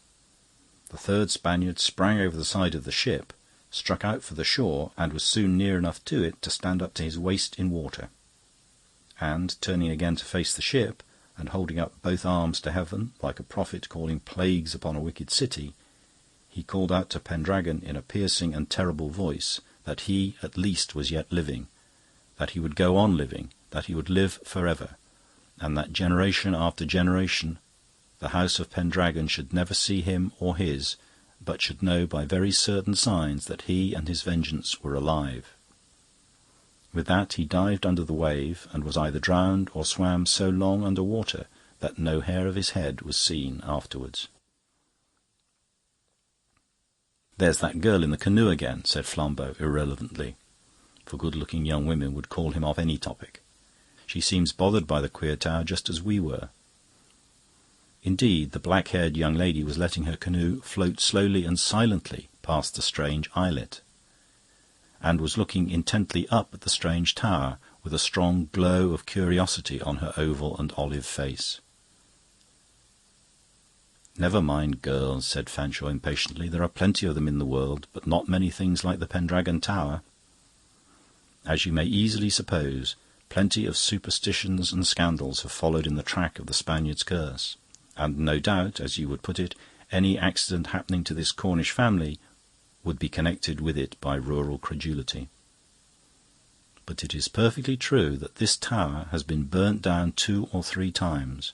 The third Spaniard sprang over the side of the ship, struck out for the shore, and was soon near enough to it to stand up to his waist in water. And, turning again to face the ship, and holding up both arms to heaven, like a prophet calling plagues upon a wicked city, he called out to Pendragon in a piercing and terrible voice that he at least was yet living, that he would go on living, that he would live forever, and that generation after generation the house of Pendragon should never see him or his, but should know by very certain signs that he and his vengeance were alive. With that he dived under the wave, and was either drowned or swam so long under water that no hair of his head was seen afterwards. "There's that girl in the canoe again," said Flambeau irrelevantly, for good-looking young women would call him off any topic. She seems bothered by the queer tower just as we were." Indeed, the black-haired young lady was letting her canoe float slowly and silently past the strange islet, and was looking intently up at the strange tower with a strong glow of curiosity on her oval and olive face. "Never mind, girls," said Fanshawe impatiently. "There are plenty of them in the world, but not many things like the Pendragon tower. As you may easily suppose, plenty of superstitions and scandals have followed in the track of the Spaniard's curse, and no doubt, as you would put it, any accident happening to this Cornish family would be connected with it by rural credulity. But it is perfectly true that this tower has been burnt down 2 or 3 times,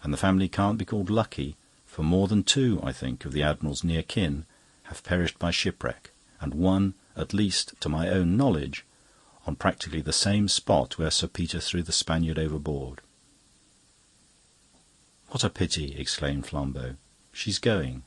and the family can't be called lucky, for more than 2, I think, of the Admiral's near kin have perished by shipwreck, and one, at least to my own knowledge, on practically the same spot where Sir Peter threw the Spaniard overboard." "What a pity!" exclaimed Flambeau. "She's going."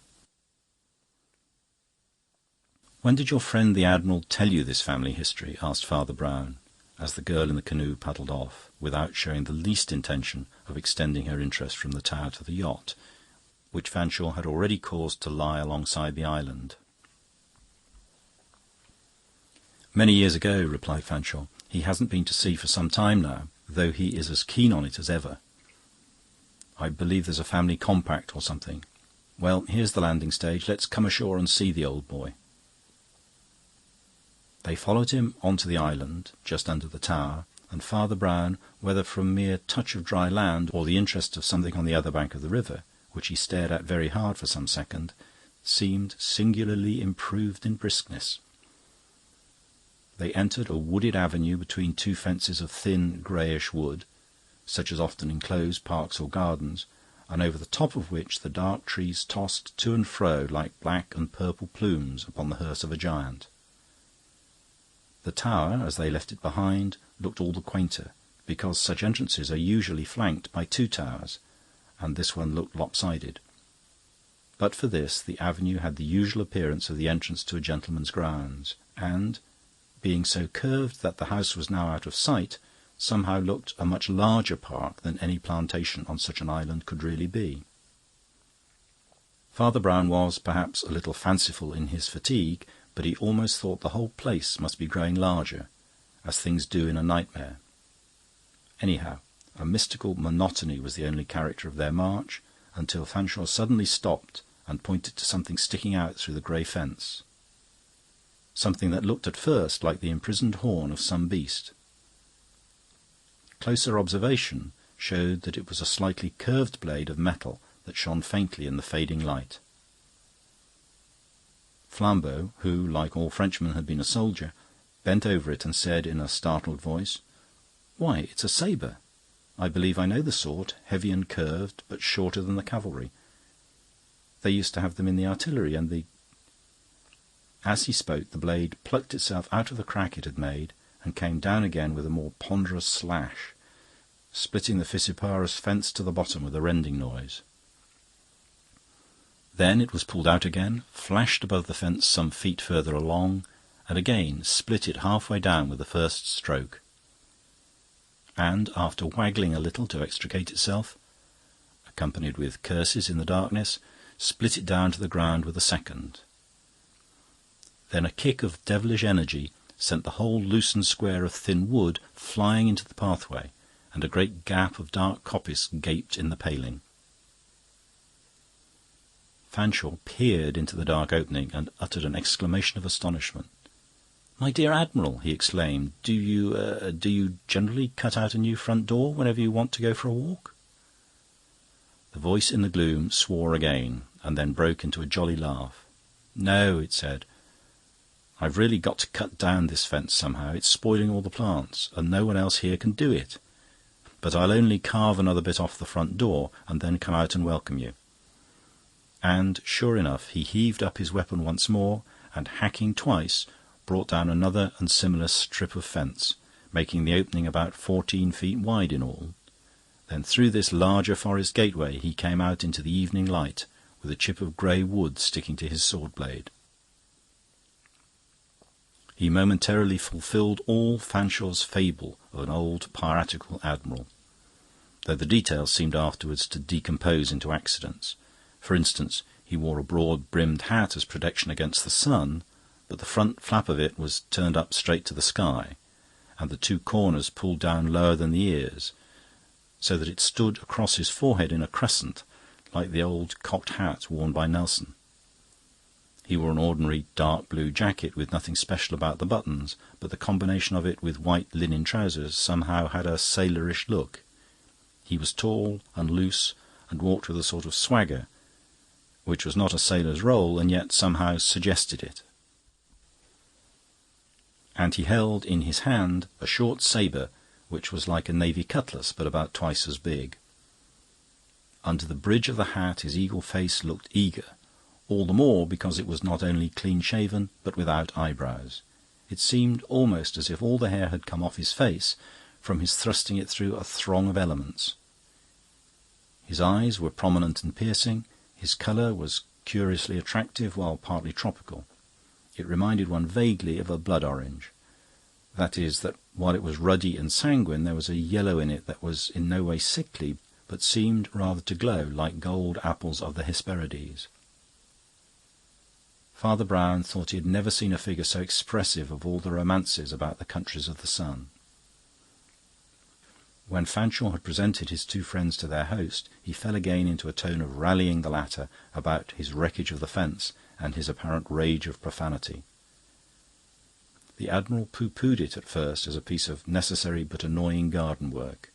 "When did your friend the Admiral tell you this family history?" asked Father Brown, as the girl in the canoe paddled off, without showing the least intention of extending her interest from the tower to the yacht, which Fanshawe had already caused to lie alongside the island. "Many years ago," replied Fanshawe. "He hasn't been to sea for some time now, though he is as keen on it as ever. I believe there's a family compact or something. Well, here's the landing stage. Let's come ashore and see the old boy." They followed him onto the island, just under the tower, and Father Brown, whether from mere touch of dry land or the interest of something on the other bank of the river, which he stared at very hard for some second, seemed singularly improved in briskness. They entered a wooded avenue between 2 fences of thin greyish wood, such as often enclose parks or gardens, and over the top of which the dark trees tossed to and fro like black and purple plumes upon the hearse of a giant. The tower, as they left it behind, looked all the quainter, because such entrances are usually flanked by 2 towers, and this one looked lopsided. But for this, the avenue had the usual appearance of the entrance to a gentleman's grounds, and, being so curved that the house was now out of sight, somehow looked a much larger park than any plantation on such an island could really be. Father Brown was, perhaps, a little fanciful in his fatigue, but he almost thought the whole place must be growing larger, as things do in a nightmare. Anyhow, a mystical monotony was the only character of their march, until Fanshawe suddenly stopped and pointed to something sticking out through the grey fence. Something that looked at first like the imprisoned horn of some beast. Closer observation showed that it was a slightly curved blade of metal that shone faintly in the fading light. Flambeau, who, like all Frenchmen, had been a soldier, bent over it and said in a startled voice, "Why, it's a sabre. I believe I know the sort, heavy and curved, but shorter than the cavalry. They used to have them in the artillery, and the..." As he spoke, the blade plucked itself out of the crack it had made and came down again with a more ponderous slash, splitting the fissiparous fence to the bottom with a rending noise. Then it was pulled out again, flashed above the fence some feet further along, and again split it halfway down with the first stroke. And, after waggling a little to extricate itself, accompanied with curses in the darkness, split it down to the ground with a second. Then a kick of devilish energy sent the whole loosened square of thin wood flying into the pathway, and a great gap of dark coppice gaped in the paling. Fanshawe peered into the dark opening and uttered an exclamation of astonishment. "My dear Admiral," he exclaimed, do you generally cut out a new front door whenever you want to go for a walk?" The voice in the gloom swore again, and then broke into a jolly laugh. "No," it said, "I've really got to cut down this fence somehow. It's spoiling all the plants, and no one else here can do it. But I'll only carve another bit off the front door, and then come out and welcome you." And, sure enough, he heaved up his weapon once more, and, hacking twice, brought down another and similar strip of fence, making the opening about 14 feet wide in all. Then through this larger forest gateway he came out into the evening light, with a chip of grey wood sticking to his sword blade. He momentarily fulfilled all Fanshaw's fable of an old piratical admiral, though the details seemed afterwards to decompose into accidents. For instance, he wore a broad-brimmed hat as protection against the sun, but the front flap of it was turned up straight to the sky, and the two corners pulled down lower than the ears, so that it stood across his forehead in a crescent, like the old cocked hat worn by Nelson. He wore an ordinary dark blue jacket with nothing special about the buttons, but the combination of it with white linen trousers somehow had a sailorish look. He was tall and loose and walked with a sort of swagger, which was not a sailor's role and yet somehow suggested it. And he held in his hand a short sabre which was like a navy cutlass but about twice as big. Under the bridge of the hat his eagle face looked eager, all the more because it was not only clean-shaven but without eyebrows. It seemed almost as if all the hair had come off his face from his thrusting it through a throng of elements. His eyes were prominent and piercing. His colour was curiously attractive while partly tropical. It reminded one vaguely of a blood orange. That is, that while it was ruddy and sanguine, there was a yellow in it that was in no way sickly, but seemed rather to glow like gold apples of the Hesperides. Father Brown thought he had never seen a figure so expressive of all the romances about the countries of the sun. When Fanshawe had presented his two friends to their host, he fell again into a tone of rallying the latter about his wreckage of the fence and his apparent rage of profanity. The Admiral pooh-poohed it at first as a piece of necessary but annoying garden work,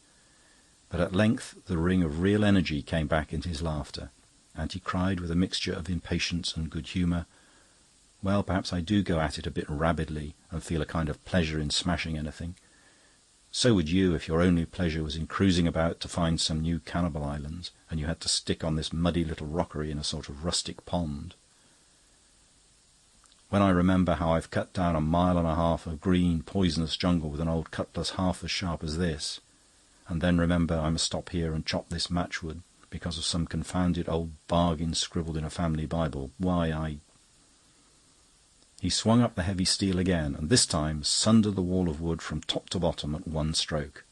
but at length the ring of real energy came back into his laughter, and he cried with a mixture of impatience and good humour, "Well, perhaps I do go at it a bit rabidly and feel a kind of pleasure in smashing anything. So would you if your only pleasure was in cruising about to find some new cannibal islands, and you had to stick on this muddy little rockery in a sort of rustic pond. When I remember how I've cut down 1.5 miles of green, poisonous jungle with an old cutlass half as sharp as this, and then remember I must stop here and chop this matchwood because of some confounded old bargain scribbled in a family Bible, why, He swung up the heavy steel again, and this time sundered the wall of wood from top to bottom at one stroke.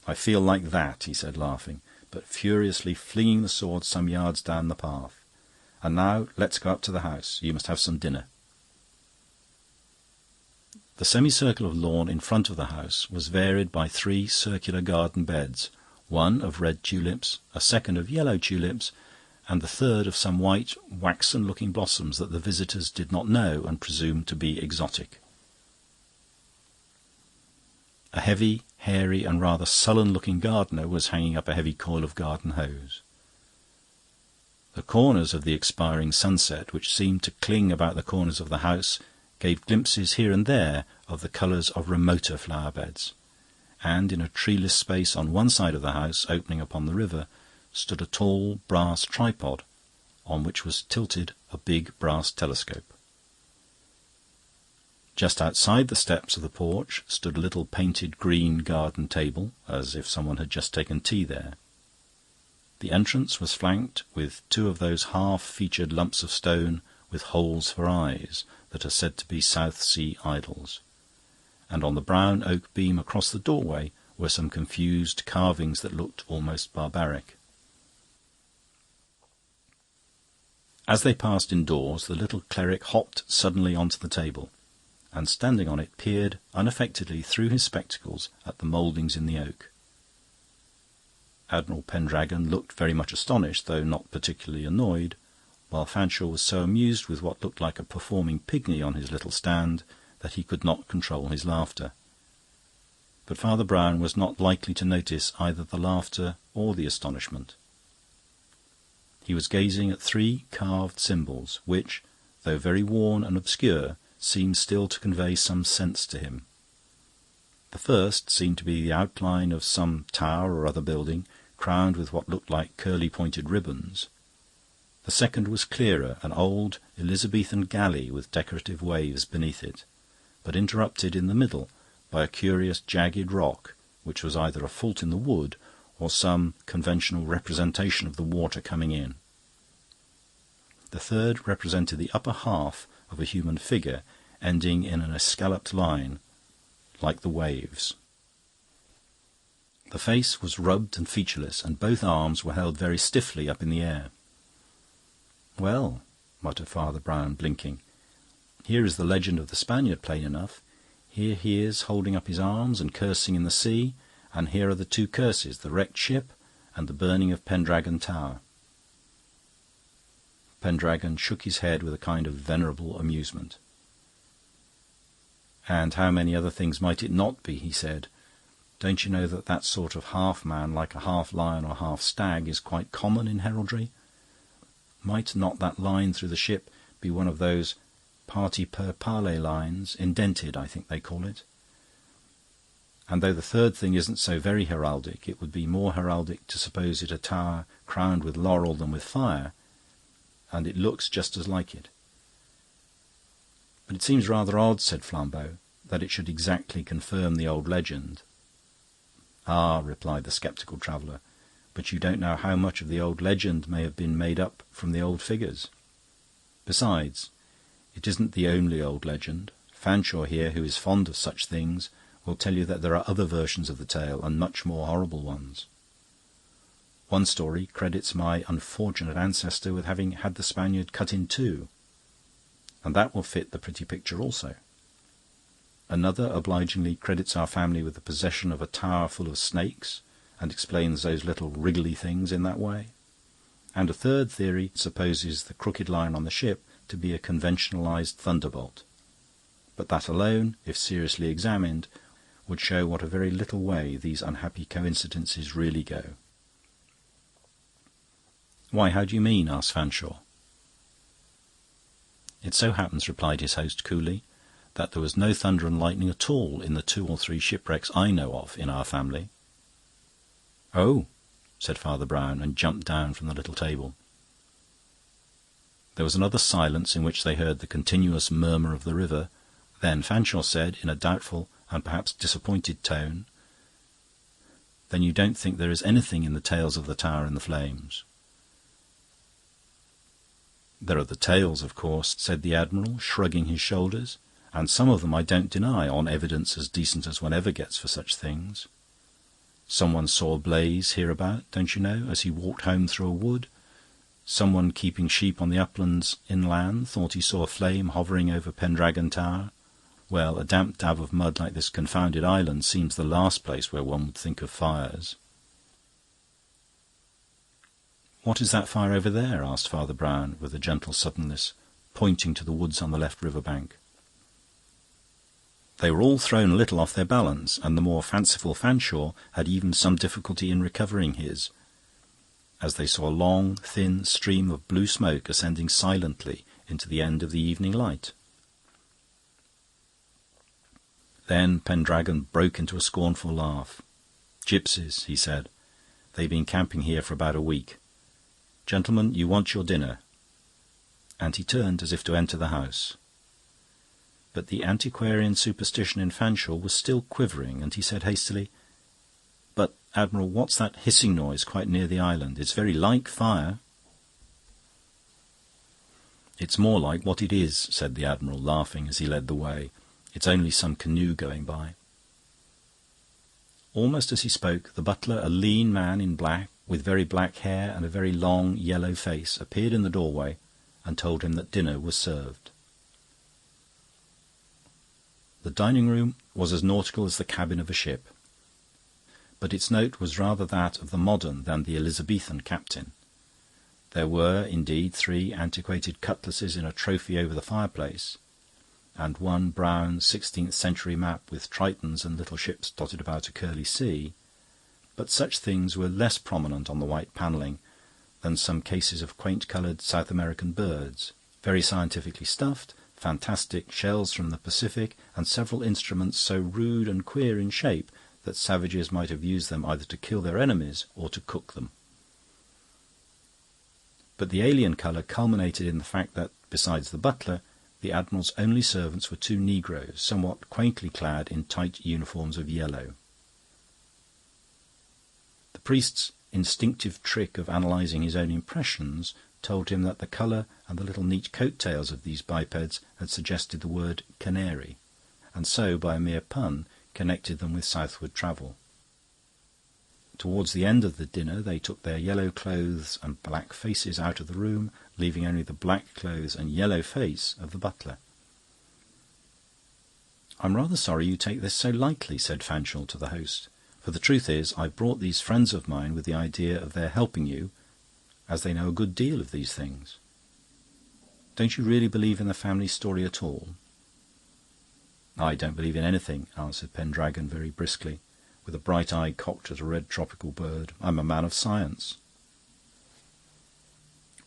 "I feel like that," he said, laughing, but furiously flinging the sword some yards down the path. "And now let's go up to the house. You must have some dinner." The semicircle of lawn in front of the house was varied by 3 circular garden beds, one of red tulips, a second of yellow tulips, and the third of some white, waxen-looking blossoms that the visitors did not know and presumed to be exotic. A heavy, hairy, and rather sullen-looking gardener was hanging up a heavy coil of garden hose. The corners of the expiring sunset, which seemed to cling about the corners of the house, gave glimpses here and there of the colours of remoter flower-beds, and in a treeless space on one side of the house, opening upon the river, stood a tall brass tripod, on which was tilted a big brass telescope. Just outside the steps of the porch stood a little painted green garden table, as if someone had just taken tea there. The entrance was flanked with 2 of those half-featured lumps of stone with holes for eyes that are said to be South Sea idols, and on the brown oak beam across the doorway were some confused carvings that looked almost barbaric. As they passed indoors, the little cleric hopped suddenly onto the table, and standing on it peered unaffectedly through his spectacles at the mouldings in the oak. Admiral Pendragon looked very much astonished, though not particularly annoyed, while Fanshawe was so amused with what looked like a performing pygmy on his little stand that he could not control his laughter. But Father Brown was not likely to notice either the laughter or the astonishment. He was gazing at 3 carved symbols, which, though very worn and obscure, seemed still to convey some sense to him. The first seemed to be the outline of some tower or other building, crowned with what looked like curly-pointed ribbons. The second was clearer, an old Elizabethan galley with decorative waves beneath it, but interrupted in the middle by a curious jagged rock, which was either a fault in the wood or some conventional representation of the water coming in. The third represented the upper half of a human figure ending in an escalloped line, like the waves. The face was rubbed and featureless, and both arms were held very stiffly up in the air. "Well," muttered Father Brown, blinking, "here is the legend of the Spaniard plain enough. Here he is holding up his arms and cursing in the sea, and here are the two curses, the wrecked ship and the burning of Pendragon Tower." Pendragon shook his head with a kind of venerable amusement. "And how many other things might it not be?" he said. "Don't you know that that sort of half-man, like a half-lion or half-stag, is quite common in heraldry? Might not that line through the ship be one of those parti per pale lines, indented, I think they call it? And though the third thing isn't so very heraldic, it would be more heraldic to suppose it a tower crowned with laurel than with fire, and it looks just as like it." "But it seems rather odd," said Flambeau, "that it should exactly confirm the old legend." "Ah," replied the sceptical traveller, "but you don't know how much of the old legend may have been made up from the old figures. Besides, it isn't the only old legend. Fanshawe here, who is fond of such things, will tell you that there are other versions of the tale, and much more horrible ones. One story credits my unfortunate ancestor with having had the Spaniard cut in two, and that will fit the pretty picture also. Another obligingly credits our family with the possession of a tower full of snakes, and explains those little wriggly things in that way. And a third theory supposes the crooked line on the ship to be a conventionalized thunderbolt. But that alone, if seriously examined, would show what a very little way these unhappy coincidences really go." "Why, how do you mean?" asked Fanshawe. "It so happens," replied his host coolly, "that there was no thunder and lightning at all in the 2 or 3 shipwrecks I know of in our family." "Oh," said Father Brown, and jumped down from the little table. There was another silence in which they heard the continuous murmur of the river. Then Fanshawe said, in a doubtful and perhaps disappointed tone, "Then you don't think there is anything in the tales of the tower in the flames?" "There are the tales, of course," said the Admiral, shrugging his shoulders, "and some of them I don't deny, on evidence as decent as one ever gets for such things. Someone saw a blaze hereabout, don't you know, as he walked home through a wood. Someone keeping sheep on the uplands inland thought he saw a flame hovering over Pendragon Tower. Well, a damp dab of mud like this confounded island seems the last place where one would think of fires." "What is that fire over there?" asked Father Brown, with a gentle suddenness, pointing to the woods on the left river bank. They were all thrown a little off their balance, and the more fanciful Fanshawe had even some difficulty in recovering his, as they saw a long, thin stream of blue smoke ascending silently into the end of the evening light. Then Pendragon broke into a scornful laugh. "Gipsies," he said. "They've been camping here for about a week. Gentlemen, you want your dinner." And he turned as if to enter the house. But the antiquarian superstition in Fanshawe was still quivering, and he said hastily, "But, Admiral, what's that hissing noise quite near the island? It's very like fire." "It's more like what it is," said the Admiral, laughing as he led the way. "It's only some canoe going by." Almost as he spoke, the butler, a lean man in black, with very black hair and a very long yellow face, appeared in the doorway and told him that dinner was served. The dining-room was as nautical as the cabin of a ship, but its note was rather that of the modern than the Elizabethan captain. There were, indeed, 3 antiquated cutlasses in a trophy over the fireplace, and one brown 16th-century map with tritons and little ships dotted about a curly sea, but such things were less prominent on the white panelling than some cases of quaint-coloured South American birds, very scientifically stuffed, fantastic shells from the Pacific, and several instruments so rude and queer in shape that savages might have used them either to kill their enemies or to cook them. But the alien colour culminated in the fact that, besides the butler, the Admiral's only servants were 2 negroes, somewhat quaintly clad in tight uniforms of yellow. The priest's instinctive trick of analysing his own impressions told him that the colour and the little neat coat-tails of these bipeds had suggested the word canary, and so, by a mere pun, connected them with southward travel. Towards the end of the dinner they took their yellow clothes and black faces out of the room, leaving only the black clothes and yellow face of the butler. "I'm rather sorry you take this so lightly," said Fanshawe to the host, "for the truth is, I've brought these friends of mine with the idea of their helping you, as they know a good deal of these things. Don't you really believe in the family story at all?" "I don't believe in anything," answered Pendragon very briskly, with a bright eye cocked at a red tropical bird. "I'm a man of science."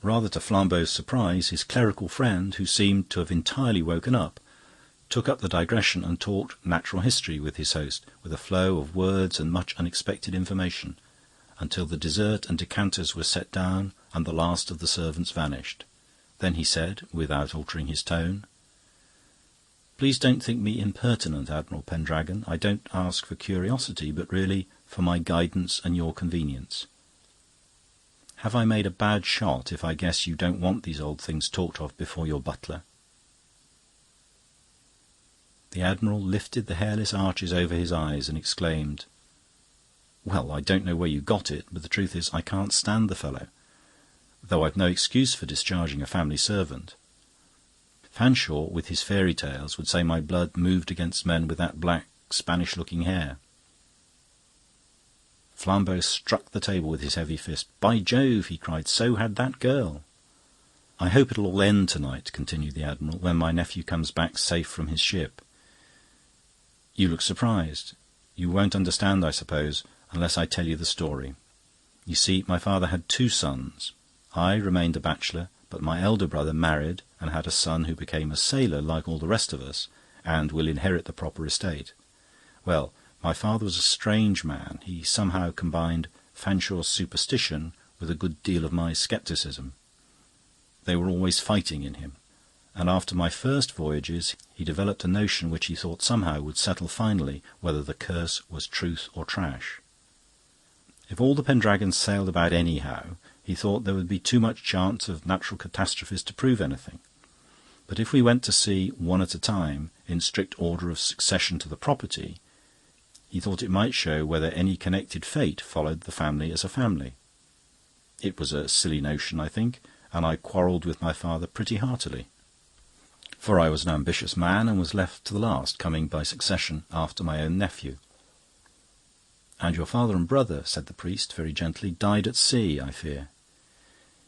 Rather to Flambeau's surprise, his clerical friend, who seemed to have entirely woken up, took up the digression and talked natural history with his host, with a flow of words and much unexpected information, until the dessert and decanters were set down and the last of the servants vanished. Then he said, without altering his tone, "Please don't think me impertinent, Admiral Pendragon. I don't ask for curiosity, but really for my guidance and your convenience. Have I made a bad shot if I guess you don't want these old things talked of before your butler?" The Admiral lifted the hairless arches over his eyes and exclaimed, "Well, I don't know where you got it, but the truth is I can't stand the fellow, though I've no excuse for discharging a family servant. Fanshawe, with his fairy tales, would say my blood moved against men with that black, Spanish-looking hair." Flambeau struck the table with his heavy fist. "By Jove!" he cried, "so had that girl." "I hope it'll all end tonight," continued the Admiral, "when my nephew comes back safe from his ship. You look surprised. You won't understand, I suppose, unless I tell you the story. You see, my father had 2 sons. I remained a bachelor, but my elder brother married and had a son who became a sailor like all the rest of us, and will inherit the proper estate. Well, my father was a strange man. He somehow combined Fanshawe's superstition with a good deal of my scepticism. They were always fighting in him, and after my first voyages he developed a notion which he thought somehow would settle finally whether the curse was truth or trash. If all the Pendragons sailed about anyhow, he thought there would be too much chance of natural catastrophes to prove anything. But if we went to sea one at a time, in strict order of succession to the property, he thought it might show whether any connected fate followed the family as a family. It was a silly notion, I think, and I quarrelled with my father pretty heartily, for I was an ambitious man and was left to the last, coming by succession after my own nephew." "And your father and brother," said the priest very gently, "died at sea, I fear."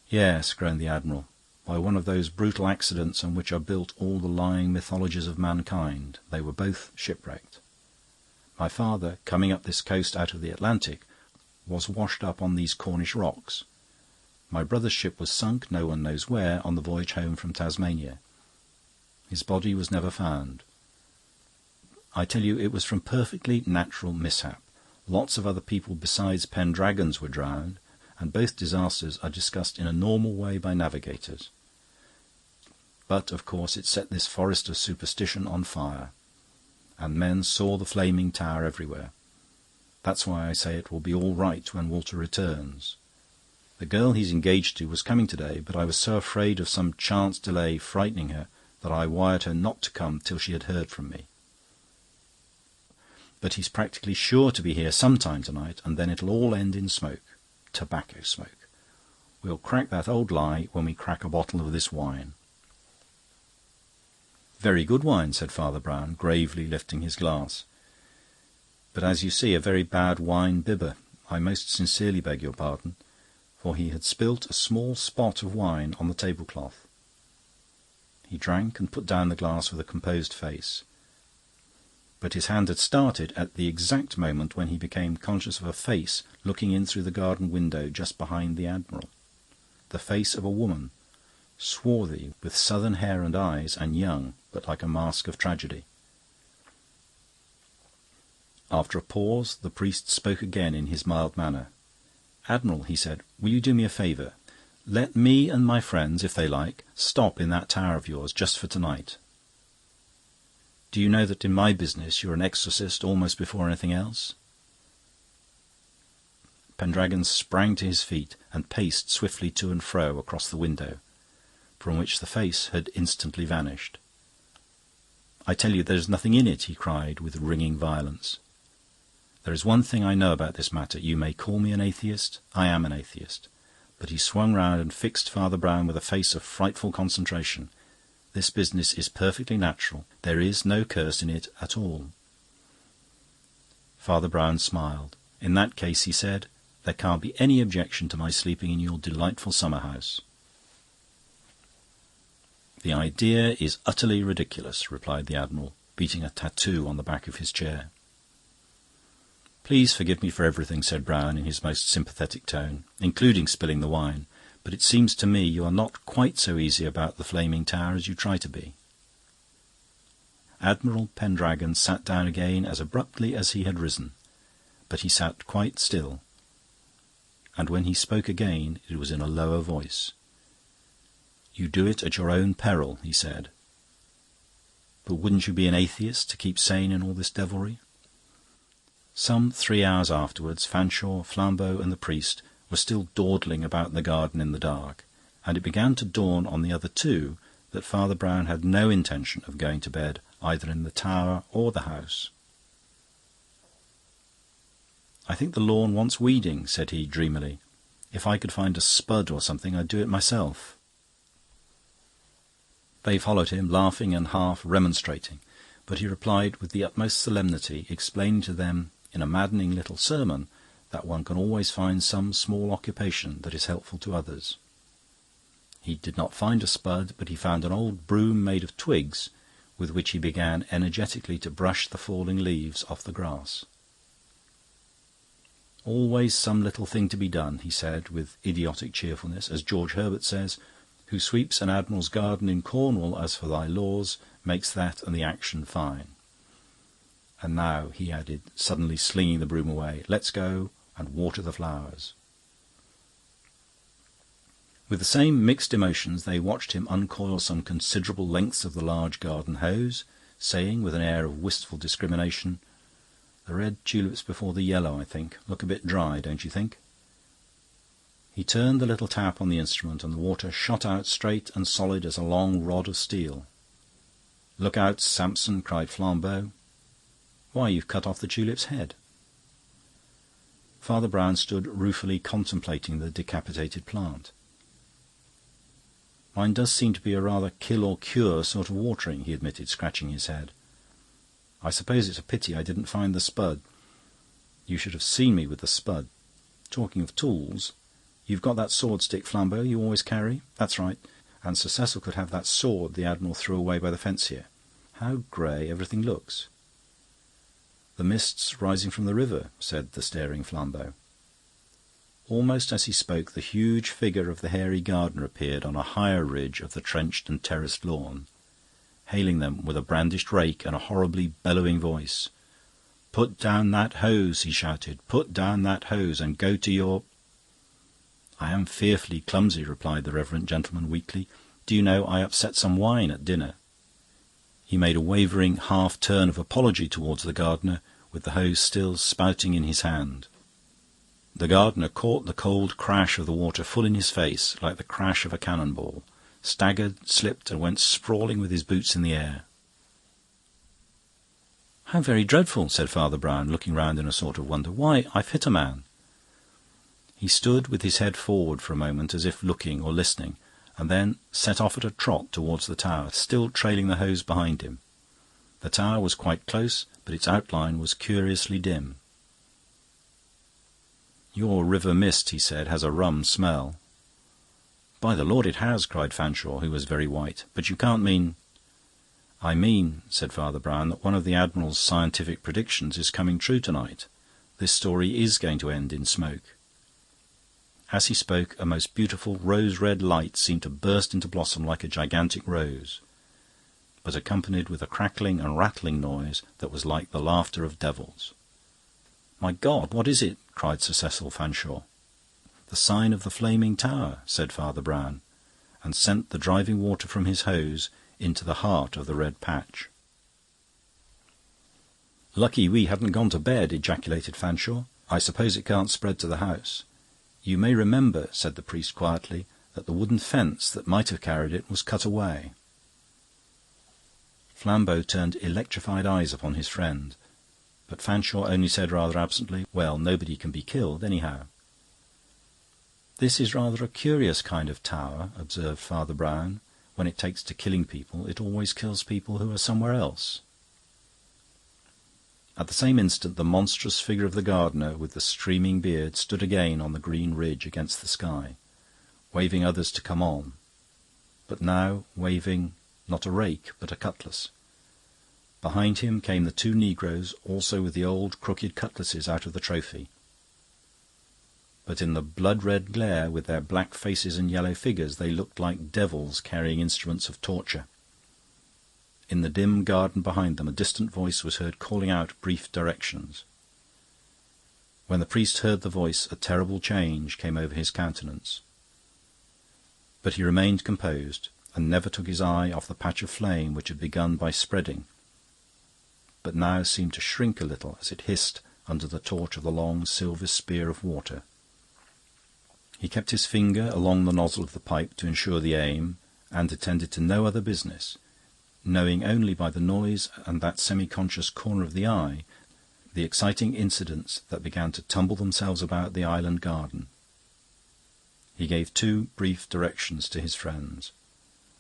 "Yes," groaned the Admiral, "by one of those brutal accidents on which are built all the lying mythologies of mankind. They were both shipwrecked. My father, coming up this coast out of the Atlantic, was washed up on these Cornish rocks. My brother's ship was sunk, no one knows where, on the voyage home from Tasmania. His body was never found. I tell you, it was from perfectly natural mishap. Lots of other people besides Pendragons were drowned, and both disasters are discussed in a normal way by navigators. But, of course, it set this forest of superstition on fire, and men saw the flaming tower everywhere. That's why I say it will be all right when Walter returns. The girl he's engaged to was coming today, but I was so afraid of some chance delay frightening her that I wired her not to come till she had heard from me. But he's practically sure to be here some time tonight, and then it'll all end in smoke. Tobacco smoke. We'll crack that old lie when we crack a bottle of this wine." "Very good wine," said Father Brown, gravely lifting his glass. "But as you see, a very bad wine bibber. I most sincerely beg your pardon," for he had spilt a small spot of wine on the tablecloth. He drank and put down the glass with a composed face. But his hand had started at the exact moment when he became conscious of a face looking in through the garden window just behind the Admiral. The face of a woman, swarthy, with southern hair and eyes, and young, but like a mask of tragedy. After a pause, the priest spoke again in his mild manner. "Admiral," he said, "will you do me a favour? Let me and my friends, if they like, stop in that tower of yours just for tonight. Do you know that in my business you're an exorcist almost before anything else?" Pendragon sprang to his feet and paced swiftly to and fro across the window, from which the face had instantly vanished. "I tell you there is nothing in it," he cried with ringing violence. "There is one thing I know about this matter. You may call me an atheist. I am an atheist." But he swung round and fixed Father Brown with a face of frightful concentration. "This business is perfectly natural. There is no curse in it at all." Father Brown smiled. "In that case," he said, "there can't be any objection to my sleeping in your delightful summer house." "The idea is utterly ridiculous," replied the Admiral, beating a tattoo on the back of his chair. "Please forgive me for everything," said Brown in his most sympathetic tone, "including spilling the wine. But it seems to me you are not quite so easy about the Flaming Tower as you try to be." Admiral Pendragon sat down again as abruptly as he had risen, but he sat quite still, and when he spoke again it was in a lower voice. "You do it at your own peril," he said. "But wouldn't you be an atheist to keep sane in all this devilry?" Some 3 hours afterwards, Fanshawe, Flambeau, and the priest were still dawdling about the garden in the dark, and it began to dawn on the other two that Father Brown had no intention of going to bed either in the tower or the house. "I think the lawn wants weeding," said he dreamily. "If I could find a spud or something, I'd do it myself." They followed him, laughing and half remonstrating, but he replied with the utmost solemnity, explaining to them in a maddening little sermon that one can always find some small occupation that is helpful to others. He did not find a spud, but he found an old broom made of twigs, with which he began energetically to brush the falling leaves off the grass. "Always some little thing to be done," he said with idiotic cheerfulness, as George Herbert says, "Who sweeps an admiral's garden in Cornwall, as for thy laws, makes that and the action fine. And now," he added, suddenly slinging the broom away, "let's go and water the flowers." With the same mixed emotions they watched him uncoil some considerable lengths of the large garden hose, saying with an air of wistful discrimination, "The red tulips before the yellow, I think, look a bit dry, don't you think?" He turned the little tap on the instrument, and the water shot out straight and solid as a long rod of steel. "Look out, Samson!" cried Flambeau. "Why, you've cut off the tulip's head." Father Brown stood ruefully contemplating the decapitated plant. "Mine does seem to be a rather kill or cure sort of watering," he admitted, scratching his head. "I suppose it's a pity I didn't find the spud. You should have seen me with the spud. Talking of tools, you've got that sword stick, Flambeau, you always carry? That's right. And Sir Cecil could have that sword the Admiral threw away by the fence here. How grey everything looks." "The mist's rising from the river," said the staring Flambeau. Almost as he spoke, the huge figure of the hairy gardener appeared on a higher ridge of the trenched and terraced lawn, hailing them with a brandished rake and a horribly bellowing voice. "Put down that hose," he shouted. "Put down that hose and go to your—" "I am fearfully clumsy," replied the reverend gentleman weakly. "Do you know, I upset some wine at dinner." He made a wavering half-turn of apology towards the gardener, with the hose still spouting in his hand. The gardener caught the cold crash of the water full in his face, like the crash of a cannon-ball, staggered, slipped, and went sprawling with his boots in the air. "How very dreadful," said Father Brown, looking round in a sort of wonder. "Why, I've hit a man." He stood with his head forward for a moment, as if looking or listening, and then set off at a trot towards the tower, still trailing the hose behind him. The tower was quite close, but its outline was curiously dim. "Your river mist," he said, "has a rum smell." "By the Lord, it has!" cried Fanshawe, who was very white. "But you can't mean—" "I mean," said Father Brown, "that one of the Admiral's scientific predictions is coming true tonight. This story is going to end in smoke." As he spoke, a most beautiful rose-red light seemed to burst into blossom like a gigantic rose, but accompanied with a crackling and rattling noise that was like the laughter of devils. "My God, what is it?" cried Sir Cecil Fanshawe. "The sign of the Flaming Tower," said Father Brown, and sent the driving water from his hose into the heart of the red patch. "Lucky we hadn't gone to bed," ejaculated Fanshawe. "I suppose it can't spread to the house. You may remember," said the priest quietly, "that the wooden fence that might have carried it was cut away." Flambeau turned electrified eyes upon his friend, but Fanshawe only said rather absently, "Well, nobody can be killed, anyhow." "This is rather a curious kind of tower," observed Father Brown. "When it takes to killing people, it always kills people who are somewhere else." At the same instant the monstrous figure of the gardener with the streaming beard stood again on the green ridge against the sky, waving others to come on, but now waving not a rake but a cutlass. Behind him came the two negroes, also with the old crooked cutlasses out of the trophy. But in the blood-red glare, with their black faces and yellow figures, they looked like devils carrying instruments of torture. In the dim garden behind them a distant voice was heard calling out brief directions. When the priest heard the voice, a terrible change came over his countenance. But he remained composed, and never took his eye off the patch of flame which had begun by spreading, but now seemed to shrink a little as it hissed under the torch of the long silver spear of water. He kept his finger along the nozzle of the pipe to ensure the aim, and attended to no other business, knowing only by the noise and that semi-conscious corner of the eye the exciting incidents that began to tumble themselves about the island garden. He gave two brief directions to his friends.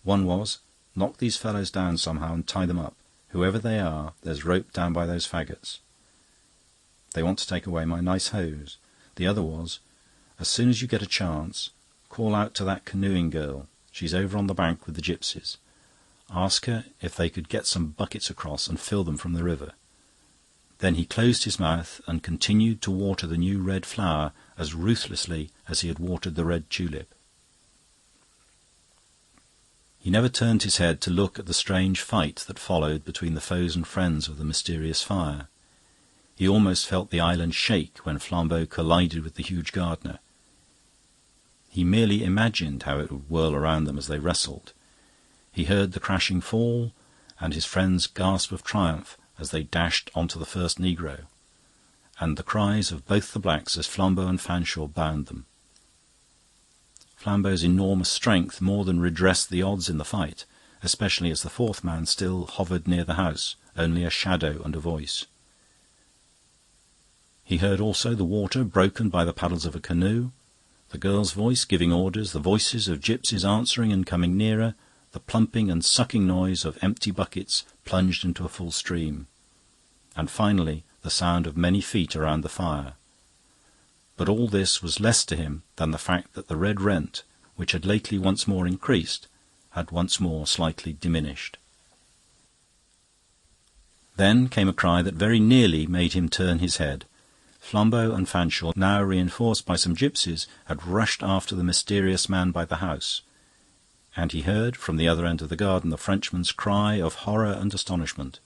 One was, "Knock these fellows down somehow and tie them up. Whoever they are, there's rope down by those faggots. They want to take away my nice hose." The other was, "As soon as you get a chance, call out to that canoeing girl. She's over on the bank with the gypsies. Ask her if they could get some buckets across and fill them from the river." Then he closed his mouth and continued to water the new red flower as ruthlessly as he had watered the red tulip. He never turned his head to look at the strange fight that followed between the foes and friends of the mysterious fire. He almost felt the island shake when Flambeau collided with the huge gardener. He merely imagined how it would whirl around them as they wrestled. He heard the crashing fall, and his friend's gasp of triumph as they dashed onto the first negro, and the cries of both the blacks as Flambeau and Fanshawe bound them. Flambeau's enormous strength more than redressed the odds in the fight, especially as the fourth man still hovered near the house, only a shadow and a voice. He heard also the water broken by the paddles of a canoe, the girl's voice giving orders, the voices of gypsies answering and coming nearer, the plumping and sucking noise of empty buckets plunged into a full stream, and finally the sound of many feet around the fire. But all this was less to him than the fact that the red rent, which had lately once more increased, had once more slightly diminished. Then came a cry that very nearly made him turn his head. Flambeau and Fanshawe, now reinforced by some gypsies, had rushed after the mysterious man by the house, and he heard, from the other end of the garden, the Frenchman's cry of horror and astonishment.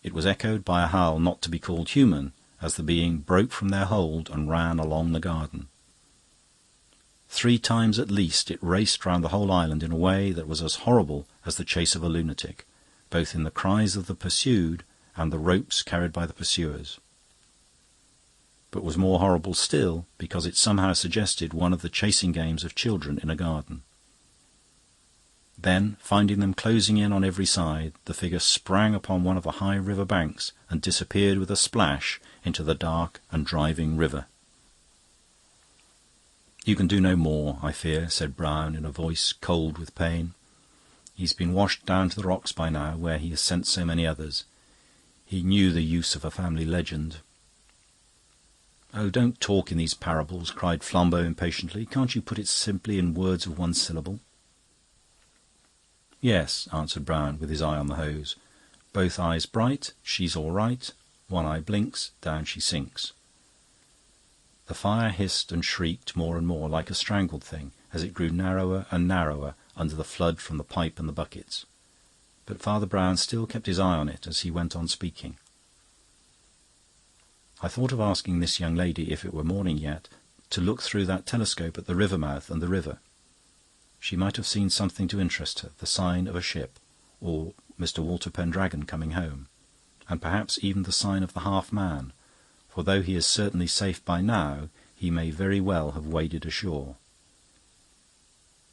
It was echoed by a howl not to be called human, as the being broke from their hold and ran along the garden. 3 times at least it raced round the whole island in a way that was as horrible as the chase of a lunatic, both in the cries of the pursued and the ropes carried by the pursuers, but was more horrible still because it somehow suggested one of the chasing games of children in a garden. Then, finding them closing in on every side, the figure sprang upon one of the high river banks and disappeared with a splash into the dark and driving river. "You can do no more, I fear," said Brown in a voice cold with pain. "He's been washed down to the rocks by now, where he has sent so many others. He knew the use of a family legend." "Oh, don't talk in these parables," cried Flambeau impatiently. "Can't you put it simply in words of one syllable?" "Yes," answered Brown, with his eye on the hose. "Both eyes bright, she's all right. One eye blinks, down she sinks." The fire hissed and shrieked more and more, like a strangled thing, as it grew narrower and narrower under the flood from the pipe and the buckets. But Father Brown still kept his eye on it as he went on speaking. "I thought of asking this young lady, if it were morning yet, to look through that telescope at the river mouth and the river. She might have seen something to interest her, the sign of a ship, or Mr. Walter Pendragon coming home, and perhaps even the sign of the half-man, for though he is certainly safe by now, he may very well have waded ashore.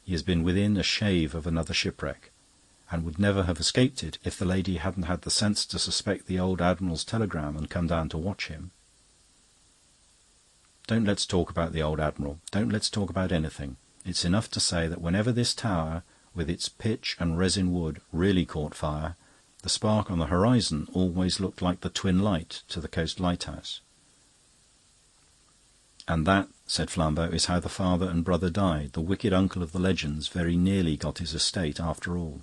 He has been within a shave of another shipwreck, and would never have escaped it if the lady hadn't had the sense to suspect the old Admiral's telegram and come down to watch him. Don't let's talk about the old Admiral. Don't let's talk about anything. It's enough to say that whenever this tower, with its pitch and resin wood, really caught fire, the spark on the horizon always looked like the twin light to the coast lighthouse. "And that," said Flambeau, "is how the father and brother died. The wicked uncle of the legends very nearly got his estate after all."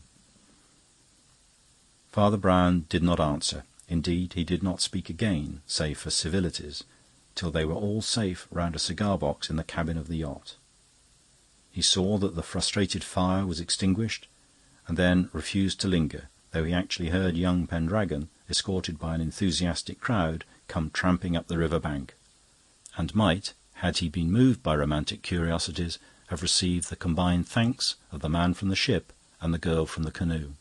Father Brown did not answer. Indeed, he did not speak again, save for civilities, till they were all safe round a cigar-box in the cabin of the yacht. He saw that the frustrated fire was extinguished, and then refused to linger, though he actually heard young Pendragon, escorted by an enthusiastic crowd, come tramping up the river bank, and might, had he been moved by romantic curiosities, have received the combined thanks of the man from the ship and the girl from the canoe.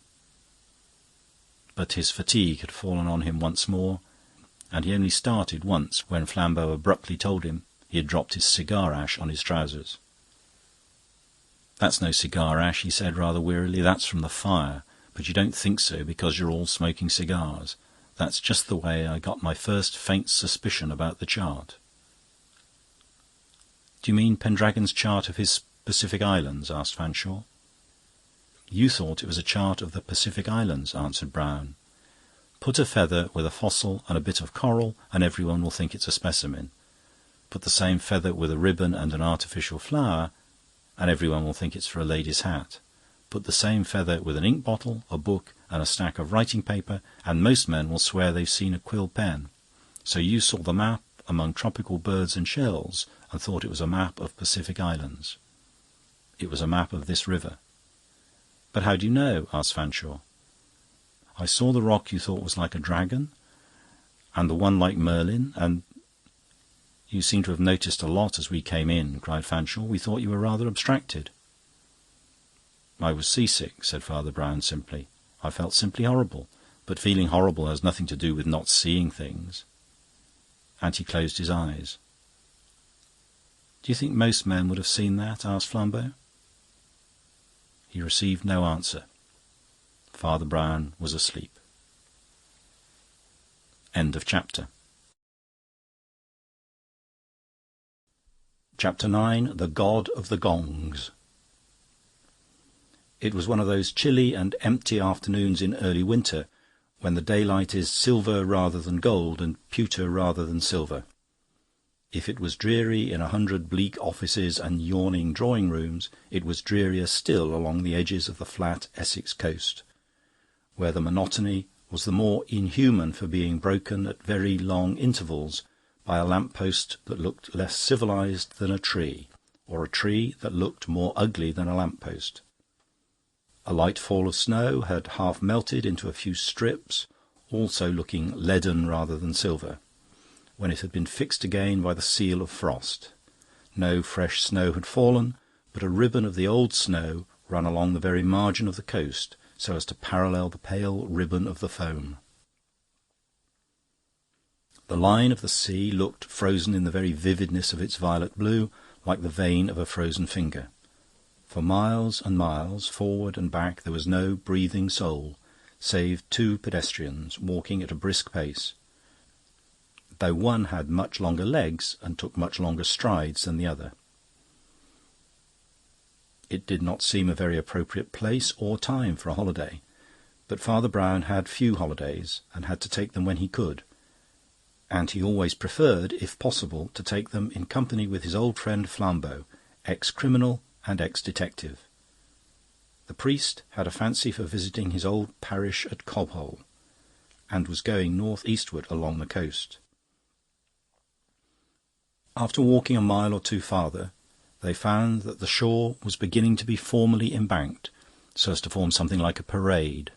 But his fatigue had fallen on him once more, and he only started once when Flambeau abruptly told him he had dropped his cigar ash on his trousers. "That's no cigar ash," he said rather wearily. "That's from the fire, but you don't think so because you're all smoking cigars. That's just the way I got my first faint suspicion about the chart." "Do you mean Pendragon's chart of his Pacific Islands?" asked Fanshawe. "You thought it was a chart of the Pacific Islands," answered Brown. "Put a feather with a fossil and a bit of coral, and everyone will think it's a specimen. Put the same feather with a ribbon and an artificial flower, and everyone will think it's for a lady's hat. Put the same feather with an ink bottle, a book, and a stack of writing paper, and most men will swear they've seen a quill pen. So you saw the map among tropical birds and shells and thought it was a map of Pacific Islands. It was a map of this river." "But how do you know?" asked Fanshawe. "I saw the rock you thought was like a dragon, and the one like Merlin, and—" "You seem to have noticed a lot as we came in," cried Fanshawe. "We thought you were rather abstracted." "I was seasick," said Father Brown simply. "I felt simply horrible. But feeling horrible has nothing to do with not seeing things." And he closed his eyes. "Do you think most men would have seen that?" asked Flambeau. He received no answer. Father Brown was asleep. End of chapter. Chapter 9. The God of the Gongs. It was one of those chilly and empty afternoons in early winter, when the daylight is silver rather than gold and pewter rather than silver. If it was dreary in 100 bleak offices and yawning drawing-rooms, it was drearier still along the edges of the flat Essex coast, where the monotony was the more inhuman for being broken at very long intervals by a lamp-post that looked less civilized than a tree, or a tree that looked more ugly than a lamp-post. A light fall of snow had half melted into a few strips, also looking leaden rather than silver, when it had been fixed again by the seal of frost. No fresh snow had fallen, but a ribbon of the old snow ran along the very margin of the coast, so as to parallel the pale ribbon of the foam. The line of the sea looked frozen in the very vividness of its violet blue, like the vein of a frozen finger. For miles and miles, forward and back, there was no breathing soul, save 2 pedestrians walking at a brisk pace, though one had much longer legs and took much longer strides than the other. It did not seem a very appropriate place or time for a holiday, but Father Brown had few holidays and had to take them when he could, and he always preferred, if possible, to take them in company with his old friend Flambeau, ex-criminal and ex-detective. The priest had a fancy for visiting his old parish at Cobhole, and was going north-eastward along the coast. After walking a mile or 2 farther, they found that the shore was beginning to be formally embanked, so as to form something like a parade.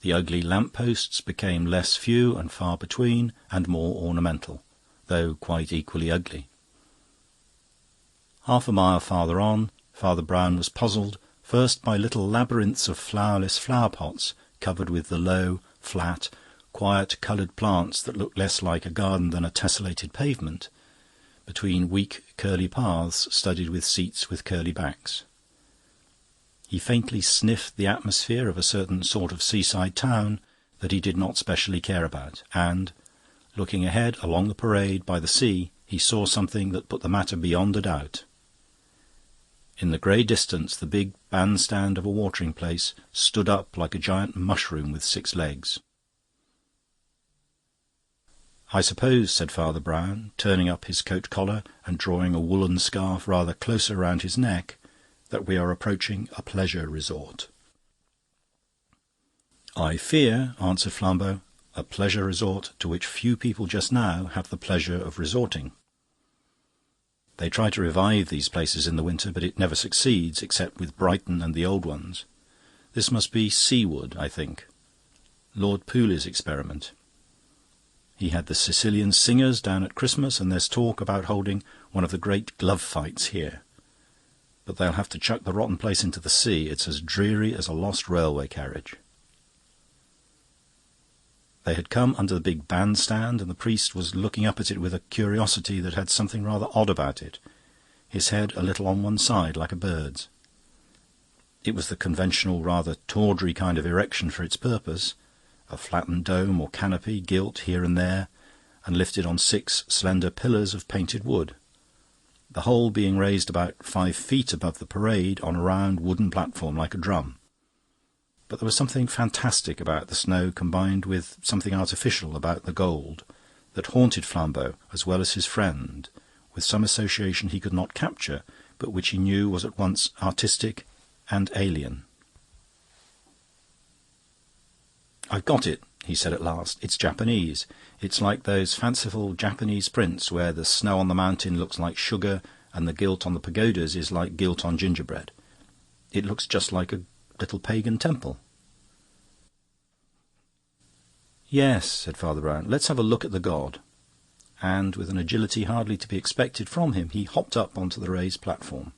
The ugly lamp-posts became less few and far between, and more ornamental, though quite equally ugly. Half a mile farther on, Father Brown was puzzled, first by little labyrinths of flowerless flower-pots covered with the low, flat, quiet coloured plants that looked less like a garden than a tessellated pavement, between weak curly paths studded with seats with curly backs. He faintly sniffed the atmosphere of a certain sort of seaside town that he did not specially care about, and, looking ahead along the parade by the sea, he saw something that put the matter beyond a doubt. In the grey distance the big bandstand of a watering place stood up like a giant mushroom with 6 legs. "I suppose," said Father Brown, turning up his coat collar and drawing a woollen scarf rather closer round his neck, "that we are approaching a pleasure resort." "I fear," answered Flambeau, "a pleasure resort to which few people just now have the pleasure of resorting. They try to revive these places in the winter, but it never succeeds, except with Brighton and the old ones. This must be Seawood, I think. Lord Pooley's experiment. He had the Sicilian singers down at Christmas, and there's talk about holding one of the great glove fights here. But they'll have to chuck the rotten place into the sea. It's as dreary as a lost railway carriage." They had come under the big bandstand, and the priest was looking up at it with a curiosity that had something rather odd about it, his head a little on one side, like a bird's. It was the conventional, rather tawdry kind of erection for its purpose, a flattened dome or canopy, gilt here and there, and lifted on 6 slender pillars of painted wood, the whole being raised about 5 feet above the parade on a round wooden platform like a drum. But there was something fantastic about the snow, combined with something artificial about the gold, that haunted Flambeau as well as his friend, with some association he could not capture, but which he knew was at once artistic and alien. "I've got it," he said at last. "It's Japanese. It's like those fanciful Japanese prints where the snow on the mountain looks like sugar and the gilt on the pagodas is like gilt on gingerbread. It looks just like a little pagan temple." "Yes," said Father Brown, "let's have a look at the god." And with an agility hardly to be expected from him, he hopped up onto the raised platform.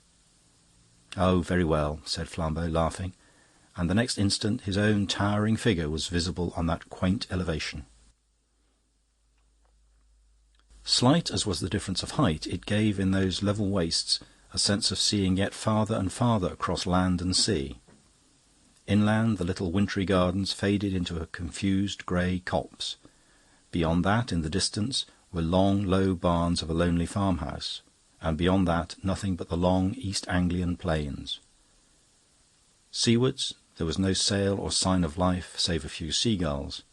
"Oh, very well," said Flambeau, laughing, and the next instant his own towering figure was visible on that quaint elevation. Slight as was the difference of height, it gave in those level wastes a sense of seeing yet farther and farther across land and sea. Inland, the little wintry gardens faded into a confused grey copse. Beyond that, in the distance, were long, low barns of a lonely farmhouse, and beyond that, nothing but the long East Anglian plains. Seawards, there was no sail or sign of life save a few seagulls,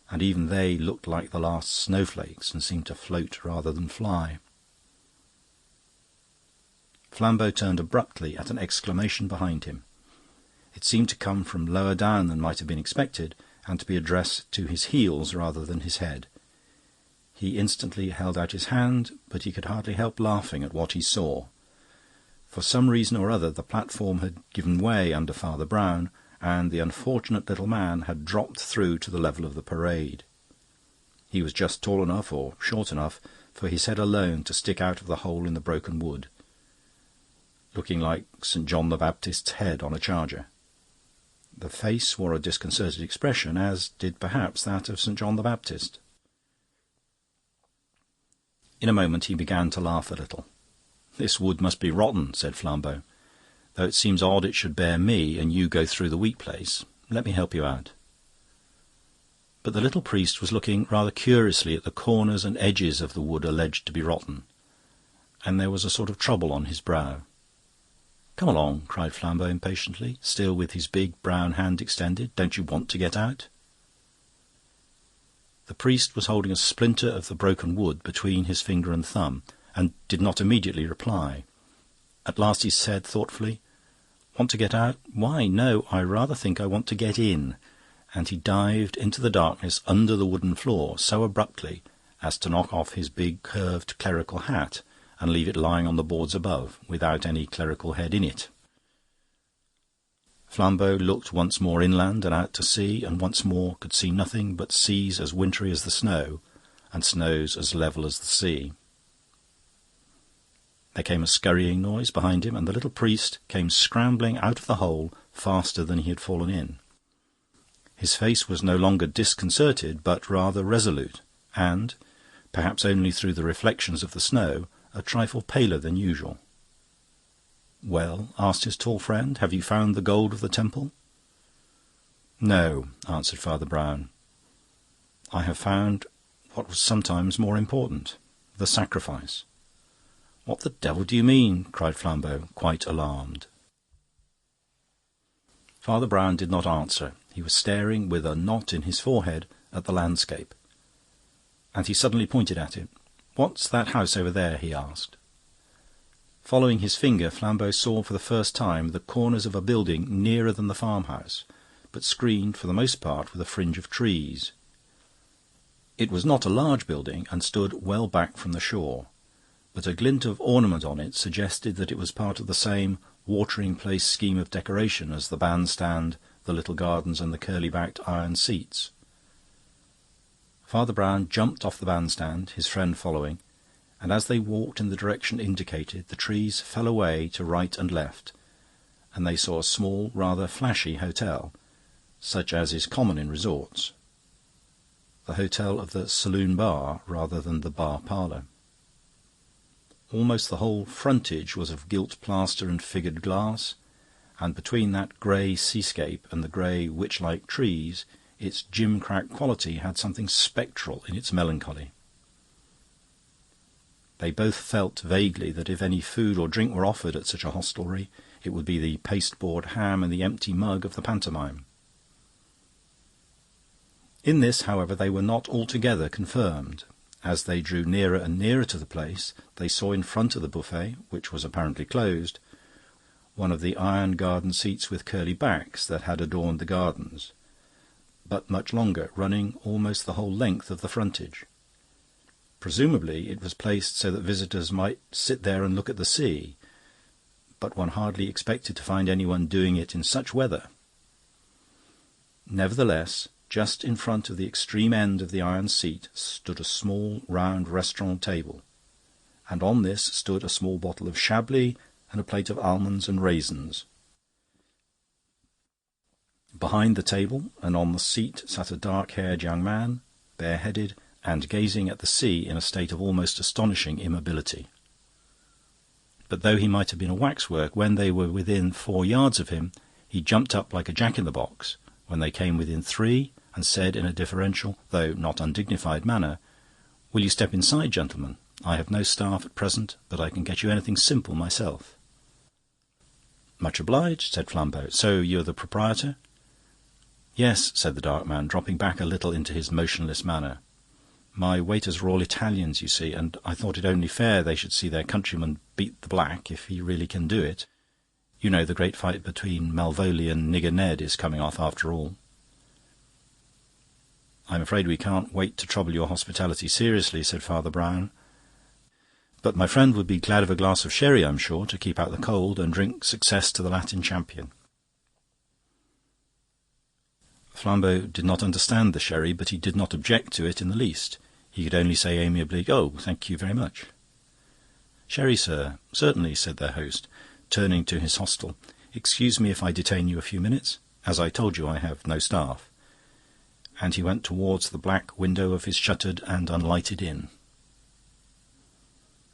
and even they looked like the last snowflakes and seemed to float rather than fly. Flambeau turned abruptly at an exclamation behind him. It seemed to come from lower down than might have been expected, and to be addressed to his heels rather than his head. He instantly held out his hand, but he could hardly help laughing at what he saw. For some reason or other the platform had given way under Father Brown, and the unfortunate little man had dropped through to the level of the parade. He was just tall enough, or short enough, for his head alone to stick out of the hole in the broken wood, looking like St. John the Baptist's head on a charger. The face wore a disconcerted expression, as did perhaps that of St. John the Baptist. In a moment he began to laugh a little. "This wood must be rotten," said Flambeau, "though it seems odd it should bear me and you go through the weak place. Let me help you out." But the little priest was looking rather curiously at the corners and edges of the wood alleged to be rotten, and there was a sort of trouble on his brow. "Come along," cried Flambeau impatiently, still with his big brown hand extended. "Don't you want to get out?" The priest was holding a splinter of the broken wood between his finger and thumb, and did not immediately reply. At last he said thoughtfully, "Want to get out? Why, no, I rather think I want to get in." And he dived into the darkness under the wooden floor so abruptly as to knock off his big curved clerical hat and leave it lying on the boards above, without any clerical head in it. Flambeau looked once more inland and out to sea, and once more could see nothing but seas as wintry as the snow, and snows as level as the sea. There came a scurrying noise behind him, and the little priest came scrambling out of the hole faster than he had fallen in. His face was no longer disconcerted, but rather resolute, and, perhaps only through the reflections of the snow, a trifle paler than usual. "Well," asked his tall friend, "have you found the gold of the temple?" "No," answered Father Brown. "I have found what was sometimes more important, the sacrifice." "What the devil do you mean?" cried Flambeau, quite alarmed. Father Brown did not answer. He was staring with a knot in his forehead at the landscape. And he suddenly pointed at it. "What's that house over there?" he asked. Following his finger, Flambeau saw for the first time the corners of a building nearer than the farmhouse, but screened for the most part with a fringe of trees. It was not a large building, and stood well back from the shore, but a glint of ornament on it suggested that it was part of the same watering-place scheme of decoration as the bandstand, the little gardens, and the curly-backed iron seats. Father Brown jumped off the bandstand, his friend following, and as they walked in the direction indicated, the trees fell away to right and left, and they saw a small, rather flashy hotel, such as is common in resorts. The hotel of the saloon bar rather than the bar parlour. Almost the whole frontage was of gilt plaster and figured glass, and between that grey seascape and the grey witch-like trees, its gimcrack quality had something spectral in its melancholy. They both felt vaguely that if any food or drink were offered at such a hostelry, it would be the pasteboard ham and the empty mug of the pantomime. In this, however, they were not altogether confirmed. As they drew nearer and nearer to the place, they saw in front of the buffet, which was apparently closed, one of the iron garden seats with curly backs that had adorned the gardens, but much longer, running almost the whole length of the frontage. Presumably it was placed so that visitors might sit there and look at the sea, but one hardly expected to find anyone doing it in such weather. Nevertheless, just in front of the extreme end of the iron seat stood a small round restaurant table, and on this stood a small bottle of Chablis and a plate of almonds and raisins. Behind the table and on the seat sat a dark-haired young man, bareheaded, and gazing at the sea in a state of almost astonishing immobility. But though he might have been a waxwork, when they were within 4 yards of him, he jumped up like a jack-in-the-box. When they came within 3, and said in a deferential, though not undignified manner, "Will you step inside, gentlemen? I have no staff at present, but I can get you anything simple myself." "Much obliged," said Flambeau. "So you're the proprietor?" "Yes," said the dark man, dropping back a little into his motionless manner. "My waiters are all Italians, you see, and I thought it only fair they should see their countryman beat the black, if he really can do it. You know, the great fight between Malvolio and Nigger Ned is coming off after all." "I'm afraid we can't wait to trouble your hospitality seriously," said Father Brown. "But my friend would be glad of a glass of sherry, I'm sure, to keep out the cold and drink success to the Latin champion." Flambeau did not understand the sherry, but he did not object to it in the least. He could only say amiably, "Oh, thank you very much." "Sherry, sir? Certainly," said their host, turning to his hostel. "Excuse me if I detain you a few minutes. As I told you, I have no staff." And he went towards the black window of his shuttered and unlighted inn.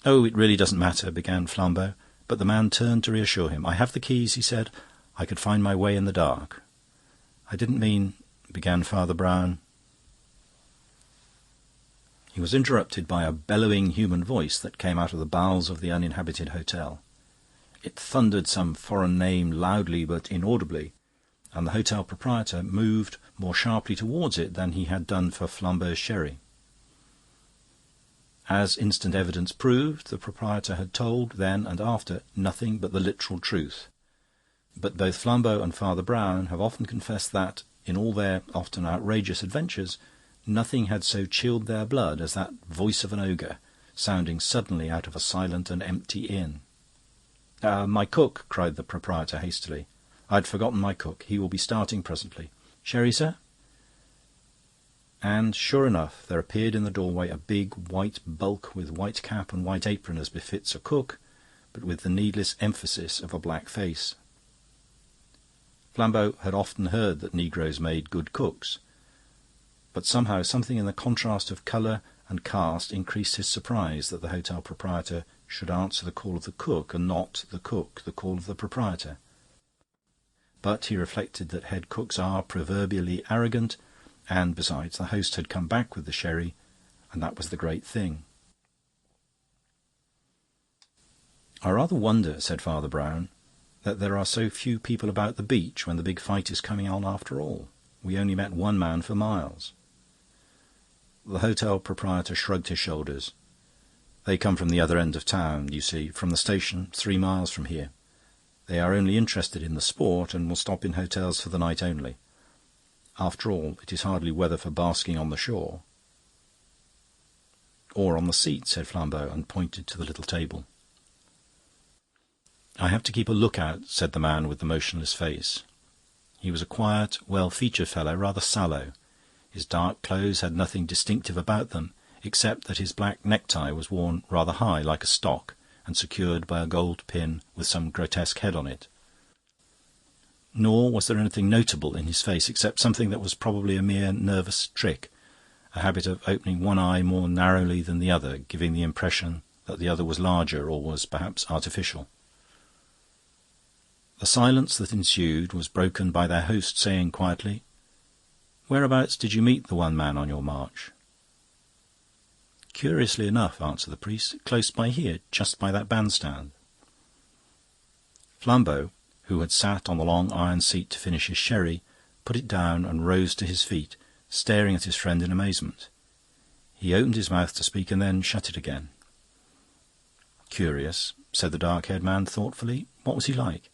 "Oh, it really doesn't matter," began Flambeau, but the man turned to reassure him. "I have the keys," he said. "I could find my way in the dark." "I didn't mean—" began Father Brown. He was interrupted by a bellowing human voice that came out of the bowels of the uninhabited hotel. It thundered some foreign name loudly but inaudibly, and the hotel proprietor moved more sharply towards it than he had done for Flambeau's sherry. As instant evidence proved, the proprietor had told, then and after, nothing but the literal truth. But both Flambeau and Father Brown have often confessed that, in all their often outrageous adventures, nothing had so chilled their blood as that voice of an ogre, sounding suddenly out of a silent and empty inn. My cook," cried the proprietor hastily. "I'd forgotten my cook. He will be starting presently. Sherry, sir?" And, sure enough, there appeared in the doorway a big white bulk with white cap and white apron as befits a cook, but with the needless emphasis of a black face. Flambeau had often heard that negroes made good cooks, but somehow something in the contrast of colour and caste increased his surprise that the hotel proprietor should answer the call of the cook and not the cook the call of the proprietor. But he reflected that head cooks are proverbially arrogant, and besides, the host had come back with the sherry, and that was the great thing. "I rather wonder," said Father Brown, "that there are so few people about the beach when the big fight is coming on after all. We only met one man for miles." The hotel proprietor shrugged his shoulders. "They come from the other end of town, you see, from the station, 3 miles from here. They are only interested in the sport, and will stop in hotels for the night only. After all, it is hardly weather for basking on the shore." "Or on the seat," said Flambeau, and pointed to the little table. "I have to keep a look-out," said the man with the motionless face. He was a quiet, well-featured fellow, rather sallow. His dark clothes had nothing distinctive about them, except that his black necktie was worn rather high, like a stock, and secured by a gold pin with some grotesque head on it. Nor was there anything notable in his face, except something that was probably a mere nervous trick, a habit of opening one eye more narrowly than the other, giving the impression that the other was larger or was perhaps artificial. The silence that ensued was broken by their host saying quietly, "Whereabouts did you meet the one man on your march?" "Curiously enough," answered the priest, "close by here, just by that bandstand." Flambeau, who had sat on the long iron seat to finish his sherry, put it down and rose to his feet, staring at his friend in amazement. He opened his mouth to speak and then shut it again. "Curious," said the dark-haired man thoughtfully. "What was he like?"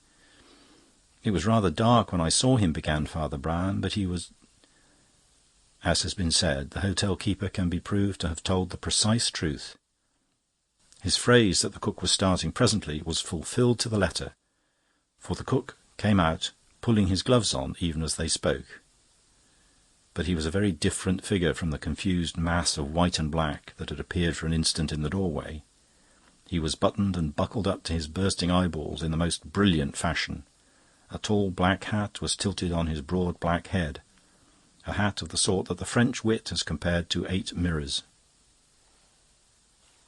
"It was rather dark when I saw him," began Father Brown, "but he was—" As has been said, the hotel-keeper can be proved to have told the precise truth. His phrase that the cook was starting presently was fulfilled to the letter, for the cook came out, pulling his gloves on even as they spoke. But he was a very different figure from the confused mass of white and black that had appeared for an instant in the doorway. He was buttoned and buckled up to his bursting eyeballs in the most brilliant fashion. A tall black hat was tilted on his broad black head, a hat of the sort that the French wit has compared to 8 mirrors.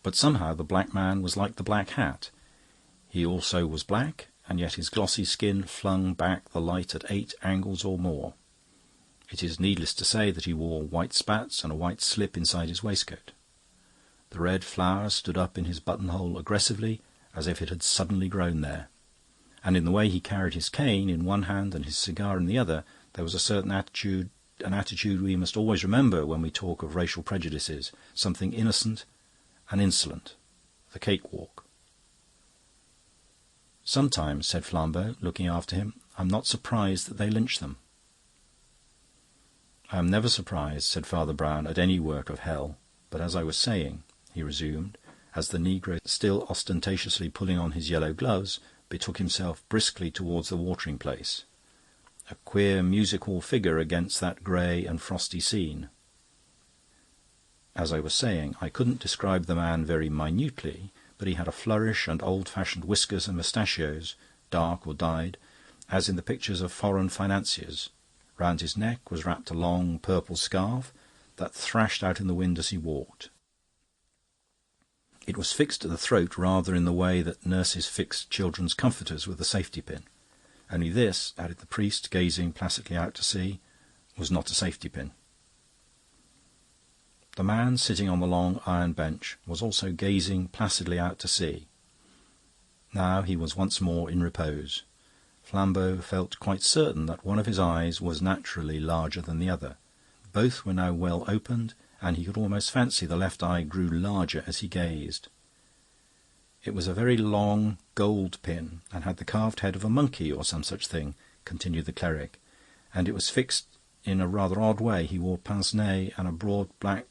But somehow the black man was like the black hat. He also was black, and yet his glossy skin flung back the light at 8 angles or more. It is needless to say that he wore white spats and a white slip inside his waistcoat. The red flower stood up in his buttonhole aggressively, as if it had suddenly grown there. And in the way he carried his cane in one hand and his cigar in the other, there was a certain attitude, an attitude we must always remember when we talk of racial prejudices, something innocent and insolent, the cakewalk. "Sometimes," said Flambeau, looking after him, "I'm not surprised that they lynch them." "I am never surprised," said Father Brown, "at any work of hell. But as I was saying," he resumed, as the negro, still ostentatiously pulling on his yellow gloves, betook himself briskly towards the watering-place, a queer music-hall figure against that grey and frosty scene. "As I was saying, I couldn't describe the man very minutely, but he had a flourish and old-fashioned whiskers and moustachios, dark or dyed, as in the pictures of foreign financiers. Round his neck was wrapped a long purple scarf that thrashed out in the wind as he walked. It was fixed at the throat rather in the way that nurses fix children's comforters with a safety-pin. Only this," added the priest, gazing placidly out to sea, "was not a safety-pin." The man sitting on the long iron bench was also gazing placidly out to sea. Now he was once more in repose. Flambeau felt quite certain that one of his eyes was naturally larger than the other. Both were now well opened, and he could almost fancy the left eye grew larger as he gazed. "It was a very long gold pin, and had the carved head of a monkey or some such thing," continued the cleric, "and it was fixed in a rather odd way. He wore pince-nez and a broad black—"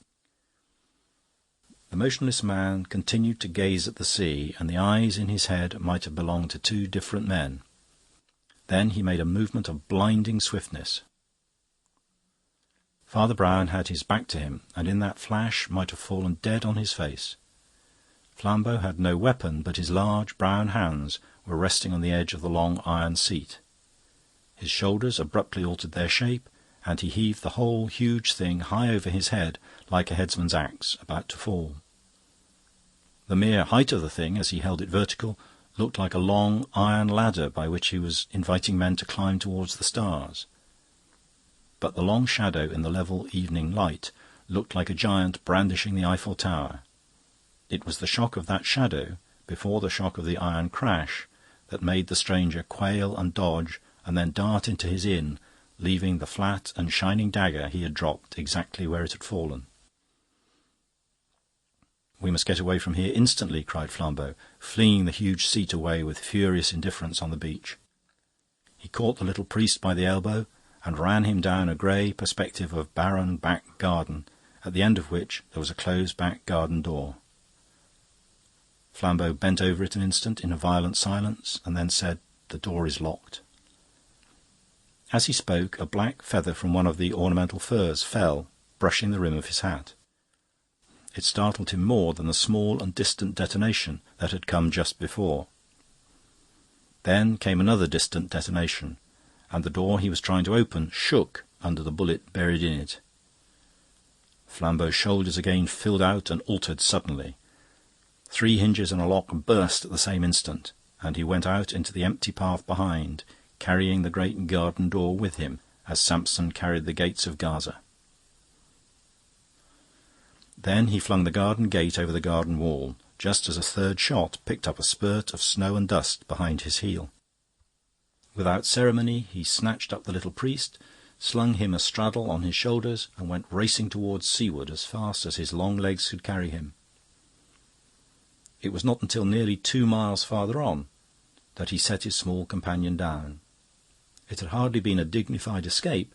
The motionless man continued to gaze at the sea, and the eyes in his head might have belonged to 2 different men. Then he made a movement of blinding swiftness. Father Brown had his back to him, and in that flash might have fallen dead on his face. Flambeau had no weapon, but his large brown hands were resting on the edge of the long iron seat. His shoulders abruptly altered their shape, and he heaved the whole huge thing high over his head like a headsman's axe about to fall. The mere height of the thing, as he held it vertical, looked like a long iron ladder by which he was inviting men to climb towards the stars. But the long shadow in the level evening light looked like a giant brandishing the Eiffel Tower. It was the shock of that shadow, before the shock of the iron crash, that made the stranger quail and dodge and then dart into his inn, leaving the flat and shining dagger he had dropped exactly where it had fallen. "We must get away from here instantly," cried Flambeau, flinging the huge seat away with furious indifference on the beach. He caught the little priest by the elbow and ran him down a grey perspective of barren back garden, at the end of which there was a closed back garden door. Flambeau bent over it an instant in a violent silence, and then said, "The door is locked." As he spoke, a black feather from one of the ornamental firs fell, brushing the rim of his hat. It startled him more than the small and distant detonation that had come just before. Then came another distant detonation, and the door he was trying to open shook under the bullet buried in it. Flambeau's shoulders again filled out and altered suddenly. 3 hinges and a lock burst at the same instant, and he went out into the empty path behind, carrying the great garden door with him, as Samson carried the gates of Gaza. Then he flung the garden gate over the garden wall, just as a third shot picked up a spurt of snow and dust behind his heel. Without ceremony, he snatched up the little priest, slung him astraddle on his shoulders, and went racing towards seaward as fast as his long legs could carry him. It was not until nearly 2 miles farther on that he set his small companion down. It had hardly been a dignified escape,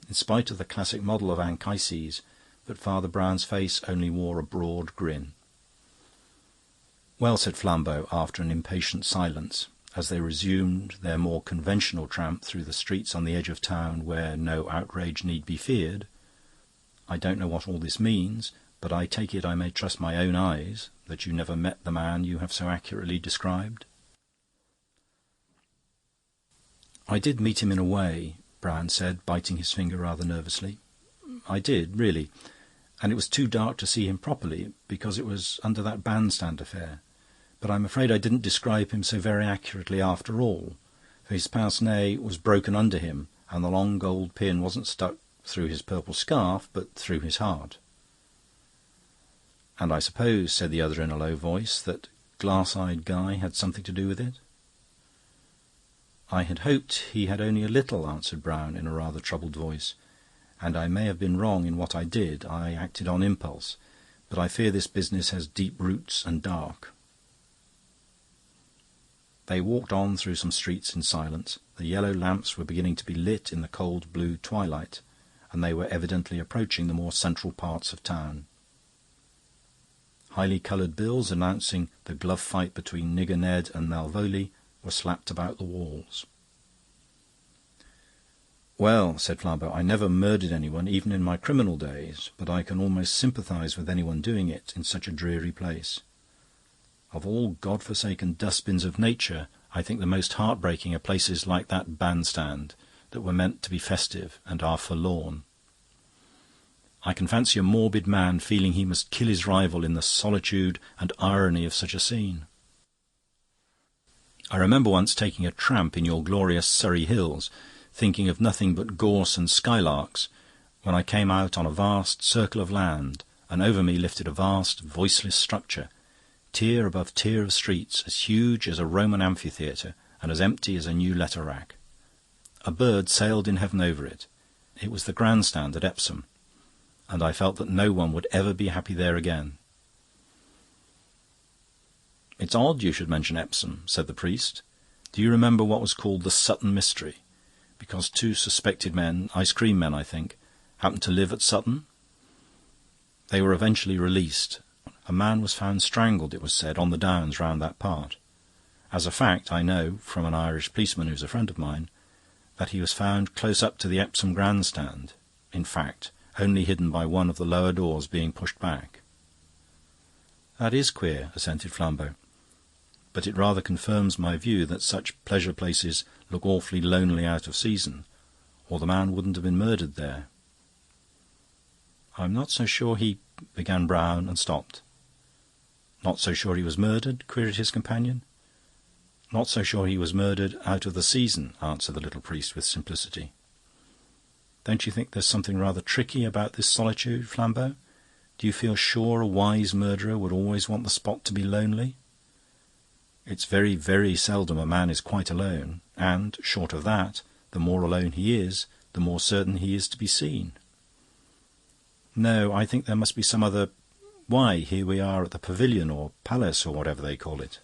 in spite of the classic model of Anchises, but Father Brown's face only wore a broad grin. "Well," said Flambeau, after an impatient silence, as they resumed their more conventional tramp through the streets on the edge of town where no outrage need be feared, "I don't know what all this means, but I take it I may trust my own eyes that you never met the man you have so accurately described." "I did meet him in a way," Brown said, biting his finger rather nervously. "I did, really. And it was too dark to see him properly, because it was under that bandstand affair. But I'm afraid I didn't describe him so very accurately after all, for his pince-nez was broken under him, and the long gold pin wasn't stuck through his purple scarf, but through his heart." "And I suppose," said the other in a low voice, "that glass-eyed Guy had something to do with it?" "I had hoped he had only a little," answered Brown in a rather troubled voice. "And I may have been wrong in what I did. I acted on impulse. But I fear this business has deep roots and dark." They walked on through some streets in silence. The yellow lamps were beginning to be lit in the cold blue twilight, and they were evidently approaching the more central parts of town. Highly coloured bills announcing the glove fight between Nigger Ned and Malvolio were slapped about the walls. "Well," said Flambeau, "I never murdered anyone, even in my criminal days, but I can almost sympathise with anyone doing it in such a dreary place. Of all God-forsaken dustbins of nature, I think the most heartbreaking are places like that bandstand, that were meant to be festive and are forlorn. I can fancy a morbid man feeling he must kill his rival in the solitude and irony of such a scene. I remember once taking a tramp in your glorious Surrey hills, thinking of nothing but gorse and skylarks, when I came out on a vast circle of land, and over me lifted a vast, voiceless structure, tier above tier of streets, as huge as a Roman amphitheatre and as empty as a new letter rack. A bird sailed in heaven over it. It was the grandstand at Epsom, and I felt that no one would ever be happy there again." "It's odd you should mention Epsom," said the priest. "Do you remember what was called the Sutton Mystery? Because 2 suspected men, ice-cream men, I think, happened to live at Sutton. They were eventually released. A man was found strangled, it was said, on the downs round that part. As a fact, I know, from an Irish policeman who's a friend of mine, that he was found close up to the Epsom grandstand, in fact, only hidden by one of the lower doors being pushed back." "That is queer," assented Flambeau. but it rather confirms my view that such pleasure places look awfully lonely out of season, or the man wouldn't have been murdered there." "I'm not so sure he—" began Brown, and stopped. "Not so sure he was murdered?" queried his companion. "Not so sure he was murdered out of the season," answered the little priest with simplicity. "Don't you think there's something rather tricky about this solitude, Flambeau? Do you feel sure a wise murderer would always want the spot to be lonely? It's very, very seldom a man is quite alone, and, short of that, the more alone he is, the more certain he is to be seen. No, I think there must be some other... Why, here we are at the pavilion, or palace, or whatever they call it."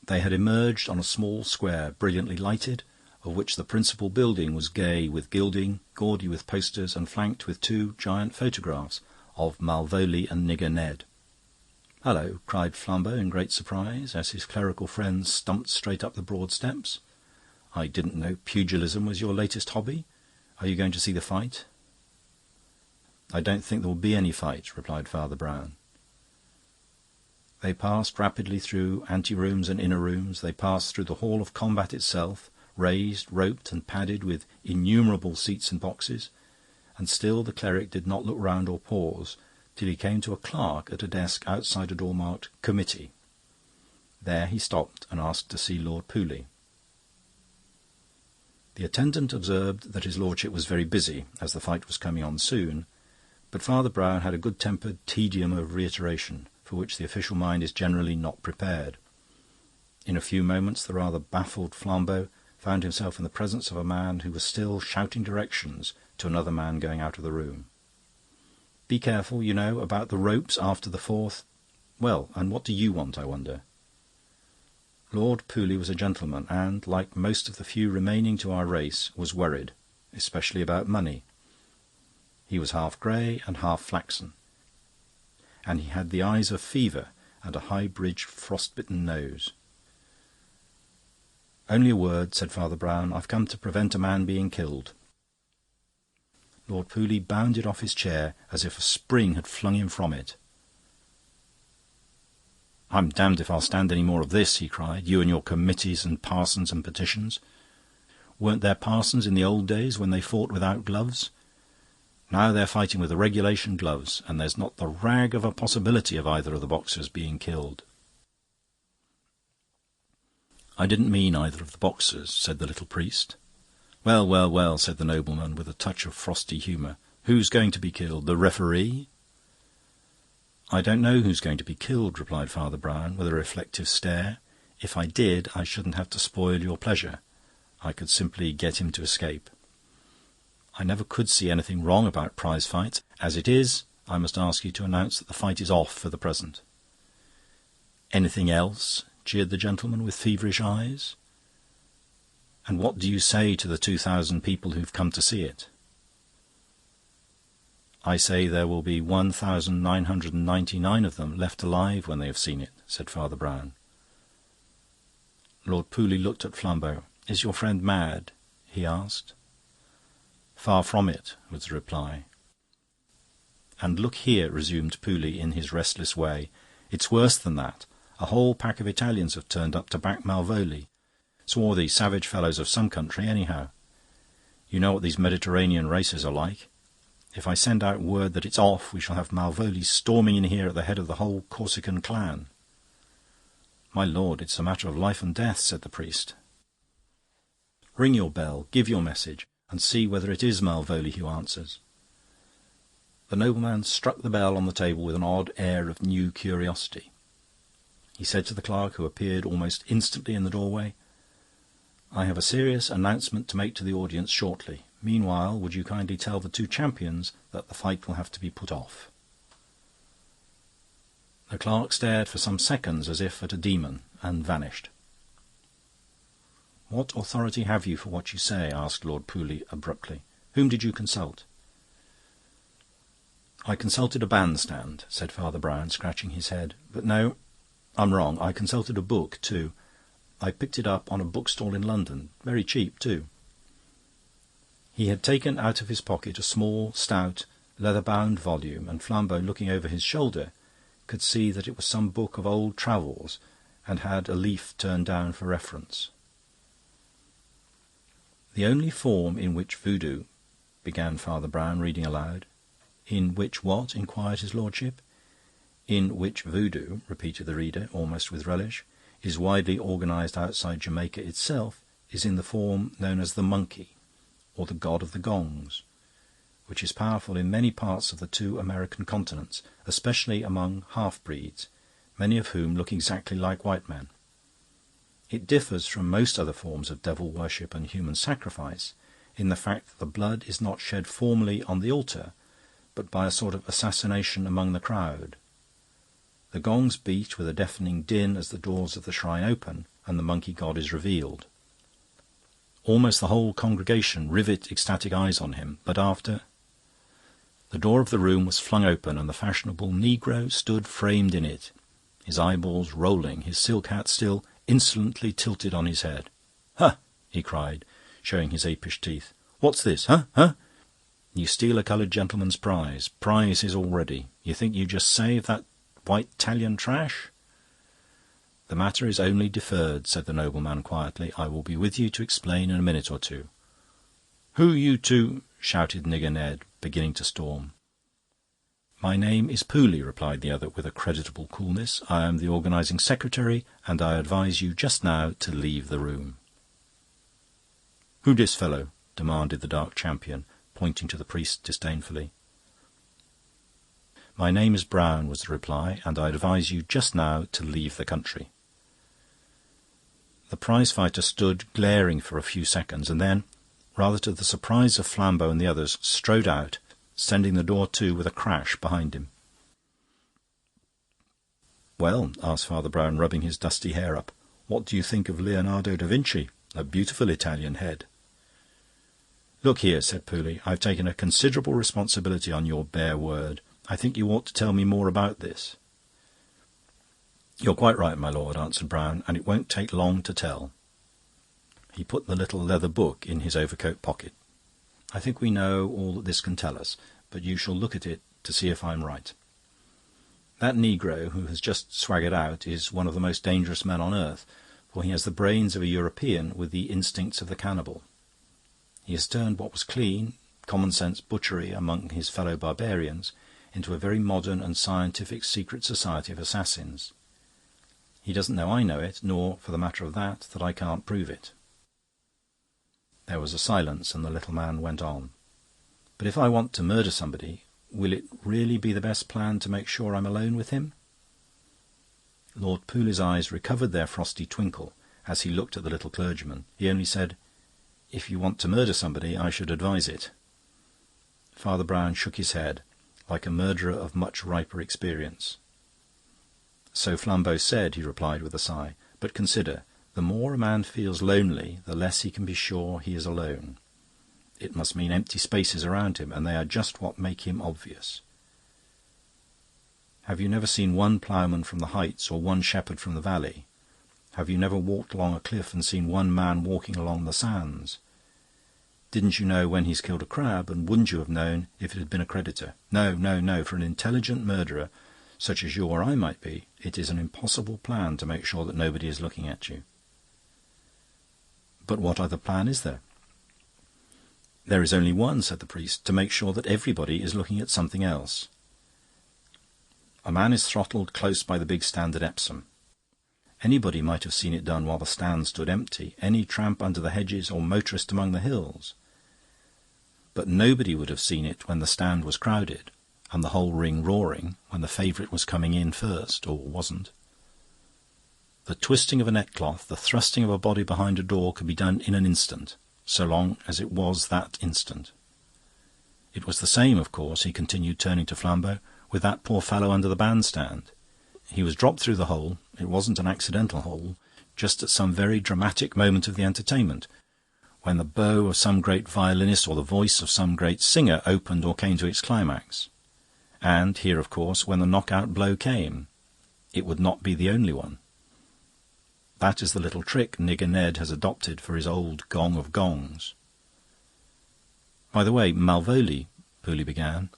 They had emerged on a small square, brilliantly lighted, of which the principal building was gay with gilding, gaudy with posters, and flanked with two giant photographs of Malvolio and Nigger Ned. "Hullo!" cried Flambeau in great surprise, as his clerical friends stumped straight up the broad steps. "I didn't know pugilism was your latest hobby. Are you going to see the fight?" "I don't think there will be any fight," replied Father Brown. They passed rapidly through ante-rooms and inner rooms. They passed through the hall of combat itself, raised, roped, and padded with innumerable seats and boxes, and still the cleric did not look round or pause till he came to a clerk at a desk outside a door marked "Committee." There he stopped and asked to see Lord Pooley. The attendant observed that his lordship was very busy, as the fight was coming on soon, but Father Brown had a good-tempered tedium of reiteration, for which the official mind is generally not prepared. In a few moments the rather baffled Flambeau found himself in the presence of a man who was still shouting directions to another man going out of the room. "Be careful, you know, about the ropes after the fourth... Well, and what do you want, I wonder?" Lord Pooley was a gentleman, and, like most of the few remaining to our race, was worried, especially about money. He was half grey and half flaxen, and he had the eyes of fever and a high-bridged, frost-bitten nose. "Only a word," said Father Brown. "I've come to prevent a man being killed." Lord Pooley bounded off his chair as if a spring had flung him from it. "I'm damned if I'll stand any more of this," he cried. "You and your committees and parsons and petitions. Weren't there parsons in the old days when they fought without gloves? Now they're fighting with the regulation gloves, and there's not the rag of a possibility of either of the boxers being killed." "I didn't mean either of the boxers," said the little priest. "Well, well, well," said the nobleman, with a touch of frosty humour. "Who's going to be killed? The referee?" "I don't know who's going to be killed," replied Father Brown, with a reflective stare. "If I did, I shouldn't have to spoil your pleasure. I could simply get him to escape. I never could see anything wrong about prize fights. As it is, I must ask you to announce that the fight is off for the present." "Anything else?" jeered the gentleman with feverish eyes. "And what do you say to the 2,000 people who've come to see it?" "I say there will be 1,999 of them left alive when they have seen it," said Father Brown. Lord Pooley looked at Flambeau. "Is your friend mad?" he asked. "Far from it," was the reply. "And look here," resumed Pooley in his restless way, "it's worse than that. A whole pack of Italians have turned up to back Malvolio. Swarthy, savage fellows of some country, anyhow. You know what these Mediterranean races are like. If I send out word that it's off, we shall have Malvolio storming in here at the head of the whole Corsican clan." "My lord, it's a matter of life and death," said the priest. "Ring your bell, give your message, and see whether it is Malvolio who answers." The nobleman struck the bell on the table with an odd air of new curiosity. He said to the clerk, who appeared almost instantly in the doorway, "I have a serious announcement to make to the audience shortly. Meanwhile, would you kindly tell the two champions that the fight will have to be put off?" The clerk stared for some seconds as if at a demon, and vanished. "What authority have you for what you say?" asked Lord Pooley abruptly. "Whom did you consult?" "I consulted a bandstand," said Father Brown, scratching his head. "But no, I'm wrong. I consulted a book, too. I picked it up on a bookstall in London. Very cheap, too." He had taken out of his pocket a small, stout, leather-bound volume, and Flambeau, looking over his shoulder, could see that it was some book of old travels, and had a leaf turned down for reference. "The only form in which voodoo," began Father Brown, reading aloud. "In which what?" inquired his lordship. "In which voodoo," repeated the reader, almost with relish, "is widely organised outside Jamaica itself, is in the form known as the monkey, or the god of the Gongs, which is powerful in many parts of the 2 American continents, especially among half-breeds, many of whom look exactly like white men. It differs from most other forms of devil worship and human sacrifice in the fact that the blood is not shed formally on the altar, but by a sort of assassination among the crowd. The gongs beat with a deafening din as the doors of the shrine open, and the monkey god is revealed. Almost the whole congregation rivet ecstatic eyes on him, but after... The door of the room was flung open, and the fashionable negro stood framed in it, his eyeballs rolling, his silk hat still insolently tilted on his head. "Huh!" he cried, showing his apish teeth. "What's this? Huh? You steal a coloured gentleman's prize. Prize is all ready. You think you just saved that white Italian trash?" "The matter is only deferred," said the nobleman quietly. "I will be with you to explain in a minute or two." "Who you two?" shouted Nigger Ned, beginning to storm. "My name is Pooley," replied the other with a creditable coolness. "I am the organising secretary, and I advise you just now to leave the room." "Who dis fellow?" demanded the dark champion, pointing to the priest disdainfully. "My name is Brown," was the reply, "and I advise you just now to leave the country." The prize-fighter stood glaring for a few seconds, and then, rather to the surprise of Flambeau and the others, strode out, sending the door to with a crash behind him. "Well," asked Father Brown, rubbing his dusty hair up, "what do you think of Leonardo da Vinci? A beautiful Italian head." "Look here," said Pooley, "I've taken a considerable responsibility on your bare word. I think you ought to tell me more about this." "You're quite right, my lord," answered Brown, "and it won't take long to tell." He put the little leather book in his overcoat pocket. "I think we know all that this can tell us, but you shall look at it to see if I'm right. That negro who has just swaggered out is one of the most dangerous men on earth, for he has the brains of a European with the instincts of the cannibal. He has turned what was clean, common-sense butchery among his fellow barbarians into a very modern and scientific secret society of assassins. He doesn't know I know it, nor, for the matter of that I can't prove it." There was a silence, and the little man went on. "But if I want to murder somebody, will it really be the best plan to make sure I'm alone with him?" Lord Pooley's eyes recovered their frosty twinkle as he looked at the little clergyman. He only said, "If you want to murder somebody, I should advise it." Father Brown shook his head, like a murderer of much riper experience. "So Flambeau said," he replied with a sigh. "But consider, the more a man feels lonely, the less he can be sure he is alone. It must mean empty spaces around him, and they are just what make him obvious. Have you never seen one ploughman from the heights or one shepherd from the valley? Have you never walked along a cliff and seen one man walking along the sands? Didn't you know when he's killed a crab, and wouldn't you have known if it had been a creditor? No. For an intelligent murderer, such as you or I might be, it is an impossible plan to make sure that nobody is looking at you." "But what other plan is there?" "There is only one," said the priest, "to make sure that everybody is looking at something else. A man is throttled close by the big stand at Epsom. Anybody might have seen it done while the stand stood empty, any tramp under the hedges or motorist among the hills. But nobody would have seen it when the stand was crowded, and the whole ring roaring, when the favourite was coming in first, or wasn't. The twisting of a neckcloth, the thrusting of a body behind a door could be done in an instant, so long as it was that instant. It was the same, of course," he continued, turning to Flambeau, "with that poor fellow under the bandstand. He was dropped through the hole. It wasn't an accidental hole, just at some very dramatic moment of the entertainment, when the bow of some great violinist or the voice of some great singer opened or came to its climax. And here, of course, when the knockout blow came. It would not be the only one. That is the little trick Nigger Ned has adopted for his old Gong of Gongs." "By the way, Malvolio," Pooley began.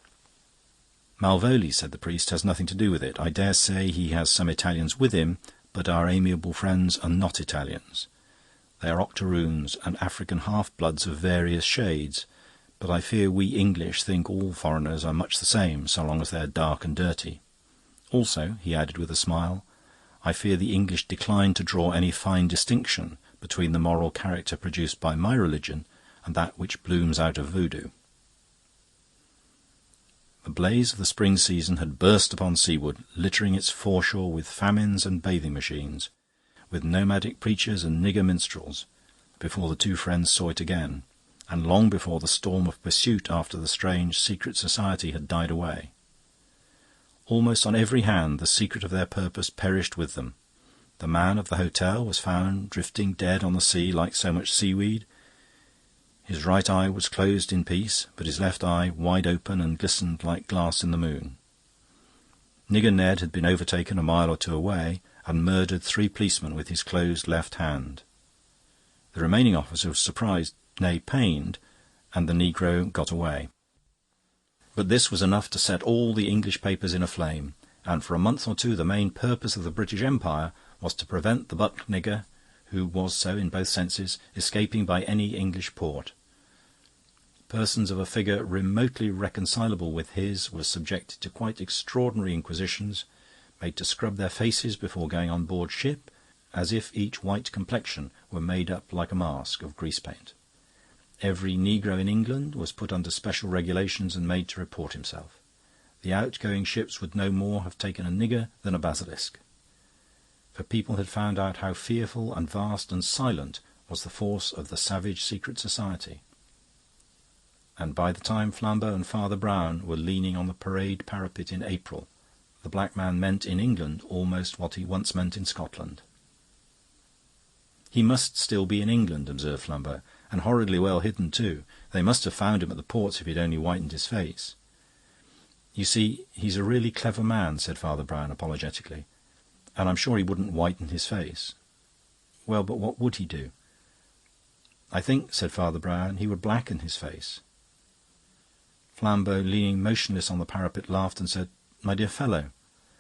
"Malvolio," said the priest, "has nothing to do with it. I dare say he has some Italians with him, but our amiable friends are not Italians. They are octoroons and African half-bloods of various shades, but I fear we English think all foreigners are much the same, so long as they are dark and dirty. Also," he added with a smile, "I fear the English decline to draw any fine distinction between the moral character produced by my religion and that which blooms out of voodoo." The blaze of the spring season had burst upon Seawood, littering its foreshore with famines and bathing machines, with nomadic preachers and nigger minstrels, before the two friends saw it again, and long before the storm of pursuit after the strange secret society had died away. Almost on every hand the secret of their purpose perished with them. The man of the hotel was found drifting dead on the sea like so much seaweed. His right eye was closed in peace, but his left eye wide open and glistened like glass in the moon. Nigger Ned had been overtaken a mile or two away and murdered 3 policemen with his closed left hand. The remaining officer was surprised, nay, pained, and the negro got away. But this was enough to set all the English papers in a flame, and for a month or two the main purpose of the British Empire was to prevent the buck nigger, who was so in both senses, escaping by any English port. Persons of a figure remotely reconcilable with his were subjected to quite extraordinary inquisitions, made to scrub their faces before going on board ship, as if each white complexion were made up like a mask of grease paint. Every negro in England was put under special regulations and made to report himself. The outgoing ships would no more have taken a nigger than a basilisk. For people had found out how fearful and vast and silent was the force of the savage secret society. And by the time Flambeau and Father Brown were leaning on the parade parapet in April, the black man meant in England almost what he once meant in Scotland. "He must still be in England," observed Flambeau, "and horridly well hidden too. They must have found him at the ports if he'd only whitened his face." "You see, he's a really clever man," said Father Brown apologetically, "and I'm sure he wouldn't whiten his face." "Well, but what would he do?" "I think," said Father Brown, "he would blacken his face." Flambeau, leaning motionless on the parapet, laughed and said, "My dear fellow."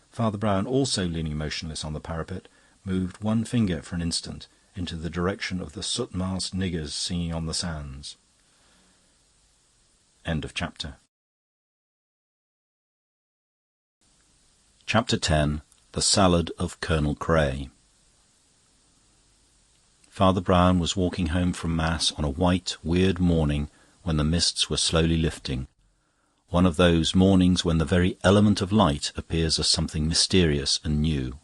Father Brown, also leaning motionless on the parapet, moved one finger for an instant into the direction of the soot-masked niggers singing on the sands. End of chapter. Chapter 10. The Salad of Colonel Cray. Father Brown was walking home from Mass on a white, weird morning when the mists were slowly lifting, one of those mornings when the very element of light appears as something mysterious and new.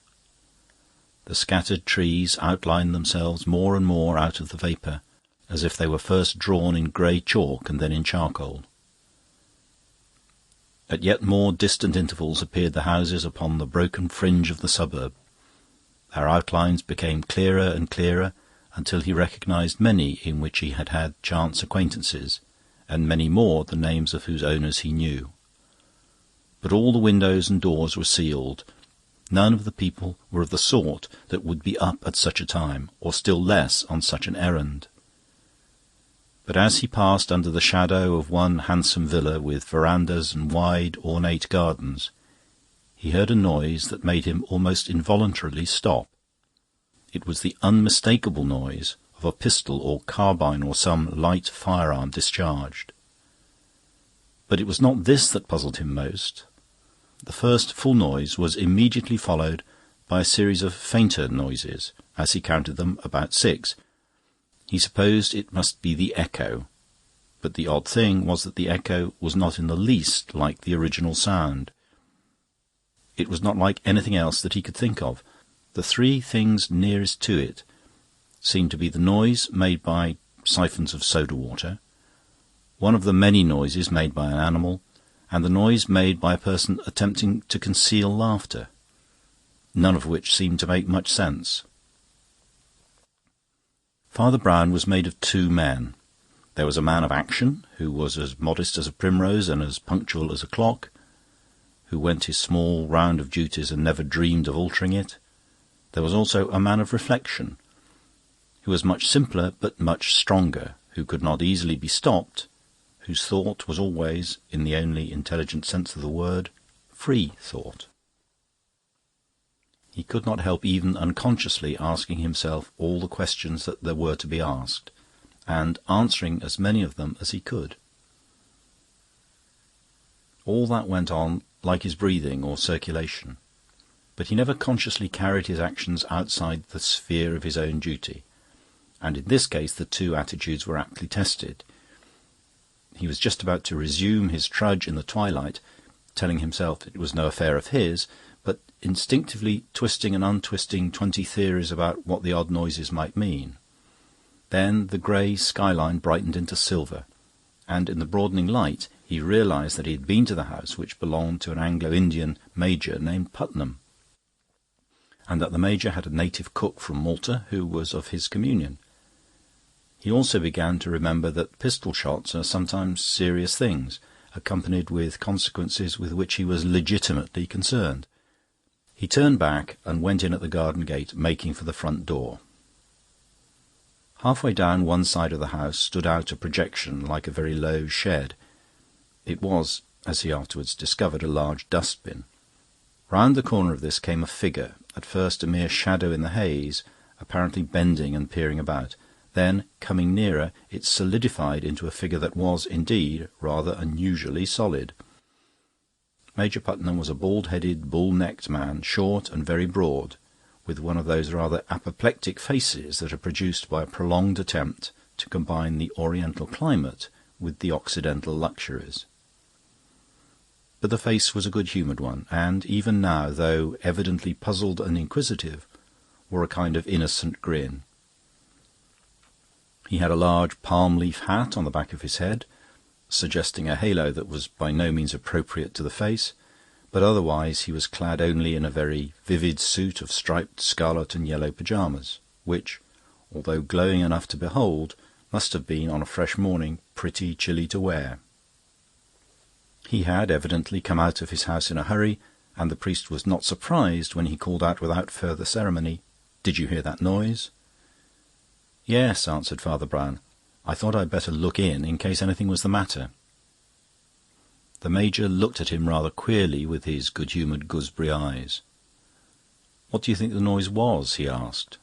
The scattered trees outlined themselves more and more out of the vapour, as if they were first drawn in grey chalk and then in charcoal. At yet more distant intervals appeared the houses upon the broken fringe of the suburb. Their outlines became clearer and clearer, until he recognised many in which he had had chance acquaintances, and many more the names of whose owners he knew. But all the windows and doors were sealed. None of the people were of the sort that would be up at such a time, or still less on such an errand. But as he passed under the shadow of one handsome villa with verandahs and wide, ornate gardens, he heard a noise that made him almost involuntarily stop. It was the unmistakable noise of a pistol or carbine or some light firearm discharged. But it was not this that puzzled him most. The first full noise was immediately followed by a series of fainter noises, as he counted them, about 6. He supposed it must be the echo, but the odd thing was that the echo was not in the least like the original sound. It was not like anything else that he could think of. The 3 things nearest to it seemed to be the noise made by siphons of soda water, one of the many noises made by an animal, and the noise made by a person attempting to conceal laughter, none of which seemed to make much sense. Father Brown was made of 2 men. There was a man of action, who was as modest as a primrose and as punctual as a clock, who went his small round of duties and never dreamed of altering it. There was also a man of reflection, who was much simpler but much stronger, who could not easily be stopped, whose thought was always, in the only intelligent sense of the word, free thought. He could not help even unconsciously asking himself all the questions that there were to be asked, and answering as many of them as he could. All that went on like his breathing or circulation, but he never consciously carried his actions outside the sphere of his own duty, and in this case the two attitudes were aptly tested. He was just about to resume his trudge in the twilight, telling himself it was no affair of his, but instinctively twisting and untwisting 20 theories about what the odd noises might mean. Then the grey skyline brightened into silver, and in the broadening light he realised that he had been to the house which belonged to an Anglo-Indian major named Putnam, and that the major had a native cook from Malta who was of his communion. He also began to remember that pistol shots are sometimes serious things, accompanied with consequences with which he was legitimately concerned. He turned back and went in at the garden gate, making for the front door. Halfway down one side of the house stood out a projection like a very low shed. It was, as he afterwards discovered, a large dustbin. Round the corner of this came a figure, at first a mere shadow in the haze, apparently bending and peering about. Then, coming nearer, it solidified into a figure that was, indeed, rather unusually solid. Major Putnam was a bald-headed, bull-necked man, short and very broad, with one of those rather apoplectic faces that are produced by a prolonged attempt to combine the Oriental climate with the Occidental luxuries. But the face was a good-humoured one, and even now, though evidently puzzled and inquisitive, wore a kind of innocent grin. He had a large palm-leaf hat on the back of his head, suggesting a halo that was by no means appropriate to the face, but otherwise he was clad only in a very vivid suit of striped scarlet and yellow pyjamas, which, although glowing enough to behold, must have been, on a fresh morning, pretty chilly to wear. He had evidently come out of his house in a hurry, and the priest was not surprised when he called out without further ceremony, "Did you hear that noise?" "Yes," answered Father Brown. "I thought I'd better look in case anything was the matter." The Major looked at him rather queerly with his good-humoured gooseberry eyes. "What do you think the noise was?" he asked.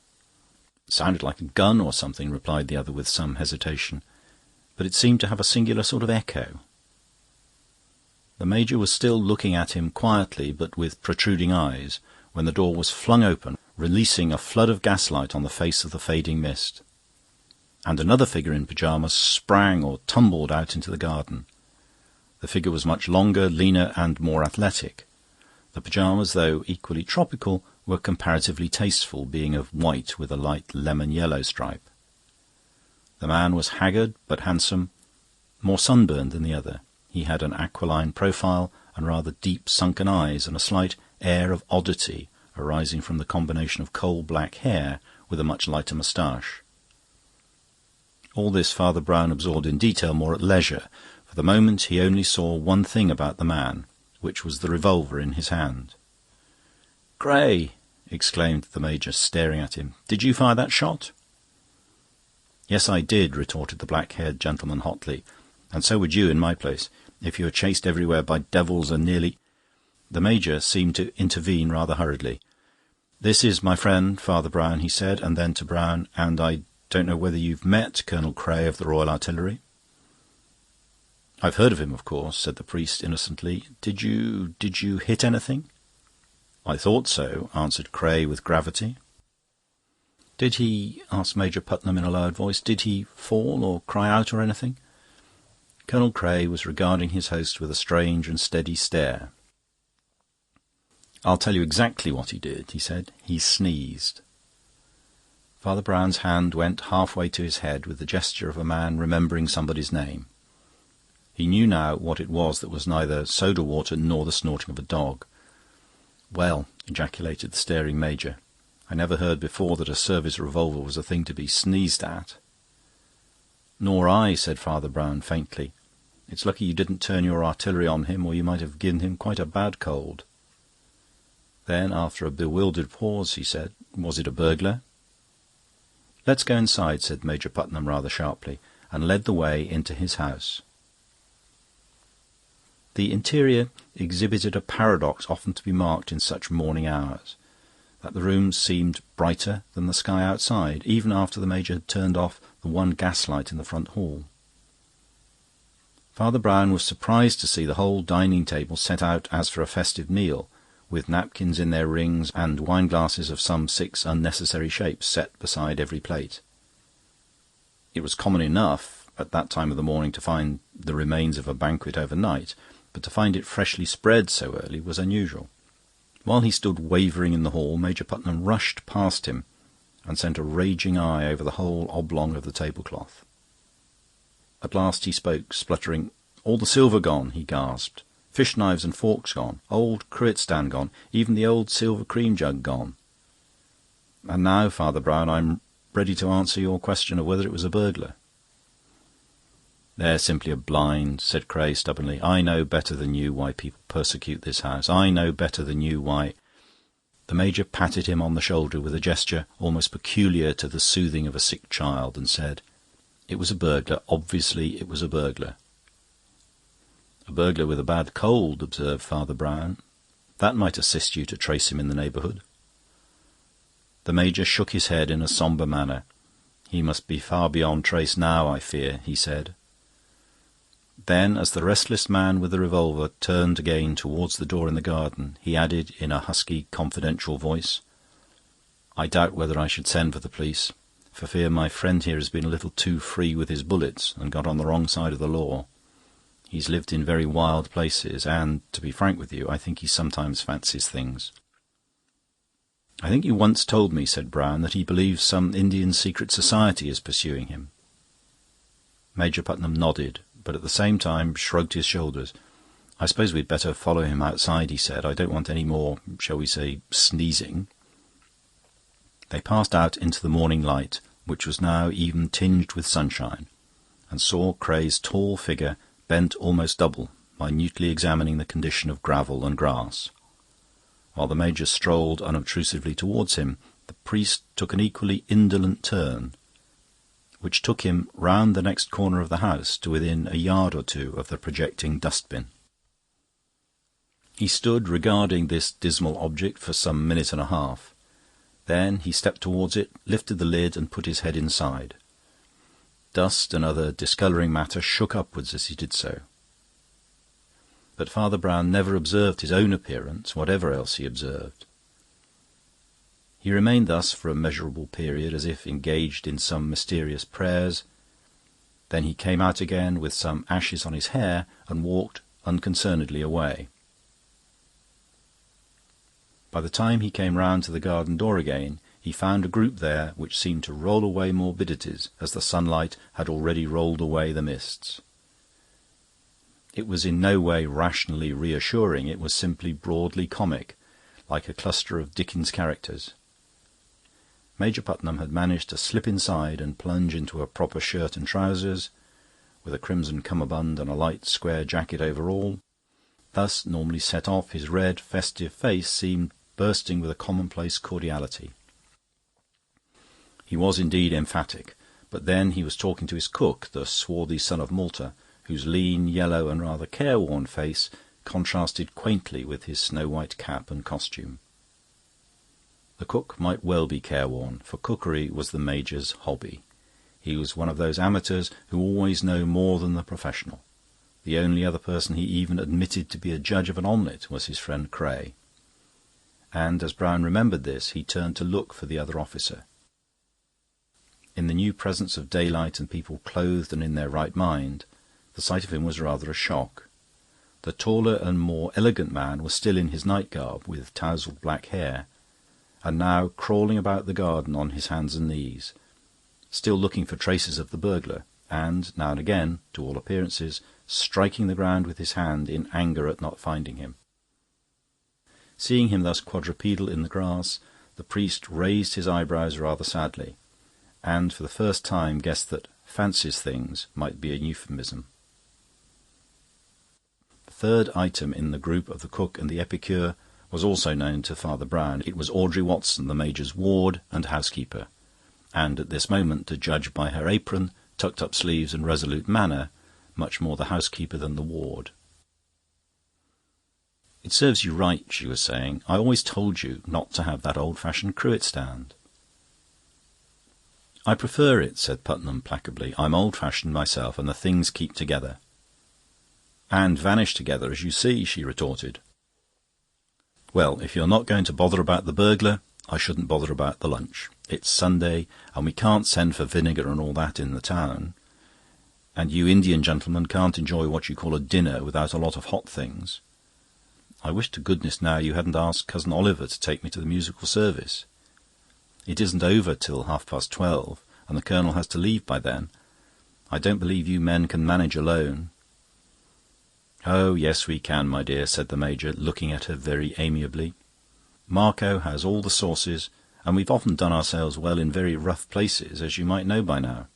"It sounded like a gun or something," replied the other with some hesitation, "but it seemed to have a singular sort of echo." The Major was still looking at him quietly but with protruding eyes when the door was flung open, releasing a flood of gaslight on the face of the fading mist, and another figure in pyjamas sprang or tumbled out into the garden. The figure was much longer, leaner, and more athletic. The pyjamas, though equally tropical, were comparatively tasteful, being of white with a light lemon-yellow stripe. The man was haggard but handsome, more sunburned than the other. He had an aquiline profile and rather deep sunken eyes, and a slight air of oddity arising from the combination of coal-black hair with a much lighter moustache. All this Father Brown absorbed in detail more at leisure. For the moment he only saw one thing about the man, which was the revolver in his hand. "Cray!" exclaimed the Major, staring at him. "Did you fire that shot?" "Yes, I did," retorted the black-haired gentleman hotly. "And so would you in my place, if you were chased everywhere by devils and nearly—" The Major seemed to intervene rather hurriedly. "This is my friend, Father Brown," he said, and then to Brown, "And I don't know whether you've met Colonel Cray of the Royal Artillery?" "I've heard of him, of course," said the priest innocently. Did you hit anything?" "I thought so," answered Cray with gravity. "Did he," asked Major Putnam in a lowered voice, "did he fall or cry out or anything?" Colonel Cray was regarding his host with a strange and steady stare. "I'll tell you exactly what he did," he said. "He sneezed." Father Brown's hand went halfway to his head with the gesture of a man remembering somebody's name. He knew now what it was that was neither soda water nor the snorting of a dog. "Well," ejaculated the staring Major, "I never heard before that a service revolver was a thing to be sneezed at." "Nor I," said Father Brown faintly. "It's lucky you didn't turn your artillery on him, or you might have given him quite a bad cold." Then, after a bewildered pause, he said, "Was it a burglar?" "Let's go inside," said Major Putnam rather sharply, and led the way into his house. The interior exhibited a paradox often to be marked in such morning hours. that the room seemed brighter than the sky outside, even after the Major had turned off the one gaslight in the front hall. Father Brown was surprised to see the whole dining table set out as for a festive meal, with napkins in their rings and wine-glasses of some 6 unnecessary shapes set beside every plate. It was common enough at that time of the morning to find the remains of a banquet overnight, but to find it freshly spread so early was unusual. While he stood wavering in the hall, Major Putnam rushed past him and sent a raging eye over the whole oblong of the tablecloth. At last he spoke, spluttering. "All the silver gone," he gasped. "Fish knives and forks gone. Old cruet stand gone. Even the old silver cream jug gone. And now, Father Brown, I'm ready to answer your question of whether it was a burglar." "They're simply a blind," said Cray stubbornly. "I know better than you why people persecute this house. I know better than you why..." The Major patted him on the shoulder with a gesture almost peculiar to the soothing of a sick child, and said, "It was a burglar. Obviously it was a burglar." "A burglar with a bad cold," observed Father Brown. "That might assist you to trace him in the neighbourhood." The Major shook his head in a sombre manner. "He must be far beyond trace now, I fear," he said. Then, as the restless man with the revolver turned again towards the door in the garden, he added in a husky, confidential voice, "I doubt whether I should send for the police, for fear my friend here has been a little too free with his bullets and got on the wrong side of the law. He's lived in very wild places, and, to be frank with you, I think he sometimes fancies things." "I think you once told me," said Brown, "that he believes some Indian secret society is pursuing him." Major Putnam nodded, but at the same time shrugged his shoulders. "I suppose we'd better follow him outside," he said. "I don't want any more, shall we say, sneezing." They passed out into the morning light, which was now even tinged with sunshine, and saw Cray's tall figure bent almost double, minutely examining the condition of gravel and grass. While the Major strolled unobtrusively towards him, the priest took an equally indolent turn, which took him round the next corner of the house to within a yard or two of the projecting dustbin. He stood regarding this dismal object for some minute and a half. Then he stepped towards it, lifted the lid, and put his head inside. Dust and other discolouring matter shook upwards as he did so. But Father Brown never observed his own appearance, whatever else he observed. He remained thus for a measurable period, as if engaged in some mysterious prayers. Then he came out again with some ashes on his hair and walked unconcernedly away. By the time he came round to the garden door again, he found a group there which seemed to roll away morbidities, as the sunlight had already rolled away the mists. It was in no way rationally reassuring, it was simply broadly comic, like a cluster of Dickens characters. Major Putnam had managed to slip inside and plunge into a proper shirt and trousers, with a crimson cummerbund and a light square jacket over all. Thus normally set off, his red, festive face seemed bursting with a commonplace cordiality. He was indeed emphatic, but then he was talking to his cook, the swarthy son of Malta, whose lean, yellow, and rather careworn face contrasted quaintly with his snow-white cap and costume. The cook might well be careworn, for cookery was the Major's hobby. He was one of those amateurs who always know more than the professional. The only other person he even admitted to be a judge of an omelette was his friend Cray. And as Brown remembered this, he turned to look for the other officer. In the new presence of daylight and people clothed and in their right mind, the sight of him was rather a shock. The taller and more elegant man was still in his night garb, with tousled black hair, and now crawling about the garden on his hands and knees, still looking for traces of the burglar, and, now and again, to all appearances, striking the ground with his hand in anger at not finding him. Seeing him thus quadrupedal in the grass, the priest raised his eyebrows rather sadly, and for the first time guessed that "fancies things" might be a euphemism. The third item in the group of the cook and the epicure was also known to Father Brown. It was Audrey Watson, the Major's ward and housekeeper, and at this moment, to judge by her apron, tucked-up sleeves, and resolute manner, much more the housekeeper than the ward. "It serves you right," she was saying. "I always told you not to have that old-fashioned cruet stand." "I prefer it," said Putnam placably. "I'm old-fashioned myself, and the things keep together." "And vanish together, as you see," she retorted. "Well, if you're not going to bother about the burglar, I shouldn't bother about the lunch. It's Sunday, and we can't send for vinegar and all that in the town. And you Indian gentlemen can't enjoy what you call a dinner without a lot of hot things. I wish to goodness now you hadn't asked Cousin Oliver to take me to the musical service. It isn't over till 12:30, and the Colonel has to leave by then. I don't believe you men can manage alone." "Oh, yes, we can, my dear," said the Major, looking at her very amiably. "Marco has all the sauces, and we've often done ourselves well in very rough places, as you might know by now.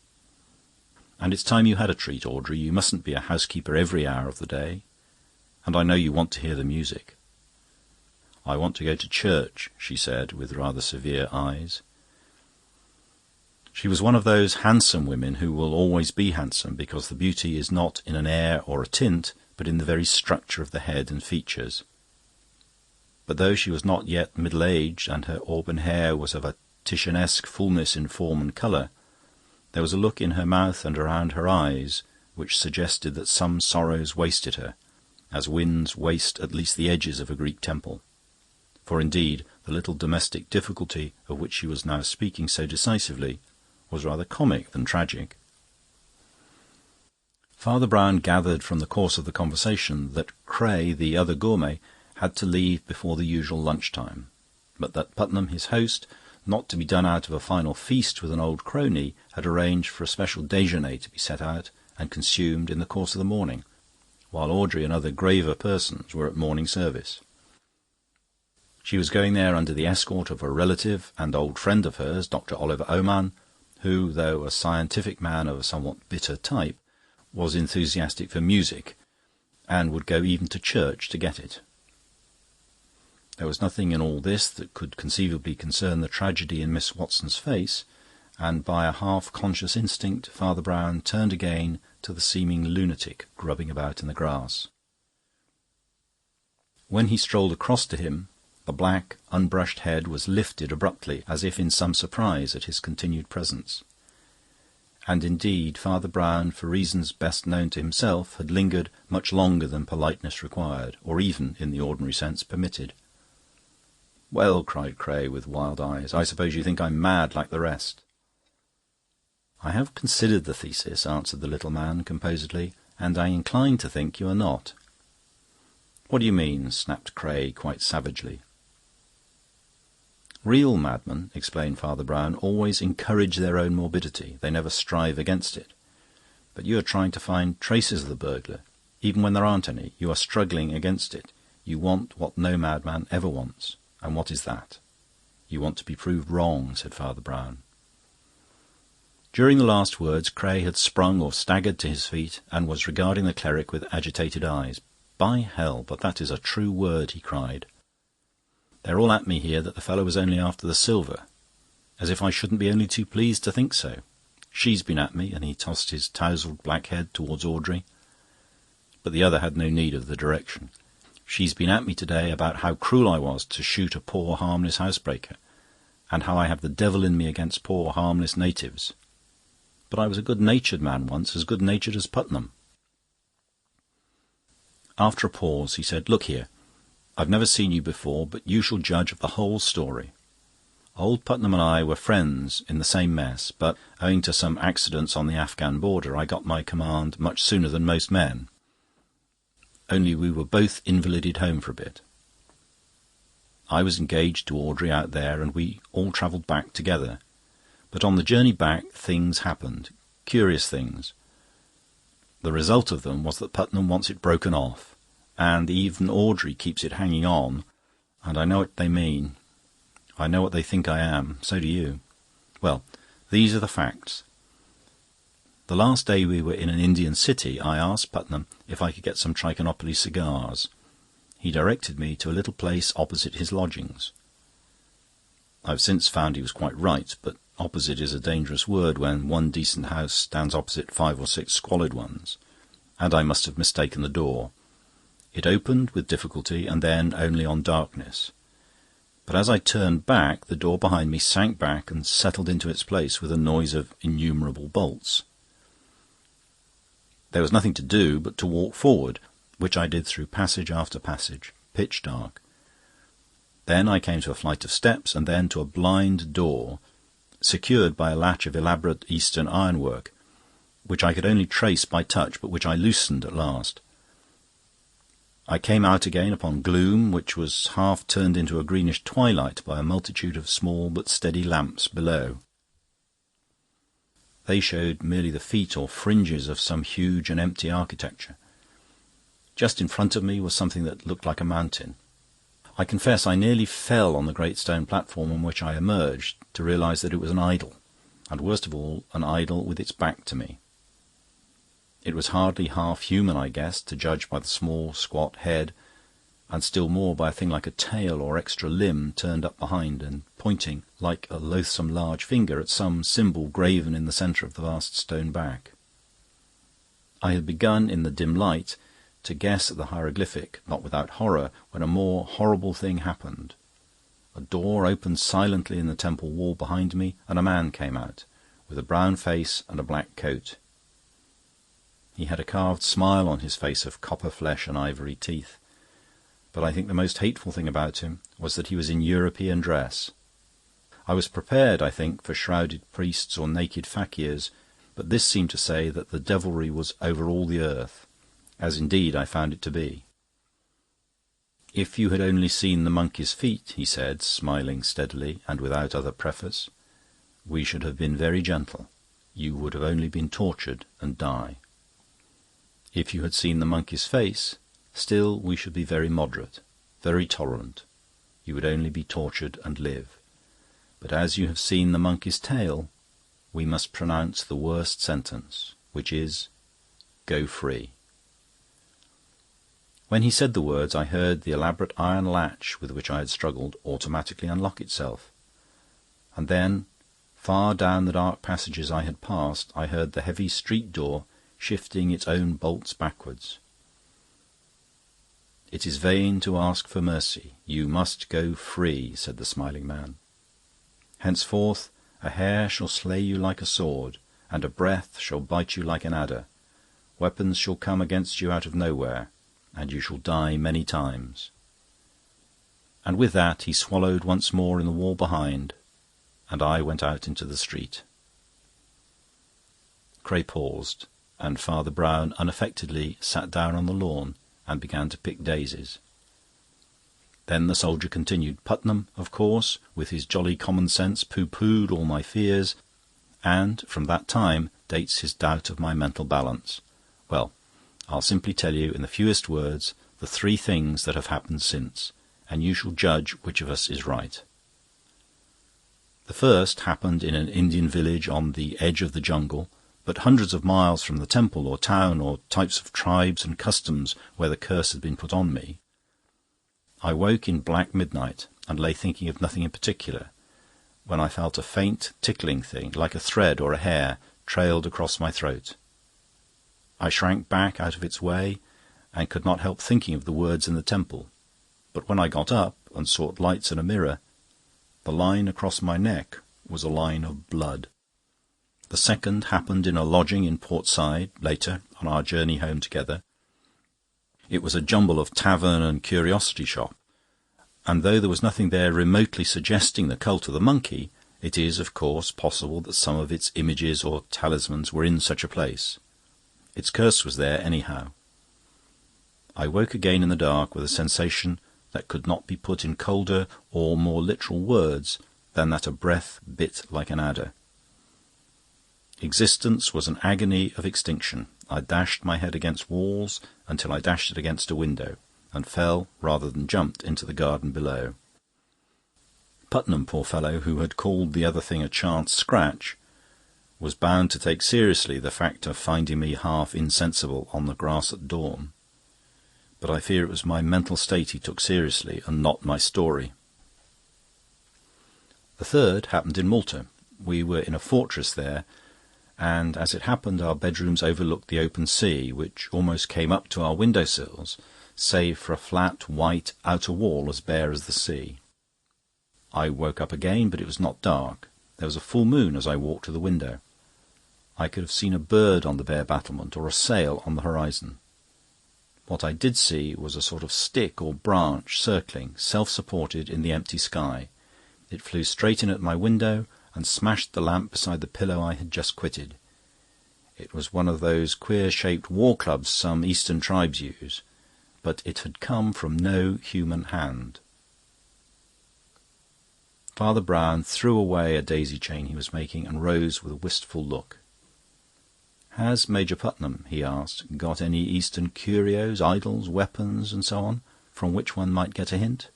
And it's time you had a treat, Audrey. You mustn't be a housekeeper every hour of the day. And I know you want to hear the music." "I want to go to church," she said, with rather severe eyes. She was one of those handsome women who will always be handsome, because the beauty is not in an air or a tint, but in the very structure of the head and features. But though she was not yet middle-aged, and her auburn hair was of a Titianesque fullness in form and colour, there was a look in her mouth and around her eyes which suggested that some sorrows wasted her, as winds waste at least the edges of a Greek temple. For indeed the little domestic difficulty of which she was now speaking so decisively was rather comic than tragic. Father Brown gathered from the course of the conversation that Cray, the other gourmet, had to leave before the usual lunch-time, but that Putnam, his host, not to be done out of a final feast with an old crony, had arranged for a special déjeuner to be set out and consumed in the course of the morning, while Audrey and other graver persons were at morning service. She was going there under the escort of a relative and old friend of hers, Dr. Oliver Oman, who, though a scientific man of a somewhat bitter type, was enthusiastic for music, and would go even to church to get it. There was nothing in all this that could conceivably concern the tragedy in Miss Watson's face, and by a half-conscious instinct Father Brown turned again to the seeming lunatic grubbing about in the grass. When he strolled across to him, the black, unbrushed head was lifted abruptly, as if in some surprise at his continued presence. And indeed Father Brown, for reasons best known to himself, had lingered much longer than politeness required, or even, in the ordinary sense, permitted. "Well," cried Cray, with wild eyes, "I suppose you think I'm mad like the rest." "I have considered the thesis," answered the little man composedly, "and I incline to think you are not." "What do you mean?" snapped Cray quite savagely. "Real madmen," explained Father Brown, "always encourage their own morbidity. They never strive against it. But you are trying to find traces of the burglar. Even when there aren't any, you are struggling against it. You want what no madman ever wants. And what is that? You want to be proved wrong," said Father Brown. During the last words, Cray had sprung or staggered to his feet and was regarding the cleric with agitated eyes. "By hell, but that is a true word," he cried. "They're all at me here that the fellow was only after the silver, as if I shouldn't be only too pleased to think so. She's been at me," and he tossed his tousled black head towards Audrey. But the other had no need of the direction. "She's been at me today about how cruel I was to shoot a poor harmless housebreaker, and how I have the devil in me against poor harmless natives. But I was a good-natured man once, as good-natured as Putnam." After a pause he said, "Look here, I've never seen you before, but you shall judge of the whole story. Old Putnam and I were friends in the same mess, but owing to some accidents on the Afghan border I got my command much sooner than most men. Only we were both invalided home for a bit. I was engaged to Audrey out there, and we all travelled back together. But on the journey back things happened, curious things. The result of them was that Putnam wants it broken off, and even Audrey keeps it hanging on, and I know what they mean. I know what they think I am. So do you. Well, these are the facts. The last day we were in an Indian city, I asked Putnam if I could get some Trichinopoly cigars. He directed me to a little place opposite his lodgings. I've since found he was quite right, but opposite is a dangerous word when one decent house stands opposite 5 or 6 squalid ones, and I must have mistaken the door. It opened with difficulty, and then only on darkness. But as I turned back, the door behind me sank back and settled into its place with a noise of innumerable bolts. There was nothing to do but to walk forward, which I did through passage after passage, pitch dark. Then I came to a flight of steps, and then to a blind door, secured by a latch of elaborate Eastern ironwork, which I could only trace by touch, but which I loosened at last. I came out again upon gloom, which was half turned into a greenish twilight by a multitude of small but steady lamps below. They showed merely the feet or fringes of some huge and empty architecture. Just in front of me was something that looked like a mountain. I confess I nearly fell on the great stone platform on which I emerged, to realise that it was an idol, and worst of all, an idol with its back to me. It was hardly half human, I guessed, to judge by the small, squat head, and still more by a thing like a tail or extra limb turned up behind and pointing, like a loathsome large finger, at some symbol graven in the centre of the vast stone back. I had begun, in the dim light, to guess at the hieroglyphic, not without horror, when a more horrible thing happened. A door opened silently in the temple wall behind me, and a man came out, with a brown face and a black coat. He had a carved smile on his face of copper flesh and ivory teeth. But I think the most hateful thing about him was that he was in European dress. I was prepared, I think, for shrouded priests or naked fakirs, but this seemed to say that the devilry was over all the earth, as indeed I found it to be. "If you had only seen the monkey's feet," he said, smiling steadily and without other preface, "we should have been very gentle. You would have only been tortured and die. If you had seen the monkey's face, still we should be very moderate, very tolerant. You would only be tortured and live. But as you have seen the monkey's tail, we must pronounce the worst sentence, which is, go free." When he said the words, I heard the elaborate iron latch with which I had struggled automatically unlock itself. And then, far down the dark passages I had passed, I heard the heavy street door shifting its own bolts backwards. "It is vain to ask for mercy. You must go free," said the smiling man. "Henceforth a hair shall slay you like a sword, and a breath shall bite you like an adder. Weapons shall come against you out of nowhere, and you shall die many times." And with that he swallowed once more in the wall behind, and I went out into the street. Cray paused, and Father Brown unaffectedly sat down on the lawn and began to pick daisies. Then the soldier continued. "Putnam, of course, with his jolly common sense, pooh-poohed all my fears, and from that time dates his doubt of my mental balance. Well, I'll simply tell you in the fewest words the three things that have happened since, and you shall judge which of us is right. The first happened in an Indian village on the edge of the jungle, but hundreds of miles from the temple or town or types of tribes and customs where the curse had been put on me. I woke in black midnight and lay thinking of nothing in particular, when I felt a faint tickling thing, like a thread or a hair, trailed across my throat. I shrank back out of its way and could not help thinking of the words in the temple. But when I got up and sought lights and a mirror, the line across my neck was a line of blood. The second happened in a lodging in Port Said, later, on our journey home together. It was a jumble of tavern and curiosity shop, and though there was nothing there remotely suggesting the cult of the monkey, it is, of course, possible that some of its images or talismans were in such a place. Its curse was there anyhow. I woke again in the dark with a sensation that could not be put in colder or more literal words than that a breath bit like an adder. Existence was an agony of extinction. I dashed my head against walls until I dashed it against a window, and fell, rather than jumped, into the garden below. Putnam, poor fellow, who had called the other thing a chance scratch, was bound to take seriously the fact of finding me half insensible on the grass at dawn. But I fear it was my mental state he took seriously, and not my story. The third happened in Malta. We were in a fortress there, and as it happened our bedrooms overlooked the open sea, which almost came up to our window-sills, save for a flat, white outer wall as bare as the sea. I woke up again, but it was not dark. There was a full moon as I walked to the window. I could have seen a bird on the bare battlement or a sail on the horizon. What I did see was a sort of stick or branch circling, self-supported, in the empty sky. It flew straight in at my window and smashed the lamp beside the pillow I had just quitted. It was one of those queer-shaped war clubs some Eastern tribes use, but it had come from no human hand. Father Brown threw away a daisy chain he was making and rose with a wistful look. "Has Major Putnam," he asked, "got any Eastern curios, idols, weapons, and so on, from which one might get a hint?"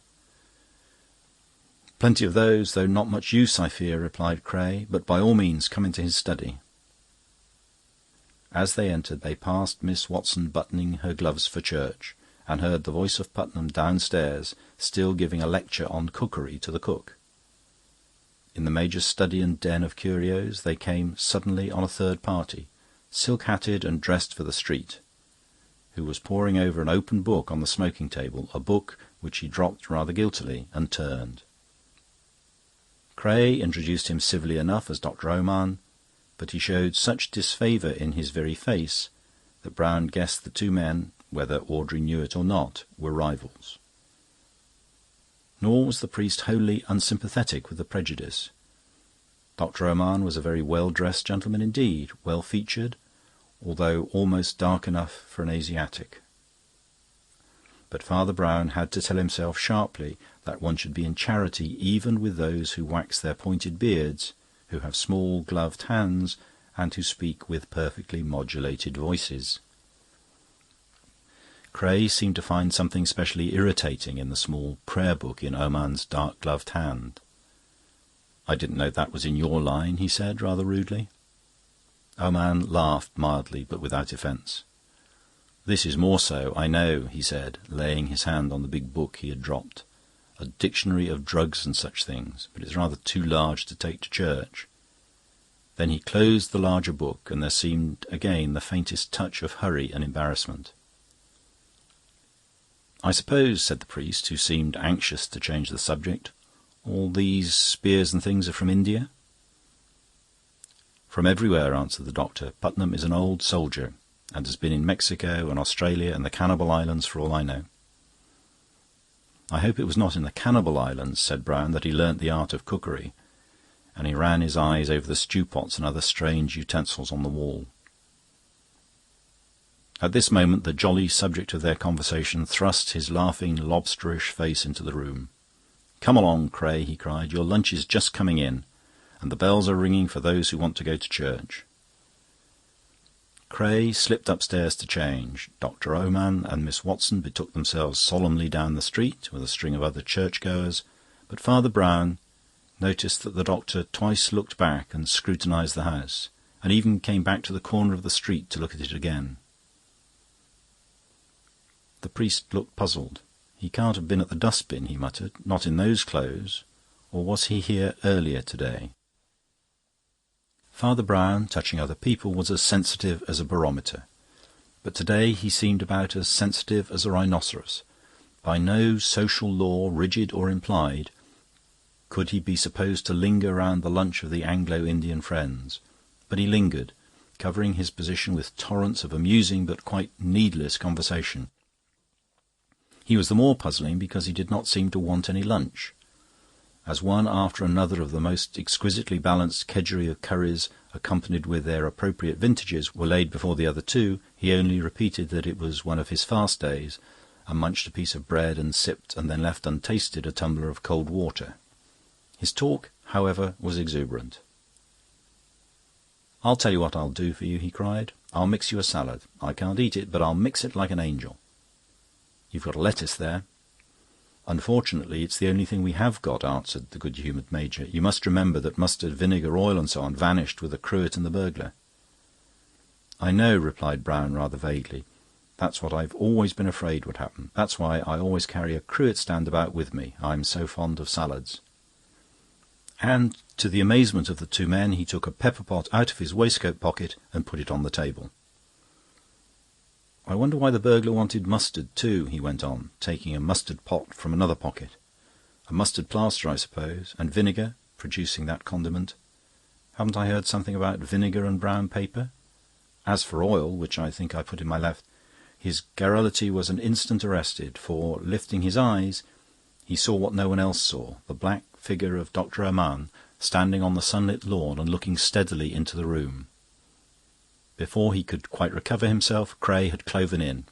"Plenty of those, though not much use, I fear," replied Cray. "But by all means come into his study." As they entered, they passed Miss Watson buttoning her gloves for church, and heard the voice of Putnam downstairs, still giving a lecture on cookery to the cook. In the Major's study and den of curios they came suddenly on a third party, silk-hatted and dressed for the street, who was poring over an open book on the smoking-table, a book which he dropped rather guiltily and turned. Cray introduced him civilly enough as Dr. Oman, but he showed such disfavour in his very face that Brown guessed the two men, whether Audrey knew it or not, were rivals. Nor was the priest wholly unsympathetic with the prejudice. Dr. Oman was a very well-dressed gentleman indeed, well-featured, although almost dark enough for an Asiatic. But Father Brown had to tell himself sharply that one should be in charity even with those who wax their pointed beards, who have small gloved hands, and who speak with perfectly modulated voices. Cray seemed to find something specially irritating in the small prayer-book in Oman's dark-gloved hand. "I didn't know that was in your line," he said, rather rudely. Oman laughed mildly, but without offence. "This is more so, I know," he said, laying his hand on the big book he had dropped. "A dictionary of drugs and such things, but it's rather too large to take to church." Then he closed the larger book, and there seemed again the faintest touch of hurry and embarrassment. "I suppose," said the priest, who seemed anxious to change the subject, "all these spears and things are from India?" "From everywhere," answered the doctor. "Putnam is an old soldier, and has been in Mexico and Australia and the Cannibal Islands for all I know." "I hope it was not in the Cannibal Islands," said Brown, "that he learnt the art of cookery," and he ran his eyes over the stew-pots and other strange utensils on the wall. At this moment the jolly subject of their conversation thrust his laughing, lobsterish face into the room. "Come along, Cray," he cried. "Your lunch is just coming in, and the bells are ringing for those who want to go to church." Cray slipped upstairs to change. Dr. Oman and Miss Watson betook themselves solemnly down the street with a string of other churchgoers, but Father Brown noticed that the doctor twice looked back and scrutinised the house, and even came back to the corner of the street to look at it again. The priest looked puzzled. "He can't have been at the dustbin," he muttered. "Not in those clothes. Or was he here earlier today?" Father Brown, touching other people, was as sensitive as a barometer. But today he seemed about as sensitive as a rhinoceros. By no social law, rigid or implied, could he be supposed to linger round the lunch of the Anglo-Indian friends. But he lingered, covering his position with torrents of amusing but quite needless conversation. He was the more puzzling because he did not seem to want any lunch. As one after another of the most exquisitely balanced kedgeree of curries, accompanied with their appropriate vintages, were laid before the other two, he only repeated that it was one of his fast days, and munched a piece of bread and sipped and then left untasted a tumbler of cold water. His talk, however, was exuberant. "I'll tell you what I'll do for you," he cried. "I'll mix you a salad. I can't eat it, but I'll mix it like an angel. You've got a lettuce there." "Unfortunately, it's the only thing we have got," answered the good-humoured Major. "You must remember that mustard, vinegar, oil, and so on vanished with the cruet and the burglar." "I know," replied Brown rather vaguely. "That's what I've always been afraid would happen. That's why I always carry a cruet-stand about with me. I'm so fond of salads." And, to the amazement of the two men, he took a pepper-pot out of his waistcoat pocket and put it on the table. I wonder why the burglar wanted mustard too," he went on, taking a mustard pot from another pocket. "A mustard plaster, I suppose, and vinegar," producing that condiment. "Haven't I heard something about vinegar and brown paper? As for oil, which I think I put in my left..." His garrulity was an instant arrested, for, lifting his eyes, he saw what no one else saw, the black figure of Dr. Armand standing on the sunlit lawn and looking steadily into the room. Before he could quite recover himself, Cray had cloven in.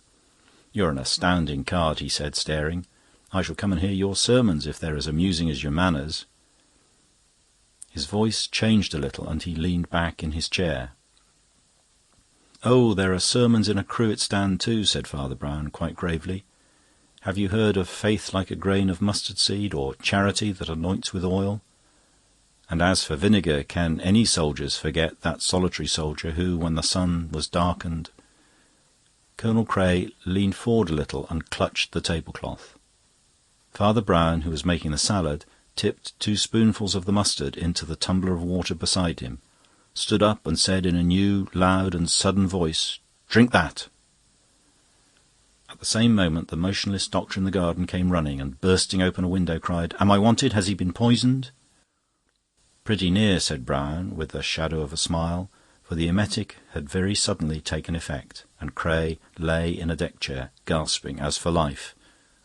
"You're an astounding card," he said, staring. "I shall come and hear your sermons if they're as amusing as your manners." His voice changed a little, and he leaned back in his chair. "Oh, there are sermons in a cruet stand too," said Father Brown, quite gravely. "Have you heard of faith like a grain of mustard seed, or charity that anoints with oil? And as for vinegar, can any soldiers forget that solitary soldier who, when the sun was darkened..." Colonel Cray leaned forward a little and clutched the tablecloth. Father Brown, who was making the salad, tipped 2 spoonfuls of the mustard into the tumbler of water beside him, stood up and said in a new, loud and sudden voice, "Drink that!" At the same moment the motionless doctor in the garden came running, and bursting open a window cried, "Am I wanted? Has he been poisoned?" "Pretty near," said Brown, with the shadow of a smile, for the emetic had very suddenly taken effect, and Cray lay in a deck-chair, gasping as for life,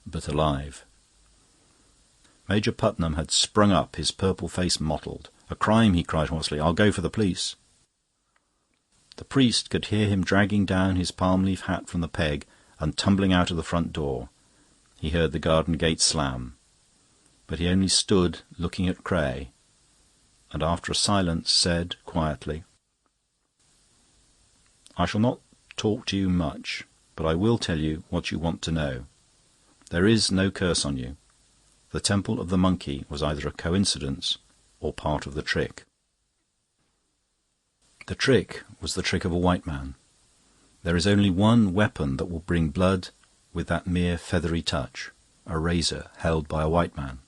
but alive. Major Putnam had sprung up, his purple face mottled. "A crime!" he cried hoarsely. "I'll go for the police." The priest could hear him dragging down his palm-leaf hat from the peg and tumbling out of the front door. He heard the garden gate slam. But he only stood looking at Cray, and after a silence said quietly, "I shall not talk to you much, but I will tell you what you want to know. There is no curse on you. The temple of the monkey was either a coincidence or part of the trick. The trick was the trick of a white man. There is only one weapon that will bring blood with that mere feathery touch, a razor held by a white man.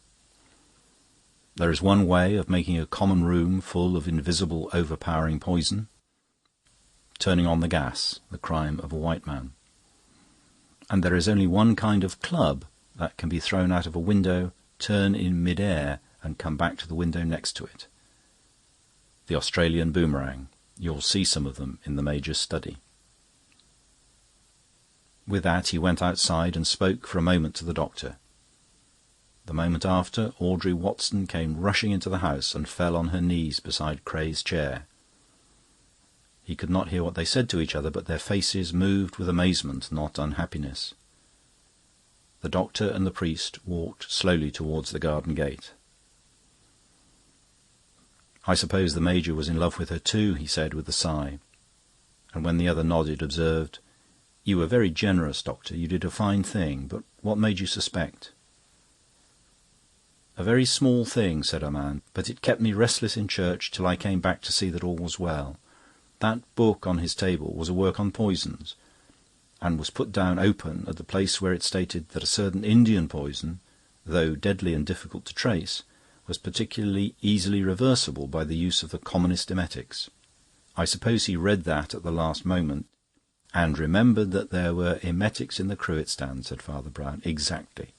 There is one way of making a common room full of invisible, overpowering poison: turning on the gas, the crime of a white man. And there is only one kind of club that can be thrown out of a window, turn in mid-air, and come back to the window next to it. The Australian boomerang. You'll see some of them in the Major's study." With that he went outside and spoke for a moment to the doctor. The moment after, Audrey Watson came rushing into the house and fell on her knees beside Cray's chair. He could not hear what they said to each other, but their faces moved with amazement, not unhappiness. The doctor and the priest walked slowly towards the garden gate. "I suppose the Major was in love with her too," he said with a sigh, and when the other nodded, observed, "You were very generous, Doctor. You did a fine thing. But what made you suspect?" "A very small thing," said Armand, "but it kept me restless in church till I came back to see that all was well. That book on his table was a work on poisons, and was put down open at the place where it stated that a certain Indian poison, though deadly and difficult to trace, was particularly easily reversible by the use of the commonest emetics. I suppose he read that at the last moment, and remembered that there were emetics in the cruet stand," said Father Brown. "Exactly.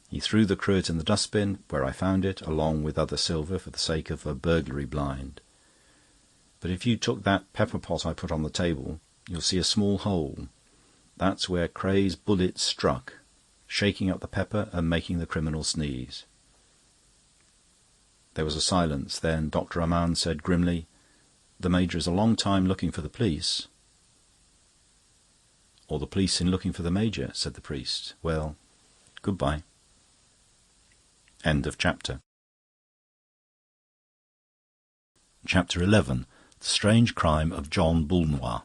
He threw the cruet in the dustbin, where I found it, along with other silver, for the sake of a burglary blind. But if you took that pepper pot I put on the table, you'll see a small hole. That's where Cray's bullet struck, shaking up the pepper and making the criminal sneeze." There was a silence. Then Dr. Armand said grimly, "The Major is a long time looking for the police." "Or the police in looking for the Major," said the priest. "Well, good-bye." End of chapter. Chapter 11. The Strange Crime of John Boulnois.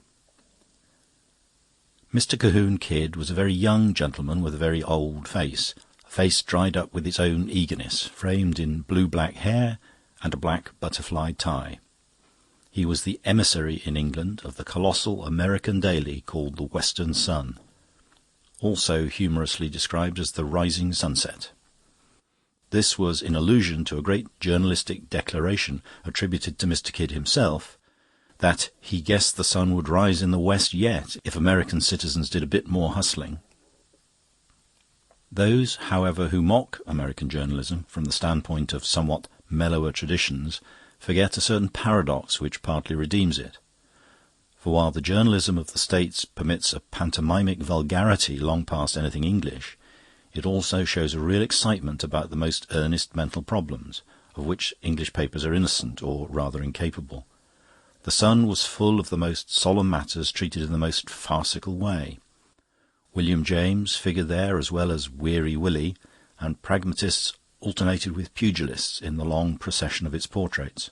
Mr. Cahoon Kidd was a very young gentleman with a very old face, a face dried up with its own eagerness, framed in blue-black hair and a black butterfly tie. He was the emissary in England of the colossal American daily called the Western Sun, also humorously described as the Rising Sunset. This was in allusion to a great journalistic declaration attributed to Mr. Kidd himself, that he guessed the sun would rise in the west yet if American citizens did a bit more hustling. Those, however, who mock American journalism from the standpoint of somewhat mellower traditions forget a certain paradox which partly redeems it. For while the journalism of the States permits a pantomimic vulgarity long past anything English, it also shows a real excitement about the most earnest mental problems, of which English papers are innocent, or rather incapable. The Sun was full of the most solemn matters treated in the most farcical way. William James figured there as well as Weary Willie, and pragmatists alternated with pugilists in the long procession of its portraits.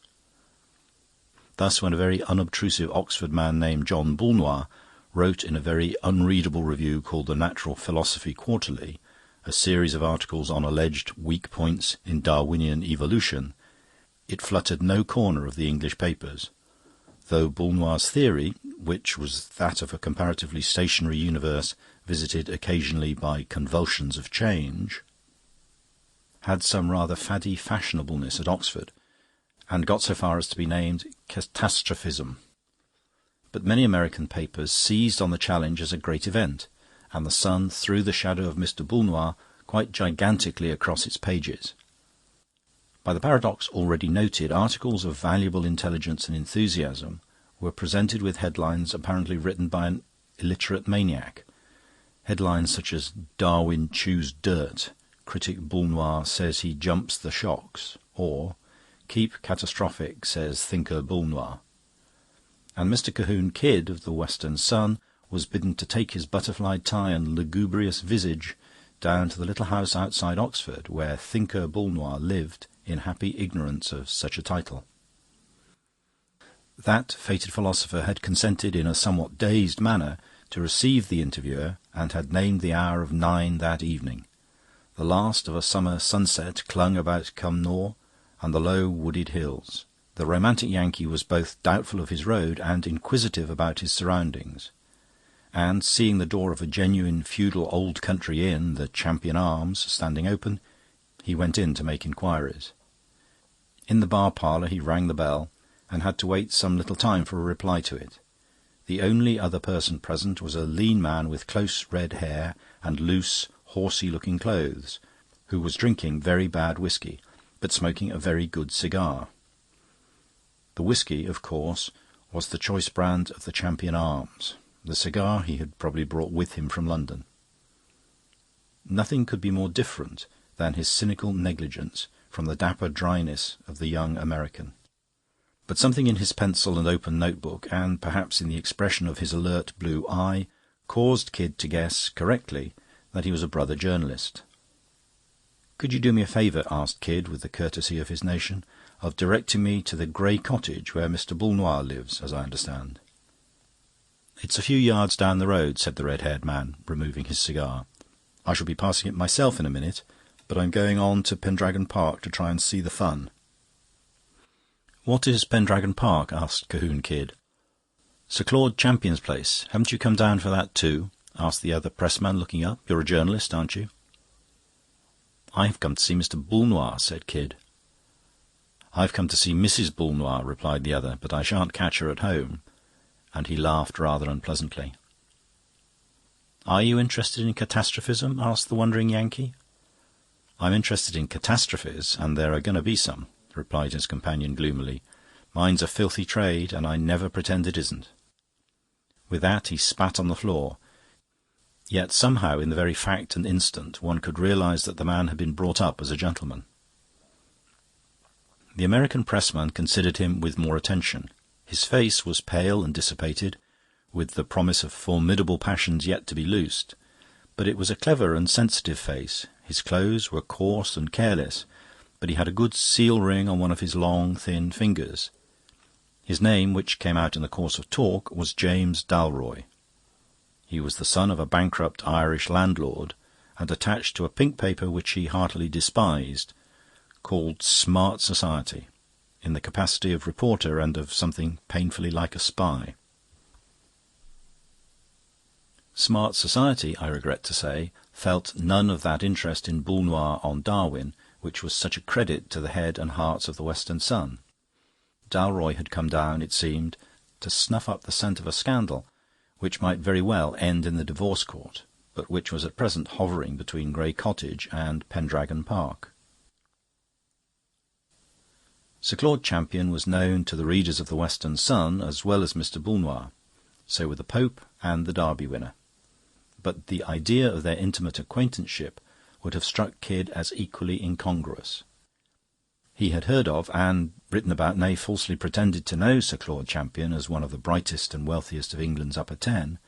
Thus, when a very unobtrusive Oxford man named John Boulnois wrote in a very unreadable review called the Natural Philosophy Quarterly a series of articles on alleged weak points in Darwinian evolution, it fluttered no corner of the English papers, though Boulnois' theory, which was that of a comparatively stationary universe visited occasionally by convulsions of change, had some rather faddy fashionableness at Oxford, and got so far as to be named catastrophism. But many American papers seized on the challenge as a great event, and the Sun threw the shadow of Mr. Boulnois quite gigantically across its pages. By the paradox already noted, articles of valuable intelligence and enthusiasm were presented with headlines apparently written by an illiterate maniac. Headlines such as "Darwin chews dirt," "Critic Boulnois says he jumps the shocks," or "Keep catastrophic, says thinker Boulnois." And Mr. Colquhoun Kidd of the Western Sun was bidden to take his butterfly tie and lugubrious visage down to the little house outside Oxford where thinker Boulnois lived in happy ignorance of such a title. That fated philosopher had consented in a somewhat dazed manner to receive the interviewer, and had named the hour of 9 that evening. The last of a summer sunset clung about Cumnor and the low wooded hills. The romantic Yankee was both doubtful of his road and inquisitive about his surroundings, and, seeing the door of a genuine feudal old country inn, the Champion Arms, standing open, he went in to make inquiries. In the bar-parlour he rang the bell, and had to wait some little time for a reply to it. The only other person present was a lean man with close red hair and loose, horsey-looking clothes, who was drinking very bad whisky, but smoking a very good cigar. The whisky, of course, was the choice brand of the Champion Arms. The cigar he had probably brought with him from London. Nothing could be more different than his cynical negligence from the dapper dryness of the young American. But something in his pencil and open notebook, and perhaps in the expression of his alert blue eye, caused Kidd to guess, correctly, that he was a brother journalist. "Could you do me a favour," asked Kidd, with the courtesy of his nation, "of directing me to the grey cottage where Mr. Boulnois lives, as I understand?" "It's a few yards down the road," said the red-haired man, removing his cigar. "I shall be passing it myself in a minute, but I'm going on to Pendragon Park to try and see the fun." "What is Pendragon Park?" asked Colquhoun Kidd. "Sir Claude Champion's place. Haven't you come down for that too?" asked the other pressman, looking up. "You're a journalist, aren't you?" "I've come to see Mr. Boulnois," said Kidd. "I've come to see Mrs. Boulnois," replied the other, "but I shan't catch her at home." And he laughed rather unpleasantly. "Are you interested in catastrophism?" asked the wondering Yankee. "I'm interested in catastrophes, and there are going to be some," replied his companion gloomily. "Mine's a filthy trade, and I never pretend it isn't." With that he spat on the floor. Yet somehow, in the very fact and instant, one could realise that the man had been brought up as a gentleman. The American pressman considered him with more attention. His face was pale and dissipated, with the promise of formidable passions yet to be loosed, but it was a clever and sensitive face. His clothes were coarse and careless, but he had a good seal ring on one of his long, thin fingers. His name, which came out in the course of talk, was James Dalroy. He was the son of a bankrupt Irish landlord, and attached to a pink paper which he heartily despised, called Smart Society, in the capacity of reporter and of something painfully like a spy. Smart Society, I regret to say, felt none of that interest in Boulnois on Darwin which was such a credit to the head and hearts of the Western Sun. Dalroy had come down, it seemed, to snuff up the scent of a scandal which might very well end in the divorce court, but which was at present hovering between Grey Cottage and Pendragon Park. Sir Claude Champion was known to the readers of the Western Sun as well as Mr. Boulnois. So were the Pope and the Derby winner. But the idea of their intimate acquaintanceship would have struck Kidd as equally incongruous. He had heard of, and written about, nay, falsely pretended to know Sir Claude Champion as one of the brightest and wealthiest of England's upper ten,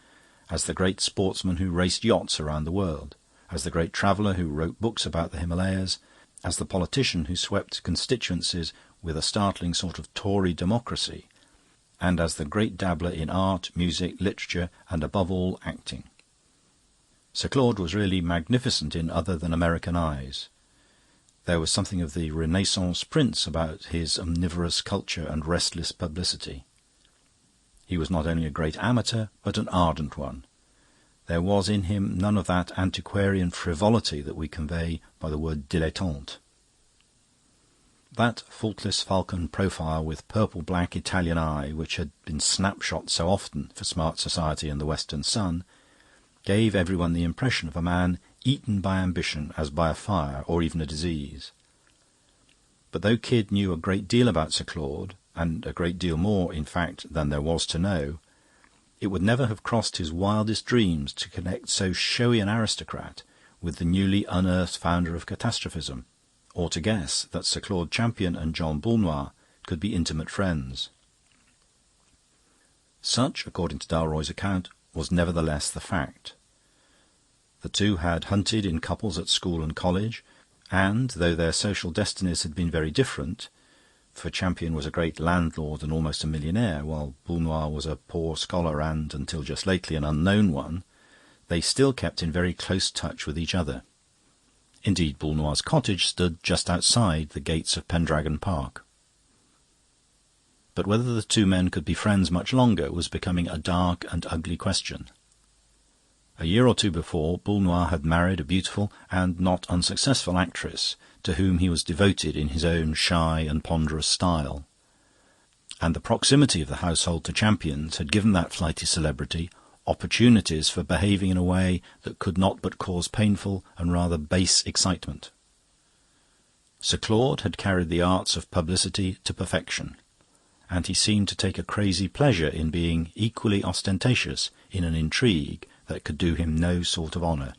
as the great sportsman who raced yachts around the world, as the great traveller who wrote books about the Himalayas, as the politician who swept constituencies with a startling sort of Tory democracy, and as the great dabbler in art, music, literature, and above all acting. Sir Claude was really magnificent in other than American eyes. There was something of the Renaissance prince about his omnivorous culture and restless publicity. He was not only a great amateur, but an ardent one. There was in him none of that antiquarian frivolity that we convey by the word dilettante. That faultless falcon profile with purple-black Italian eye, which had been snapshot so often for smart society and the Western Sun, gave everyone the impression of a man eaten by ambition as by a fire or even a disease. But though Kidd knew a great deal about Sir Claude, and a great deal more, in fact, than there was to know, it would never have crossed his wildest dreams to connect so showy an aristocrat with the newly unearthed founder of catastrophism, or to guess that Sir Claude Champion and John Boulnois could be intimate friends. Such, according to Dalroy's account, was nevertheless the fact. The two had hunted in couples at school and college, and, though their social destinies had been very different, for Champion was a great landlord and almost a millionaire, while Boulnois was a poor scholar and, until just lately, an unknown one, they still kept in very close touch with each other. Indeed, Boulnois' cottage stood just outside the gates of Pendragon Park. But whether the two men could be friends much longer was becoming a dark and ugly question. A year or two before, Boulnois had married a beautiful and not unsuccessful actress, to whom he was devoted in his own shy and ponderous style. And the proximity of the household to Champion's had given that flighty celebrity opportunities for behaving in a way that could not but cause painful and rather base excitement. Sir Claude had carried the arts of publicity to perfection, and he seemed to take a crazy pleasure in being equally ostentatious in an intrigue that could do him no sort of honour.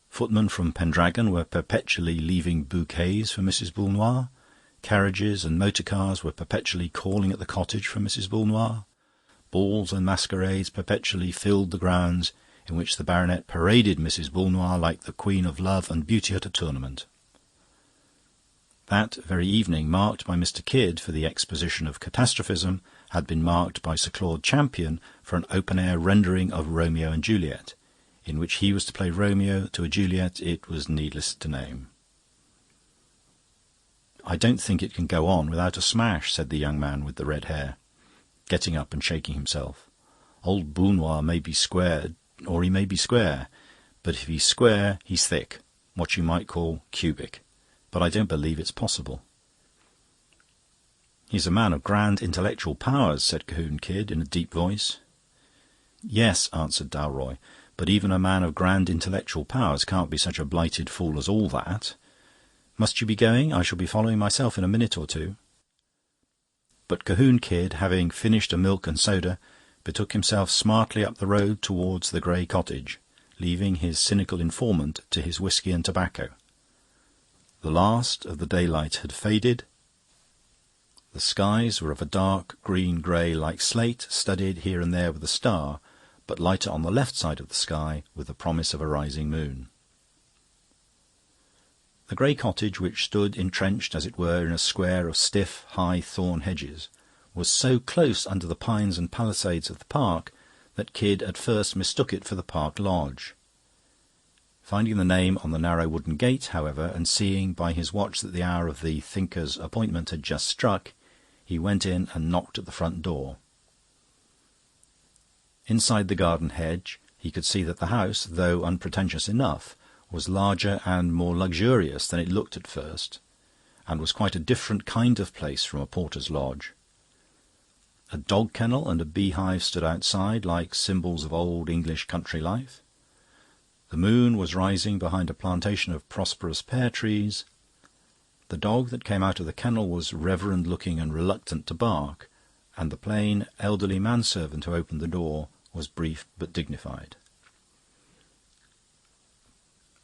Footmen from Pendragon were perpetually leaving bouquets for Mrs. Boulnois. Carriages and motor cars were perpetually calling at the cottage for Mrs. Boulnois. Balls and masquerades perpetually filled the grounds in which the baronet paraded Mrs. Boulnois like the queen of love and beauty at a tournament. That very evening, marked by Mr. Kidd for the exposition of catastrophism, had been marked by Sir Claude Champion for an open-air rendering of Romeo and Juliet, in which he was to play Romeo to a Juliet it was needless to name. "I don't think it can go on without a smash," said the young man with the red hair, getting up and shaking himself. "Old Boulnois may be squared, or he may be square, but if he's square, he's thick, what you might call cubic. But I don't believe it's possible." "He's a man of grand intellectual powers," said Cahoon Kidd in a deep voice. "Yes," answered Dalroy, "but even a man of grand intellectual powers can't be such a blighted fool as all that. Must you be going? I shall be following myself in a minute or two." But Cahoon Kidd, having finished a milk and soda, betook himself smartly up the road towards the Grey Cottage, leaving his cynical informant to his whisky and tobacco. The last of the daylight had faded. The skies were of a dark green-grey like slate, studded here and there with a star, but lighter on the left side of the sky with the promise of a rising moon. The Grey Cottage, which stood entrenched, as it were, in a square of stiff, high thorn hedges, was so close under the pines and palisades of the park that Kidd at first mistook it for the Park Lodge. Finding the name on the narrow wooden gate, however, and seeing by his watch that the hour of the thinker's appointment had just struck, he went in and knocked at the front door. Inside the garden hedge he could see that the house, though unpretentious enough, was larger and more luxurious than it looked at first, and was quite a different kind of place from a porter's lodge. A dog kennel and a beehive stood outside, like symbols of old English country life. The moon was rising behind a plantation of prosperous pear trees. The dog that came out of the kennel was reverend-looking and reluctant to bark, and the plain, elderly manservant who opened the door was brief but dignified.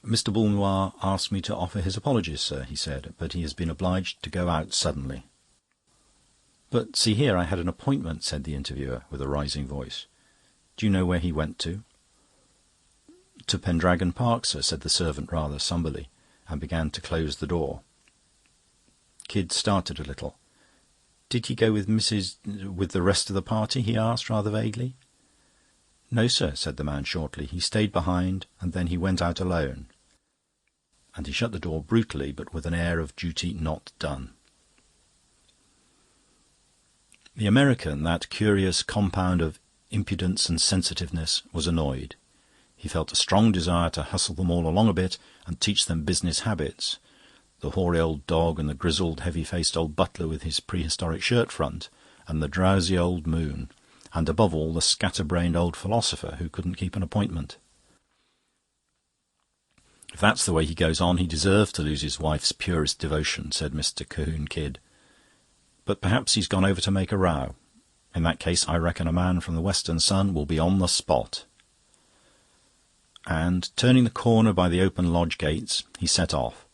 "Mr. Boulnois asked me to offer his apologies, sir," he said, "but he has been obliged to go out suddenly." "But see here, I had an appointment," said the interviewer, with a rising voice. "Do you know where he went to?" "To Pendragon Park, sir," said the servant rather sombrely, and began to close the door. Kidd started a little. "Did he go with with the rest of the party?" he asked, rather vaguely. "No, sir," said the man shortly. "He stayed behind, and then he went out alone." And he shut the door brutally, but with an air of duty not done. The American, that curious compound of impudence and sensitiveness, was annoyed. He felt a strong desire to hustle them all along a bit and teach them business habits. The hoary old dog and the grizzled, heavy-faced old butler with his prehistoric shirt-front, and the drowsy old moon, and above all the scatter-brained old philosopher who couldn't keep an appointment. "If that's the way he goes on, he deserves to lose his wife's purest devotion," said Mr. Cahoon Kidd. "But perhaps he's gone over to make a row. In that case, I reckon a man from the Western Sun will be on the spot." And, turning the corner by the open lodge gates, he set off,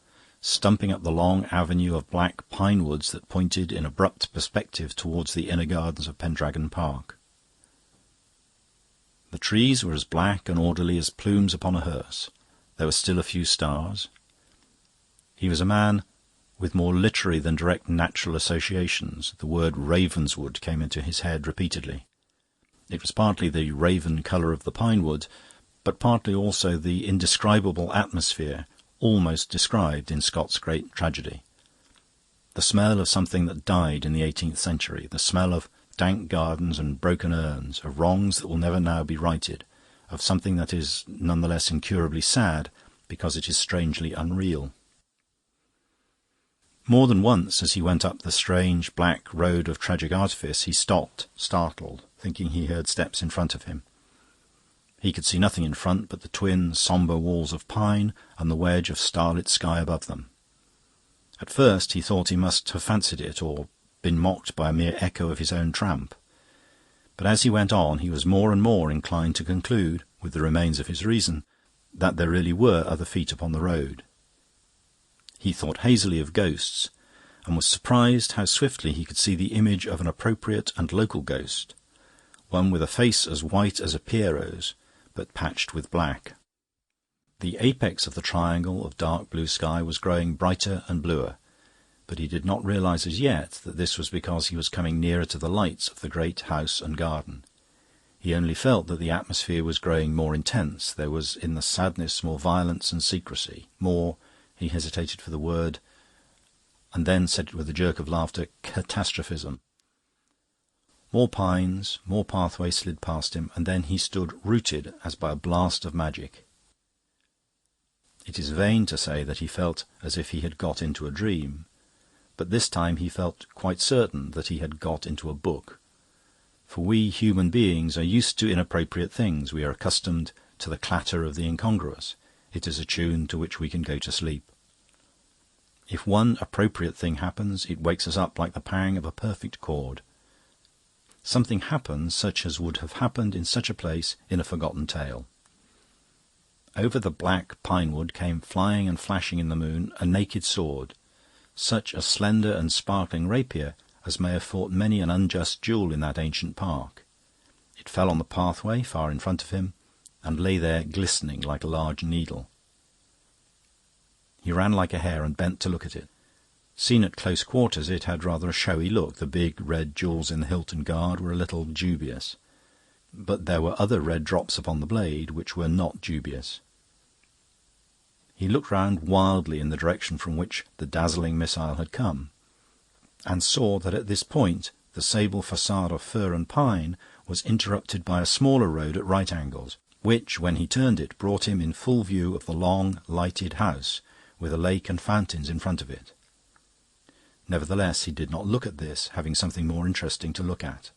stumping up the long avenue of black pine woods that pointed in abrupt perspective towards the inner gardens of Pendragon Park. The trees were as black and orderly as plumes upon a hearse. There were still a few stars. He was a man with more literary than direct natural associations. The word Ravenswood came into his head repeatedly. It was partly the raven colour of the pine wood, but partly also the indescribable atmosphere almost described in Scott's great tragedy. The smell of something that died in the 18th century, the smell of dank gardens and broken urns, of wrongs that will never now be righted, of something that is none the less incurably sad because it is strangely unreal. More than once, as he went up the strange black road of tragic artifice, he stopped, startled, thinking he heard steps in front of him. He could see nothing in front but the twin sombre walls of pine and the wedge of starlit sky above them. At first he thought he must have fancied it, or been mocked by a mere echo of his own tramp. But as he went on, he was more and more inclined to conclude, with the remains of his reason, that there really were other feet upon the road. He thought hazily of ghosts, and was surprised how swiftly he could see the image of an appropriate and local ghost, one with a face as white as a Pierrot's, but patched with black. The apex of the triangle of dark blue sky was growing brighter and bluer, but he did not realise as yet that this was because he was coming nearer to the lights of the great house and garden. He only felt that the atmosphere was growing more intense. There was in the sadness more violence and secrecy, more, he hesitated for the word, and then said it with a jerk of laughter, catastrophism. More pines, more pathways slid past him, and then he stood rooted as by a blast of magic. It is vain to say that he felt as if he had got into a dream, but this time he felt quite certain that he had got into a book. For we human beings are used to inappropriate things. We are accustomed to the clatter of the incongruous. It is a tune to which we can go to sleep. If one appropriate thing happens, it wakes us up like the pang of a perfect chord. Something happens such as would have happened in such a place in a forgotten tale. Over the black pine-wood came flying and flashing in the moon a naked sword, such a slender and sparkling rapier as may have fought many an unjust duel in that ancient park. It fell on the pathway far in front of him, and lay there glistening like a large needle. He ran like a hare and bent to look at it. Seen at close quarters, it had rather a showy look. The big red jewels in the hilt and guard were a little dubious, but there were other red drops upon the blade which were not dubious. He looked round wildly in the direction from which the dazzling missile had come, and saw that at this point the sable facade of fir and pine was interrupted by a smaller road at right angles, which, when he turned it, brought him in full view of the long, lighted house, with a lake and fountains in front of it. Nevertheless, he did not look at this, having something more interesting to look at.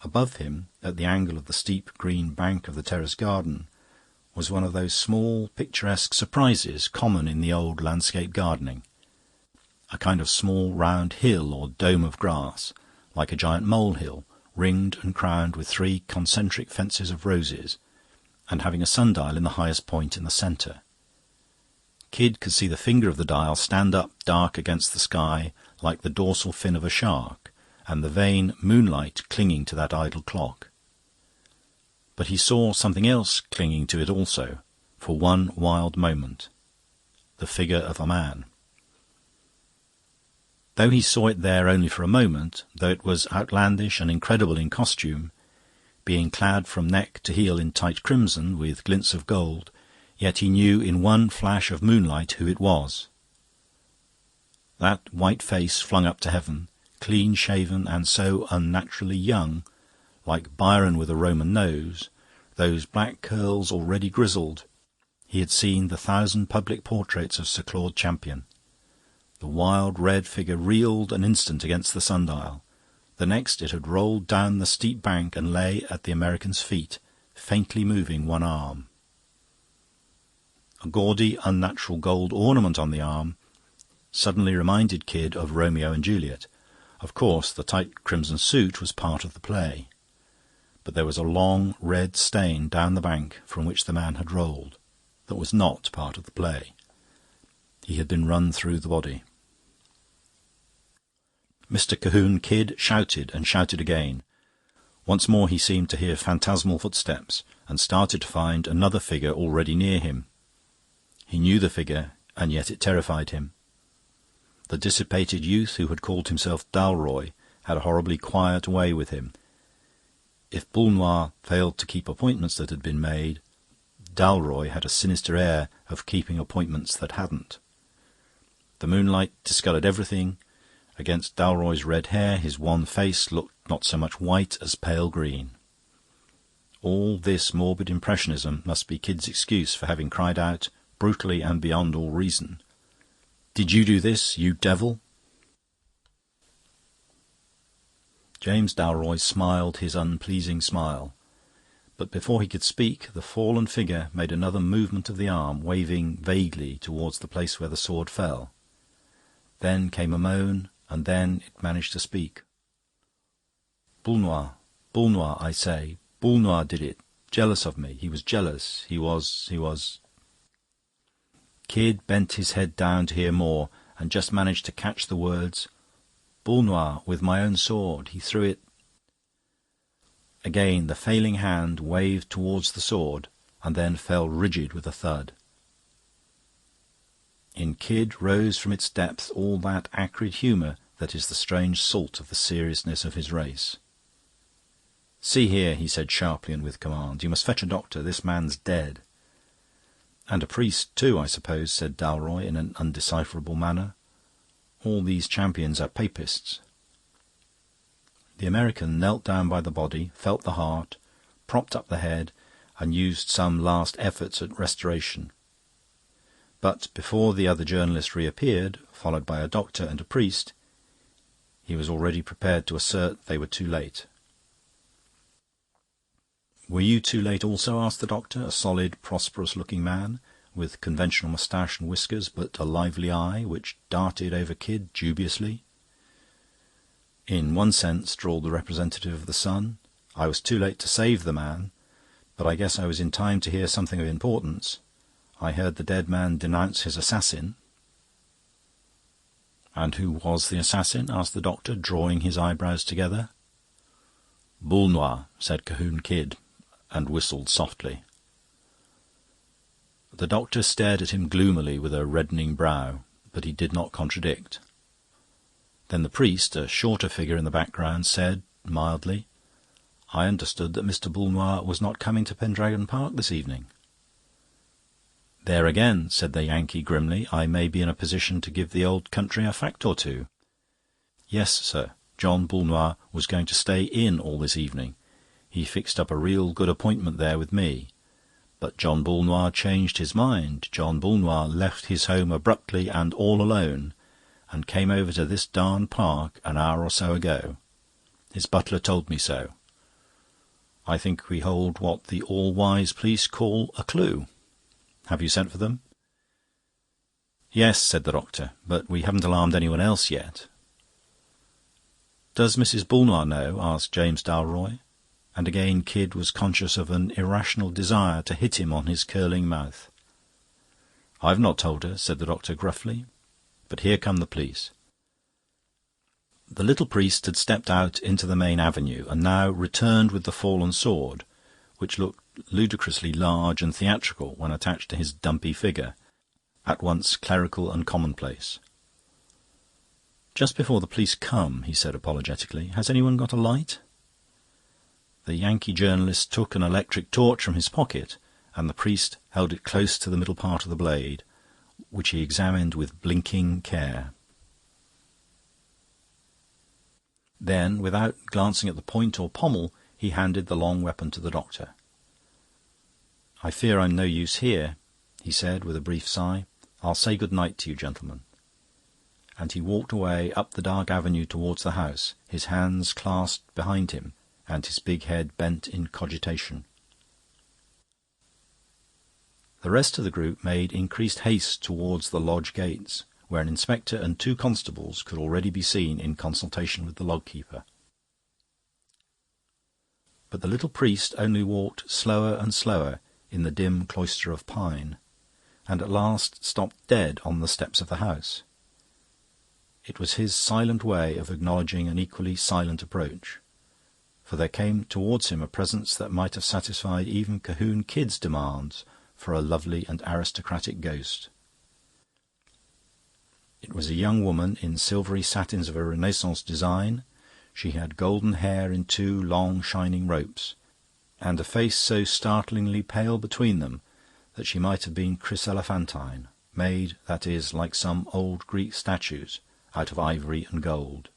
Above him, at the angle of the steep green bank of the terrace garden, was one of those small picturesque surprises common in the old landscape gardening, a kind of small round hill or dome of grass, like a giant molehill, ringed and crowned with 3 concentric fences of roses, and having a sundial in the highest point in the centre. Kid could see the finger of the dial stand up dark against the sky like the dorsal fin of a shark, and the vain moonlight clinging to that idle clock. But he saw something else clinging to it also, for one wild moment: the figure of a man. Though he saw it there only for a moment, though it was outlandish and incredible in costume, being clad from neck to heel in tight crimson with glints of gold, yet he knew in one flash of moonlight who it was. That white face flung up to heaven, clean-shaven and so unnaturally young, like Byron with a Roman nose, those black curls already grizzled. He had seen the 1,000 public portraits of Sir Claude Champion. The wild red figure reeled an instant against the sundial. The next it had rolled down the steep bank and lay at the American's feet, faintly moving one arm. A gaudy, unnatural gold ornament on the arm suddenly reminded Kid of Romeo and Juliet. Of course, the tight crimson suit was part of the play, but there was a long red stain down the bank from which the man had rolled that was not part of the play. He had been run through the body. Mr. Cahoon Kid shouted and shouted again. Once more he seemed to hear phantasmal footsteps, and started to find another figure already near him. He knew the figure, and yet it terrified him. The dissipated youth who had called himself Dalroy had a horribly quiet way with him. If Boulnois failed to keep appointments that had been made, Dalroy had a sinister air of keeping appointments that hadn't. The moonlight discoloured everything. Against Dalroy's red hair his wan face looked not so much white as pale green. All this morbid impressionism must be Kid's excuse for having cried out, brutally and beyond all reason, "Did you do this, you devil?" James Dalroy smiled his unpleasing smile, but before he could speak the fallen figure made another movement of the arm, waving vaguely towards the place where the sword fell. Then came a moan, and then it managed to speak. "Boulnois, Boulnois, I say. Boulnois did it. Jealous of me. He was jealous. He was... Kid bent his head down to hear more, and just managed to catch the words, "Boulnois, with my own sword. He threw it..." Again the failing hand waved towards the sword, and then fell rigid with a thud. In Kid rose from its depth all that acrid humour that is the strange salt of the seriousness of his race. "See here," he said sharply and with command, "you must fetch a doctor. This man's dead." "And a priest too, I suppose," said Dalroy in an undecipherable manner. "All these champions are papists." The American knelt down by the body, felt the heart, propped up the head, and used some last efforts at restoration. But before the other journalist reappeared, followed by a doctor and a priest, he was already prepared to assert they were too late. "Were you too late also?" asked the doctor, a solid, prosperous-looking man, with conventional moustache and whiskers, but a lively eye, which darted over Kid dubiously. "In one sense," drawled the representative of the Sun. "I was too late to save the man, but I guess I was in time to hear something of importance. I heard the dead man denounce his assassin." "And who was the assassin?" asked the doctor, drawing his eyebrows together. "Boulnois," said Cahoon Kid, and whistled softly. The doctor stared at him gloomily with a reddening brow, but he did not contradict. Then the priest, a shorter figure in the background, said mildly, "I understood that Mr. Boulnois was not coming to Pendragon Park this evening." "There again," said the Yankee grimly, "I may be in a position to give the old country a fact or two. Yes, sir, John Boulnois was going to stay in all this evening. He fixed up a real good appointment there with me. But John Boulnois changed his mind. John Boulnois left his home abruptly and all alone, and came over to this darn park an hour or so ago. His butler told me so. I think we hold what the all-wise police call a clue. Have you sent for them?" "Yes," said the doctor, "but we haven't alarmed anyone else yet." "Does Mrs. Boulnois know?" asked James Dalroy, and again Kidd was conscious of an irrational desire to hit him on his curling mouth. "I've not told her," said the doctor gruffly. "But here come the police." The little priest had stepped out into the main avenue, and now returned with the fallen sword, which looked ludicrously large and theatrical when attached to his dumpy figure, at once clerical and commonplace. "Just before the police come," he said apologetically, "has anyone got a light?" The Yankee journalist took an electric torch from his pocket, and the priest held it close to the middle part of the blade, which he examined with blinking care. Then, without glancing at the point or pommel, he handed the long weapon to the doctor. "I fear I'm no use here," he said with a brief sigh. "I'll say good night to you, gentlemen." And he walked away up the dark avenue towards the house, his hands clasped behind him and his big head bent in cogitation. The rest of the group made increased haste towards the lodge gates, where an inspector and 2 constables could already be seen in consultation with the log-keeper. But the little priest only walked slower and slower in the dim cloister of pine, and at last stopped dead on the steps of the house. It was his silent way of acknowledging an equally silent approach, for there came towards him a presence that might have satisfied even Cahoon Kidd's demands for a lovely and aristocratic ghost. It was a young woman in silvery satins of a Renaissance design. She had golden hair in 2 long shining ropes, and a face so startlingly pale between them that she might have been chryselephantine, made, that is, like some old Greek statues, out of ivory and gold.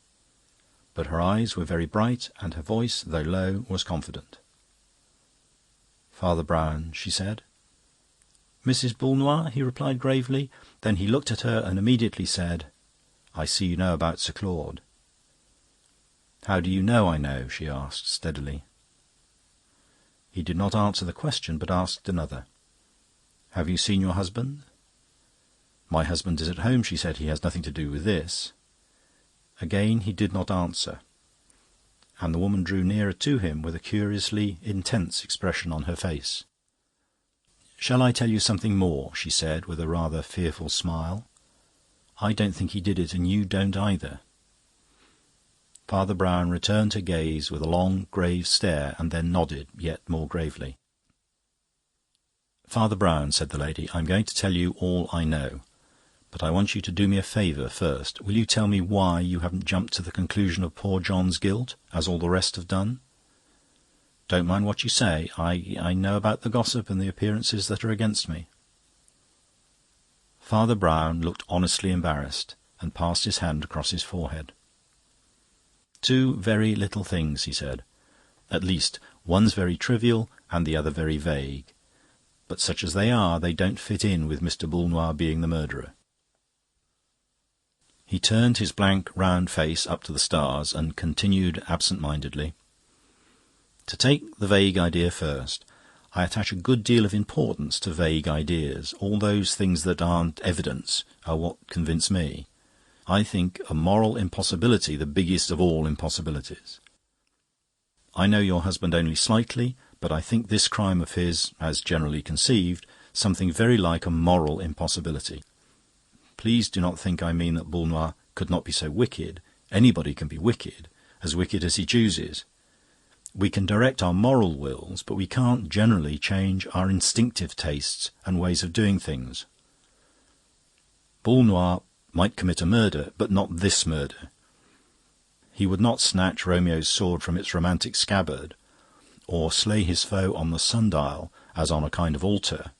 But her eyes were very bright, and her voice, though low, was confident. "Father Brown," she said. "Mrs. Boulnois," he replied gravely. Then he looked at her and immediately said, "I see you know about Sir Claude." "How do you know I know?" she asked steadily. He did not answer the question, but asked another. "Have you seen your husband?" "My husband is at home," she said. "He has nothing to do with this." Again he did not answer, and the woman drew nearer to him with a curiously intense expression on her face. "Shall I tell you something more?" she said, with a rather fearful smile. "I don't think he did it, and you don't either." Father Brown returned her gaze with a long, grave stare, and then nodded, yet more gravely. "Father Brown," said the lady, "I'm going to tell you all I know. But I want you to do me a favour first. Will you tell me why you haven't jumped to the conclusion of poor John's guilt, as all the rest have done? Don't mind what you say. I know about the gossip and the appearances that are against me." Father Brown looked honestly embarrassed, and passed his hand across his forehead. "2 very little things," he said. "At least, one's very trivial and the other very vague. But such as they are, they don't fit in with Mr. Boulnois being the murderer." He turned his blank, round face up to the stars and continued absent-mindedly. "To take the vague idea first, I attach a good deal of importance to vague ideas. All those things that aren't evidence are what convince me. I think a moral impossibility the biggest of all impossibilities. I know your husband only slightly, but I think this crime of his, as generally conceived, something very like a moral impossibility. Please do not think I mean that Boulnois could not be so wicked. Anybody can be wicked as he chooses. We can direct our moral wills, but we can't generally change our instinctive tastes and ways of doing things. Boulnois might commit a murder, but not this murder. He would not snatch Romeo's sword from its romantic scabbard, or slay his foe on the sundial as on a kind of altar,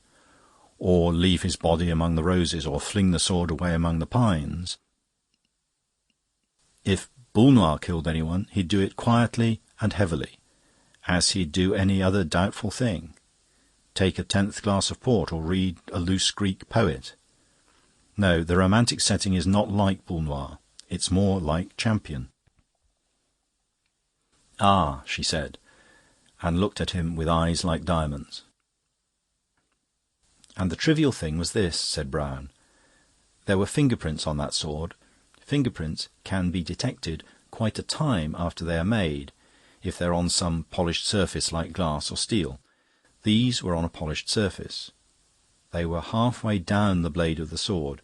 or leave his body among the roses, or fling the sword away among the pines. If Boulnois killed anyone, he'd do it quietly and heavily, as he'd do any other doubtful thing. Take a 10th glass of port, or read a loose Greek poet. No, the romantic setting is not like Boulnois. It's more like Champion." "Ah," she said, and looked at him with eyes like diamonds. "And the trivial thing was this," said Brown. "There were fingerprints on that sword. Fingerprints can be detected quite a time after they are made, if they're on some polished surface like glass or steel. These were on a polished surface. They were half-way down the blade of the sword.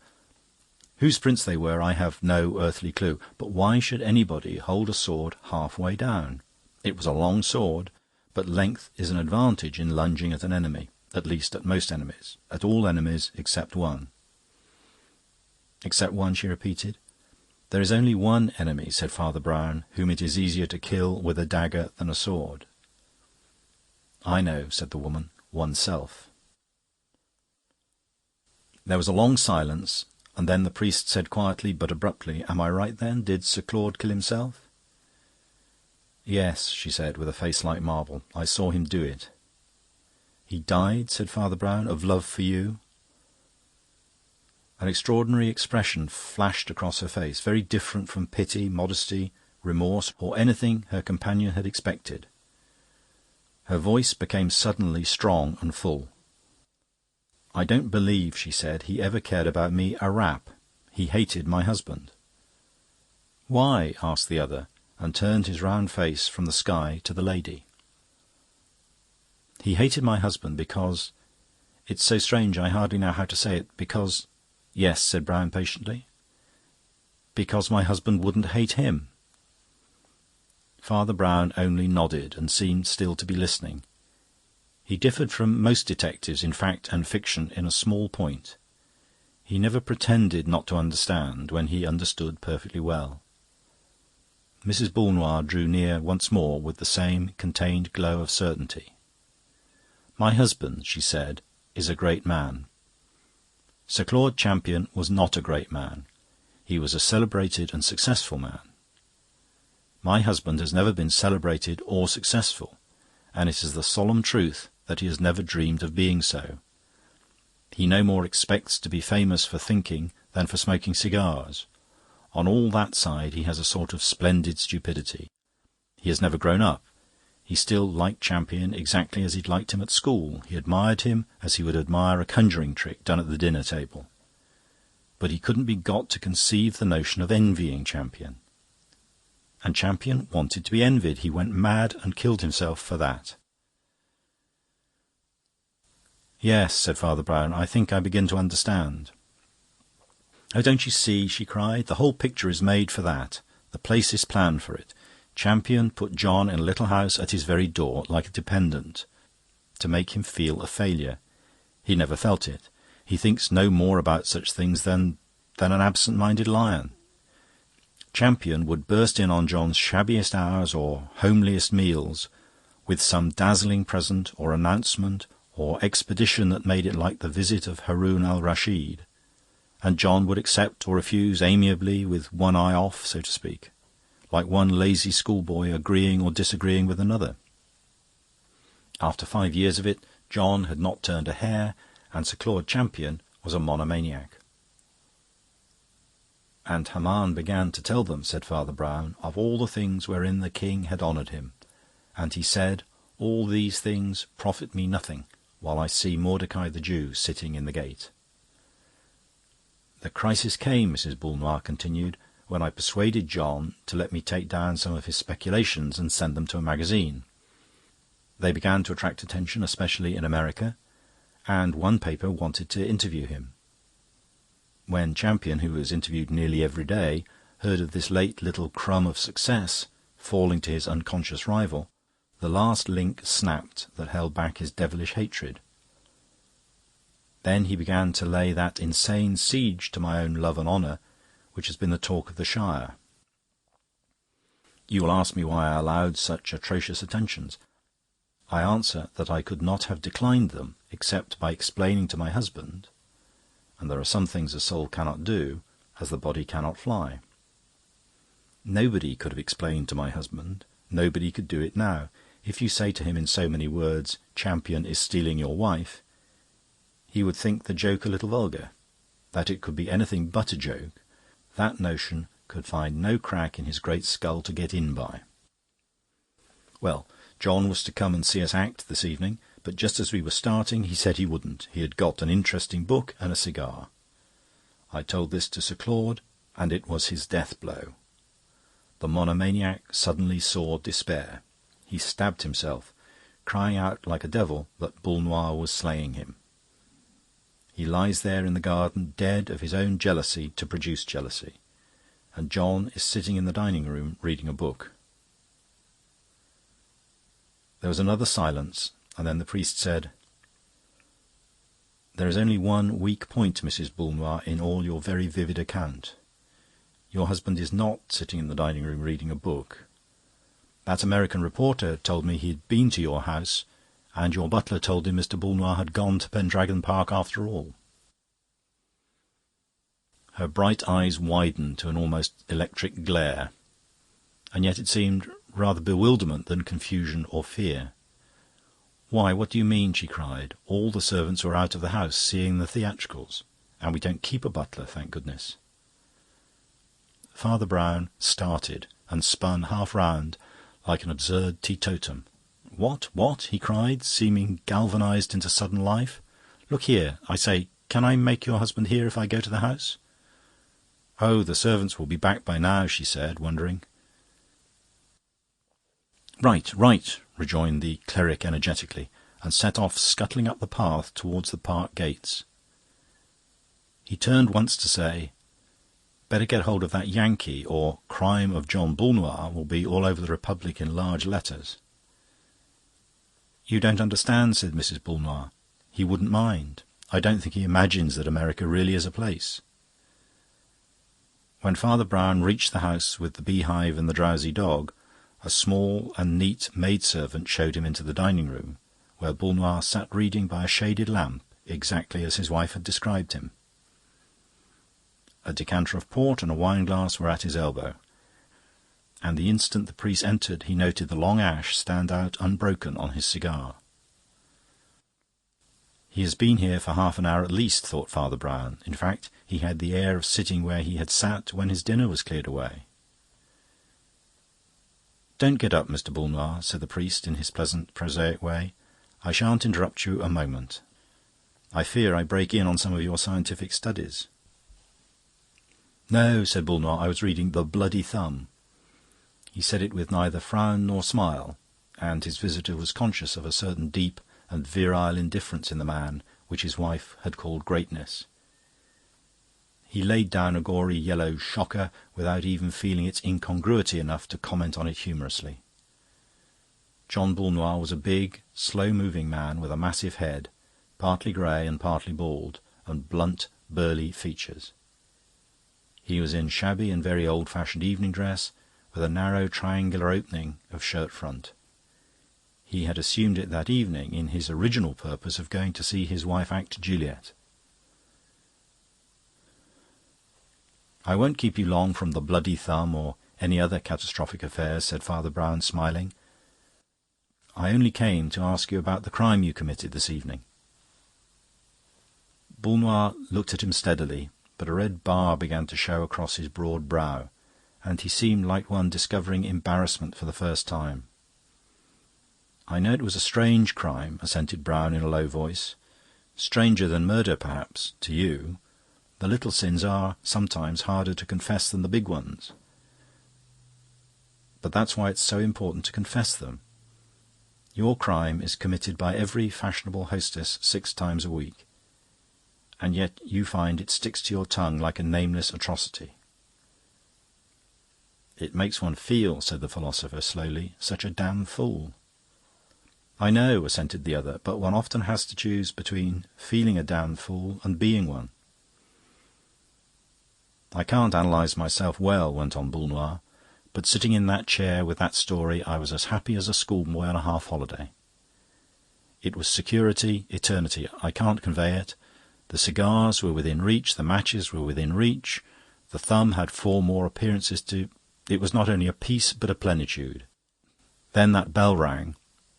Whose prints they were, I have no earthly clue. But why should anybody hold a sword half-way down? It was a long sword, but length is an advantage in lunging at an enemy, at least at most enemies, at all enemies except one." "Except one," she repeated. "There is only one enemy," said Father Brown, "whom it is easier to kill with a dagger than a sword." "I know," said the woman, "oneself." There was a long silence, and then the priest said quietly but abruptly, "Am I right, then? Did Sir Claude kill himself?" "Yes," she said, with a face like marble. "I saw him do it." "He died," said Father Brown, "of love for you?" An extraordinary expression flashed across her face, very different from pity, modesty, remorse, or anything her companion had expected. Her voice became suddenly strong and full. "I don't believe," she said, "he ever cared about me a rap. He hated my husband." "Why?" asked the other, and turned his round face from the sky to the lady. "He hated my husband because... It's so strange, I hardly know how to say it. Because..." "Yes," said Brown patiently. "Because my husband wouldn't hate him." Father Brown only nodded, and seemed still to be listening. He differed from most detectives in fact and fiction in a small point. He never pretended not to understand when he understood perfectly well. Mrs. Boulnois drew near once more with the same contained glow of certainty. "My husband," she said, "is a great man. Sir Claude Champion was not a great man. He was a celebrated and successful man. My husband has never been celebrated or successful, and it is the solemn truth that he has never dreamed of being so. He no more expects to be famous for thinking than for smoking cigars. On all that side he has a sort of splendid stupidity. He has never grown up. He still liked Champion exactly as he'd liked him at school. He admired him as he would admire a conjuring trick done at the dinner-table. But he couldn't be got to conceive the notion of envying Champion. And Champion wanted to be envied. He went mad and killed himself for that." "Yes," said Father Brown, "I think I begin to understand." "Oh, don't you see?" she cried. "The whole picture is made for that. The place is planned for it. Champion put John in a little house at his very door, like a dependent, to make him feel a failure. He never felt it. He thinks no more about such things than an absent-minded lion. Champion would burst in on John's shabbiest hours or homeliest meals with some dazzling present or announcement or expedition that made it like the visit of Haroun al-Rashid, and John would accept or refuse amiably with one eye off, so to speak, like one lazy schoolboy agreeing or disagreeing with another. After 5 years of it, John had not turned a hair, and Sir Claude Champion was a monomaniac. "And Haman began to tell them," said Father Brown, "of all the things wherein the king had honoured him. And he said, 'All these things profit me nothing, while I see Mordecai the Jew sitting in the gate.' The crisis came," Mrs. Boulnois continued, "when I persuaded John to let me take down some of his speculations and send them to a magazine. They began to attract attention, especially in America, and one paper wanted to interview him. When Champion, who was interviewed nearly every day, heard of this late little crumb of success falling to his unconscious rival, the last link snapped that held back his devilish hatred. Then he began to lay that insane siege to my own love and honour, which has been the talk of the Shire. You will ask me why I allowed such atrocious attentions. I answer that I could not have declined them except by explaining to my husband, and there are some things a soul cannot do, as the body cannot fly. Nobody could have explained to my husband, nobody could do it now. If you say to him in so many words, 'Champion is stealing your wife,' he would think the joke a little vulgar. That it could be anything but a joke, that notion could find no crack in his great skull to get in by. Well, John was to come and see us act this evening, but just as we were starting he said he wouldn't. He had got an interesting book and a cigar. I told this to Sir Claude, and it was his death blow. The monomaniac suddenly saw despair. He stabbed himself, crying out like a devil that Boulnois was slaying him. He lies there in the garden, dead of his own jealousy to produce jealousy, and John is sitting in the dining-room reading a book." There was another silence, and then the priest said, "There is only one weak point, Mrs. Boulnois, in all your very vivid account. Your husband is not sitting in the dining-room reading a book. That American reporter told me he had been to your house, and your butler told him Mr. Boulnois had gone to Pendragon Park after all." Her bright eyes widened to an almost electric glare, and yet it seemed rather bewilderment than confusion or fear. "Why, what do you mean?" she cried. "All the servants were out of the house seeing the theatricals, and we don't keep a butler, thank goodness." Father Brown started and spun half round like an absurd teetotum. What?" he cried, seeming galvanised into sudden life. "Look here, I say, can I make your husband hear if I go to the house?" "Oh, the servants will be back by now," she said, wondering. Right," rejoined the cleric energetically, and set off scuttling up the path towards the park gates. He turned once to say, "Better get hold of that Yankee, or 'Crime of John Boulnois' will be all over the Republic in large letters." "You don't understand," said Mrs. Boulnois. "He wouldn't mind. I don't think he imagines that America really is a place." When Father Brown reached the house with the beehive and the drowsy dog, a small and neat maidservant showed him into the dining-room, where Boulnois sat reading by a shaded lamp, exactly as his wife had described him. A decanter of port and a wine-glass were at his elbow, and the instant the priest entered he noted the long ash stand out unbroken on his cigar. "He has been here for half an hour at least," thought Father Brown. In fact, he had the air of sitting where he had sat when his dinner was cleared away. "Don't get up, Mr. Boulnois," said the priest in his pleasant, prosaic way. "I shan't interrupt you a moment. I fear I break in on some of your scientific studies." "No," said Boulnois, "I was reading The Bloody Thumb." He said it with neither frown nor smile, and his visitor was conscious of a certain deep and virile indifference in the man which his wife had called greatness. He laid down a gory yellow shocker without even feeling its incongruity enough to comment on it humorously. John Boulnois was a big, slow-moving man with a massive head, partly grey and partly bald, and blunt, burly features. He was in shabby and very old-fashioned evening dress, with a narrow triangular opening of shirt-front. He had assumed it that evening in his original purpose of going to see his wife act Juliet. "I won't keep you long from The Bloody Thumb or any other catastrophic affairs," said Father Brown, smiling. "I only came to ask you about the crime you committed this evening." Boulnois looked at him steadily, but a red bar began to show across his broad brow, and he seemed like one discovering embarrassment for the first time. "I know it was a strange crime," assented Brown in a low voice. "Stranger than murder, perhaps, to you. The little sins are sometimes harder to confess than the big ones. But that's why it's so important to confess them. Your crime is committed by every fashionable hostess 6 times a week, and yet you find it sticks to your tongue like a nameless atrocity." "It makes one feel," said the philosopher slowly, "such a damn fool." "I know," assented the other, "but one often has to choose between feeling a damn fool and being one." "I can't analyse myself well," went on Boulnois, "but sitting in that chair with that story I was as happy as a schoolboy on a half-holiday. It was security, eternity. I can't convey it. The cigars were within reach, the matches were within reach, the thumb had 4 more appearances to... It was not only a peace but a plenitude. Then that bell rang,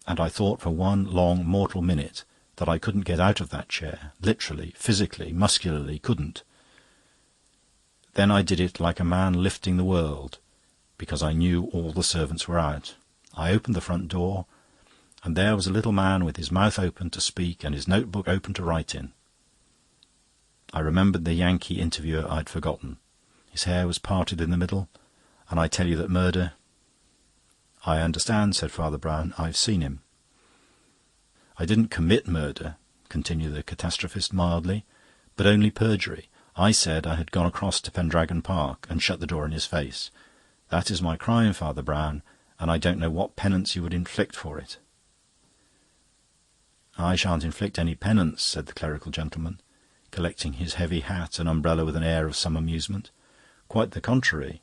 and I thought for one long mortal minute that I couldn't get out of that chair, literally, physically, muscularly, couldn't. Then I did it like a man lifting the world, because I knew all the servants were out. I opened the front door, and there was a little man with his mouth open to speak and his notebook open to write in. I remembered the Yankee interviewer I'd forgotten. His hair was parted in the middle, and I tell you that murder... "I understand," said Father Brown. "I've seen him." "I didn't commit murder," continued the catastrophist mildly, "but only perjury. I said I had gone across to Pendragon Park and shut the door in his face. That is my crime, Father Brown, and I don't know what penance you would inflict for it." "I shan't inflict any penance," said the clerical gentleman, collecting his heavy hat and umbrella with an air of some amusement. "Quite the contrary.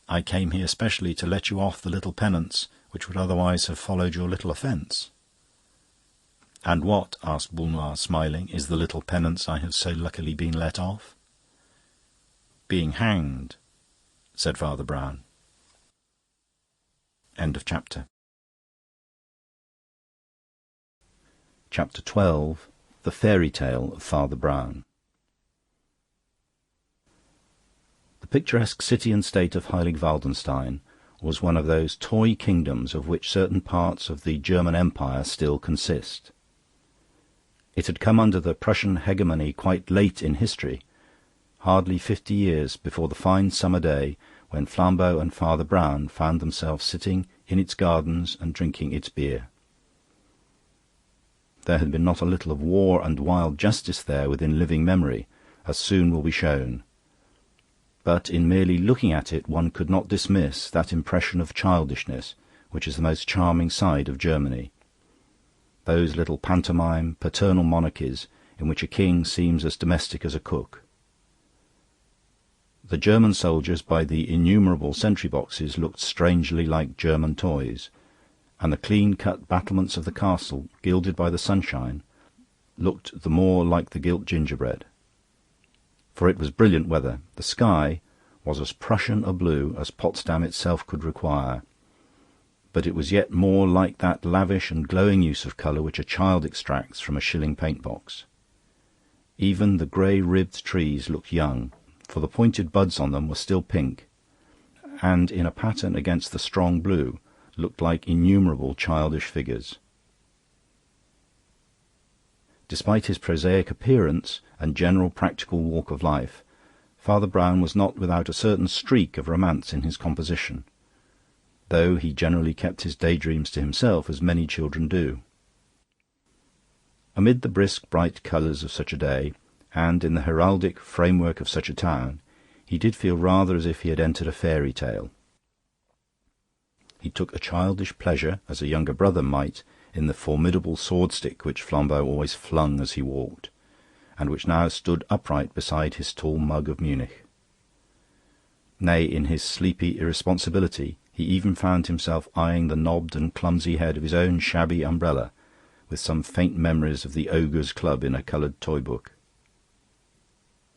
I came here specially to let you off the little penance which would otherwise have followed your little offence." "And what," asked Boulnois, smiling, "is the little penance I have so luckily been let off?" "Being hanged," said Father Brown. End of chapter. Chapter 12. The Fairy Tale of Father Brown. The picturesque city and state of Heilig-Waldenstein was one of those toy kingdoms of which certain parts of the German Empire still consist. It had come under the Prussian hegemony quite late in history, hardly 50 years before the fine summer day when Flambeau and Father Brown found themselves sitting in its gardens and drinking its beer. There had been not a little of war and wild justice there within living memory, as soon will be shown. But in merely looking at it one could not dismiss that impression of childishness which is the most charming side of Germany. Those little pantomime, paternal monarchies in which a king seems as domestic as a cook. The German soldiers by the innumerable sentry-boxes looked strangely like German toys, and the clean-cut battlements of the castle, gilded by the sunshine, looked the more like the gilt gingerbread. For it was brilliant weather. The sky was as Prussian a blue as Potsdam itself could require, but it was yet more like that lavish and glowing use of colour which a child extracts from a shilling paint-box. Even the grey-ribbed trees looked young, for the pointed buds on them were still pink, and in a pattern against the strong blue looked like innumerable childish figures. Despite his prosaic appearance and general practical walk of life, Father Brown was not without a certain streak of romance in his composition, though he generally kept his daydreams to himself, as many children do. Amid the brisk, bright colours of such a day, and in the heraldic framework of such a town, he did feel rather as if he had entered a fairy tale. He took a childish pleasure, as a younger brother might, in the formidable sword-stick which Flambeau always flung as he walked, and which now stood upright beside his tall mug of Munich. Nay, in his sleepy irresponsibility, he even found himself eyeing the knobbed and clumsy head of his own shabby umbrella, with some faint memories of the Ogres' Club in a coloured toy-book.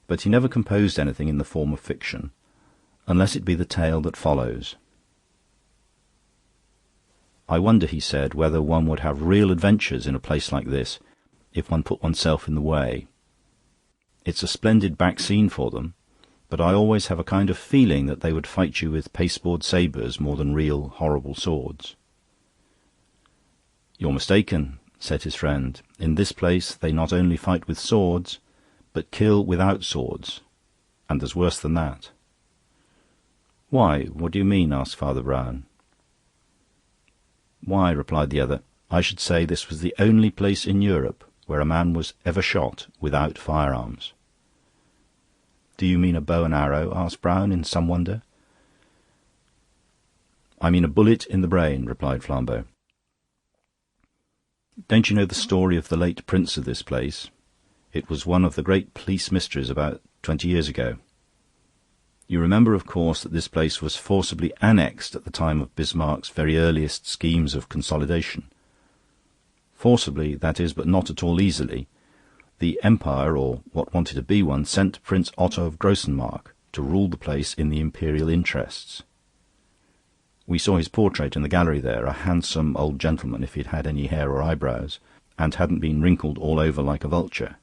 But he never composed anything in the form of fiction, unless it be the tale that follows. "I wonder," he said, "whether one would have real adventures in a place like this if one put oneself in the way. It's a splendid back scene for them, but I always have a kind of feeling that they would fight you with pasteboard sabres more than real horrible swords." "You're mistaken," said his friend. "In this place they not only fight with swords, but kill without swords, and there's worse than that." "Why, what do you mean?" asked Father Brown. "Why," replied the other, "I should say this was the only place in Europe where a man was ever shot without firearms." "Do you mean a bow and arrow?" asked Brown, in some wonder. "I mean a bullet in the brain," replied Flambeau. "Don't you know the story of the late prince of this place? It was one of the great police mysteries about 20 years ago. You remember, of course, that this place was forcibly annexed at the time of Bismarck's very earliest schemes of consolidation. Forcibly, that is, but not at all easily. The Empire, or what wanted to be one, sent Prince Otto of Grossenmark to rule the place in the imperial interests. We saw his portrait in the gallery there, a handsome old gentleman, if he'd had any hair or eyebrows, and hadn't been wrinkled all over like a vulture.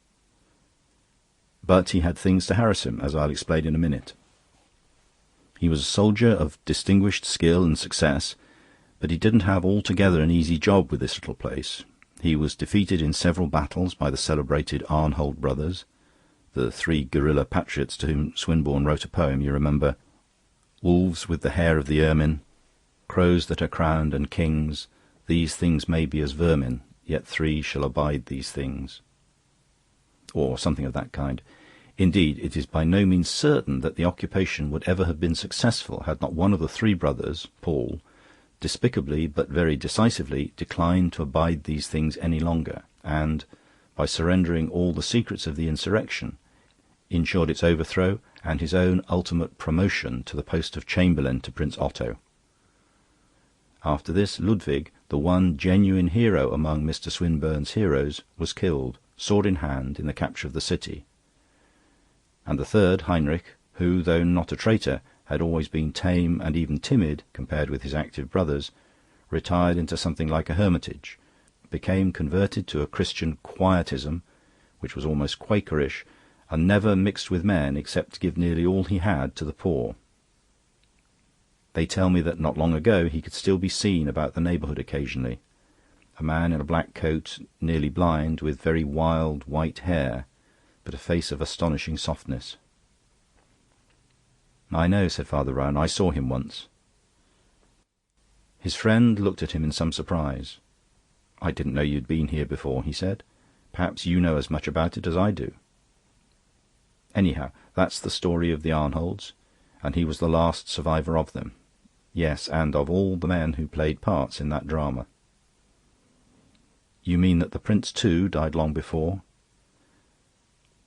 But he had things to harass him, as I'll explain in a minute. He was a soldier of distinguished skill and success, But he didn't have altogether an easy job with this little place. He was defeated in several battles by the celebrated Arnhold brothers, the three guerrilla patriots to whom Swinburne wrote a poem, you remember. Wolves with the hair of the ermine, crows that are crowned and kings, these things may be as vermin, yet three shall abide these things. Or something of that kind. Indeed, it is by no means certain that the occupation would ever have been successful had not one of the three brothers, Paul, despicably but very decisively declined to abide these things any longer, and, by surrendering all the secrets of the insurrection, ensured its overthrow and his own ultimate promotion to the post of Chamberlain to Prince Otto. After this, Ludwig, the one genuine hero among Mr. Swinburne's heroes, was killed, sword in hand, in the capture of the city. And the third, Heinrich, who, though not a traitor, had always been tame and even timid compared with his active brothers, retired into something like a hermitage, became converted to a Christian quietism, which was almost Quakerish, and never mixed with men except to give nearly all he had to the poor. They tell me that not long ago he could still be seen about the neighbourhood occasionally, a man in a black coat, nearly blind, with very wild white hair, but a face of astonishing softness. "I know," said Father Brown. "I saw him once." His friend looked at him in some surprise. "I didn't know you'd been here before," he said. "Perhaps you know as much about it as I do." "Anyhow, that's the story of the Arnholds, and he was the last survivor of them. Yes, and of all the men who played parts in that drama." "You mean that the Prince, too, died long before?"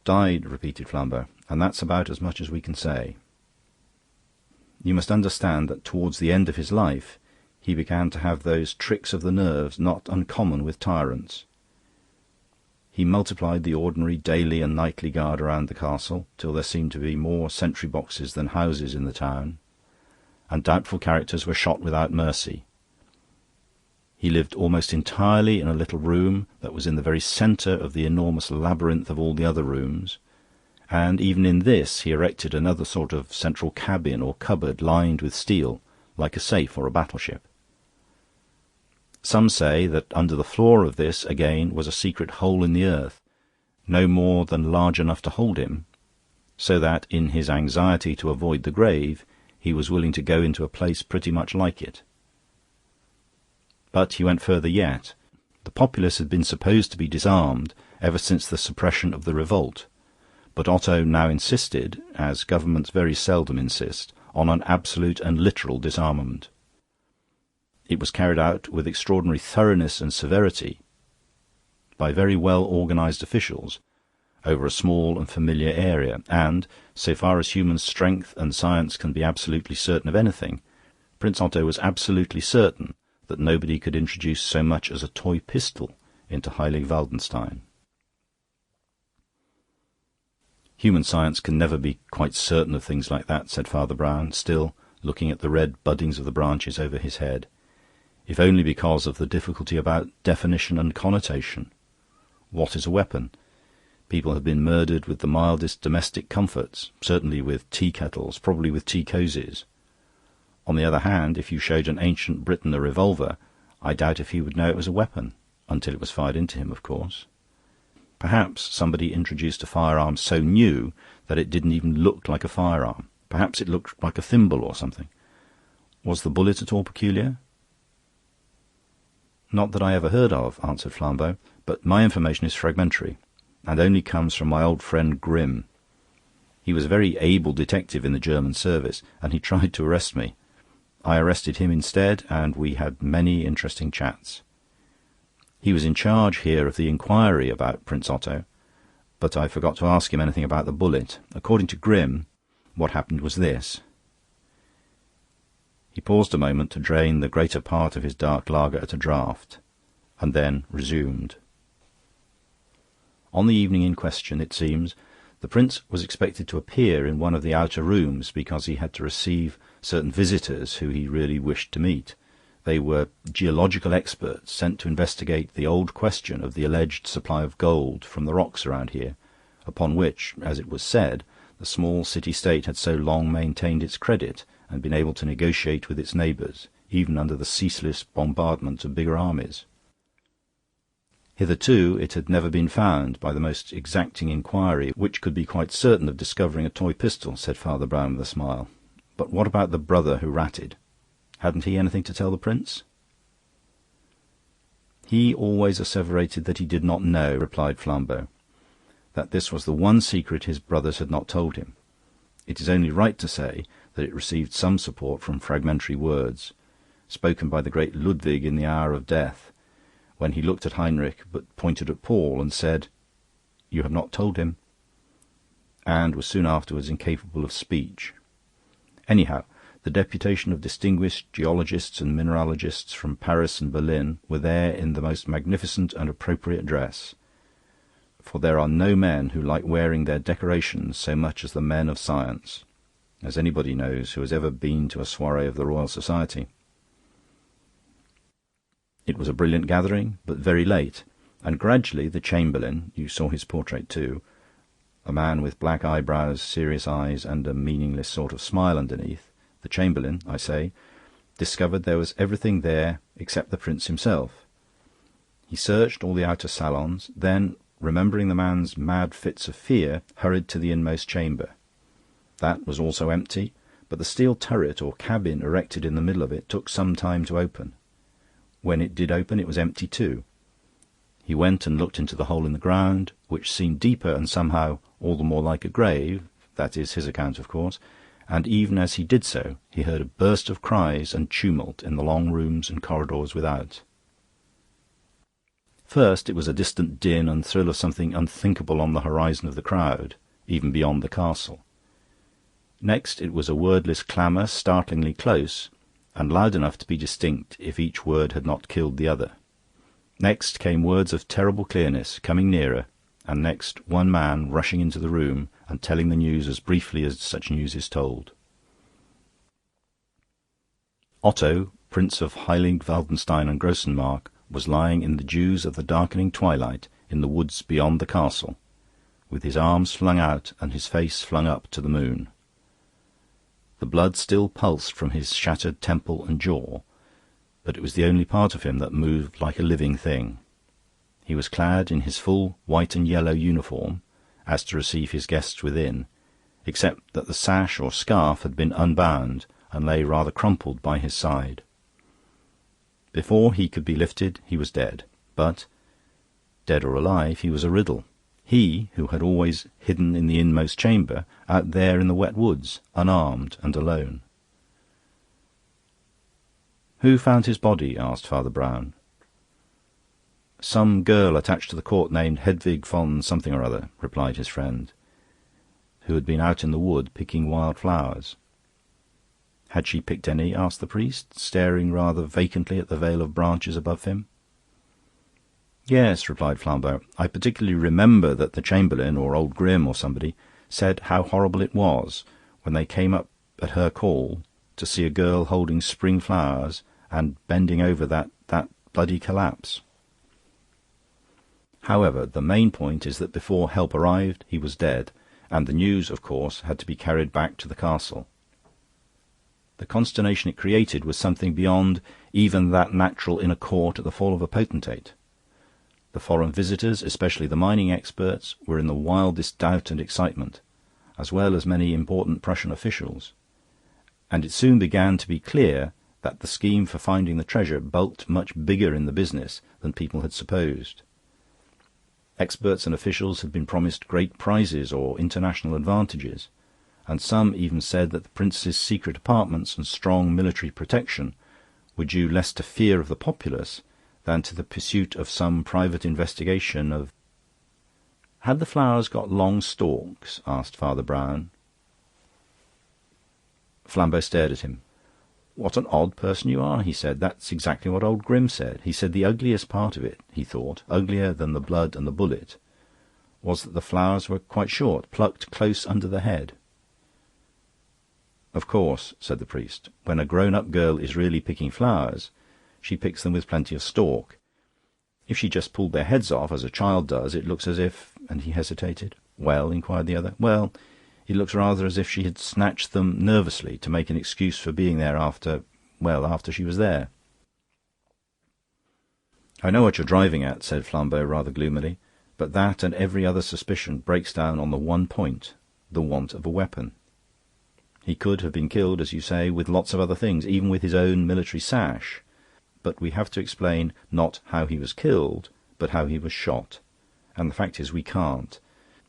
"Died," repeated Flambeau, "and that's about as much as we can say. You must understand that towards the end of his life he began to have those tricks of the nerves not uncommon with tyrants. He multiplied the ordinary daily and nightly guard around the castle, till there seemed to be more sentry-boxes than houses in the town, and doubtful characters were shot without mercy. He lived almost entirely in a little room that was in the very centre of the enormous labyrinth of all the other rooms, and even in this he erected another sort of central cabin or cupboard lined with steel, like a safe or a battleship. Some say that under the floor of this, again, was a secret hole in the earth, no more than large enough to hold him, so that, in his anxiety to avoid the grave, he was willing to go into a place pretty much like it. But he went further yet. The populace had been supposed to be disarmed ever since the suppression of the revolt, but Otto now insisted, as governments very seldom insist, on an absolute and literal disarmament. It was carried out with extraordinary thoroughness and severity by very well-organised officials over a small and familiar area, and, so far as human strength and science can be absolutely certain of anything, Prince Otto was absolutely certain that nobody could introduce so much as a toy pistol into Heilig Waldenstein. "Human science can never be quite certain of things like that," said Father Brown, still looking at the red buddings of the branches over his head, "if only because of the difficulty about definition and connotation. What is a weapon? People have been murdered with the mildest domestic comforts, certainly with tea-kettles, probably with tea-cosies. On the other hand, if you showed an ancient Briton a revolver, I doubt if he would know it was a weapon, until it was fired into him, of course. Perhaps somebody introduced a firearm so new that it didn't even look like a firearm. Perhaps it looked like a thimble or something. Was the bullet at all peculiar?" "Not that I ever heard of," answered Flambeau, "but my information is fragmentary, and only comes from my old friend Grimm. He was a very able detective in the German service, and he tried to arrest me. I arrested him instead, and we had many interesting chats. He was in charge here of the inquiry about Prince Otto, but I forgot to ask him anything about the bullet. According to Grimm, what happened was this." He paused a moment to drain the greater part of his dark lager at a draught, and then resumed. "On the evening in question, it seems, the Prince was expected to appear in one of the outer rooms because he had to receive certain visitors who he really wished to meet. They were geological experts sent to investigate the old question of the alleged supply of gold from the rocks around here, upon which, as it was said, the small city-state had so long maintained its credit, and been able to negotiate with its neighbours, even under the ceaseless bombardment of bigger armies. Hitherto it had never been found by the most exacting inquiry which could be quite certain of discovering a toy pistol, said Father Brown with a smile. But what about the brother who ratted? Hadn't he anything to tell the Prince? He always asseverated that he did not know, replied Flambeau, that this was the one secret his brothers had not told him. It is only right to say that it received some support from fragmentary words, spoken by the great Ludwig in the hour of death, when he looked at Heinrich but pointed at Paul and said, "You have not told him," and was soon afterwards incapable of speech. Anyhow, the deputation of distinguished geologists and mineralogists from Paris and Berlin were there in the most magnificent and appropriate dress, for there are no men who like wearing their decorations so much as the men of science, as anybody knows who has ever been to a soirée of the Royal Society. It was a brilliant gathering, but very late, and gradually the Chamberlain, you saw his portrait too, a man with black eyebrows, serious eyes, and a meaningless sort of smile underneath, the Chamberlain, I say, discovered there was everything there except the Prince himself. He searched all the outer salons, then, remembering the man's mad fits of fear, hurried to the inmost chamber. That was also empty, but the steel turret or cabin erected in the middle of it took some time to open. When it did open, it was empty too. He went and looked into the hole in the ground, which seemed deeper and somehow all the more like a grave, that is his account, of course, and even as he did so, he heard a burst of cries and tumult in the long rooms and corridors without. First, it was a distant din and thrill of something unthinkable on the horizon of the crowd, even beyond the castle. Next, it was a wordless clamour, startlingly close, and loud enough to be distinct if each word had not killed the other. Next came words of terrible clearness, coming nearer, and next one man rushing into the room and telling the news as briefly as such news is told. Otto, Prince of Heilig Waldenstein and Grossenmark, was lying in the dews of the darkening twilight in the woods beyond the castle, with his arms flung out and his face flung up to the moon. The blood still pulsed from his shattered temple and jaw, but it was the only part of him that moved like a living thing. He was clad in his full white and yellow uniform, as to receive his guests within, except that the sash or scarf had been unbound and lay rather crumpled by his side. Before he could be lifted, he was dead, but, dead or alive, he was a riddle. He, who had always hidden in the inmost chamber, out there in the wet woods, unarmed and alone. "Who found his body?" asked Father Brown. "Some girl attached to the court named Hedwig von something or other," replied his friend, "who had been out in the wood picking wild flowers." "Had she picked any?" asked the priest, staring rather vacantly at the veil of branches above him. "Yes," replied Flambeau. "I particularly remember that the Chamberlain, or old Grim, or somebody, said how horrible it was, when they came up at her call, to see a girl holding spring flowers and bending over that bloody collapse. However, the main point is that before help arrived he was dead, and the news, of course, had to be carried back to the castle. The consternation it created was something beyond even that natural in a court at the fall of a potentate. The foreign visitors, especially the mining experts, were in the wildest doubt and excitement, as well as many important Prussian officials, and it soon began to be clear that the scheme for finding the treasure bulked much bigger in the business than people had supposed. Experts and officials had been promised great prizes or international advantages, and some even said that the prince's secret apartments and strong military protection were due less to fear of the populace than to the pursuit of some private investigation of... "Had the flowers got long stalks?" asked Father Brown. Flambeau stared at him. "What an odd person you are," he said. "That's exactly what old Grim said. He said the ugliest part of it, he thought, uglier than the blood and the bullet, was that the flowers were quite short, plucked close under the head." "Of course," said the priest, "when a grown-up girl is really picking flowers, she picks them with plenty of stalk. If she just pulled their heads off, as a child does, it looks as if..." And he hesitated. "Well?" inquired the other. "Well, It looks rather as if she had snatched them nervously to make an excuse for being there after she was there." "I know what you're driving at," said Flambeau rather gloomily, "but that and every other suspicion breaks down on the one point, the want of a weapon. He could have been killed, as you say, with lots of other things, even with his own military sash. But we have to explain not how he was killed, but how he was shot. And the fact is, we can't.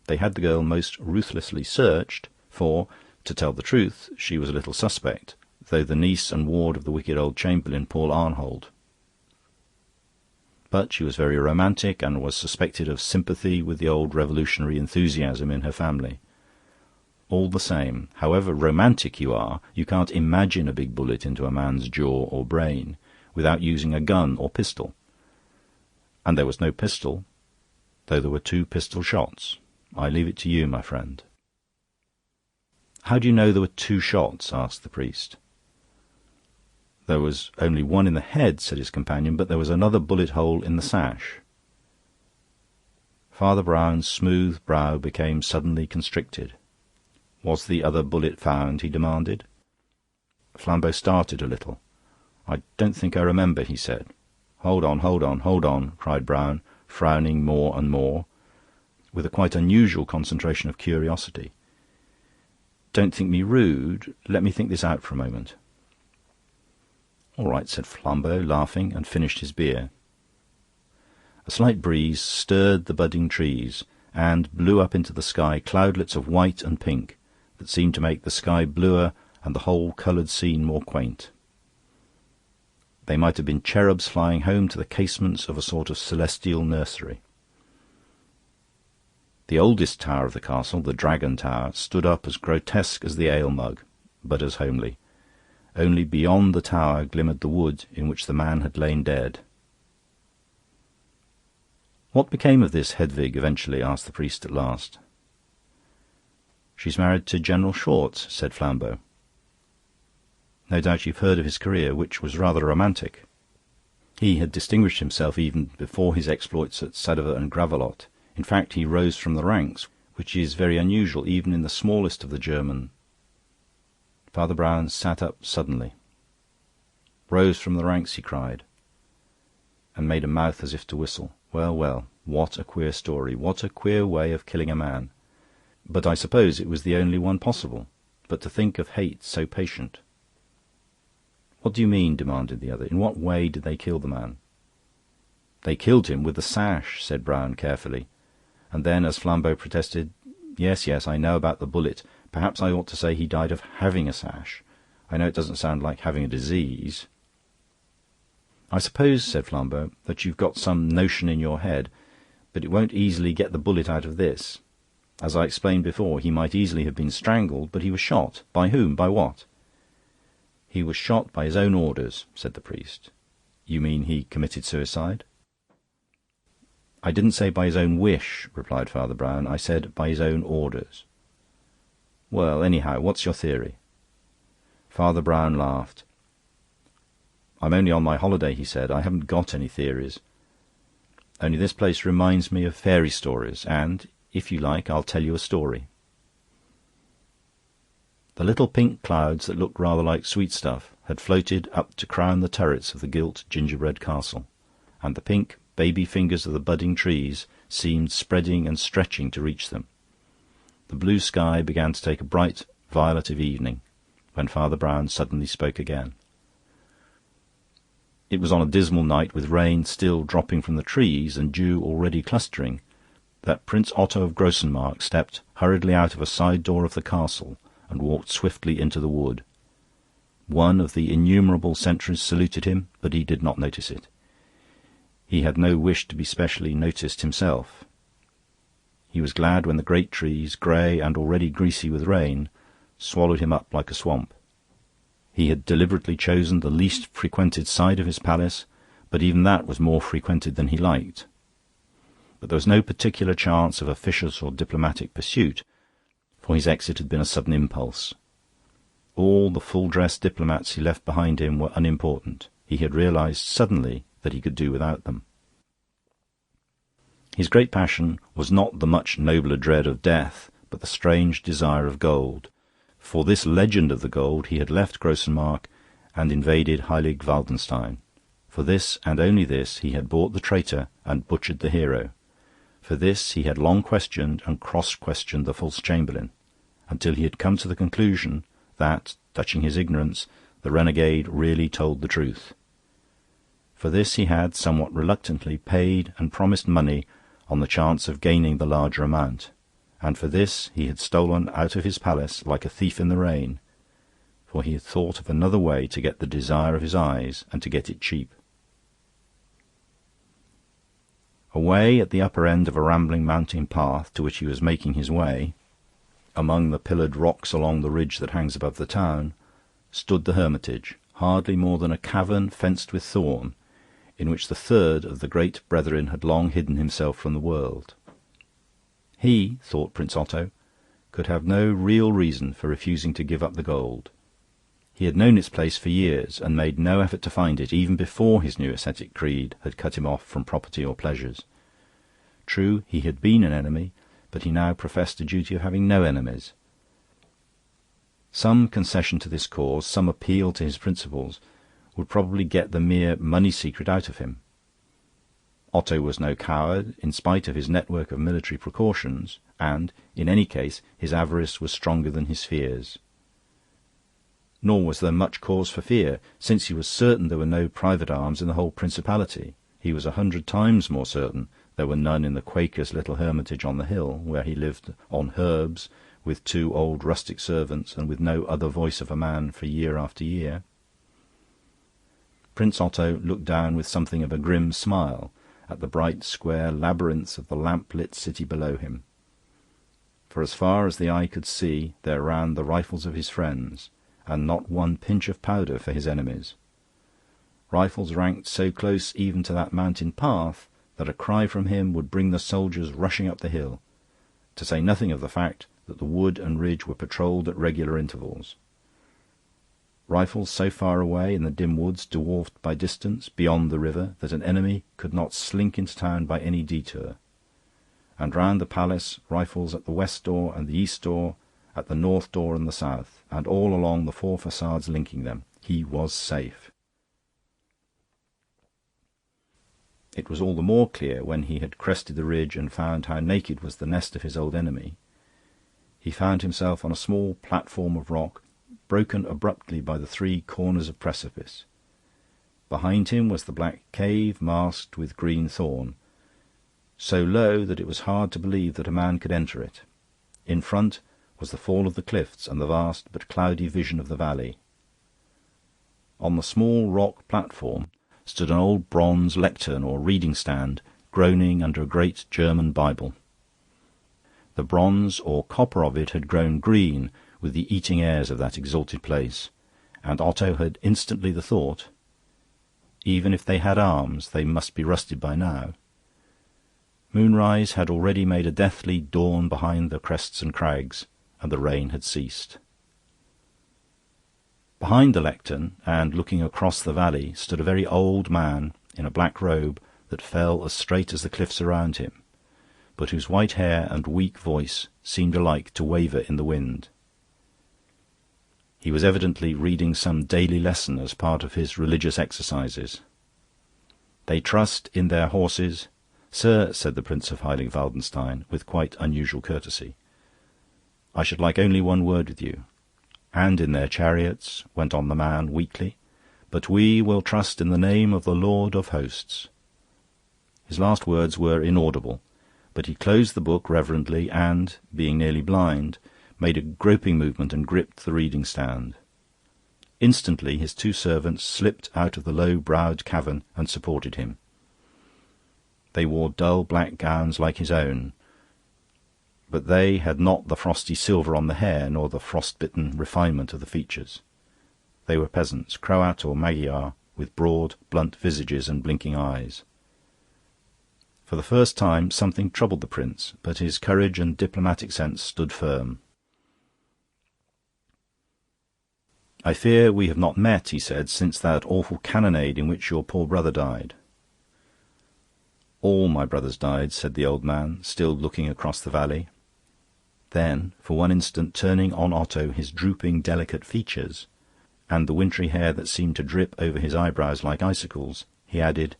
They had the girl most ruthlessly searched, for, to tell the truth, she was a little suspect, though the niece and ward of the wicked old Chamberlain, Paul Arnhold. But she was very romantic, and was suspected of sympathy with the old revolutionary enthusiasm in her family. All the same, however romantic you are, you can't imagine a big bullet into a man's jaw or brain without using a gun or pistol. And there was no pistol, though there were 2 pistol shots. I leave it to you, my friend." "How do you know there were 2 shots?" asked the priest. "There was only one in the head," said his companion, "but there was another bullet hole in the sash." Father Brown's smooth brow became suddenly constricted. "Was the other bullet found?" he demanded. Flambeau started a little. "I don't think I remember," he said. "Hold on," cried Brown, frowning more and more, with a quite unusual concentration of curiosity. "Don't think me rude. Let me think this out for a moment." "All right," said Flambeau, laughing, and finished his beer. A slight breeze stirred the budding trees and blew up into the sky cloudlets of white and pink that seemed to make the sky bluer and the whole coloured scene more quaint. They might have been cherubs flying home to the casements of a sort of celestial nursery. The oldest tower of the castle, the Dragon Tower, stood up as grotesque as the ale-mug, but as homely. Only beyond the tower glimmered the wood in which the man had lain dead. "What became of this Hedvig eventually?" asked the priest at last. "She's married to General Schwartz," said Flambeau. "No doubt you've heard of his career, which was rather romantic. He had distinguished himself even before his exploits at Sadowa and Gravelotte. In fact, he rose from the ranks, which is very unusual even in the smallest of the German..." Father Brown sat up suddenly. "Rose from the ranks," he cried, and made a mouth as if to whistle. Well, what a queer story! What a queer way of killing a man! But I suppose it was the only one possible. But to think of hate so patient..." "What do you mean?" demanded the other. "In what way did they kill the man?" "They killed him with the sash," said Brown carefully. And then, as Flambeau protested, Yes, I know about the bullet. Perhaps I ought to say he died of having a sash. I know it doesn't sound like having a disease." "I suppose," said Flambeau, "that you've got some notion in your head, but it won't easily get the bullet out of this. As I explained before, he might easily have been strangled, but he was shot. By whom? By what?" "He was shot by his own orders," said the priest. "You mean he committed suicide?" "I didn't say by his own wish," replied Father Brown. "I said by his own orders." "Well, anyhow, what's your theory?" Father Brown laughed. "I'm only on my holiday," he said. "I haven't got any theories. Only this place reminds me of fairy stories, and, if you like, I'll tell you a story." The little pink clouds that looked rather like sweet stuff had floated up to crown the turrets of the gilt gingerbread castle, and the pink baby fingers of the budding trees seemed spreading and stretching to reach them. The blue sky began to take a bright violet of evening, when Father Brown suddenly spoke again. It was on a dismal night, with rain still dropping from the trees and dew already clustering, that Prince Otto of Grossenmark stepped hurriedly out of a side door of the castle and walked swiftly into the wood. One of the innumerable sentries saluted him, but he did not notice it. He had no wish to be specially noticed himself. He was glad when the great trees, grey and already greasy with rain, swallowed him up like a swamp. He had deliberately chosen the least frequented side of his palace, but even that was more frequented than he liked. But there was no particular chance of officious or diplomatic pursuit, for his exit had been a sudden impulse. All the full-dressed diplomats he left behind him were unimportant. He had realized suddenly that he could do without them. His great passion was not the much nobler dread of death, but but the strange desire of gold. For this legend of the gold he had left Grossenmark and invaded Heilig Waldenstein. For this, and only this, he had bought the traitor and butchered the hero. For this he had long questioned and cross-questioned the false chamberlain, until he had come to the conclusion that, touching his ignorance, the renegade really told the truth. For this he had, somewhat reluctantly, paid and promised money on the chance of gaining the larger amount, and for this he had stolen out of his palace like a thief in the rain, for he had thought of another way to get the desire of his eyes, and to get it cheap. Away at the upper end of a rambling mountain path to which he was making his way, among the pillared rocks along the ridge that hangs above the town, stood the hermitage, hardly more than a cavern fenced with thorn, in which the third of the great brethren had long hidden himself from the world. He, thought Prince Otto, could have no real reason for refusing to give up the gold. He had known its place for years, and made no effort to find it, even before his new ascetic creed had cut him off from property or pleasures. True, he had been an enemy, but he now professed a duty of having no enemies. Some concession to this cause, some appeal to his principles, would probably get the mere money secret out of him. Otto was no coward, in spite of his network of military precautions, and, in any case, his avarice was stronger than his fears. Nor was there much cause for fear, since he was certain there were no private arms in the whole principality. He was 100 times more certain there were none in the Quaker's little hermitage on the hill, where he lived on herbs, with 2 old rustic servants, and with no other voice of a man for year after year. Prince Otto looked down with something of a grim smile at the bright square labyrinths of the lamp-lit city below him. For as far as the eye could see, there ran the rifles of his friends, and not one pinch of powder for his enemies. Rifles ranked so close even to that mountain path that a cry from him would bring the soldiers rushing up the hill, to say nothing of the fact that the wood and ridge were patrolled at regular intervals. Rifles so far away in the dim woods, dwarfed by distance, beyond the river, that an enemy could not slink into town by any detour. And round the palace, rifles at the west door and the east door, at the north door and the south, and all along the 4 facades linking them. He was safe. It was all the more clear when he had crested the ridge and found how naked was the nest of his old enemy. He found himself on a small platform of rock, broken abruptly by the 3 corners of precipice. Behind him was the black cave masked with green thorn, so low that it was hard to believe that a man could enter it. In front was the fall of the cliffs and the vast but cloudy vision of the valley. On the small rock platform stood an old bronze lectern or reading stand, groaning under a great German Bible. The bronze or copper of it had grown green with the eating airs of that exalted place, and Otto had instantly the thought, even if they had arms, they must be rusted by now. Moonrise had already made a deathly dawn behind the crests and crags, and the rain had ceased. Behind the lectern, and looking across the valley, stood a very old man in a black robe that fell as straight as the cliffs around him, but whose white hair and weak voice seemed alike to waver in the wind. He was evidently reading some daily lesson as part of his religious exercises. "They trust in their horses." "Sir," said the Prince of Heilig Waldenstein, with quite unusual courtesy, "I should like only one word with you." "And in their chariots," went on the man weakly, "but we will trust in the name of the Lord of hosts." His last words were inaudible, but he closed the book reverently and, being nearly blind, made a groping movement and gripped the reading stand. Instantly his 2 servants slipped out of the low-browed cavern and supported him. They wore dull black gowns like his own, but they had not the frosty silver on the hair nor the frost-bitten refinement of the features. They were peasants, Croat or Magyar, with broad, blunt visages and blinking eyes. For the first time something troubled the prince, but his courage and diplomatic sense stood firm. "I fear we have not met," he said, "since that awful cannonade in which your poor brother died." "All my brothers died," said the old man, still looking across the valley. Then, for one instant turning on Otto his drooping, delicate features, and the wintry hair that seemed to drip over his eyebrows like icicles, he added,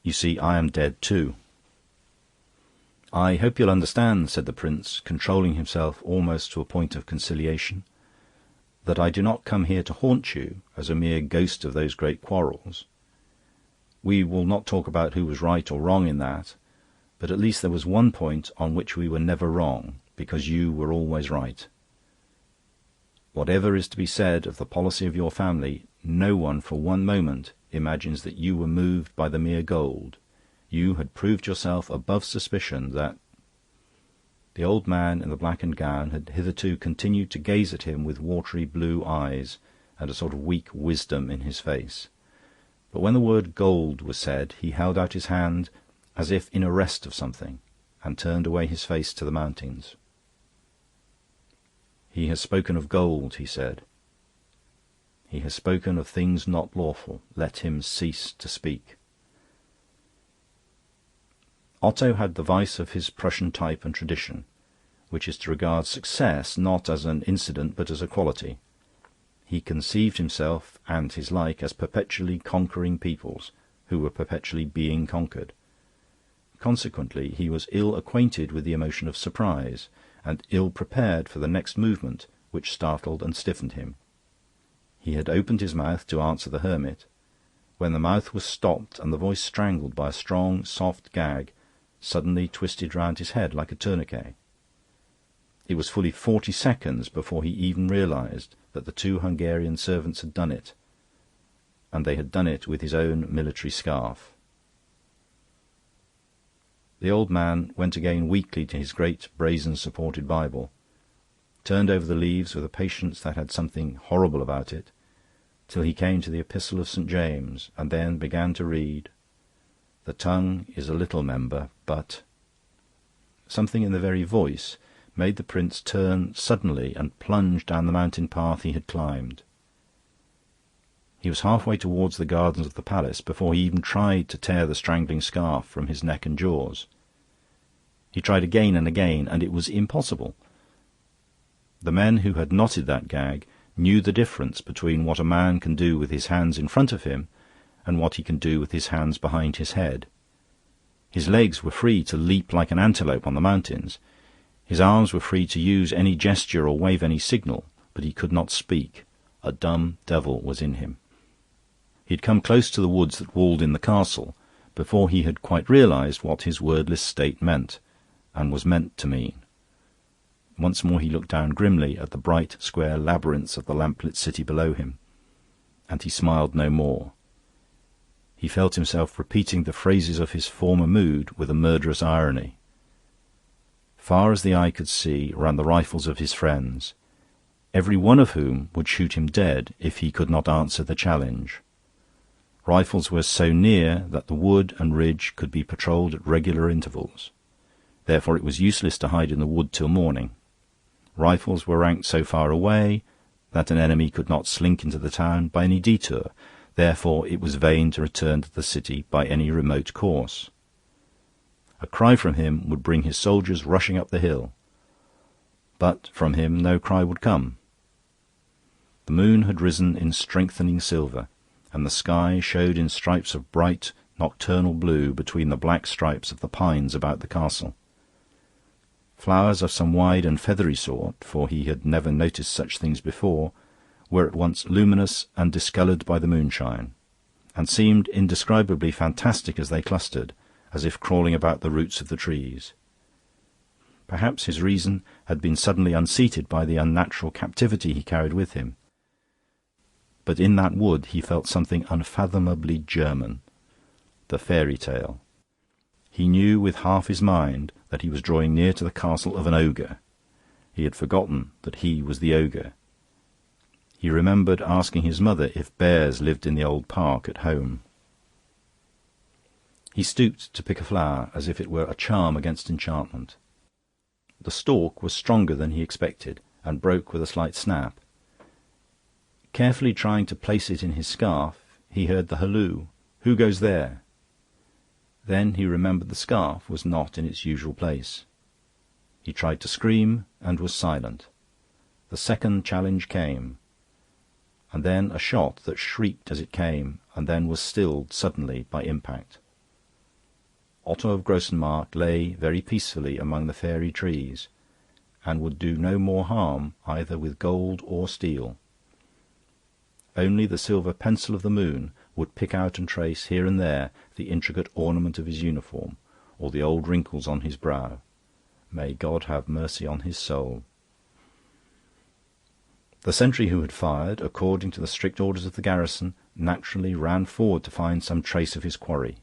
"You see, I am dead too." "I hope you'll understand," said the prince, controlling himself almost to a point of conciliation, "that I do not come here to haunt you as a mere ghost of those great quarrels. We will not talk about who was right or wrong in that, but at least there was one point on which we were never wrong, because you were always right. Whatever is to be said of the policy of your family, no one for one moment imagines that you were moved by the mere gold. You had proved yourself above suspicion that..." The old man in the blackened gown had hitherto continued to gaze at him with watery blue eyes and a sort of weak wisdom in his face. But when the word gold was said, he held out his hand as if in arrest of something, and turned away his face to the mountains. "He has spoken of gold," he said. "He has spoken of things not lawful. Let him cease to speak." Otto had the vice of his Prussian type and tradition, which is to regard success not as an incident but as a quality. He conceived himself and his like as perpetually conquering peoples, who were perpetually being conquered. Consequently, he was ill acquainted with the emotion of surprise, and ill prepared for the next movement, which startled and stiffened him. He had opened his mouth to answer the hermit, when the mouth was stopped and the voice strangled by a strong, soft gag, suddenly twisted round his head like a tourniquet. It was fully 40 seconds before he even realized that the 2 Hungarian servants had done it, and they had done it with his own military scarf. The old man went again weakly to his great brazen-supported Bible, turned over the leaves with a patience that had something horrible about it, till he came to the Epistle of St. James, and then began to read, "The tongue is a little member, but..." Something in the very voice made the prince turn suddenly and plunge down the mountain path he had climbed. He was half-way towards the gardens of the palace before he even tried to tear the strangling scarf from his neck and jaws. He tried again and again, and it was impossible. The men who had knotted that gag knew the difference between what a man can do with his hands in front of him and what he can do with his hands behind his head. His legs were free to leap like an antelope on the mountains. His arms were free to use any gesture or wave any signal, but he could not speak. A dumb devil was in him. He had come close to the woods that walled in the castle before he had quite realized what his wordless state meant, and was meant to mean. Once more he looked down grimly at the bright, square labyrinths of the lamplit city below him, and he smiled no more. He felt himself repeating the phrases of his former mood with a murderous irony. Far as the eye could see ran the rifles of his friends, every one of whom would shoot him dead if he could not answer the challenge. Rifles were so near that the wood and ridge could be patrolled at regular intervals. Therefore it was useless to hide in the wood till morning. Rifles were ranked so far away that an enemy could not slink into the town by any detour. Therefore it was vain to return to the city by any remote course. A cry from him would bring his soldiers rushing up the hill. But from him no cry would come. The moon had risen in strengthening silver, and the sky showed in stripes of bright nocturnal blue between the black stripes of the pines about the castle. Flowers of some wide and feathery sort, for he had never noticed such things before, were at once luminous and discoloured by the moonshine, and seemed indescribably fantastic as they clustered, as if crawling about the roots of the trees. Perhaps his reason had been suddenly unseated by the unnatural captivity he carried with him. But in that wood he felt something unfathomably German, the fairy tale. He knew with half his mind that he was drawing near to the castle of an ogre. He had forgotten that he was the ogre. He remembered asking his mother if bears lived in the old park at home. He stooped to pick a flower as if it were a charm against enchantment. The stalk was stronger than he expected, and broke with a slight snap. Carefully trying to place it in his scarf, he heard the halloo, "Who goes there?" Then he remembered the scarf was not in its usual place. He tried to scream and was silent. The second challenge came, and then a shot that shrieked as it came, and then was stilled suddenly by impact. Otto of Grossenmark lay very peacefully among the fairy trees, and would do no more harm either with gold or steel. Only the silver pencil of the moon would pick out and trace here and there the intricate ornament of his uniform, or the old wrinkles on his brow. May God have mercy on his soul. The sentry who had fired, according to the strict orders of the garrison, naturally ran forward to find some trace of his quarry.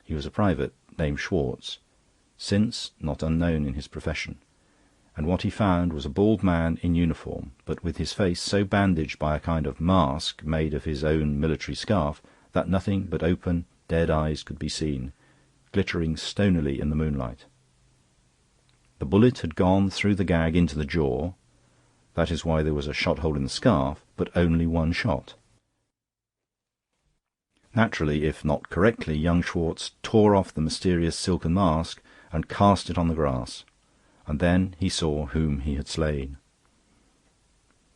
He was a private named Schwartz, since not unknown in his profession, and what he found was a bald man in uniform, but with his face so bandaged by a kind of mask made of his own military scarf that nothing but open, dead eyes could be seen, glittering stonily in the moonlight. The bullet had gone through the gag into the jaw. That is why there was a shot-hole in the scarf, but only one shot. Naturally, if not correctly, young Schwartz tore off the mysterious silken mask and cast it on the grass, and then he saw whom he had slain.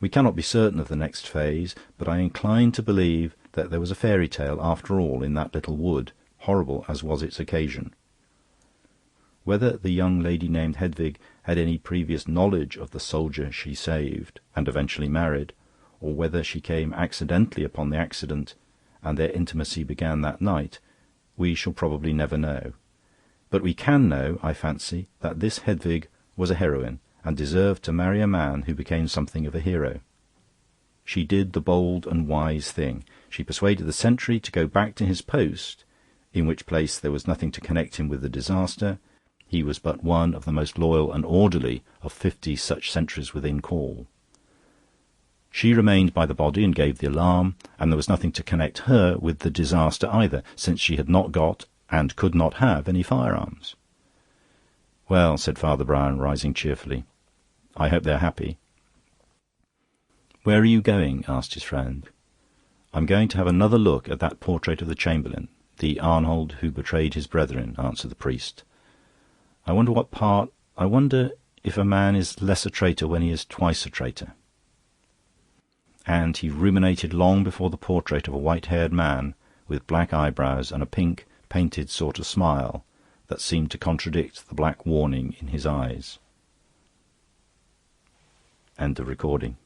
We cannot be certain of the next phase, but I incline to believe that there was a fairy tale after all in that little wood, horrible as was its occasion. Whether the young lady named Hedvig had any previous knowledge of the soldier she saved and eventually married, or whether she came accidentally upon the accident and their intimacy began that night, we shall probably never know. But we can know, I fancy, that this Hedvig was a heroine and deserved to marry a man who became something of a hero. She did the bold and wise thing. She persuaded the sentry to go back to his post, in which place there was nothing to connect him with the disaster. He was but one of the most loyal and orderly of 50 such sentries within call. She remained by the body and gave the alarm, and there was nothing to connect her with the disaster either, since she had not got and could not have any firearms. "Well," said Father Brown, rising cheerfully, "I hope they're happy." "Where are you going?" asked his friend. "I'm going to have another look at that portrait of the Chamberlain, the Arnold who betrayed his brethren," answered the priest. I wonder if a man is less a traitor when he is twice a traitor." And he ruminated long before the portrait of a white-haired man with black eyebrows and a pink, painted sort of smile that seemed to contradict the black warning in his eyes. End of recording.